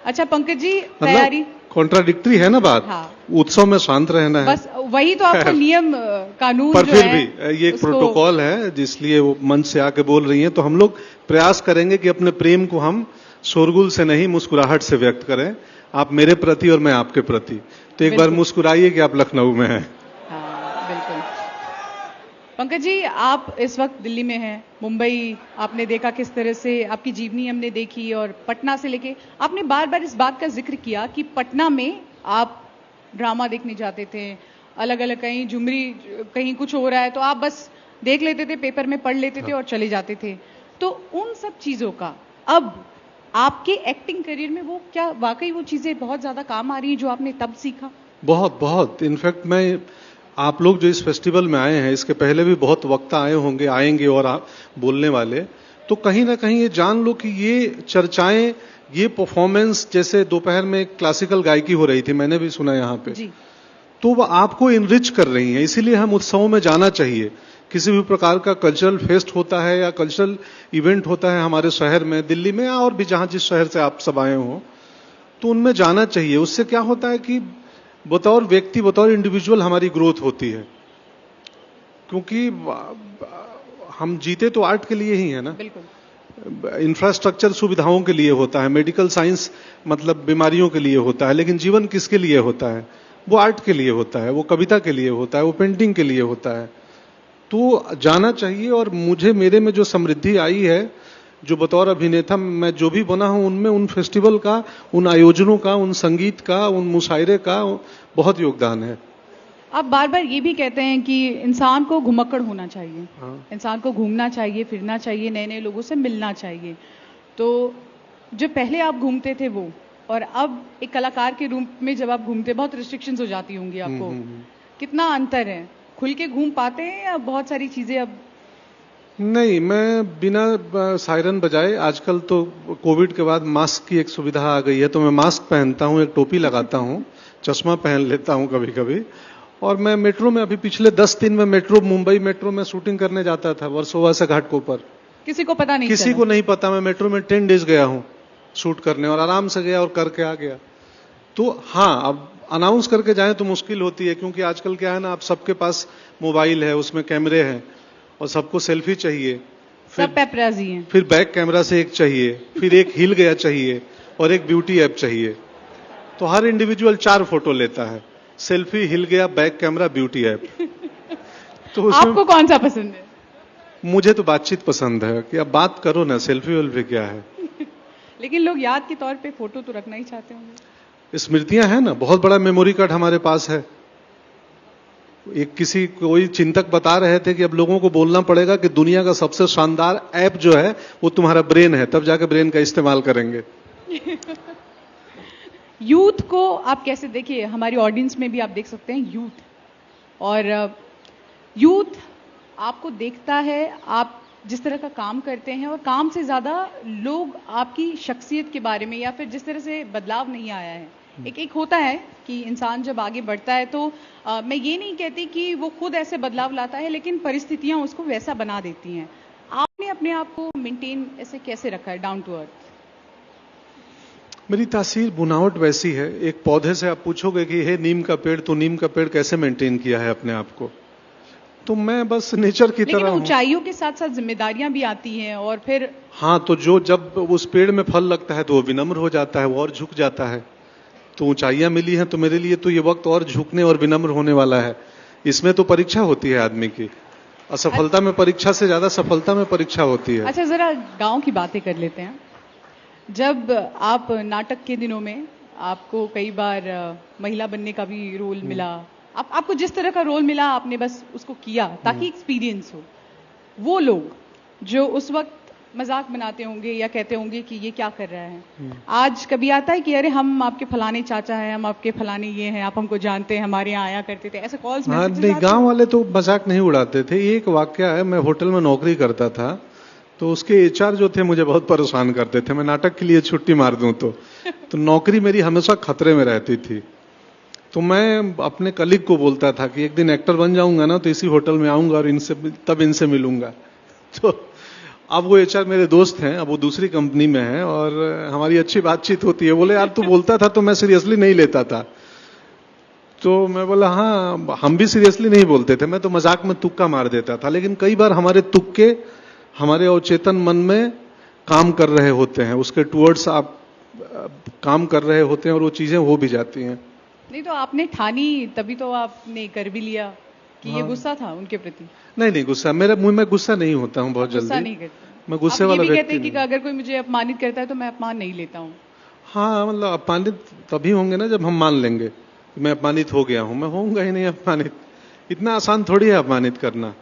अच्छा पंकज जी, तैयारी कॉन्ट्राडिक्टरी है ना बात। हाँ। उत्सव में शांत रहना है, बस वही तो आपका नियम कानून पर जो फिर है, भी ये एक प्रोटोकॉल है, जिसलिए वो मंच से आके बोल रही हैं। तो हम लोग प्रयास करेंगे कि अपने प्रेम को हम शोरगुल से नहीं, मुस्कुराहट से व्यक्त करें। आप मेरे प्रति और मैं आपके प्रति। तो एक बार मुस्कुराइए कि आप लखनऊ में हैं। हाँ, बिल्कुल। पंकज जी, आप इस वक्त दिल्ली में हैं, मुंबई आपने देखा किस तरह से आपकी जीवनी हमने देखी, और पटना से लेके आपने बार बार इस बात का जिक्र किया कि पटना में आप ड्रामा देखने जाते थे, अलग अलग, कहीं झुमरी, कहीं कुछ हो रहा है तो आप बस देख लेते थे, पेपर में पढ़ लेते थे और चले जाते थे। तो उन सब चीजों का अब आपके एक्टिंग करियर में वो क्या वाकई वो चीजें बहुत ज्यादा काम आ रही हैं जो आपने तब सीखा? बहुत बहुत। इनफैक्ट मैं, आप लोग जो इस फेस्टिवल में आए हैं, इसके पहले भी बहुत वक्ता आए होंगे, आएंगे और बोलने वाले, तो कहीं ना कहीं ये जान लो कि ये चर्चाएं, ये परफॉर्मेंस, जैसे दोपहर में क्लासिकल गायकी हो रही थी, मैंने भी सुना यहाँ पे, तो वो आपको इनरिच कर रही हैं। इसीलिए हम उत्सवों में जाना चाहिए। किसी भी प्रकार का कल्चरल फेस्ट होता है या कल्चरल इवेंट होता है हमारे शहर में, दिल्ली में या और भी जहां जिस शहर से आप सब आए हो, तो उनमें जाना चाहिए। उससे क्या होता है कि बतौर व्यक्ति, बतौर इंडिविजुअल हमारी ग्रोथ होती है, क्योंकि हम जीते तो आर्ट के लिए ही है ना। इंफ्रास्ट्रक्चर सुविधाओं के लिए होता है, मेडिकल साइंस मतलब बीमारियों के लिए होता है, लेकिन जीवन किसके लिए होता है? वो आर्ट के लिए होता है, वो कविता के लिए होता है, वो पेंटिंग के लिए होता है। तो जाना चाहिए। और मुझे, मेरे में जो समृद्धि आई है, जो बतौर अभिनेता मैं जो भी बना हूं, उनमें उन फेस्टिवल का, उन आयोजनों का, उन संगीत का, उन मुशायरे का बहुत योगदान है। आप बार बार ये भी कहते हैं कि इंसान को घुमक्कड़ होना चाहिए, इंसान को घूमना चाहिए, फिरना चाहिए, नए नए लोगों से मिलना चाहिए। तो जो पहले आप घूमते थे वो, और अब एक कलाकार के रूप में जब आप घूमते, बहुत रिस्ट्रिक्शंस हो जाती होंगी आपको, कितना अंतर है? खुल के घूम पाते हैं या बहुत सारी चीजें अब? नहीं, मैं बिना सायरन बजाए, आजकल तो कोविड के बाद मास्क की एक सुविधा आ गई है, तो मैं मास्क पहनता हूं, एक टोपी लगाता हूं, चश्मा पहन लेता हूं कभी कभी। और मैं मेट्रो में, अभी पिछले 10 दिन में मेट्रो, मुंबई मेट्रो में शूटिंग करने जाता था, वर्सोवा से घाटकोपर। किसी को पता नहीं, किसी को नहीं पता। मैं मेट्रो में 10 डेज गया हूं शूट करने, और आराम से गया और करके आ गया। तो हाँ, अब अनाउंस करके जाएं तो मुश्किल होती है, क्योंकि आजकल क्या है ना, आप सबके पास मोबाइल है, उसमें कैमरे हैं, और सबको सेल्फी चाहिए, सब पेपराजी हैं, फिर बैक कैमरा से एक चाहिए, फिर एक हिल गया चाहिए, और एक ब्यूटी ऐप चाहिए। तो हर इंडिविजुअल 4 फोटो लेता है, सेल्फी, हिल गया, बैक कैमरा, ब्यूटी ऐप। तो आपको कौन सा पसंद है? मुझे तो बातचीत पसंद है, कि अब बात करो ना, सेल्फी वेल्फी क्या है। लेकिन लोग याद के तौर पे फोटो तो रखना ही चाहते होंगे। स्मृतियां हैं ना, बहुत बड़ा मेमोरी कार्ड हमारे पास है। कोई चिंतक बता रहे थे कि अब लोगों को बोलना पड़ेगा कि दुनिया का सबसे शानदार ऐप जो है वो तुम्हारा ब्रेन है, तब जाके ब्रेन का इस्तेमाल करेंगे। यूथ को आप कैसे, देखिए हमारी ऑडियंस में भी आप देख सकते हैं यूथ, और यूथ आपको देखता है, आप जिस तरह का काम करते हैं, और काम से ज्यादा लोग आपकी शख्सियत के बारे में, या फिर जिस तरह से बदलाव नहीं आया है। एक होता है कि इंसान जब आगे बढ़ता है तो मैं ये नहीं कहती कि वो खुद ऐसे बदलाव लाता है, लेकिन परिस्थितियां उसको वैसा बना देती हैं। आपने अपने आप को मेंटेन ऐसे कैसे रखा है, डाउन टू अर्थ? मेरी तासीर बुनावट वैसी है। एक पौधे से आप पूछोगे कि हे नीम का पेड़, तो नीम का पेड़ कैसे मेंटेन किया है अपने आप को, तो मैं बस नेचर की तरह हूं। ऊंचाइयों के साथ साथ जिम्मेदारियां भी आती हैं, और फिर हाँ, तो जब उस पेड़ में फल लगता है तो वो विनम्र हो जाता है, वो और झुक जाता है। तो ऊंचाइयां मिली हैं, तो मेरे लिए तो ये वक्त और झुकने और विनम्र होने वाला है। इसमें तो परीक्षा होती है आदमी की, असफलता में परीक्षा से ज्यादा सफलता में परीक्षा होती है। अच्छा, जरा गांव की बातें कर लेते हैं। जब आप नाटक के दिनों में, आपको कई बार महिला बनने का भी रोल मिला, आपको जिस तरह का रोल मिला आपने बस उसको किया ताकि एक्सपीरियंस हो। वो लोग जो उस वक्त मजाक बनाते होंगे या कहते होंगे कि ये क्या कर रहा है, आज कभी आता है कि अरे हम आपके फलाने चाचा हैं, हम आपके फलाने ये हैं, आप हमको जानते हैं, हमारे यहाँ आया करते थे, ऐसे कॉल्स? हाँ, नहीं, गांव वाले तो मजाक नहीं उड़ाते थे। एक वाकया है, मैं होटल में नौकरी करता था, तो उसके एचआर जो थे मुझे बहुत परेशान करते थे। मैं नाटक के लिए छुट्टी मार दूं तो नौकरी मेरी हमेशा खतरे में रहती थी। तो मैं अपने कलीग को बोलता था कि एक दिन एक्टर बन जाऊंगा ना, तो इसी होटल में आऊंगा और इनसे मिलूंगा। तो अब वो एचआर मेरे दोस्त हैं, अब वो दूसरी कंपनी में हैं, और हमारी अच्छी बातचीत होती है। बोले यार तू बोलता था तो मैं सीरियसली नहीं लेता था। तो मैं बोला हाँ, हम भी सीरियसली नहीं बोलते थे, मैं तो मजाक में तुक्का मार देता था। लेकिन कई बार हमारे तुक्के हमारे अवचेतन मन में काम कर रहे होते हैं, उसके टुवर्ड्स आप काम कर रहे होते हैं, और वो चीजें हो भी जाती हैं। नहीं तो आपने ठानी, तभी तो आपने कर भी लिया कि हाँ। ये गुस्सा था उनके प्रति? नहीं, गुस्सा, मेरे मुंह में गुस्सा नहीं होता हूँ बहुत जल्दी। गुस्सा नहीं करता? मैं गुस्से वाला व्यक्ति कहते हैं कि अगर कोई मुझे अपमानित करता है तो मैं अपमान नहीं लेता हूँ। हाँ, मतलब अपमानित तभी होंगे ना जब हम मान लेंगे कि मैं अपमानित हो गया हूं। मैं होऊंगा ही नहीं अपमानित, इतना आसान थोड़ी है अपमानित करना।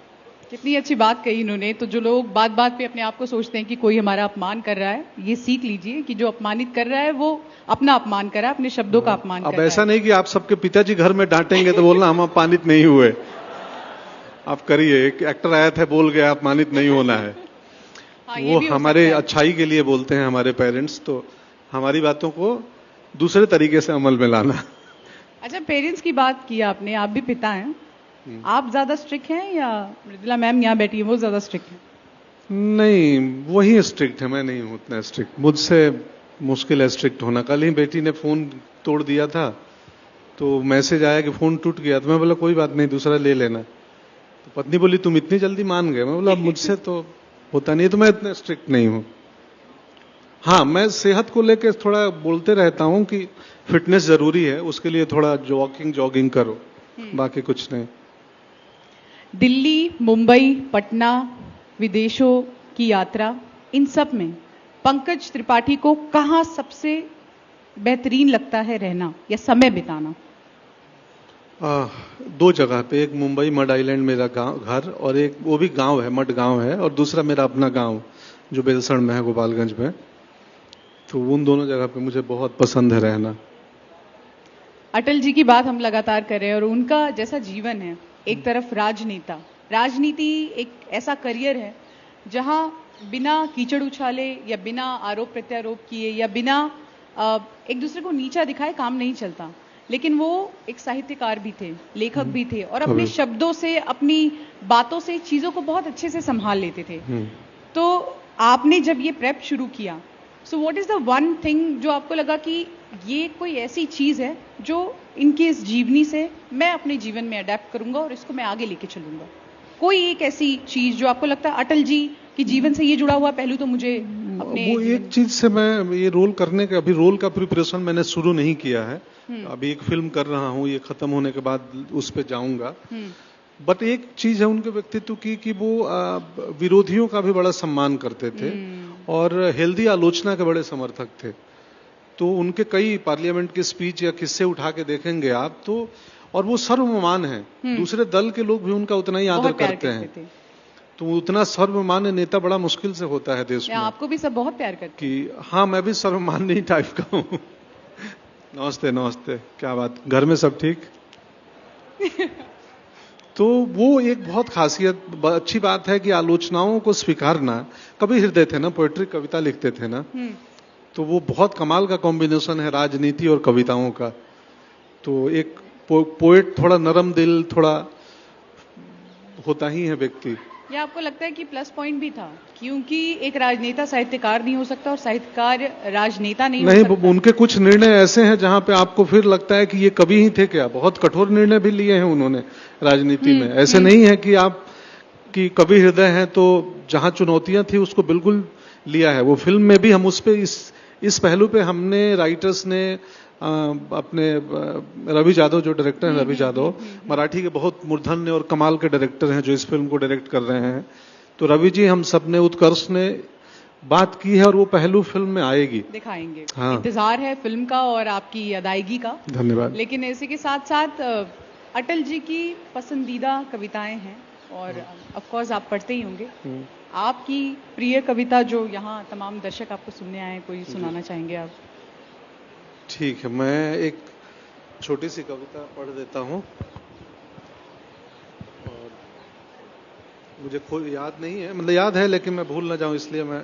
कितनी अच्छी बात कही इन्होंने। तो जो लोग बात बात पे अपने आप को सोचते हैं कि कोई हमारा अपमान कर रहा है, ये सीख लीजिए कि जो अपमानित कर रहा है वो अपना अपमान कर रहा है, अपने शब्दों का अपमान कर अब रहा है। ऐसा नहीं कि आप सबके पिताजी घर में डांटेंगे तो बोलना हम अपमानित नहीं हुए। आप करिए, एक एक्टर आया था बोल गया अपमानित नहीं होना है। वो हमारे अच्छाई के लिए बोलते हैं हमारे पेरेंट्स, तो हमारी बातों को दूसरे तरीके से अमल में लाना। अच्छा, पेरेंट्स की बात की आपने, आप भी पिता हैं, आप ज्यादा स्ट्रिक्ट हैं या मृदुला मैम यहाँ बैठी है वो ज्यादा स्ट्रिक्ट हैं? नहीं, वही स्ट्रिक्ट है, मैं नहीं हूं उतना स्ट्रिक्ट। मुझसे मुश्किल है स्ट्रिक्ट होना। कल ही बेटी ने फोन तोड़ दिया था तो मैसेज आया कि फोन टूट गया, तो मैं बोला कोई बात नहीं दूसरा ले लेना। तो पत्नी बोली तुम इतनी जल्दी मान गए। मैं बोला मुझसे तो होता नहीं, तो मैं इतना स्ट्रिक्ट नहीं हूं। हाँ, मैं सेहत को लेकर थोड़ा बोलते रहता हूं कि फिटनेस जरूरी है, उसके लिए थोड़ा जॉगिंग करो, बाकी कुछ नहीं। दिल्ली, मुंबई, पटना, विदेशों की यात्रा, इन सब में पंकज त्रिपाठी को कहाँ सबसे बेहतरीन लगता है रहना या समय बिताना? दो जगह पे, एक मुंबई मड आइलैंड मेरा घर, और एक वो भी गांव है, मड गांव है, और दूसरा मेरा अपना गांव जो बेलसण में है, गोपालगंज में। तो उन दोनों जगह पे मुझे बहुत पसंद है रहना। अटल जी की बात हम लगातार कर रहे हैं और उनका जैसा जीवन है, एक तरफ राजनीति एक ऐसा करियर है जहां बिना कीचड़ उछाले या बिना आरोप प्रत्यारोप किए या बिना एक दूसरे को नीचा दिखाए काम नहीं चलता। लेकिन वो एक साहित्यकार भी थे, लेखक भी थे, और अपने शब्दों से, अपनी बातों से चीजों को बहुत अच्छे से संभाल लेते थे। तो आपने जब ये प्रेप शुरू किया, so what is the one thing जो आपको लगा कि ये कोई ऐसी चीज है जो इनकी इस जीवनी से मैं अपने जीवन में अडेप्ट करूंगा और इसको मैं आगे लेके चलूंगा? कोई एक ऐसी चीज जो आपको लगता है अटल जी की जीवन से ये जुड़ा हुआ पहलू तो मुझे अपने वो एक चीज से मैं ये रोल करने के, अभी रोल का प्रिपरेशन मैंने शुरू नहीं किया है। अभी एक फिल्म कर रहा हूँ, ये खत्म होने के बाद उस पे जाऊंगा। बट एक चीज है उनके व्यक्तित्व की कि वो विरोधियों का भी बड़ा सम्मान करते थे और हेल्दी आलोचना के बड़े समर्थक थे। तो उनके कई पार्लियामेंट की स्पीच या किस्से उठा के देखेंगे आप तो, और वो सर्वमान्य है, दूसरे दल के लोग भी उनका उतना ही आदर करते हैं। तो उतना सर्वमान्य नेता बड़ा मुश्किल से होता है देश में। आपको भी सब बहुत प्यार करते हैं। कि हाँ, मैं भी सर्वमान्य ही टाइप का हूँ। नमस्ते नमस्ते, क्या बात, घर में सब ठीक? तो वो एक बहुत खासियत, अच्छी बात है कि आलोचनाओं को स्वीकारना। कवि हृदय थे ना, पोएट्री कविता लिखते थे ना, तो वो बहुत कमाल का कॉम्बिनेशन है राजनीति और कविताओं का। तो एक पोएट थोड़ा नरम दिल थोड़ा होता ही है व्यक्ति। ये आपको लगता है कि प्लस पॉइंट भी था, क्योंकि एक राजनेता साहित्यकार नहीं हो सकता और साहित्यकार राजनेता नहीं हो सकता? उनके कुछ निर्णय ऐसे हैं जहां पे आपको फिर लगता है कि ये कवि ही थे क्या। बहुत कठोर निर्णय भी लिए हैं उन्होंने राजनीति में। ऐसे नहीं है कि आप कि कवि हृदय हैं तो जहां चुनौतियां थी उसको बिल्कुल लिया है। वो फिल्म में भी हम उस पे इस पहलू पे हमने, राइटर्स ने, अपने रवि यादव जो डायरेक्टर हैं, रवि यादव मराठी के बहुत मूर्धन्य और कमाल के डायरेक्टर हैं जो इस फिल्म को डायरेक्ट कर रहे हैं। तो रवि जी, हम सब ने, उत्कर्ष ने बात की है और वो पहलू फिल्म में आएगी, दिखाएंगे। हाँ, इंतजार है फिल्म का और आपकी अदायगी का। धन्यवाद। लेकिन इसी के साथ साथ अटल जी की पसंदीदा कविताएं हैं और ऑफ कोर्स आप पढ़ते ही होंगे। आपकी प्रिय कविता जो यहाँ तमाम दर्शक आपको सुनने आए, कोई सुनाना चाहेंगे आप? ठीक है, मैं एक छोटी सी कविता पढ़ देता हूँ। और मुझे खुद याद नहीं है, मतलब याद है लेकिन मैं भूल ना जाऊं इसलिए मैं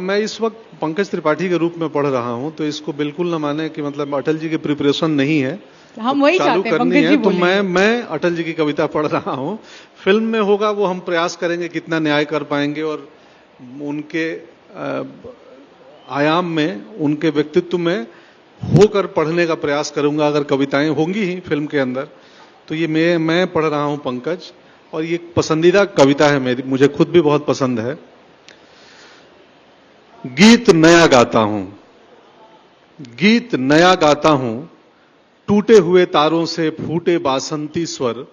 मैं इस वक्त पंकज त्रिपाठी के रूप में पढ़ रहा हूं, तो इसको बिल्कुल न माने कि मतलब अटल जी की प्रिपरेशन नहीं है, हम वही चालू चाहते हैं, करनी पंकज है। जी तो मैं अटल जी की कविता पढ़ रहा हूं। फिल्म में होगा वो हम प्रयास करेंगे कितना न्याय कर पाएंगे और उनके आयाम में, उनके व्यक्तित्व में होकर पढ़ने का प्रयास करूंगा। अगर कविताएं होंगी ही फिल्म के अंदर तो ये मैं पढ़ रहा हूं पंकज, और ये पसंदीदा कविता है मेरी, मुझे खुद भी बहुत पसंद है। गीत नया गाता हूं, गीत नया गाता हूं, टूटे हुए तारों से फूटे बासंती स्वर,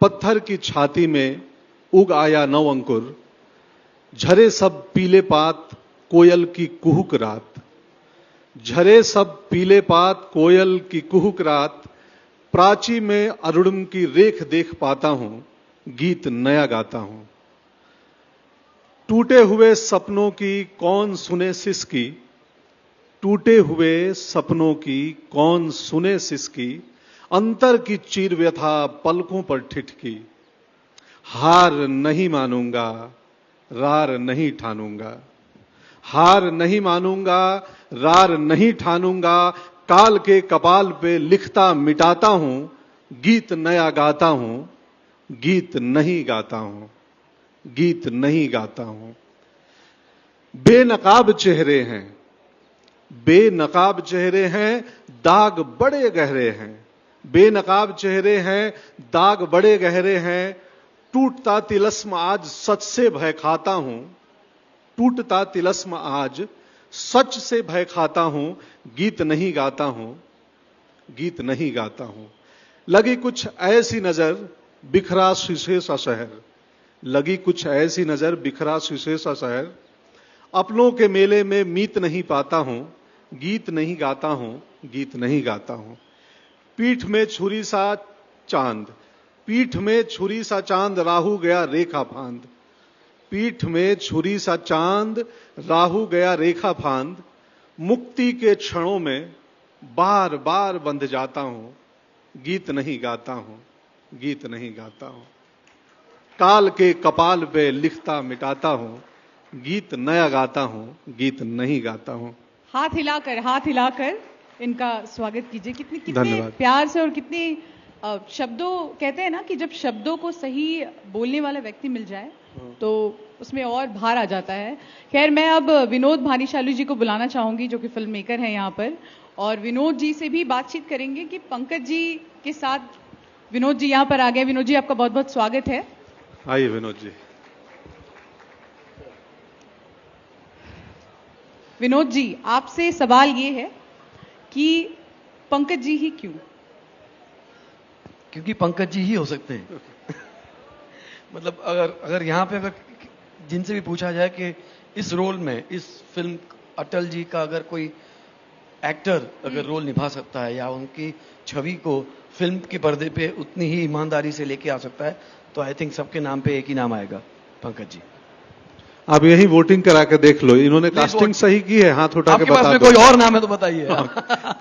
पत्थर की छाती में उग आया नव अंकुर, झरे सब पीले पात कोयल की कुहुक रात, झरे सब पीले पात कोयल की कुहुक रात, प्राची में अरुणम की रेख देख पाता हूं, गीत नया गाता हूं। टूटे हुए सपनों की कौन सुने सिसकी, टूटे हुए सपनों की कौन सुने सिसकी, अंतर की चीर व्यथा पलकों पर ठिठकी, हार नहीं मानूंगा रार नहीं ठानूंगा, हार नहीं मानूंगा रार नहीं ठानूंगा, काल के कपाल पे लिखता मिटाता हूं, गीत नया गाता हूं, गीत नहीं गाता हूं, गीत नहीं गाता हूं। बेनकाब चेहरे हैं, बेनकाब चेहरे हैं, दाग बड़े गहरे हैं, बेनकाब चेहरे हैं, दाग बड़े गहरे हैं, टूटता तिलस्म आज सच से भय खाता हूं, टूटता तिलस्म आज सच से भय खाता हूं, गीत नहीं गाता हूं, गीत नहीं गाता हूं। लगी कुछ ऐसी नजर बिखरा शीशे सा शहर, लगी कुछ ऐसी नजर बिखरा शीशे सा शहर, अपनों के मेले में मीत नहीं पाता हूं, गीत नहीं गाता हूं, गीत नहीं गाता हूं। पीठ में छुरी सा चांद, पीठ में छुरी सा चांद, राहु गया रेखा फांद, पीठ में छुरी सा चांद, राहु गया रेखा फांद, मुक्ति के क्षणों में बार बार बंध जाता हूं, गीत नहीं गाता हूं, गीत नहीं गाता हूं। काल के कपाल पे लिखता मिटाता हूं, गीत नया गाता हूं, गीत नहीं गाता हूं। हाथ हिलाकर इनका स्वागत कीजिए। कितने प्यार से और कितने शब्दों, कहते हैं ना कि जब शब्दों को सही बोलने वाला व्यक्ति मिल जाए तो उसमें और भार आ जाता है। खैर, मैं अब विनोद भानीशाली जी को बुलाना चाहूंगी जो कि फिल्म मेकर हैं यहाँ पर, और विनोद जी से भी बातचीत करेंगे कि पंकज जी के साथ विनोद जी यहाँ पर आ गए। विनोद जी, आपका बहुत बहुत स्वागत है। आइए विनोद जी। विनोद जी, आपसे सवाल ये है कि पंकज जी ही क्यों? क्योंकि पंकज जी ही हो सकते हैं। मतलब अगर यहाँ पे अगर जिनसे भी पूछा जाए कि इस रोल में, इस फिल्म अटल जी का अगर कोई एक्टर अगर रोल निभा सकता है या उनकी छवि को फिल्म के पर्दे पे उतनी ही ईमानदारी से लेके आ सकता है, तो आई थिंक सबके नाम पे एक ही नाम आएगा, पंकज जी। आप यही वोटिंग करा के देख लो, इन्होंने कास्टिंग सही की है, हाथ उठा के बता दो। आपके पास में कोई और नाम है तो बताइए।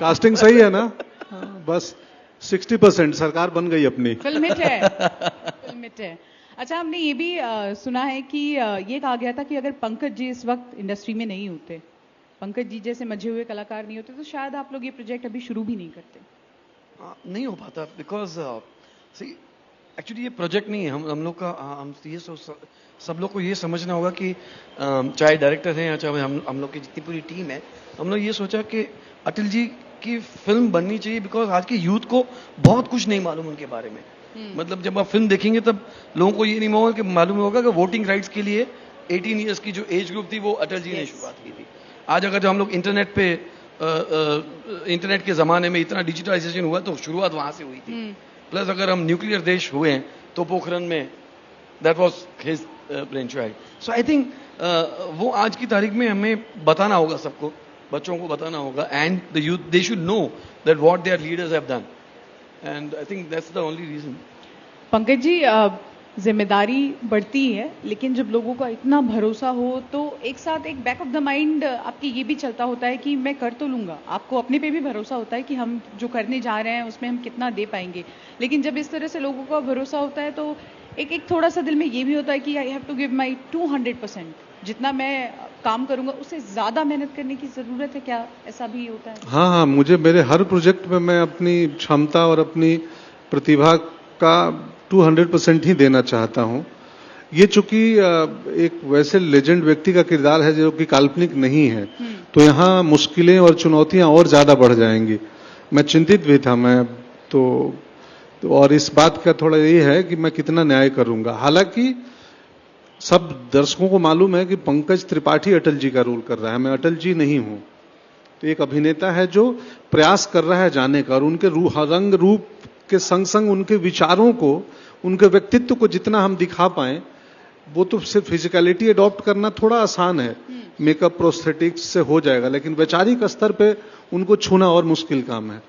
कास्टिंग सही है ना? बस 60% सरकार बन गई अपनी। फिल्म हिट है, फिल्म हिट है। अच्छा, हमने ये भी सुना है कि ये कहा गया था कि अगर पंकज जी इस वक्त इंडस्ट्री में नहीं होते, पंकज जी जैसे मजे हुए कलाकार नहीं होते, तो शायद आप लोग ये प्रोजेक्ट अभी शुरू भी नहीं करते। नहीं हो पाता, बिकॉज एक्चुअली ये प्रोजेक्ट नहीं है हम लोग का। हम ये सब लोग को ये समझना होगा कि चाहे डायरेक्टर हैं या चाहे हम लोग की जितनी पूरी टीम है, हम लोग ये सोचा कि अटल जी की फिल्म बननी चाहिए, बिकॉज आज के यूथ को बहुत कुछ नहीं मालूम उनके बारे में। मतलब जब आप फिल्म देखेंगे तब लोगों को ये नहीं मालूम होगा कि वोटिंग राइट्स के लिए 18 ईयर्स की जो एज ग्रुप थी वो अटल जी ने शुरुआत की थी। आज अगर जो हम लोग इंटरनेट पे इंटरनेट के ज़माने में इतना डिजिटलाइजेशन हुआ तो शुरुआत वहाँ से हुई थी। प्लस अगर हम न्यूक्लियर देश हुए हैं तो पोखरण में that was his brain child. So I think वो आज की तारीख में हमें बताना होगा, सबको बच्चों को बताना होगा, and the youth they should know that what their leaders have done, and I think that's the only reason. Pankaj ji, जिम्मेदारी बढ़ती है, लेकिन जब लोगों का इतना भरोसा हो तो एक साथ एक बैक ऑफ द माइंड आपकी ये भी चलता होता है कि मैं कर तो लूंगा। आपको अपने पे भी भरोसा होता है कि हम जो करने जा रहे हैं उसमें हम कितना दे पाएंगे। लेकिन जब इस तरह से लोगों का भरोसा होता है तो एक थोड़ा सा दिल में ये भी होता है कि I have to give my 200%। जितना मैं काम करूंगा उससे ज्यादा मेहनत करने की जरूरत है। क्या ऐसा भी होता है? हाँ, मुझे मेरे हर प्रोजेक्ट में मैं अपनी क्षमता और अपनी प्रतिभा का 200% ही देना चाहता हूं। ये चूंकि एक वैसे लेजेंड व्यक्ति का किरदार है जो कि काल्पनिक नहीं है, तो यहाँ मुश्किलें और चुनौतियां और ज्यादा बढ़ जाएंगी। मैं चिंतित भी था, मैं तो और इस बात का थोड़ा ये है कि मैं कितना न्याय करूंगा। हालांकि सब दर्शकों को मालूम है कि पंकज त्रिपाठी अटल जी का रोल कर रहा है, मैं अटल जी नहीं हूं। तो एक अभिनेता है जो प्रयास कर रहा है जाने का, और उनके रंग रूप के संग संग उनके विचारों को, उनके व्यक्तित्व को जितना हम दिखा पाए वो तो सिर्फ फिजिकलिटी अडॉप्ट करना थोड़ा आसान है, मेकअप प्रोस्थेटिक्स से हो जाएगा, लेकिन वैचारिक स्तर पे उनको छूना और मुश्किल काम है,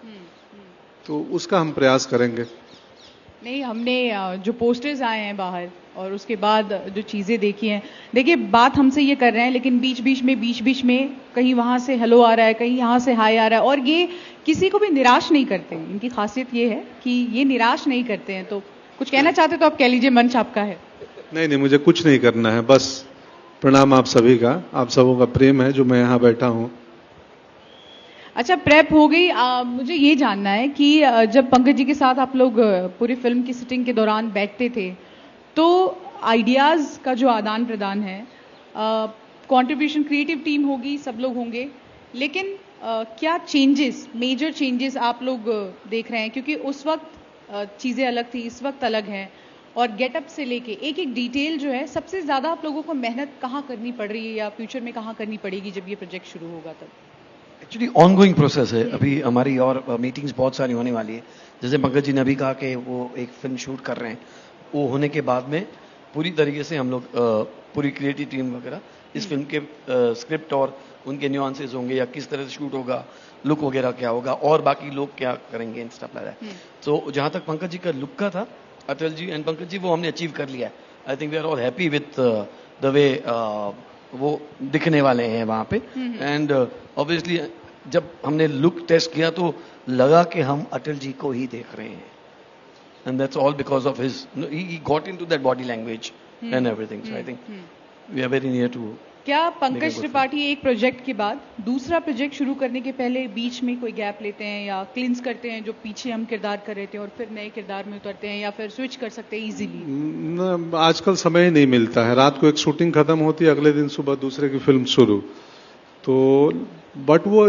तो उसका हम प्रयास करेंगे। नहीं, हमने जो पोस्टर्स आए हैं बाहर और उसके बाद जो चीज़ें देखी हैं, देखिए बात हमसे ये कर रहे हैं, लेकिन बीच बीच में कहीं वहाँ से हेलो आ रहा है, कहीं यहाँ से हाय आ रहा है, और ये किसी को भी निराश नहीं करते। इनकी खासियत ये है कि ये निराश नहीं करते हैं। तो कुछ कहना चाहते तो आप कह लीजिए, मंच आपका है। नहीं, मुझे कुछ नहीं करना है, बस प्रणाम आप सभी का, आप सबों का प्रेम है जो मैं यहाँ बैठा हूँ। अच्छा, प्रेप हो गई। मुझे ये जानना है कि जब पंकज जी के साथ आप लोग पूरी फिल्म की सिटिंग के दौरान बैठते थे, तो आइडियाज़ का जो आदान प्रदान है, कंट्रीब्यूशन, क्रिएटिव टीम होगी, सब लोग होंगे, लेकिन क्या चेंजेस, मेजर चेंजेस आप लोग देख रहे हैं? क्योंकि उस वक्त चीज़ें अलग थी, इस वक्त अलग हैं, और गेटअप से लेके एक एक डिटेल जो है, सबसे ज़्यादा आप लोगों को मेहनत कहाँ करनी पड़ रही है या फ्यूचर में कहाँ करनी पड़ेगी जब ये प्रोजेक्ट शुरू होगा तब? एक्चुअली ऑनगोइंग प्रोसेस है, अभी हमारी और मीटिंग्स बहुत सारी होने वाली है। जैसे पंकज जी ने अभी कहा कि वो एक फिल्म शूट कर रहे हैं, वो होने के बाद में पूरी तरीके से हम लोग पूरी क्रिएटिव टीम वगैरह इस फिल्म के स्क्रिप्ट और उनके न्यूआंसेस होंगे या किस तरह से शूट होगा, लुक वगैरह क्या होगा, और बाकी लोग क्या करेंगे इन स्टफ लाइक दैट। तो जहाँ तक पंकज जी का लुक का था, अटल जी एंड पंकज जी, वो हमने अचीव कर लिया है। I think we are all happy with the way वो दिखने वाले हैं वहाँ पे। एंड ऑब्वियसली जब हमने लुक टेस्ट किया तो लगा कि हम अटल जी को ही देख रहे हैं, and that's all because of his, he got into that body language and everything. So I think we are very near to. क्या पंकज त्रिपाठी एक प्रोजेक्ट के बाद दूसरा प्रोजेक्ट शुरू करने के पहले बीच में कोई गैप लेते हैं या क्लिंस करते हैं, जो पीछे हम किरदार कर रहे थे और फिर नए किरदार में उतरते हैं, या फिर स्विच कर सकते हैं इजीली? आजकल समय ही नहीं मिलता है, रात को एक शूटिंग खत्म होती है, अगले दिन सुबह दूसरे की फिल्म शुरू। तो बट वो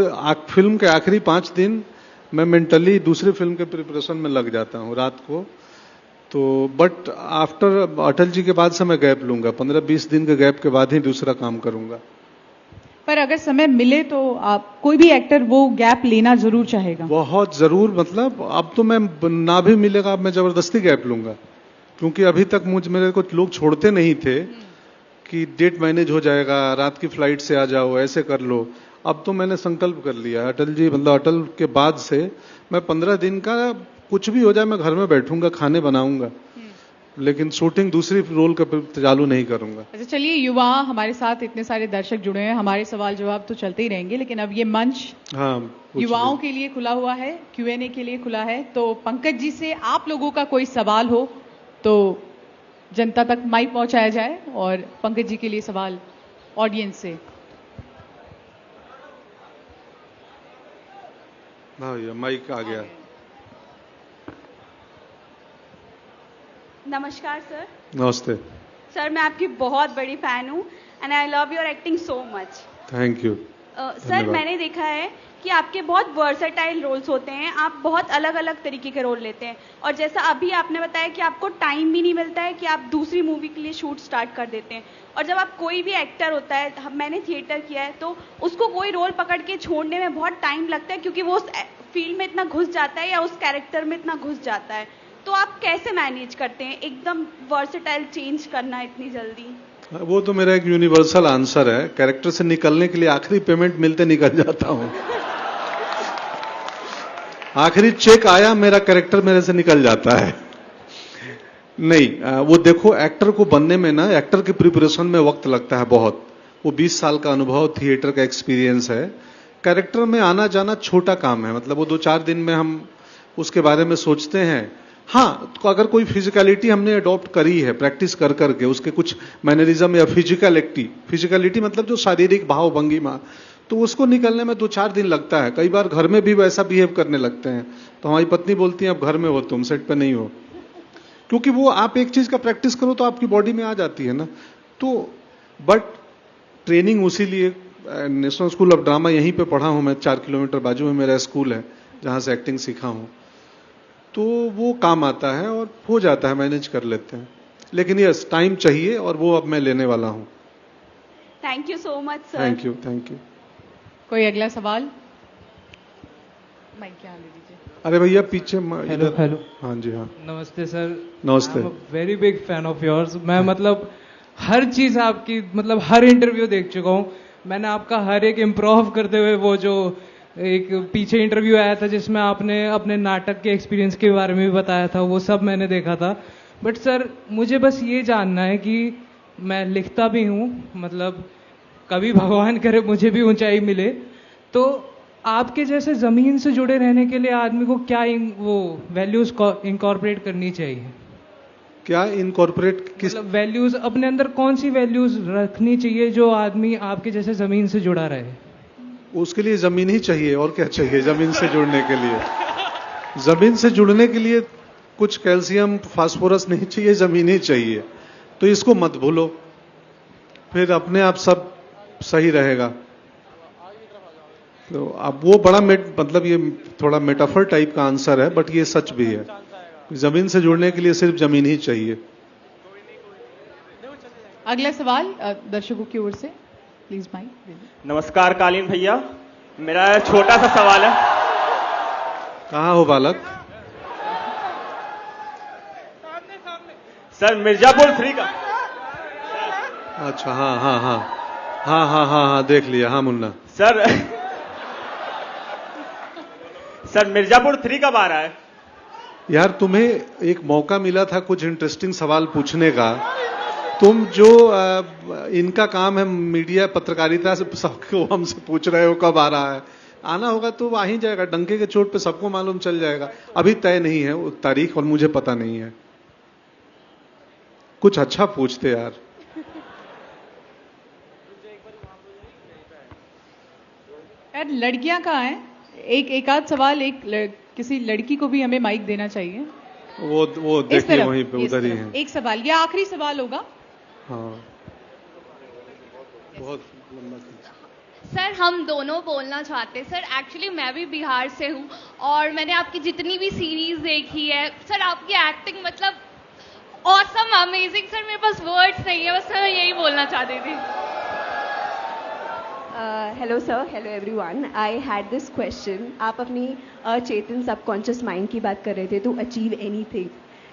फिल्म के आखिरी 5 दिन मैं मेंटली दूसरी फिल्म के प्रिपरेशन में लग जाता हूँ रात को। तो बट आफ्टर अटल जी के बाद से मैं गैप लूंगा, 15-20 दिन के गैप के बाद ही दूसरा काम करूंगा। पर अगर समय मिले तो आप, कोई भी एक्टर वो गैप लेना जरूर चाहेगा? बहुत जरूर, मतलब अब तो मैं ना भी मिलेगा, अब मैं जबरदस्ती गैप लूंगा, क्योंकि अभी तक मेरे को लोग छोड़ते नहीं थे कि डेट मैनेज हो जाएगा, रात की फ्लाइट से आ जाओ, ऐसे कर लो। अब तो मैंने संकल्प कर लिया, अटल जी मतलब अटल के बाद से मैं 15 दिन का कुछ भी हो जाए मैं घर में बैठूंगा, खाने बनाऊंगा, लेकिन शूटिंग दूसरी रोल का चालू नहीं करूंगा। अच्छा, चलिए, युवा हमारे साथ इतने सारे दर्शक जुड़े हैं, हमारे सवाल जवाब तो चलते ही रहेंगे, लेकिन अब ये मंच युवाओं के लिए खुला हुआ है, Q&A के लिए खुला है। तो पंकज जी से आप लोगों का कोई सवाल हो तो जनता तक माइक पहुंचाया जाए, और पंकज जी के लिए सवाल ऑडियंस से। माइक आ गया। नमस्कार सर। नमस्ते सर, मैं आपकी बहुत बड़ी फैन हूँ and I love your acting so much. Thank you. Sir, मैंने देखा है कि आपके बहुत वर्सेटाइल रोल्स होते हैं, आप बहुत अलग अलग तरीके के रोल लेते हैं, और जैसा अभी आपने बताया कि आपको टाइम भी नहीं मिलता है कि आप दूसरी मूवी के लिए शूट स्टार्ट कर देते हैं, और जब आप कोई भी एक्टर होता है, मैंने थिएटर किया है, तो उसको कोई रोल पकड़ के छोड़ने में बहुत टाइम लगता है, क्योंकि वो उस फील्ड में इतना घुस जाता है या उस कैरेक्टर में इतना घुस जाता है। तो आप कैसे मैनेज करते हैं एकदम वर्सेटाइल चेंज करना इतनी जल्दी? वो तो मेरा एक यूनिवर्सल आंसर है, कैरेक्टर से निकलने के लिए आखिरी पेमेंट मिलते निकल जाता हूं। आखिरी चेक आया, मेरा कैरेक्टर मेरे से निकल जाता है। नहीं, वो देखो, एक्टर को बनने में ना, एक्टर के प्रिपरेशन में वक्त लगता है बहुत। वो 20 साल का अनुभव, थिएटर का एक्सपीरियंस है। कैरेक्टर में आना जाना छोटा काम है, मतलब वो 2-4 दिन में हम उसके बारे में सोचते हैं। हाँ, तो अगर कोई फिजिकलिटी हमने अडॉप्ट करी है प्रैक्टिस कर करके, उसके कुछ मैनरिज्म या फिजिकलिटी मतलब जो शारीरिक भाव भंगिमा, तो उसको निकलने में 2-4 दिन लगता है। कई बार घर में भी वैसा बिहेव करने लगते हैं, तो हमारी पत्नी बोलती है अब घर में हो तुम, सेट पे नहीं हो, क्योंकि वो आप एक चीज का प्रैक्टिस करो तो आपकी बॉडी में आ जाती है ना। तो बट ट्रेनिंग उसी लिए, नेशनल स्कूल ऑफ ड्रामा यहीं पे पढ़ा हूं मैं, 4 किलोमीटर बाजू में मेरा स्कूल है जहां से एक्टिंग सीखा हूं, तो वो काम आता है और हो जाता है, मैनेज कर लेते हैं। लेकिन यस, टाइम चाहिए, और वो अब मैं लेने वाला हूं। Thank you so much sir. Thank you, thank you. कोई अगला सवाल? माइक क्या ले लीजिए। अरे भैया पीछे। Hello hello. हाँ जी, हाँ। नमस्ते सर। नमस्ते। Very big fan of yours. मैं मतलब हर चीज़ आपकी, मतलब हर इंटरव्यू देख चुका हूँ मैंने आपका, हर एक इम्प्रोव करते हुए, वो जो एक पीछे इंटरव्यू आया था जिसमें आपने अपने नाटक के एक्सपीरियंस के बारे में भी बताया था, वो सब मैंने देखा था। बट सर मुझे बस ये जानना है कि मैं लिखता भी हूँ, मतलब कभी भगवान करे मुझे भी ऊंचाई मिले, तो आपके जैसे ज़मीन से जुड़े रहने के लिए आदमी को क्या वो वैल्यूज़ इनकॉर्पोरेट करनी चाहिए? क्या इनकॉर्पोरेट किस, मतलब वैल्यूज़ अपने अंदर कौन सी वैल्यूज़ रखनी चाहिए जो आदमी आपके जैसे ज़मीन से जुड़ा रहे? उसके लिए जमीन ही चाहिए, और क्या चाहिए जमीन से जुड़ने के लिए? जमीन से जुड़ने के लिए कुछ कैल्शियम फास्फोरस नहीं चाहिए, जमीन ही चाहिए। तो इसको मत भूलो, फिर अपने आप सब सही रहेगा। तो अब वो बड़ा मतलब ये थोड़ा मेटाफर टाइप का आंसर है, बट ये सच भी है। जमीन से जुड़ने के लिए सिर्फ जमीन ही चाहिए। अगला सवाल दर्शकों की ओर से, प्लीज माइक। नमस्कार कालीन भैया, मेरा छोटा सा सवाल है। कहाँ हो बालक? सर मिर्जापुर 3 का। अच्छा, हाँ हाँ हाँ हाँ हाँ हाँ हाँ, देख लिया। हाँ मुन्ना सर मिर्जापुर 3 कब आ रहा है? यार तुम्हें एक मौका मिला था कुछ इंटरेस्टिंग सवाल पूछने का। तुम जो इनका काम है मीडिया पत्रकारिता से, सबको हमसे पूछ रहे हो कब आ रहा है। आना होगा तो आ ही जाएगा, डंके के चोट पे सबको मालूम चल जाएगा। अभी तय नहीं है वो तारीख और मुझे पता नहीं है। कुछ अच्छा पूछते यार। यार लड़कियां कहाँ हैं? एक आध सवाल, किसी लड़की को भी हमें माइक देना चाहिए। वो देखिए वहीं पे उधर ही है। एक सवाल, ये आखिरी सवाल होगा। हाँ बहुत लंबा। सर हम दोनों बोलना चाहते हैं। सर एक्चुअली मैं भी बिहार से हूँ और मैंने आपकी जितनी भी सीरीज देखी है सर, आपकी एक्टिंग मतलब ऑसम, अमेजिंग। सर मेरे पास वर्ड्स नहीं है, बस मैं यही बोलना चाहती थी। Hello sir, hello everyone. I had this question. आप अपनी चेतन सबकॉन्शियस माइंड की बात कर रहे थे, to achieve anything,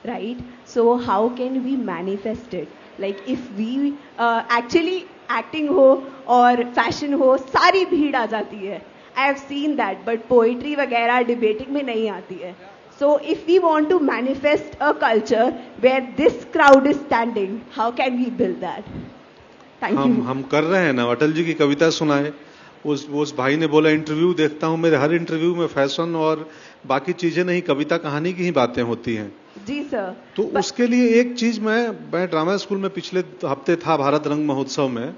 right? So how can we manifest it? Like if we actually acting हो और फैशन हो, सारी भीड़ आ जाती है। I have seen that, but poetry वगैरह डिबेटिंग में नहीं आती है। So if we want to manifest a culture where this crowd is standing, how can we build that? Thank you. हम कर रहे हैं ना। अटल जी की कविता सुनाए। उस भाई ने बोला इंटरव्यू देखता हूं, मेरे हर इंटरव्यू में फैशन और बाकी चीजें नहीं, कविता कहानी की ही बातें होती हैं। जी सर। तो उसके लिए एक चीज, मैं ड्रामा स्कूल में पिछले हफ्ते था भारत रंग महोत्सव में,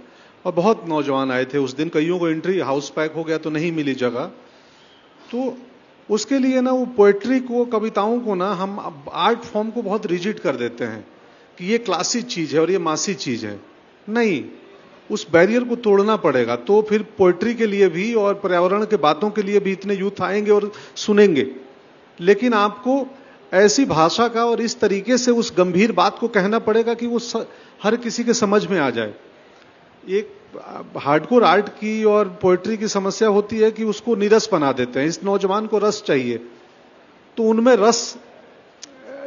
और बहुत नौजवान आए थे उस दिन। कईयों को एंट्री, हाउस पैक हो गया तो नहीं मिली जगह। तो उसके लिए ना वो पोएट्री को, कविताओं को ना हम आर्ट फॉर्म को बहुत रिजिड कर देते हैं कि ये क्लासी चीज है और ये मासी चीज है। नहीं, उस बैरियर को तोड़ना पड़ेगा। तो फिर पोएट्री के लिए भी और पर्यावरण के बातों के लिए भी इतने यूथ आएंगे और सुनेंगे। लेकिन आपको ऐसी भाषा का और इस तरीके से उस गंभीर बात को कहना पड़ेगा कि वो हर किसी के समझ में आ जाए। एक हार्डकोर आर्ट की और पोएट्री की समस्या होती है कि उसको नीरस बना देते हैं। इस नौजवान को रस चाहिए, तो उनमें रस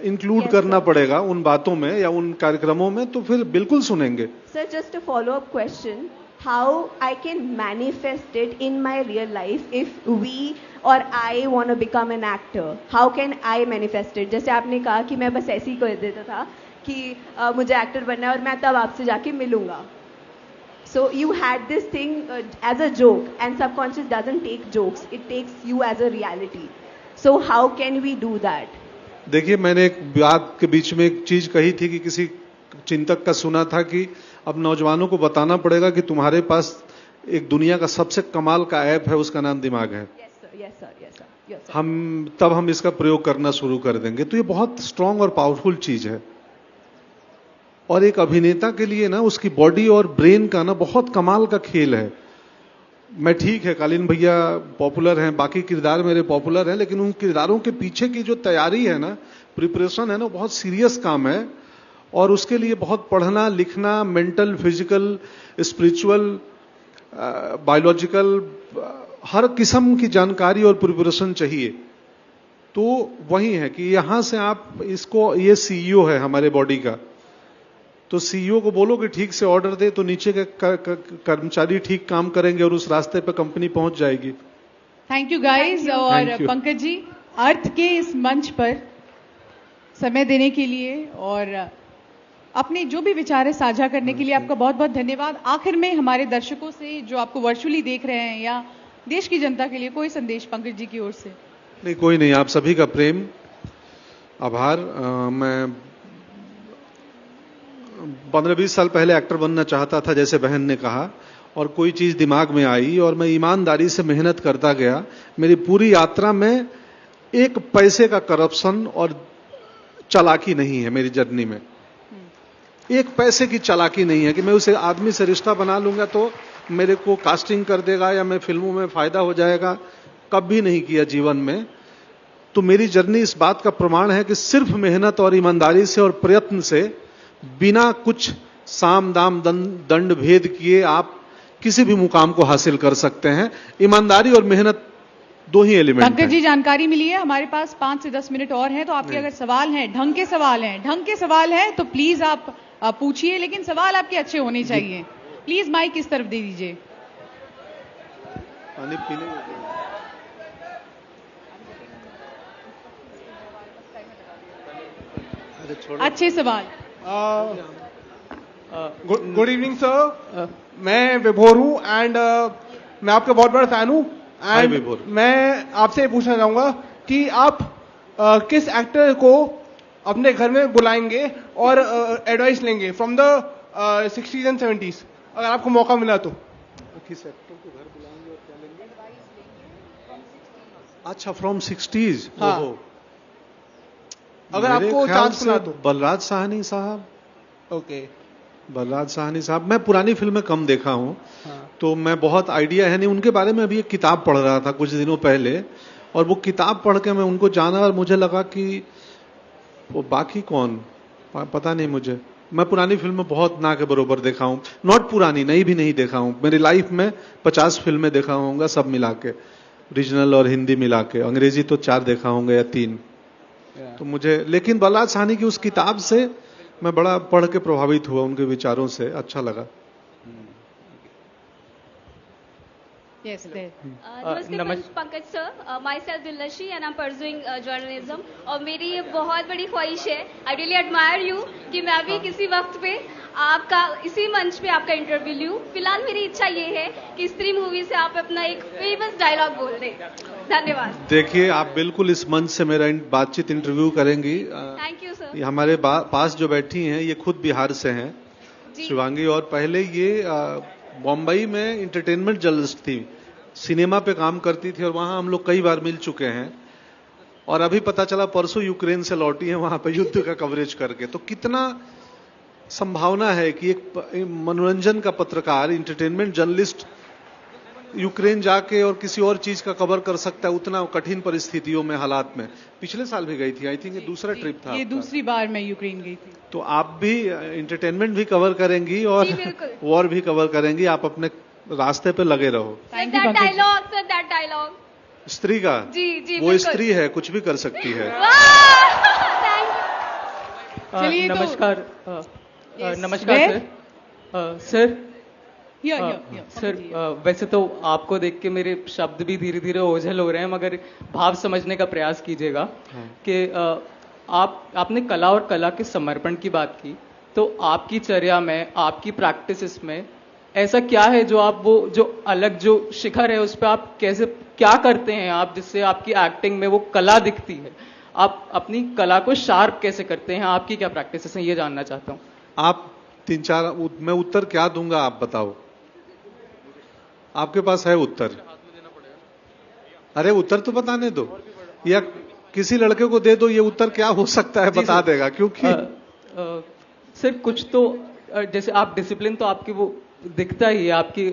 इंक्लूड करना पड़ेगा उन बातों में या उन कार्यक्रमों में, तो फिर बिल्कुल सुनेंगे। Sir, just a follow-up question. How I can manifest it in my real life if we or I want to become an actor? How can I manifest it? जैसे आपने कहा कि मैं बस ऐसे ही कर देता था कि मुझे एक्टर बनना है और मैं तब आपसे जाके मिलूंगा. So you had this thing as a joke, and subconscious doesn't take jokes. It takes you as a reality. So how can we do that? देखिए, मैंने एक बात के बीच में एक चीज कही थी कि किसी चिंतक का सुना था कि अब नौजवानों को बताना पड़ेगा कि तुम्हारे पास एक दुनिया का सबसे कमाल का ऐप है, उसका नाम दिमाग है। Yes, sir. हम इसका प्रयोग करना शुरू कर देंगे तो ये बहुत स्ट्रांग और पावरफुल चीज है। और एक अभिनेता के लिए ना उसकी बॉडी और ब्रेन का ना बहुत कमाल का खेल है। मैं ठीक है, कालीन भैया पॉपुलर हैं, बाकी किरदार मेरे पॉपुलर हैं, लेकिन उन किरदारों के पीछे की जो तैयारी है ना, प्रिपरेशन है ना, बहुत सीरियस काम है। और उसके लिए बहुत पढ़ना लिखना, मेंटल, फिजिकल, स्पिरिचुअल, बायोलॉजिकल, हर किस्म की जानकारी और प्रिपरेशन चाहिए। तो वही है कि यहां से आप इसको, ये सीईओ है हमारे बॉडी का, तो सीईओ को बोलो कि ठीक से ऑर्डर दे, तो नीचे के कर्मचारी ठीक काम करेंगे और उस रास्ते पे कंपनी पहुंच जाएगी। Thank you guys. और पंकज जी, अर्थ के इस मंच पर समय देने के लिए और अपने जो भी विचार है साझा करने के लिए आपका बहुत बहुत धन्यवाद। आखिर में हमारे दर्शकों से जो आपको वर्चुअली देख रहे हैं या देश की जनता के लिए कोई संदेश पंकज जी की ओर से? नहीं, कोई नहीं, आप सभी का प्रेम, आभार। मैं 15-20 साल पहले एक्टर बनना चाहता था, जैसे बहन ने कहा, और कोई चीज दिमाग में आई और मैं ईमानदारी से मेहनत करता गया। मेरी पूरी यात्रा में एक पैसे का करप्शन और चालाकी नहीं है मेरी जर्नी में। एक पैसे की चालाकी नहीं है कि मैं उसे आदमी से रिश्ता बना लूंगा तो मेरे को कास्टिंग कर देगा या मैं फिल्मों में फायदा हो जाएगा। कभी नहीं किया जीवन में। तो मेरी जर्नी इस बात का प्रमाण है कि सिर्फ मेहनत और ईमानदारी से और प्रयत्न से, बिना कुछ साम दाम दंड भेद किए आप किसी भी मुकाम को हासिल कर सकते हैं। ईमानदारी और मेहनत दो ही एलिमेंट हैं। पंकज जी, जानकारी मिली है, हमारे पास 5 से 10 मिनट और हैं, तो आपके अगर सवाल हैं, ढंग के सवाल हैं तो प्लीज आप पूछिए, लेकिन सवाल आपके अच्छे होने चाहिए। प्लीज माइक इस तरफ दे दीजिए। पानी पीने अच्छे सवाल। गुड इवनिंग सर, मैं विभोर हूँ एंड मैं आपका बहुत बड़ा फैन हूँ एंड मैं आपसे पूछना चाहूंगा कि आप किस एक्टर को अपने घर में बुलाएंगे और एडवाइस लेंगे from the 60s and 70s, अगर आपको मौका मिला तो? किस एक्टर को घर बुलाएंगे और क्या लेंगे? अच्छा, फ्रॉम 60s। हाँ। अगर आपको चांस मिला तो? बलराज साहनी साहब। ओके। बलराज साहनी साहब। मैं पुरानी फिल्में कम देखा हूं, तो मैं बहुत आइडिया है नहीं उनके बारे में। अभी एक किताब पढ़ रहा था कुछ दिनों पहले, और वो किताब पढ़ के मैं उनको जाना और मुझे लगा कि वो बाकी कौन, पता नहीं मुझे। मैं पुरानी फिल्में बहुत ना के बरोबर देखा हूं। नॉट पुरानी, नई भी नहीं देखा हूं। मेरी लाइफ में 50 फिल्में देखा होऊंगा सब मिला के, रीजनल और हिंदी मिला के। अंग्रेजी तो 4 देखा होंगे या 3। तो मुझे, लेकिन बलराज साहनी की उस किताब से मैं बड़ा पढ़ के प्रभावित हुआ, उनके विचारों से अच्छा लगा। Yes, there. नमस्कार Pankaj sir, myself Dilnashi and I am pursuing journalism. और मेरी ये बहुत बड़ी ख्वाहिश है, आई रियली एडमायर यू, कि मैं भी किसी वक्त पे आपका इसी मंच पे आपका इंटरव्यू लूं। फिलहाल मेरी इच्छा ये है कि स्त्री मूवी से आप अपना एक फेमस डायलॉग बोल दें। धन्यवाद। देखिए, आप बिल्कुल इस मंच से मेरा बातचीत इंटरव्यू करेंगी। Thank you sir. हमारे पास जो बैठी हैं ये खुद बिहार से हैं, शिवांगी, और पहले ये बॉम्बई में इंटरटेनमेंट जर्नलिस्ट थी, सिनेमा पे काम करती थी, और वहां हम लोग कई बार मिल चुके हैं। और अभी पता चला परसों यूक्रेन से लौटी है, वहां पे युद्ध का कवरेज करके। तो कितना संभावना है कि एक मनोरंजन का पत्रकार, इंटरटेनमेंट जर्नलिस्ट यूक्रेन जाके और किसी और चीज का कवर कर सकता है उतना कठिन परिस्थितियों में, हालात में। पिछले साल भी गई थी, आई थिंक ये दूसरा ट्रिप था। ये दूसरी बार मैं यूक्रेन गई थी। तो आप भी इंटरटेनमेंट भी कवर करेंगी और वॉर भी कवर करेंगी। आप अपने रास्ते पे लगे रहो। डायलॉग स्त्री का? जी, वो स्त्री है, कुछ भी कर सकती है। चलिए, नमस्कार। नमस्कार सर। सर, वैसे तो आपको देख के मेरे शब्द भी धीरे धीरे ओझल हो रहे हैं, मगर भाव समझने का प्रयास कीजिएगा कि आपने कला और कला के समर्पण की बात की। तो आपकी चर्या में, आपकी प्रैक्टिस में ऐसा क्या है जो आप, वो जो अलग जो शिखर है उस पर आप कैसे, क्या करते हैं आप, जिससे आपकी एक्टिंग में वो कला दिखती है? आप अपनी कला को शार्प कैसे करते हैं? आपकी क्या प्रैक्टिस है, ये जानना चाहता हूँ। आप 3-4, मैं उत्तर क्या दूंगा आप बताओ? आपके पास है उत्तर? अरे उत्तर तो बताने दो, या किसी लड़के को दे दो, ये उत्तर क्या हो सकता है बता देगा। क्योंकि सर कुछ तो, जैसे आप डिसिप्लिन तो आपकी वो दिखता ही है, आपकी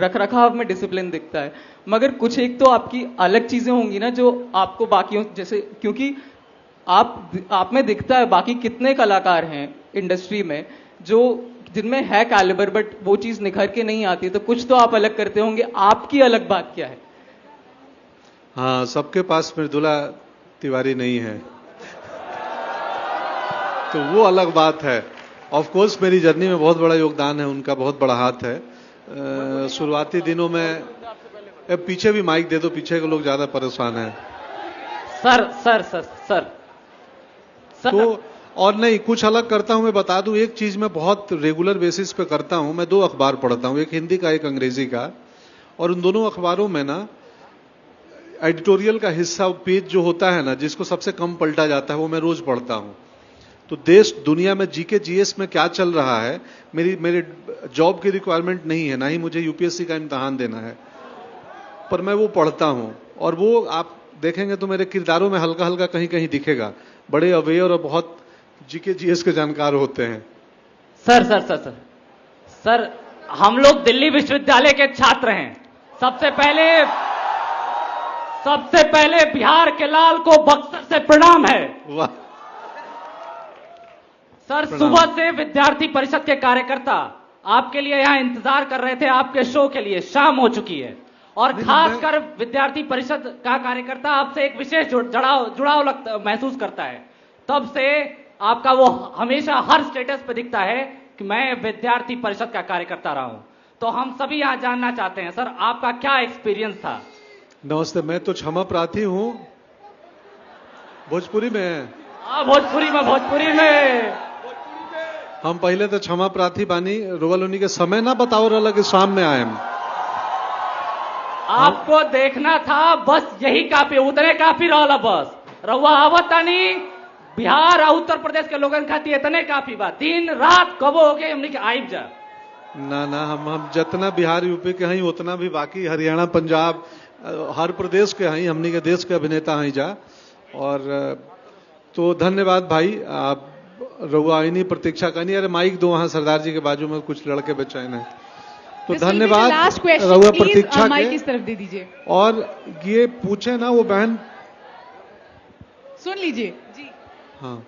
रख रखाव में डिसिप्लिन दिखता है, मगर कुछ एक तो आपकी अलग चीजें होंगी ना जो आपको बाकियों जैसे, क्योंकि आप में दिखता है बाकी कितने कलाकार हैं इंडस्ट्री में जो जिनमें है कैलिबर, बट वो चीज निखर के नहीं आती, तो कुछ तो आप अलग करते होंगे। आपकी अलग बात क्या है? हाँ, सबके पास मृदुला तिवारी नहीं है, तो वो अलग बात है। ऑफ कोर्स मेरी जर्नी में बहुत बड़ा योगदान है, उनका बहुत बड़ा हाथ है। शुरुआती दिनों में, पीछे भी माइक दे दो, पीछे के लोग ज्यादा परेशान हैं। सर तो और नहीं, कुछ अलग करता हूं। मैं बता दूं, एक चीज मैं बहुत रेगुलर बेसिस पे करता हूं। मैं 2 अखबार पढ़ता हूं, एक हिंदी का, एक अंग्रेजी का, और उन दोनों अखबारों में ना एडिटोरियल का हिस्सा, पेज जो होता है ना, जिसको सबसे कम पलटा जाता है, वो मैं रोज पढ़ता हूं। तो देश दुनिया में जीके जीएस में क्या चल रहा है, मेरे जॉब की रिक्वायरमेंट नहीं है, ना ही मुझे यूपीएससी का इम्तिहान देना है, पर मैं वो पढ़ता हूं। और वो आप देखेंगे तो मेरे किरदारों में हल्का हल्का कहीं कहीं दिखेगा। बड़े अवेयर और बहुत जीके जीएस के जानकार होते हैं। सर हम लोग दिल्ली विश्वविद्यालय के छात्र हैं। सबसे पहले बिहार के लाल को बक्सर से प्रणाम है। वाह सर, सुबह से विद्यार्थी परिषद के कार्यकर्ता आपके लिए यहाँ इंतजार कर रहे थे, आपके शो के लिए। शाम हो चुकी है और खासकर विद्यार्थी परिषद का कार्यकर्ता आपसे एक विशेष जुड़ाव महसूस करता है। तब से आपका वो हमेशा हर स्टेटस पे दिखता है कि मैं विद्यार्थी परिषद का कार्यकर्ता रहा हूं। तो हम सभी यहाँ जानना चाहते हैं, सर आपका क्या एक्सपीरियंस था? नमस्ते, मैं तो क्षमा प्रार्थी हूं। भोजपुरी में भोजपुरी में हम पहले तो क्षमा प्रार्थी बानी। रोवल उन्हीं के समय ना बताओ रहा कि शाम में आए। आपको देखना था, बस यही काफी, उतने काफी रहा। बस रहुआ आवतानी बिहार और उत्तर प्रदेश के लोगन खाती इतने काफी बात। दिन रात कबो हो गए हमने के आइब जा ना हम जितना बिहार यूपी के हैं उतना भी बाकी हरियाणा पंजाब हर प्रदेश के हैं, हमने के देश के अभिनेता हैं जा। और तो धन्यवाद भाई, आप रहुआइनी प्रतीक्षा करनी। अरे माइक दो, वहां सरदार जी के बाजू में कुछ लड़के बेचैन हैं। तो धन्यवाद रहुआ प्रतीक्षा के। इस तरफ दे दीजिए और ये पूछे ना वो बहन, सुन लीजिए जी। हाँ,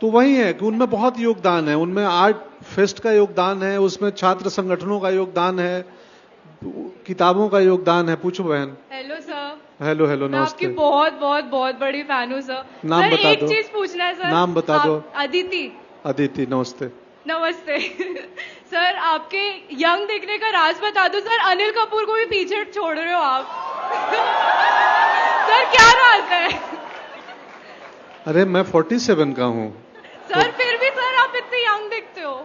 तो वही है कि उनमें बहुत योगदान है, उनमें आर्ट फेस्ट का योगदान है, उसमें छात्र संगठनों का योगदान है, किताबों का योगदान है। पूछो बहन। Hello sir. हेलो मैं नमस्ते। आपकी बहुत बड़ी फैन हूँ सर। नाम सर, बता एक दो। चीज पूछना है सर। नाम बता दो। अदिति। नमस्ते। नमस्ते सर, आपके यंग दिखने का राज बता दो सर। अनिल कपूर को भी पीछे छोड़ रहे हो आप सर, क्या राज है? अरे मैं 47 का हूँ सर, फिर भी सर आप इतने यंग दिखते हो।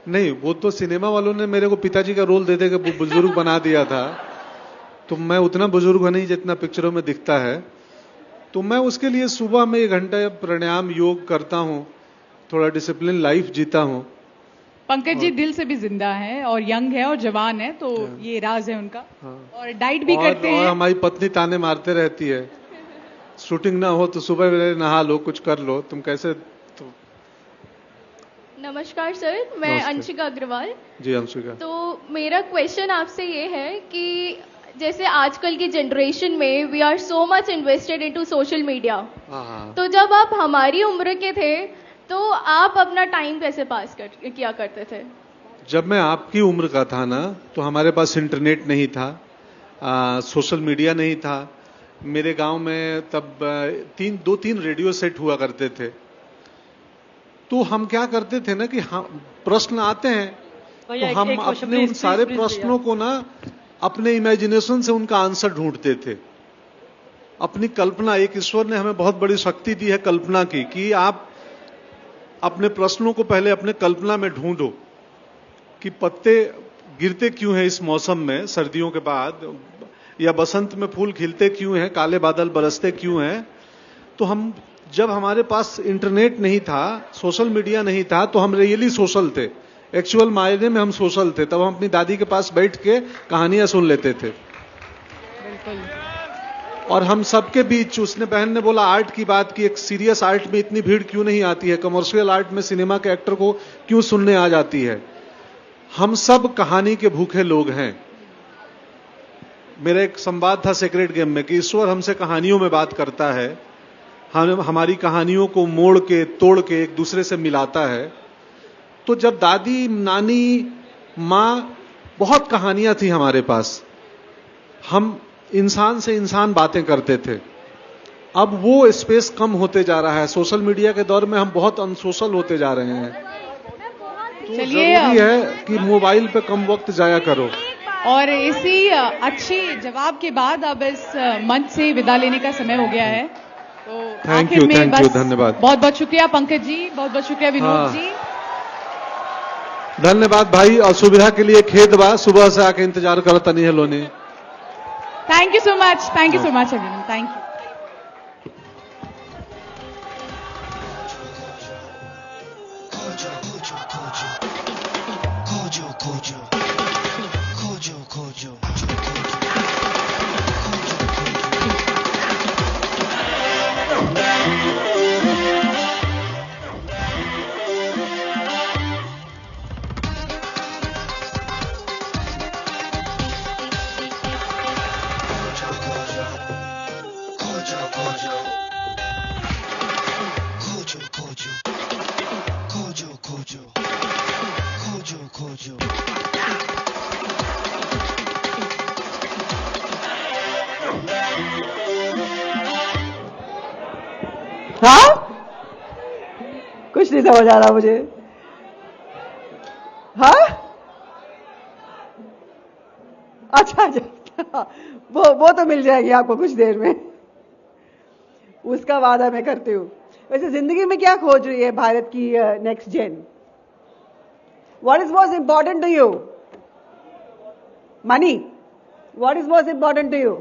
नहीं, वो तो सिनेमा वालों ने मेरे को पिताजी का रोल दे के बुजुर्ग बना दिया था, तो मैं उतना बुजुर्ग नहीं जितना पिक्चरों में दिखता है। तो मैं उसके लिए सुबह में 1 घंटा प्राणायाम योग करता हूँ, थोड़ा डिसिप्लिन लाइफ जीता हूँ। पंकज जी दिल से भी जिंदा है और यंग है और जवान है, तो ये राज है उनका। और डाइट भी करते हैं। और हमारी पत्नी ताने मारते रहती है, शूटिंग ना हो तो सुबह मेरे नहा लो, कुछ कर लो। तुम कैसे? तो नमस्कार सर, मैं अंशिका अग्रवाल। जी अंशिका। तो मेरा क्वेश्चन आपसे ये है कि जैसे आजकल की जनरेशन में we are so much invested into social media, तो जब आप हमारी उम्र के थे तो आप अपना टाइम कैसे पास किया करते थे? जब मैं आपकी उम्र का था ना, तो हमारे पास इंटरनेट नहीं था, सोशल मीडिया नहीं था। मेरे गांव में तब 2-3 रेडियो सेट हुआ करते थे। तो हम क्या करते थे ना कि हम प्रश्न आते हैं तो हम अपने उन सारे प्रश्नों को ना अपने इमेजिनेशन से उनका आंसर ढूंढते थे। अपनी कल्पना, एक ईश्वर ने हमें बहुत बड़ी शक्ति दी है कल्पना की, कि आप अपने प्रश्नों को पहले अपने कल्पना में ढूंढो कि पत्ते गिरते क्यों हैं इस मौसम में, सर्दियों के बाद, या बसंत में फूल खिलते क्यों हैं, काले बादल बरसते क्यों हैं। तो हम, जब हमारे पास इंटरनेट नहीं था, सोशल मीडिया नहीं था, तो हम रियली सोशल थे, एक्चुअल मायने में हम सोशल थे। तब हम अपनी दादी के पास बैठ के कहानियां सुन लेते थे। और हम सबके बीच, उसने बहन ने बोला आर्ट की बात की, एक सीरियस आर्ट में इतनी भीड़ क्यों नहीं आती है, कमर्शियल आर्ट में सिनेमा के एक्टर को क्यों सुनने आ जाती है। हम सब कहानी के भूखे लोग हैं। मेरा एक संवाद था सेक्रेट गेम में कि ईश्वर हमसे कहानियों में बात करता है, हम हमारी कहानियों को मोड़ के तोड़ के एक दूसरे से मिलाता है। तो जब दादी, नानी, माँ, बहुत कहानियां थी हमारे पास, हम इंसान से इंसान बातें करते थे। अब वो स्पेस कम होते जा रहा है। सोशल मीडिया के दौर में हम बहुत अनसोशल होते जा रहे हैं। चलिए जरूरी है कि मोबाइल पे कम वक्त जाया करो। और इसी अच्छी जवाब के बाद अब इस मंच से विदा लेने का समय हो गया है। तो थैंक आखिर यू, में बस धन्यवाद। बहुत बहुत शुक्रिया पंकज जी, बहुत बहुत शुक्रिया विनोद जी। धन्यवाद भाई, और सुविधा के लिए खेत बा, सुबह से आके इंतजार करो तनी है Loni. Thank you so much everyone, thank you. हाँ, कुछ नहीं समझ आ रहा मुझे। हाँ, अच्छा, वो तो मिल जाएगी आपको कुछ देर में, उसका वादा मैं करती हूँ। वैसे जिंदगी में क्या खोज रही है भारत की next gen? What is most important to you? Money. What is most important to you?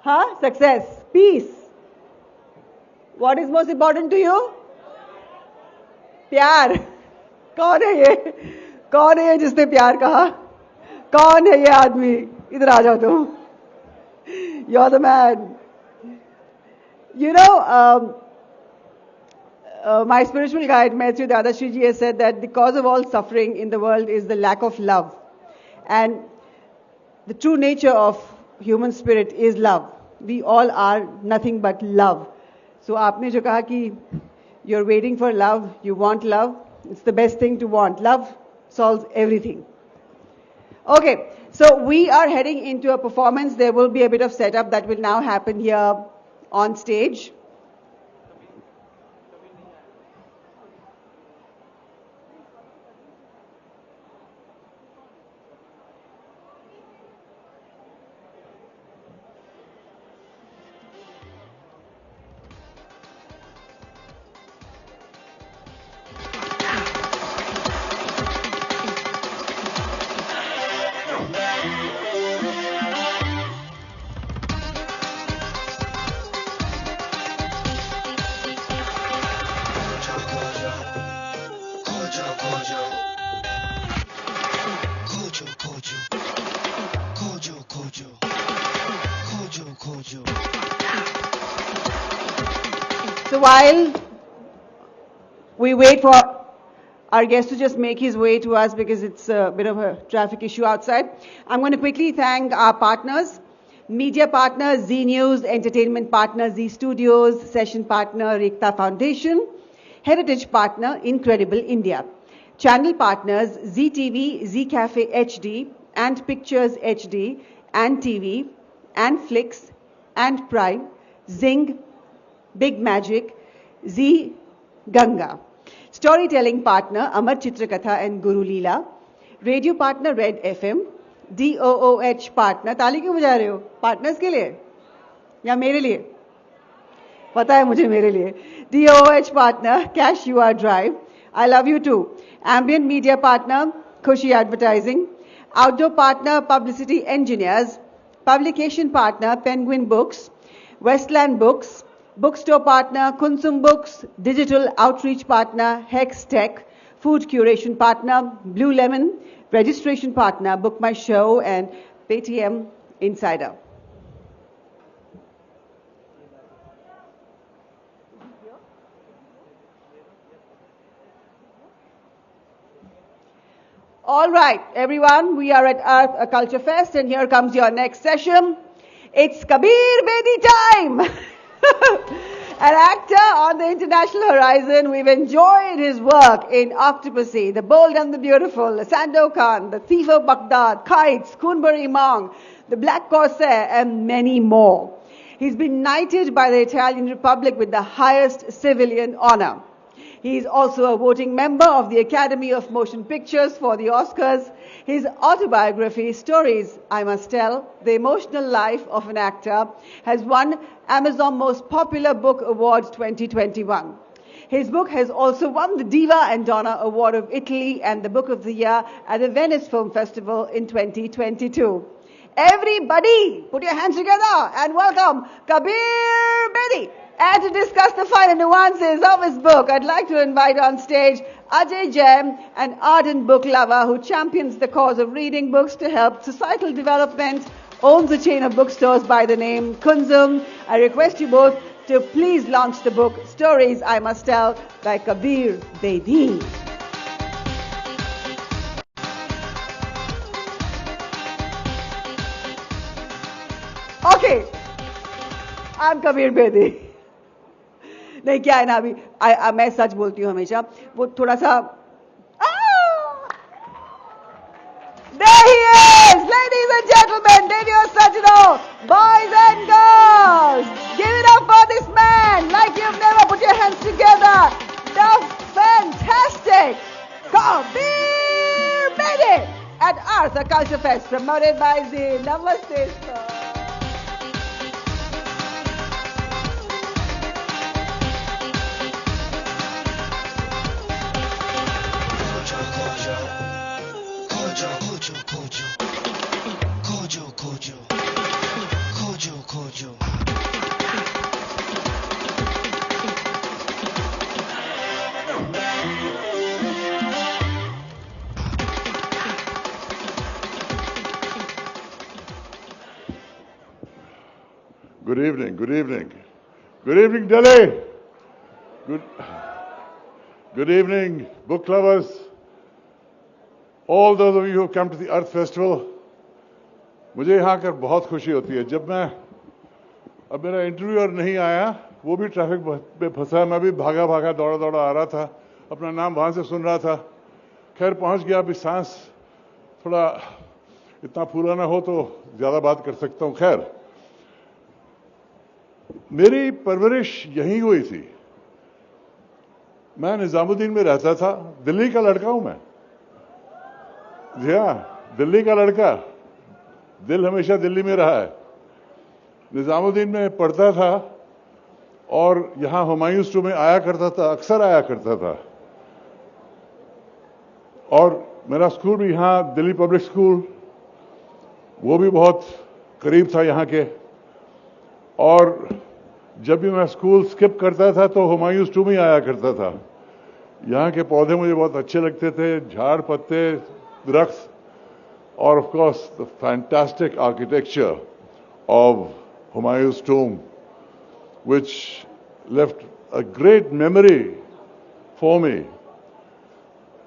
Huh? Success, peace. What is most important to you? प्यार। कौन है ये? कौन है ये जिसने प्यार कहा? कौन है ये आदमी? इधर आ जाओ तुम। You're the man. You know, my spiritual guide, Maitri Dadashri ji, has said that the cause of all suffering in the world is the lack of love. And the true nature of human spirit is love. We all are nothing but love. So आपने जो कहा कि you're waiting for love, you want love, it's the best thing to want. Love solves everything. Okay, so we are heading into a performance. There will be a bit of setup that will now happen here on stage. So while we wait for our guest to just make his way to us because it's a bit of a traffic issue outside, I'm going to quickly thank our partners. Media partner, Zee News; entertainment partner, Zee Studios; session partner, Rekta Foundation; heritage partner, Incredible India; channel partners, Zee TV, Zee Cafe HD, and Pictures HD, and TV, and Flix, and Prime, Zing, Big Magic, Zee Ganga; storytelling partner, Amar Chitrakatha and Guru Leela; radio partner, Red FM; DOOH partner, ताली क्यों बजा रहे हो? Partners के लिए या मेरे लिए? पता है मुझे, मेरे लिए। DOOH partner, Cash UR Drive, I love you too; ambient media partner, Khushi Advertising; outdoor partner, Publicity Engineers; publication partner, Penguin Books; Westland Books; bookstore partner, Kunsum Books; digital outreach partner, Hex Tech; food curation partner, Blue Lemon; registration partner, Book My Show; and Paytm Insider. All right, everyone, we are at Arth, a Culture Fest, and here comes your next session. It's Kabir Bedi time! An actor on the international horizon. We've enjoyed his work in Octopussy, The Bold and the Beautiful, Sandokan, The Thief of Baghdad, Kites, Kunburi Mong, The Black Corsair, and many more. He's been knighted by the Italian Republic with the highest civilian honor. He is also a voting member of the Academy of Motion Pictures for the Oscars. His autobiography, Stories I Must Tell, The Emotional Life of an Actor, has won Amazon Most Popular Book Award 2021. His book has also won the Diva and Donna Award of Italy and the Book of the Year at the Venice Film Festival in 2022. Everybody, put your hands together and welcome Kabir Bedi. And to discuss the finer nuances of his book, I'd like to invite on stage Ajay Jain, an ardent book lover who champions the cause of reading books to help societal development, owns a chain of bookstores by the name Kunzum. I request you both to please launch the book Stories I Must Tell by Kabir Bedi. Okay, I'm Kabir Bedi. नहीं क्या है ना अभी मैं सच बोलती हूँ हमेशा वो थोड़ा सा There he is, ladies and gentlemen, Daniel Sajino, boys and girls, give it up for this man like you've never put your hands together. The fantastic Kabir Bedi at Arth, a culture fest promoted by ZEEL. Namaste, sir. Good evening, good evening. Good evening, Delhi. Good evening, book lovers. All those of you who have come to the Arth Festival. मुझे यहाँ आकर बहुत खुशी होती है. जब मैं अब मेरा इंटरव्यूअर नहीं आया, वो भी ट्रैफिक में फंसा, मैं भी भागा भागा दौड़ा दौड़ा आ रहा था, अपना नाम वहां से सुन रहा था. खैर पहुंच गया. अभी सांस थोड़ा इतना फूला ना हो तो ज्यादा बात कर सकता हूं. खैर मेरी परवरिश यहीं हुई थी. मैं निजामुद्दीन में रहता था. दिल्ली का लड़का हूं मैं. जी हाँ, दिल्ली का लड़का. दिल हमेशा दिल्ली में रहा है. निजामुद्दीन में पढ़ता था और यहां हुमायूं टू में आया करता था, अक्सर आया करता था. और मेरा स्कूल भी यहां दिल्ली पब्लिक स्कूल, वो भी बहुत करीब था यहां के. और जब भी मैं स्कूल स्किप करता था तो हुमायूं टू में आया करता था. यहाँ के पौधे मुझे बहुत अच्छे लगते थे, झाड़ पत्ते, दरख्त, और of course the fantastic architecture of हुमायूं's tomb, which left a great memory for me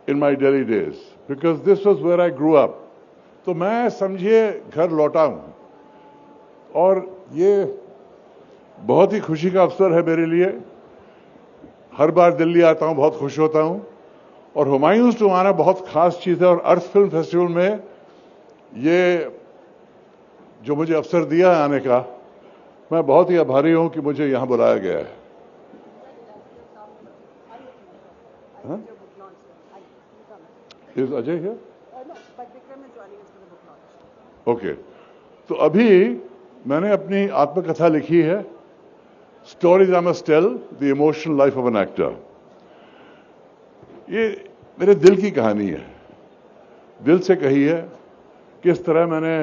in my Delhi days, because this was where I grew up. तो मैं समझिए घर लौटा हूं और ये बहुत ही खुशी का अवसर है मेरे लिए. हर बार दिल्ली आता हूं बहुत खुश होता हूं और हुमायूं's टू आना बहुत खास चीज है. और अर्थ फिल्म फेस्टिवल में ये जो मुझे अवसर दिया है आने का, मैं बहुत ही आभारी हूं कि मुझे यहां बुलाया गया है. Is Ajay here? No, but Vikram is joining us for the book launch. Okay. तो अभी मैंने अपनी आत्मकथा लिखी है, Stories I Must Tell, The Emotional Life of an Actor. ये मेरे दिल की कहानी है, दिल से कही है. किस तरह मैंने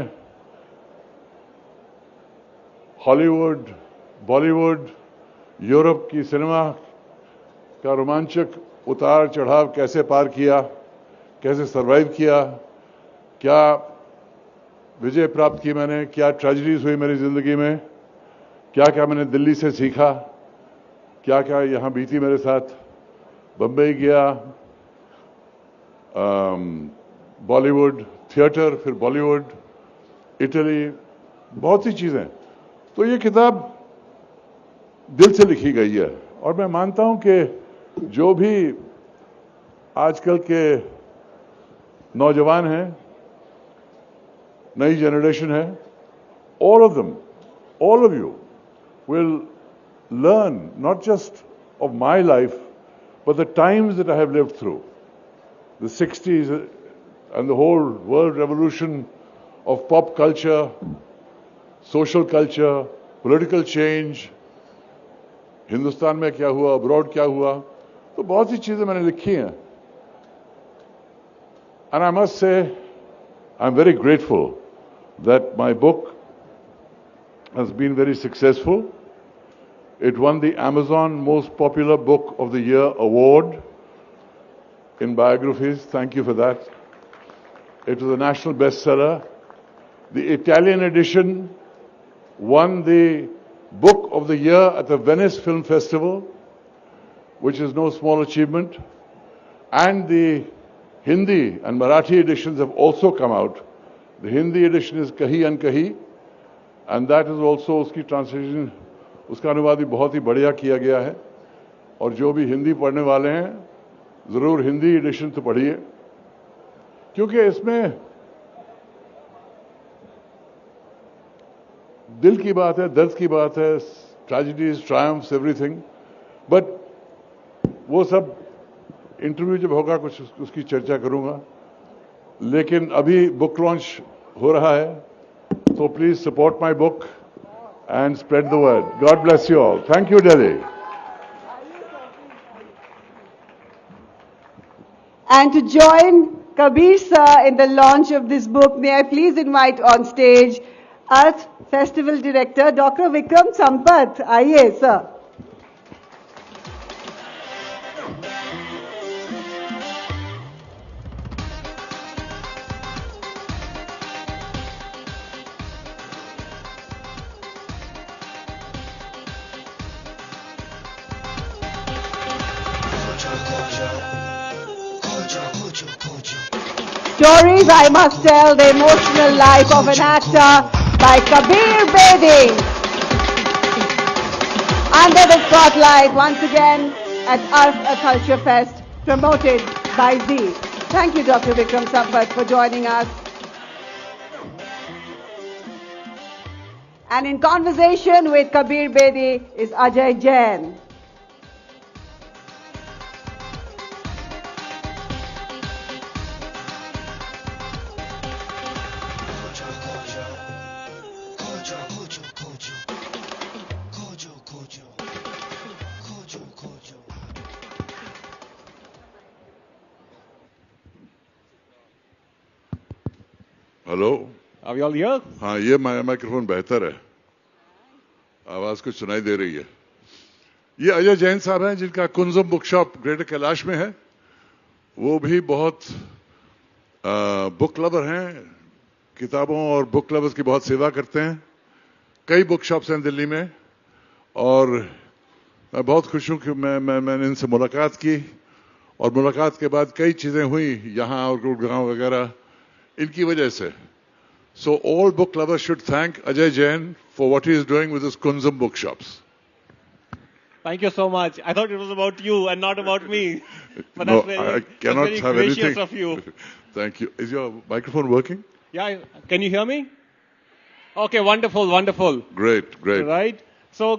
हॉलीवुड, बॉलीवुड, यूरोप की सिनेमा का रोमांचक उतार चढ़ाव कैसे पार किया, कैसे सरवाइव किया, क्या विजय प्राप्त की मैंने, क्या ट्रेजेडीज हुई मेरी जिंदगी में, क्या क्या मैंने दिल्ली से सीखा, क्या क्या यहां बीती मेरे साथ. बम्बई गया, बॉलीवुड, थिएटर, फिर बॉलीवुड, इटली, बहुत सी चीजें. तो ये किताब दिल से लिखी गई है. और मैं मानता हूं कि जो भी आजकल के नौजवान हैं, नई जनरेशन है, all of them, all of you will learn not just of my life But the times that I have lived through, the 60s and the whole world revolution of pop culture, social culture, political change, Hindustan में क्या हुआ, abroad क्या हुआ, तो बहुत सी चीजें मैंने लिखी हैं. And I must say, I'm very grateful that my book has been very successful. It won the Amazon Most Popular Book of the Year award in biographies. Thank you for that. It was a national bestseller. The Italian edition won the Book of the Year at the Venice Film Festival, which is no small achievement. And the Hindi and Marathi editions have also come out. The Hindi edition is Kahi and Kahi, and that is also uski translation, उसका अनुवाद भी बहुत ही बढ़िया किया गया है. और जो भी हिंदी पढ़ने वाले हैं, जरूर हिंदी एडिशन तो पढ़िए, क्योंकि इसमें दिल की बात है, दर्द की बात है, ट्रेजेडीज, ट्रायम्फ्स, एवरीथिंग. बट वो सब इंटरव्यू जब होगा कुछ उसकी चर्चा करूंगा. लेकिन अभी बुक लॉन्च हो रहा है, so please support my book and spread the word. God bless you all. Thank you, Delhi. And to join Kabir sir in the launch of this book, may I please invite on stage Arth Festival Director Dr. Vikram Sampath. Aaiye, sir. Stories, I must tell, the emotional life of an actor by Kabir Bedi. Under the spotlight, once again, at Arth, a Culture Fest, promoted by ZEEL. Thank you, Dr. Vikram Sampath, for joining us. And in conversation with Kabir Bedi is Ajay Jain. Hello, Are we all here? हाँ, ये microphone बेहतर है, आवाज कुछ सुनाई दे रही है. ये अजय जैन साहब हैं जिनका Kunzum book shop Greater Kailash में है. वो भी बहुत बुक लवर हैं, किताबों और बुक लवर्स की बहुत सेवा करते हैं. कई बुक शॉप्स हैं दिल्ली में, और मैं बहुत खुश हूं कि मैंने इनसे मुलाकात की, और मुलाकात के बाद कई चीजें हुई यहाँ और गुड़गांव वगैरह इनकी वजह से. So all book lovers should thank Ajay Jain for what he is doing with his Kunzam bookshops. Thank you so much. I thought it was about you and not about me. But No, that's very, I cannot that's very have gracious anything. of you. Thank you. Is your microphone working? Yeah, can you hear me? Okay, wonderful, wonderful. Great, great. Right. So,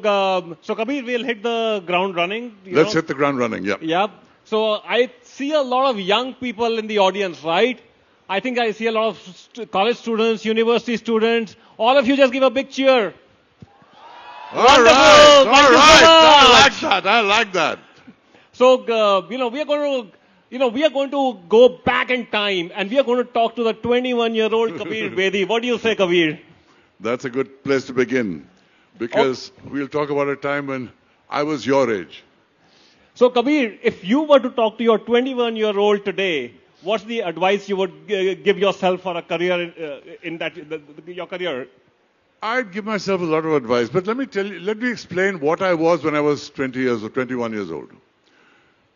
so Kabir, we'll hit the ground running. Let's hit the ground running, yeah. Yeah. So I see a lot of young people in the audience, right? I think I see a lot of college students, university students. All of you just give a big cheer. All Wonderful. right, Thank all you so right. I much. like that, I like that. So, we are going to go back in time and we are going to talk to the 21-year-old Kabir Bedi. What do you say, Kabir? That's a good place to begin, because we'll talk about a time when I was your age. So, Kabir, if you were to talk to your 21-year-old today, what's the advice you would give yourself for a career in that your career? I'd give myself a lot of advice, but let me explain what I was when I was 20 years or 21 years old.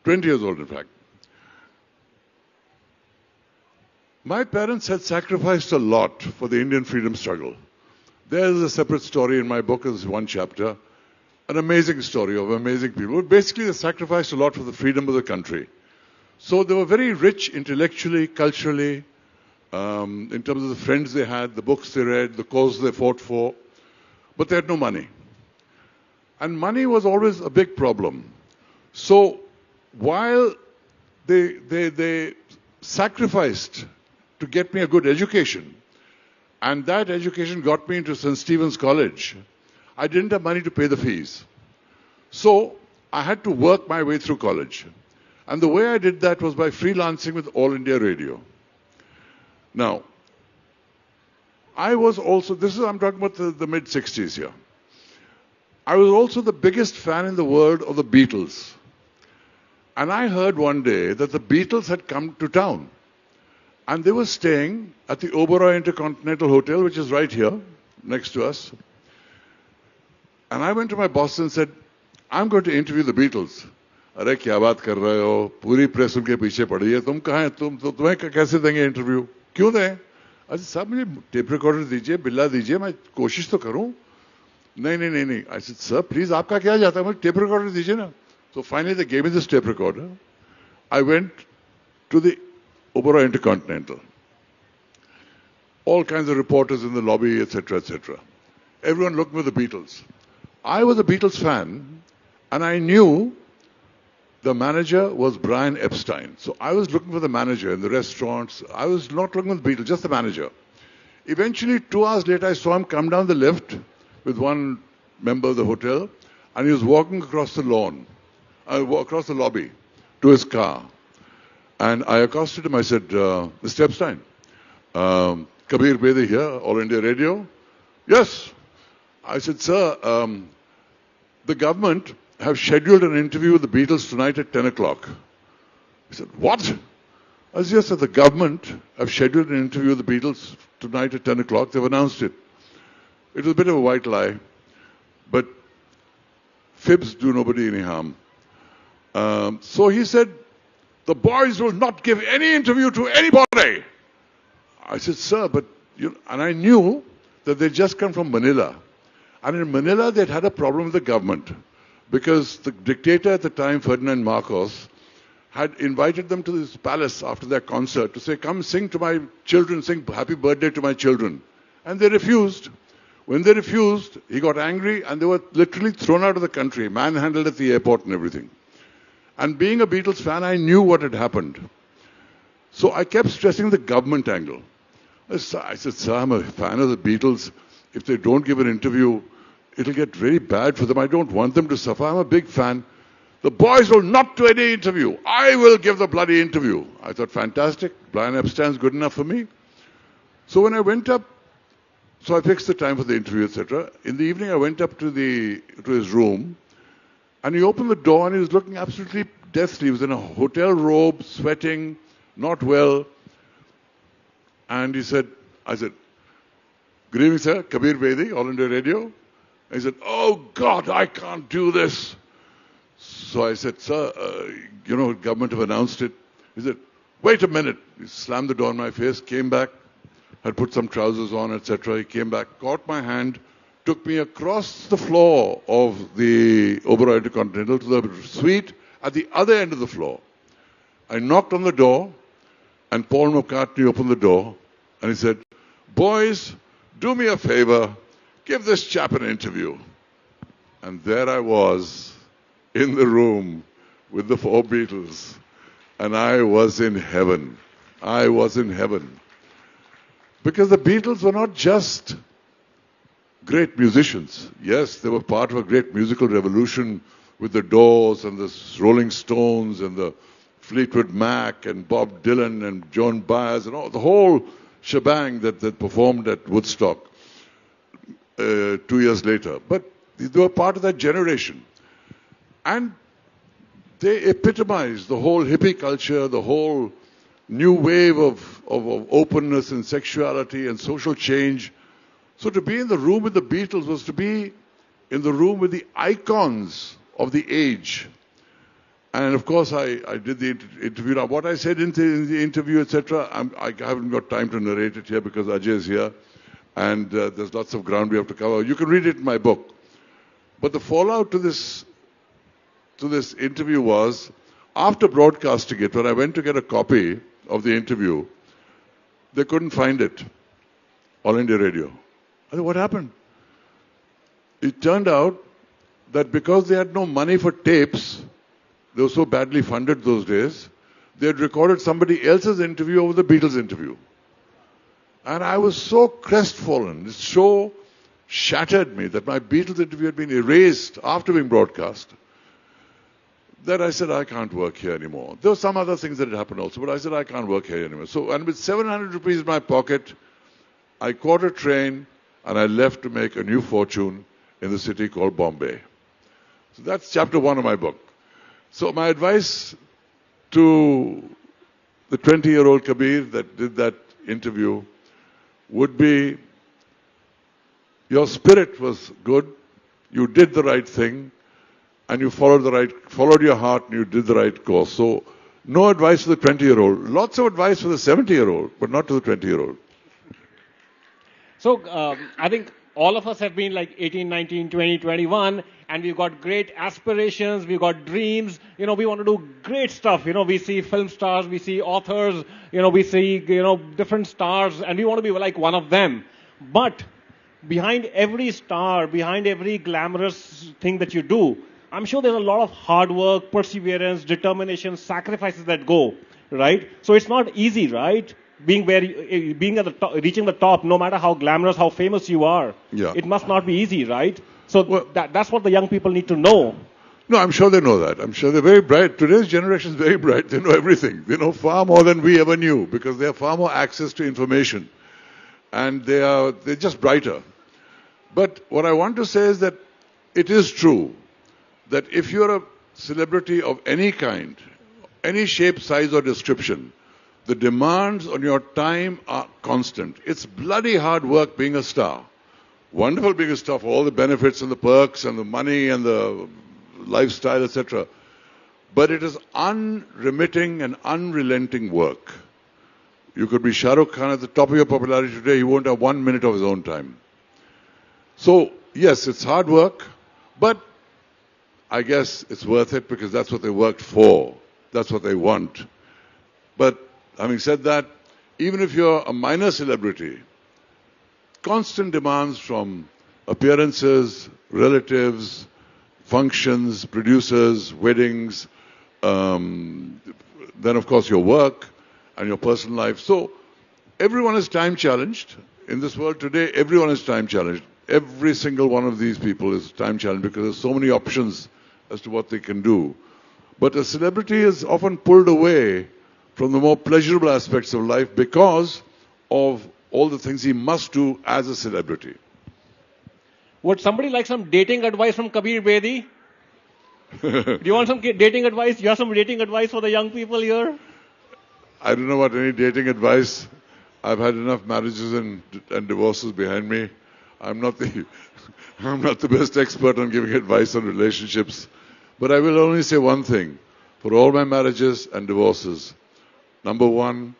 20 years old, in fact. My parents had sacrificed a lot for the Indian freedom struggle. There's a separate story in my book as one chapter, an amazing story of amazing people. Basically, they sacrificed a lot for the freedom of the country. So they were very rich intellectually, culturally, in terms of the friends they had, the books they read, the cause they fought for, but they had no money. And money was always a big problem. So while they sacrificed to get me a good education, and that education got me into St. Stephen's College, I didn't have money to pay the fees. So I had to work my way through college. And the way I did that was by freelancing with All India Radio. Now, I was also, I'm talking about the mid-60s here. I was also the biggest fan in the world of the Beatles. And I heard one day that the Beatles had come to town. And they were staying at the Oberoi Intercontinental Hotel, which is right here, next to us. And I went to my boss and said, I'm going to interview the Beatles. अरे क्या बात कर रहे हो, पूरी press उनके पीछे पड़ी है, तुम कहाँ हैं, तुम्हें कैसे देंगे इंटरव्यू, क्यों दें? अच्छा साहब मुझे टेप रिकॉर्डर दीजिए, बिल्ला दीजिए, मैं कोशिश तो करूं. नहीं. I said, sir, please, आपका क्या जाता है, मुझे टेप रिकॉर्डर दीजिए ना. So finally they gave me this tape recorder. I went to the Oberoi Intercontinental. All kinds of reporters in the lobby, etc., etc. Everyone looking for the Beatles. I was a Beatles fan, and I knew the manager was Brian Epstein. So I was looking for the manager in the restaurants. I was not looking for the Beatles, just the manager. Eventually, 2 hours later, I saw him come down the lift with one member of the hotel, and he was walking across the lawn, across the lobby, to his car. And I accosted him. I said, Mr. Epstein, Kabir Bedi here, All India Radio. Yes. I said, sir, the government have scheduled an interview with the Beatles tonight at 10 o'clock. He said, what? I said, yes, sir, the government have scheduled an interview with the Beatles tonight at 10 o'clock. They've announced it. It was a bit of a white lie, but fibs do nobody any harm. So he said, the boys will not give any interview to anybody. I said, sir, but, and I knew that they'd just come from Manila. And in Manila, they'd had a problem with the government because the dictator at the time, Ferdinand Marcos, had invited them to this palace after their concert to say, come sing to my children, sing happy birthday to my children. And they refused. When they refused, he got angry and they were literally thrown out of the country, manhandled at the airport and everything. And being a Beatles fan, I knew what had happened. So I kept stressing the government angle. I said, sir, I'm a fan of the Beatles. If they don't give an interview, it'll get very bad for them. I don't want them to suffer. I'm a big fan. The boys will not do any interview. I will give the bloody interview. I thought, fantastic. Brian Epstein's good enough for me. So when I went up, so I fixed the time for the interview, etc. In the evening, I went up to his room, and he opened the door, and he was looking absolutely deathly. He was in a hotel robe, sweating, not well. And he said, I said, good evening, sir. Kabir Bedi, All India Radio. He said, oh, God, I can't do this. So I said, sir, government have announced it. He said, wait a minute. He slammed the door in my face, came back, had put some trousers on, etc. He came back, caught my hand, took me across the floor of the Oberoi Intercontinental to the suite at the other end of the floor. I knocked on the door, and Paul McCartney opened the door, and he said, boys, do me a favor, give this chap an interview. And there I was, in the room with the 4 Beatles, and I was in heaven. I was in heaven. Because the Beatles were not just great musicians. Yes, they were part of a great musical revolution with the Doors and the Rolling Stones and the Fleetwood Mac and Bob Dylan and Joan Baez and all the whole shebang that performed at Woodstock 2 years later. But they were part of that generation. And they epitomized the whole hippie culture, the whole new wave of openness and sexuality and social change. So to be in the room with the Beatles was to be in the room with the icons of the age. And of course, I did the interview. Now, what I said in the interview, etc., I haven't got time to narrate it here because Ajay is here. And there's lots of ground we have to cover. You can read it in my book. But the fallout to this interview was, after broadcasting it, when I went to get a copy of the interview, they couldn't find it. All India Radio. I said, what happened? It turned out that because they had no money for tapes, they were so badly funded those days, they had recorded somebody else's interview over the Beatles interview. And I was so crestfallen. It so shattered me that my Beatles interview had been erased after being broadcast, that I said, I can't work here anymore. There were some other things that had happened also, but I said, I can't work here anymore. So, and with 700 rupees in my pocket, I caught a train and I left to make a new fortune in the city called Bombay. So that's chapter 1 of my book. So my advice to the 20-year-old Kabir that did that interview would be, your spirit was good, you did the right thing, and you followed your heart and you did the right course. So no advice to the 20-year-old. Lots of advice for the 70-year-old, but not to the 20-year-old. So I think all of us have been like 18, 19, 20, 21, and we've got great aspirations, we've got dreams, we want to do great stuff. We see film stars, we see authors, we see, different stars, and we want to be like one of them. But behind every star, behind every glamorous thing that you do, I'm sure there's a lot of hard work, perseverance, determination, sacrifices that go, right? So it's not easy, right? Being at the top, reaching the top, no matter how glamorous, how famous you are, it must not be easy, right? So that's what the young people need to know. No, I'm sure they know that. I'm sure they're very bright. Today's generation is very bright. They know everything. They know far more than we ever knew because they have far more access to information. And they're just brighter. But what I want to say is that it is true that if you're a celebrity of any kind, any shape, size or description, the demands on your time are constant. It's bloody hard work being a star. Wonderful being a star for all the benefits and the perks and the money and the lifestyle, etc. But it is unremitting and unrelenting work. You could be Shah Rukh Khan at the top of your popularity today, he won't have 1 minute of his own time. So, yes, it's hard work, but I guess it's worth it because that's what they worked for. That's what they want. But having said that, even if you're a minor celebrity, constant demands from appearances, relatives, functions, producers, weddings, then of course your work and your personal life. So everyone is time challenged. In this world today, everyone is time challenged. Every single one of these people is time challenged because there's so many options as to what they can do. But a celebrity is often pulled away from the more pleasurable aspects of life because of all the things he must do as a celebrity. Would somebody like some dating advice from Kabir Bedi? Do you want some dating advice? You have some dating advice for the young people here? I don't know about any dating advice. I've had enough marriages and divorces behind me. I'm not the best expert on giving advice on relationships. But I will only say one thing. For all my marriages and divorces, number one,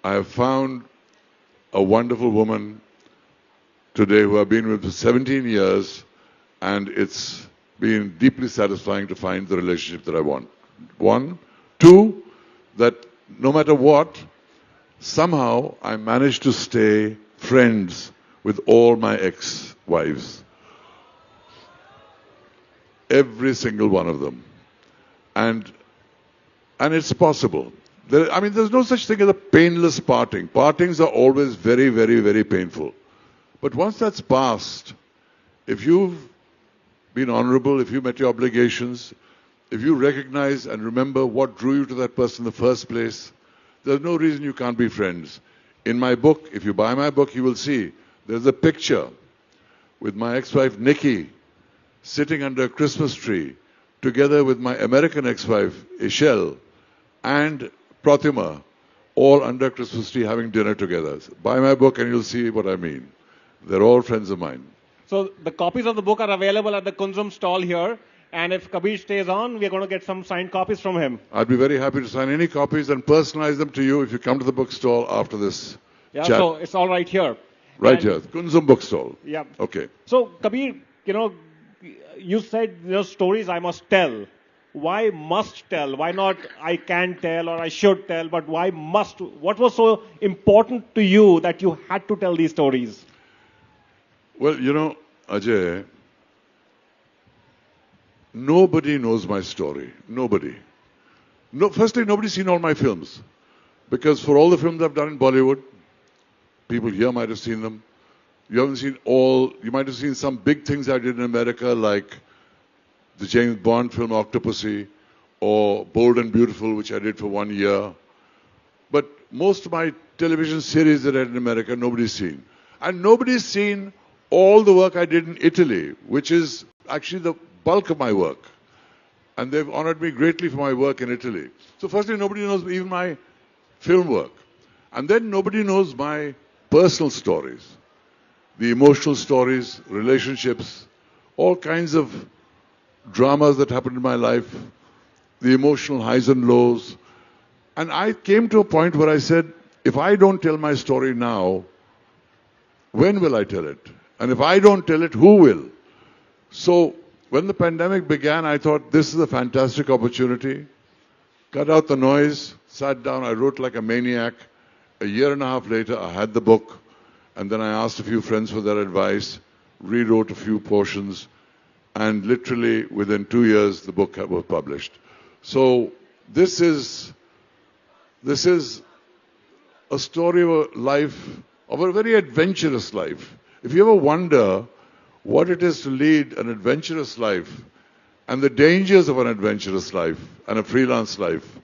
I have found a wonderful woman today who I've been with for 17 years, and it's been deeply satisfying to find the relationship that I want. One. Two, that no matter what, somehow I managed to stay friends with all my ex-wives. Every single one of them. And it's possible. There's no such thing as a painless parting. Partings are always very, very, very painful. But once that's passed, if you've been honorable, if you met your obligations, if you recognize and remember what drew you to that person in the first place, there's no reason you can't be friends. In my book, if you buy my book, you will see there's a picture with my ex-wife Nikki sitting under a Christmas tree together with my American ex-wife Ishel and Pratima, all under a Christmas tree having dinner together. Buy my book and you'll see what I mean. They're all friends of mine. So the copies of the book are available at the Kunzum stall here. And if Kabir stays on, we're going to get some signed copies from him. I'd be very happy to sign any copies and personalize them to you if you come to the bookstall after this chat. So it's all right here. Right here, Kunzum bookstall. Yeah. Okay. So Kabir, you said stories I must tell. Why must tell? Why not I can tell or I should tell, but why must? What was so important to you that you had to tell these stories? Well, Ajay, Nobody knows my story. Nobody. No, firstly, nobody's seen all my films. Because for all the films I've done in Bollywood, people here might have seen them. You haven't seen all, you might have seen some big things I did in America, like the James Bond film Octopussy, or Bold and Beautiful, which I did for 1 year. But most of my television series that I did in America, nobody's seen. And nobody's seen all the work I did in Italy, which is actually the bulk of my work. And they've honored me greatly for my work in Italy. So firstly, nobody knows even my film work. And then nobody knows my personal stories. The emotional stories, relationships, all kinds of dramas that happened in my life, the emotional highs and lows. And I came to a point where I said, if I don't tell my story now, when will I tell it? And if I don't tell it, who will? So when the pandemic began, I thought this is a fantastic opportunity. Cut out the noise, sat down, I wrote like a maniac. A year and a half later, I had the book. And then I asked a few friends for their advice, rewrote a few portions, and literally within 2 years, the book was published. So this is a story of a life, of a very adventurous life. If you ever wonder what it is to lead an adventurous life and the dangers of an adventurous life and a freelance life,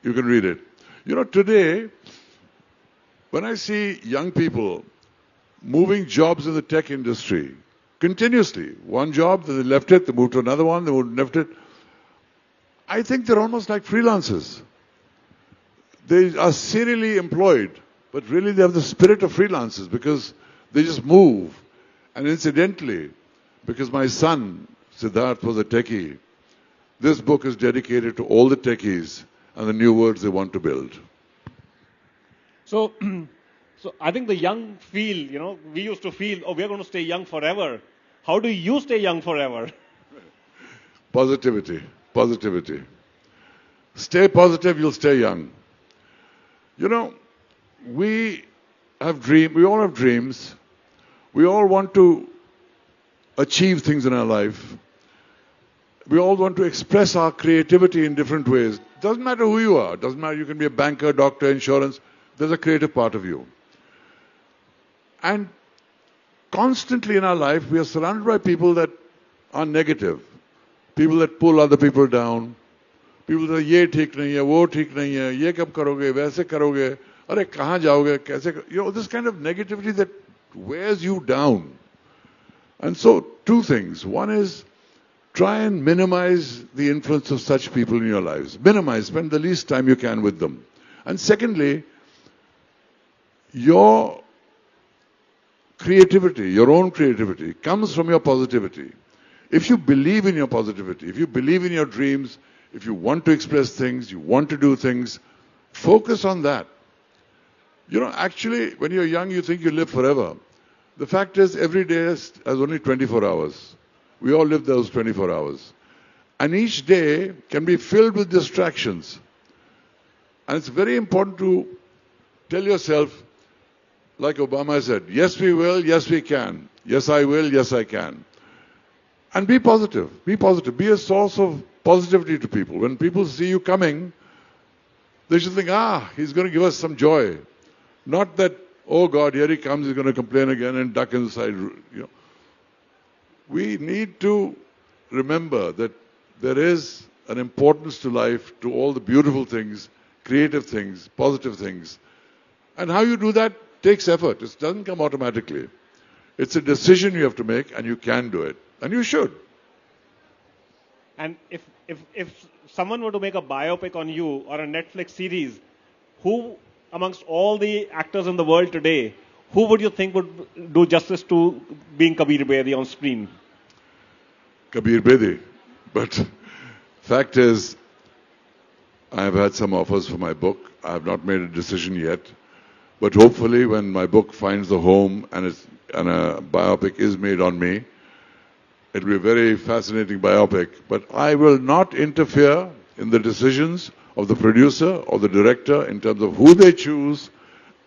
you can read it. You know, today, when I see young people moving jobs in the tech industry continuously, one job, then they left it, they moved to another one, they left it, I think they're almost like freelancers. They are serially employed, but really they have the spirit of freelancers because they just move. And incidentally, because my son, Siddharth, was a techie, this book is dedicated to all the techies and the new words they want to build. So I think the young feel, you know, we used to feel, oh, we're going to stay young forever. How do you stay young forever? Positivity. Positivity. Stay positive, you'll stay young. You know, we all have dreams. We all want to achieve things in our life. We all want to express our creativity in different ways. Doesn't matter who you are. Doesn't matter, you can be a banker, doctor, insurance. There's a creative part of you. And constantly in our life, we are surrounded by people that are negative. People that pull other people down. People that say, ye theek nahi hai, wo theek nahi hai, ye kab karoge, waise karoge, arre kahan jaoge, kaise, you know, this kind of negativity that wears you down. And so, two things. One is, try and minimize the influence of such people in your lives. Minimize, spend the least time you can with them. And secondly, your creativity, your own creativity, comes from your positivity. If you believe in your positivity, if you believe in your dreams, if you want to express things, you want to do things, focus on that. You know, actually, when you're young, you think you live forever. The fact is, every day has only 24 hours. We all live those 24 hours. And each day can be filled with distractions. And it's very important to tell yourself, like Obama said, yes we will, yes we can. Yes I will, yes I can. And be positive. Be positive. Be a source of positivity to people. When people see you coming, they should think, he's going to give us some joy. Not that, oh God, here he comes, he's going to complain again and duck inside. You know. We need to remember that there is an importance to life, to all the beautiful things, creative things, positive things. And how you do that takes effort. It doesn't come automatically. It's a decision you have to make, and you can do it. And you should. And if someone were to make a biopic on you or a Netflix series, who amongst all the actors in the world today, who would you think would do justice to being Kabir Bedi on screen? Kabir Bedi. But fact is, I have had some offers for my book. I have not made a decision yet. But hopefully when my book finds a home and a biopic is made on me, it will be a very fascinating biopic. But I will not interfere in the decisions of the producer or the director in terms of who they choose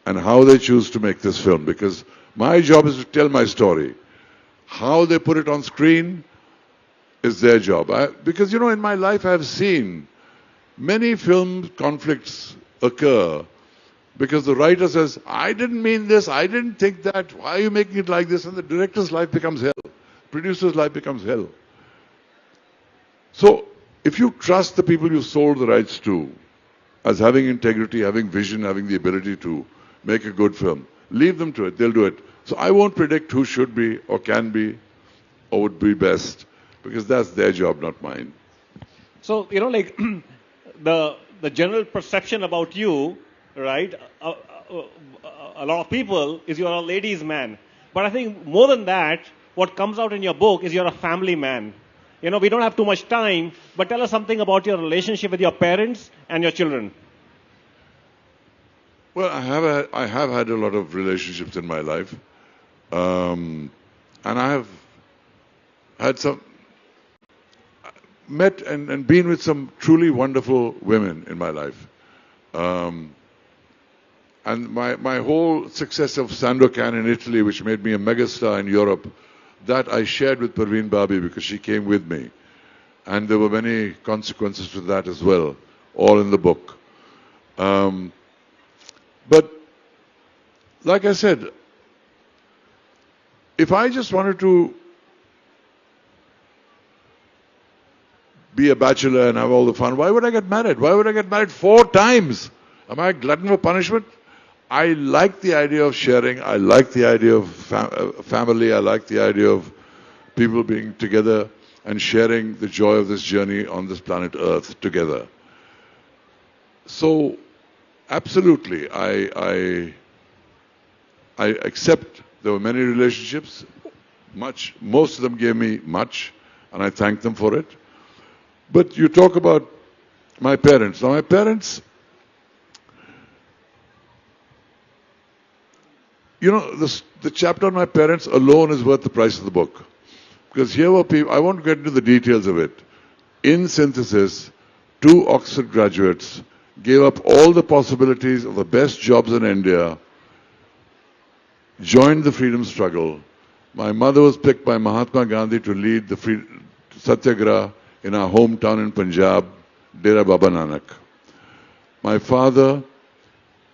and how they choose to make this film. Because my job is to tell my story. How they put it on screen is their job. Because, you know, in my life I've seen many film conflicts occur because the writer says, I didn't mean this, I didn't think that, why are you making it like this? And the director's life becomes hell. Producer's life becomes hell. So, if you trust the people you sold the rights to as having integrity, having vision, having the ability to make a good film, leave them to it, they'll do it. So I won't predict who should be or can be or would be best, because that's their job, not mine. So, you know, like the general perception about you, right, a lot of people is you're a ladies' man. But I think more than that, what comes out in your book is you're a family man. You know, we don't have too much time, but tell us something about your relationship with your parents and your children. Well, I have had a lot of relationships in my life. And I have had met and been with some truly wonderful women in my life. And my whole success of Sandokan in Italy, which made me a megastar in Europe, that I shared with Parveen Babi because she came with me. And there were many consequences to that as well, all in the book. But, like I said, if I just wanted to be a bachelor and have all the fun, why would I get married? Why would I get married 4 times? Am I a glutton for punishment? I like the idea of sharing. I like the idea of family. I like the idea of people being together and sharing the joy of this journey on this planet Earth together. So, absolutely, I accept there were many relationships, most of them gave me much, and I thank them for it. But you talk about my parents. Now, my parents, you know, the chapter on my parents alone is worth the price of the book. Because here were people, I won't get into the details of it. In synthesis, 2 Oxford graduates gave up all the possibilities of the best jobs in India, joined the freedom struggle. My mother was picked by Mahatma Gandhi to lead the Satyagraha in our hometown in Punjab, Dera Baba Nanak. My father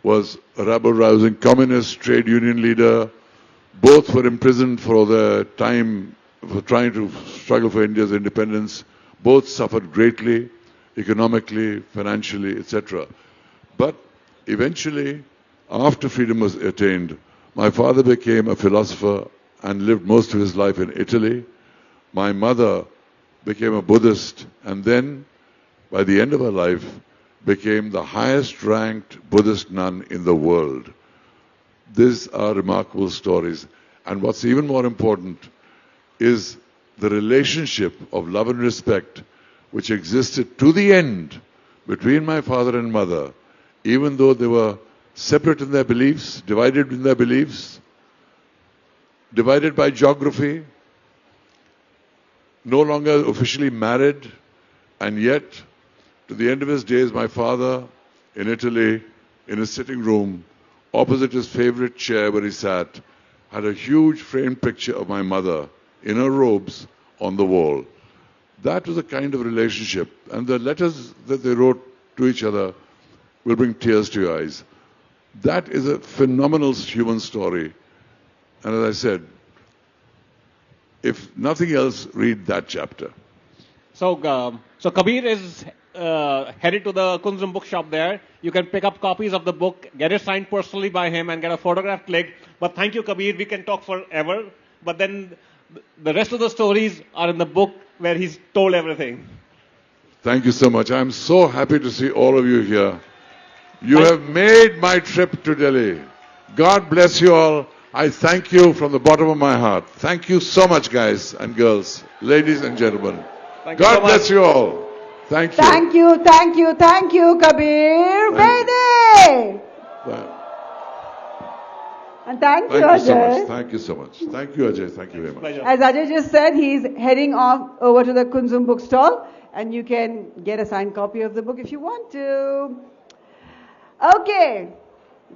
was a rabble-rousing communist trade union leader. Both were imprisoned for their time for trying to struggle for India's independence. Both suffered greatly, economically, financially, etc. But eventually, after freedom was attained, my father became a philosopher and lived most of his life in Italy. My mother became a Buddhist and then, by the end of her life, became the highest ranked Buddhist nun in the world. These are remarkable stories. And what's even more important is the relationship of love and respect which existed to the end between my father and mother, even though they were separate in their beliefs, divided in their beliefs, divided by geography, no longer officially married, and yet, to the end of his days, my father in Italy, in his sitting room, opposite his favorite chair where he sat, had a huge framed picture of my mother in her robes on the wall. That was a kind of relationship. And the letters that they wrote to each other will bring tears to your eyes. That is a phenomenal human story. And as I said, if nothing else, read that chapter. So Kabir is headed to the Kunzum bookshop there. You can pick up copies of the book, get it signed personally by him, and get a photograph clicked. But thank you, Kabir. We can talk forever. But then the rest of the stories are in the book where he's told everything. Thank you so much. I'm so happy to see all of you here. You have made my trip to Delhi. God bless you all. I thank you from the bottom of my heart. Thank you so much, guys and girls, ladies and gentlemen. God bless you all. Thank you. Thank you, thank you, thank you, Kabir. Bede! And thank you, Ajay. Thank you so much. Thank you, Ajay. Thank you very much. As Ajay just said, he's heading off over to the Kunzum bookstall, and you can get a signed copy of the book if you want to. Okay,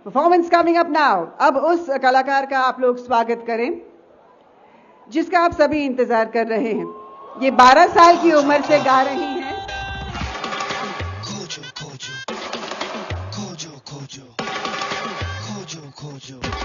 performance coming up now. अब उस कलाकार का आप लोग स्वागत करें जिसका आप सभी इंतजार कर रहे हैं. ये 12 साल की उम्र से गा रही हैं। खोजो खोजो खोजो खोजो खोजो खोजो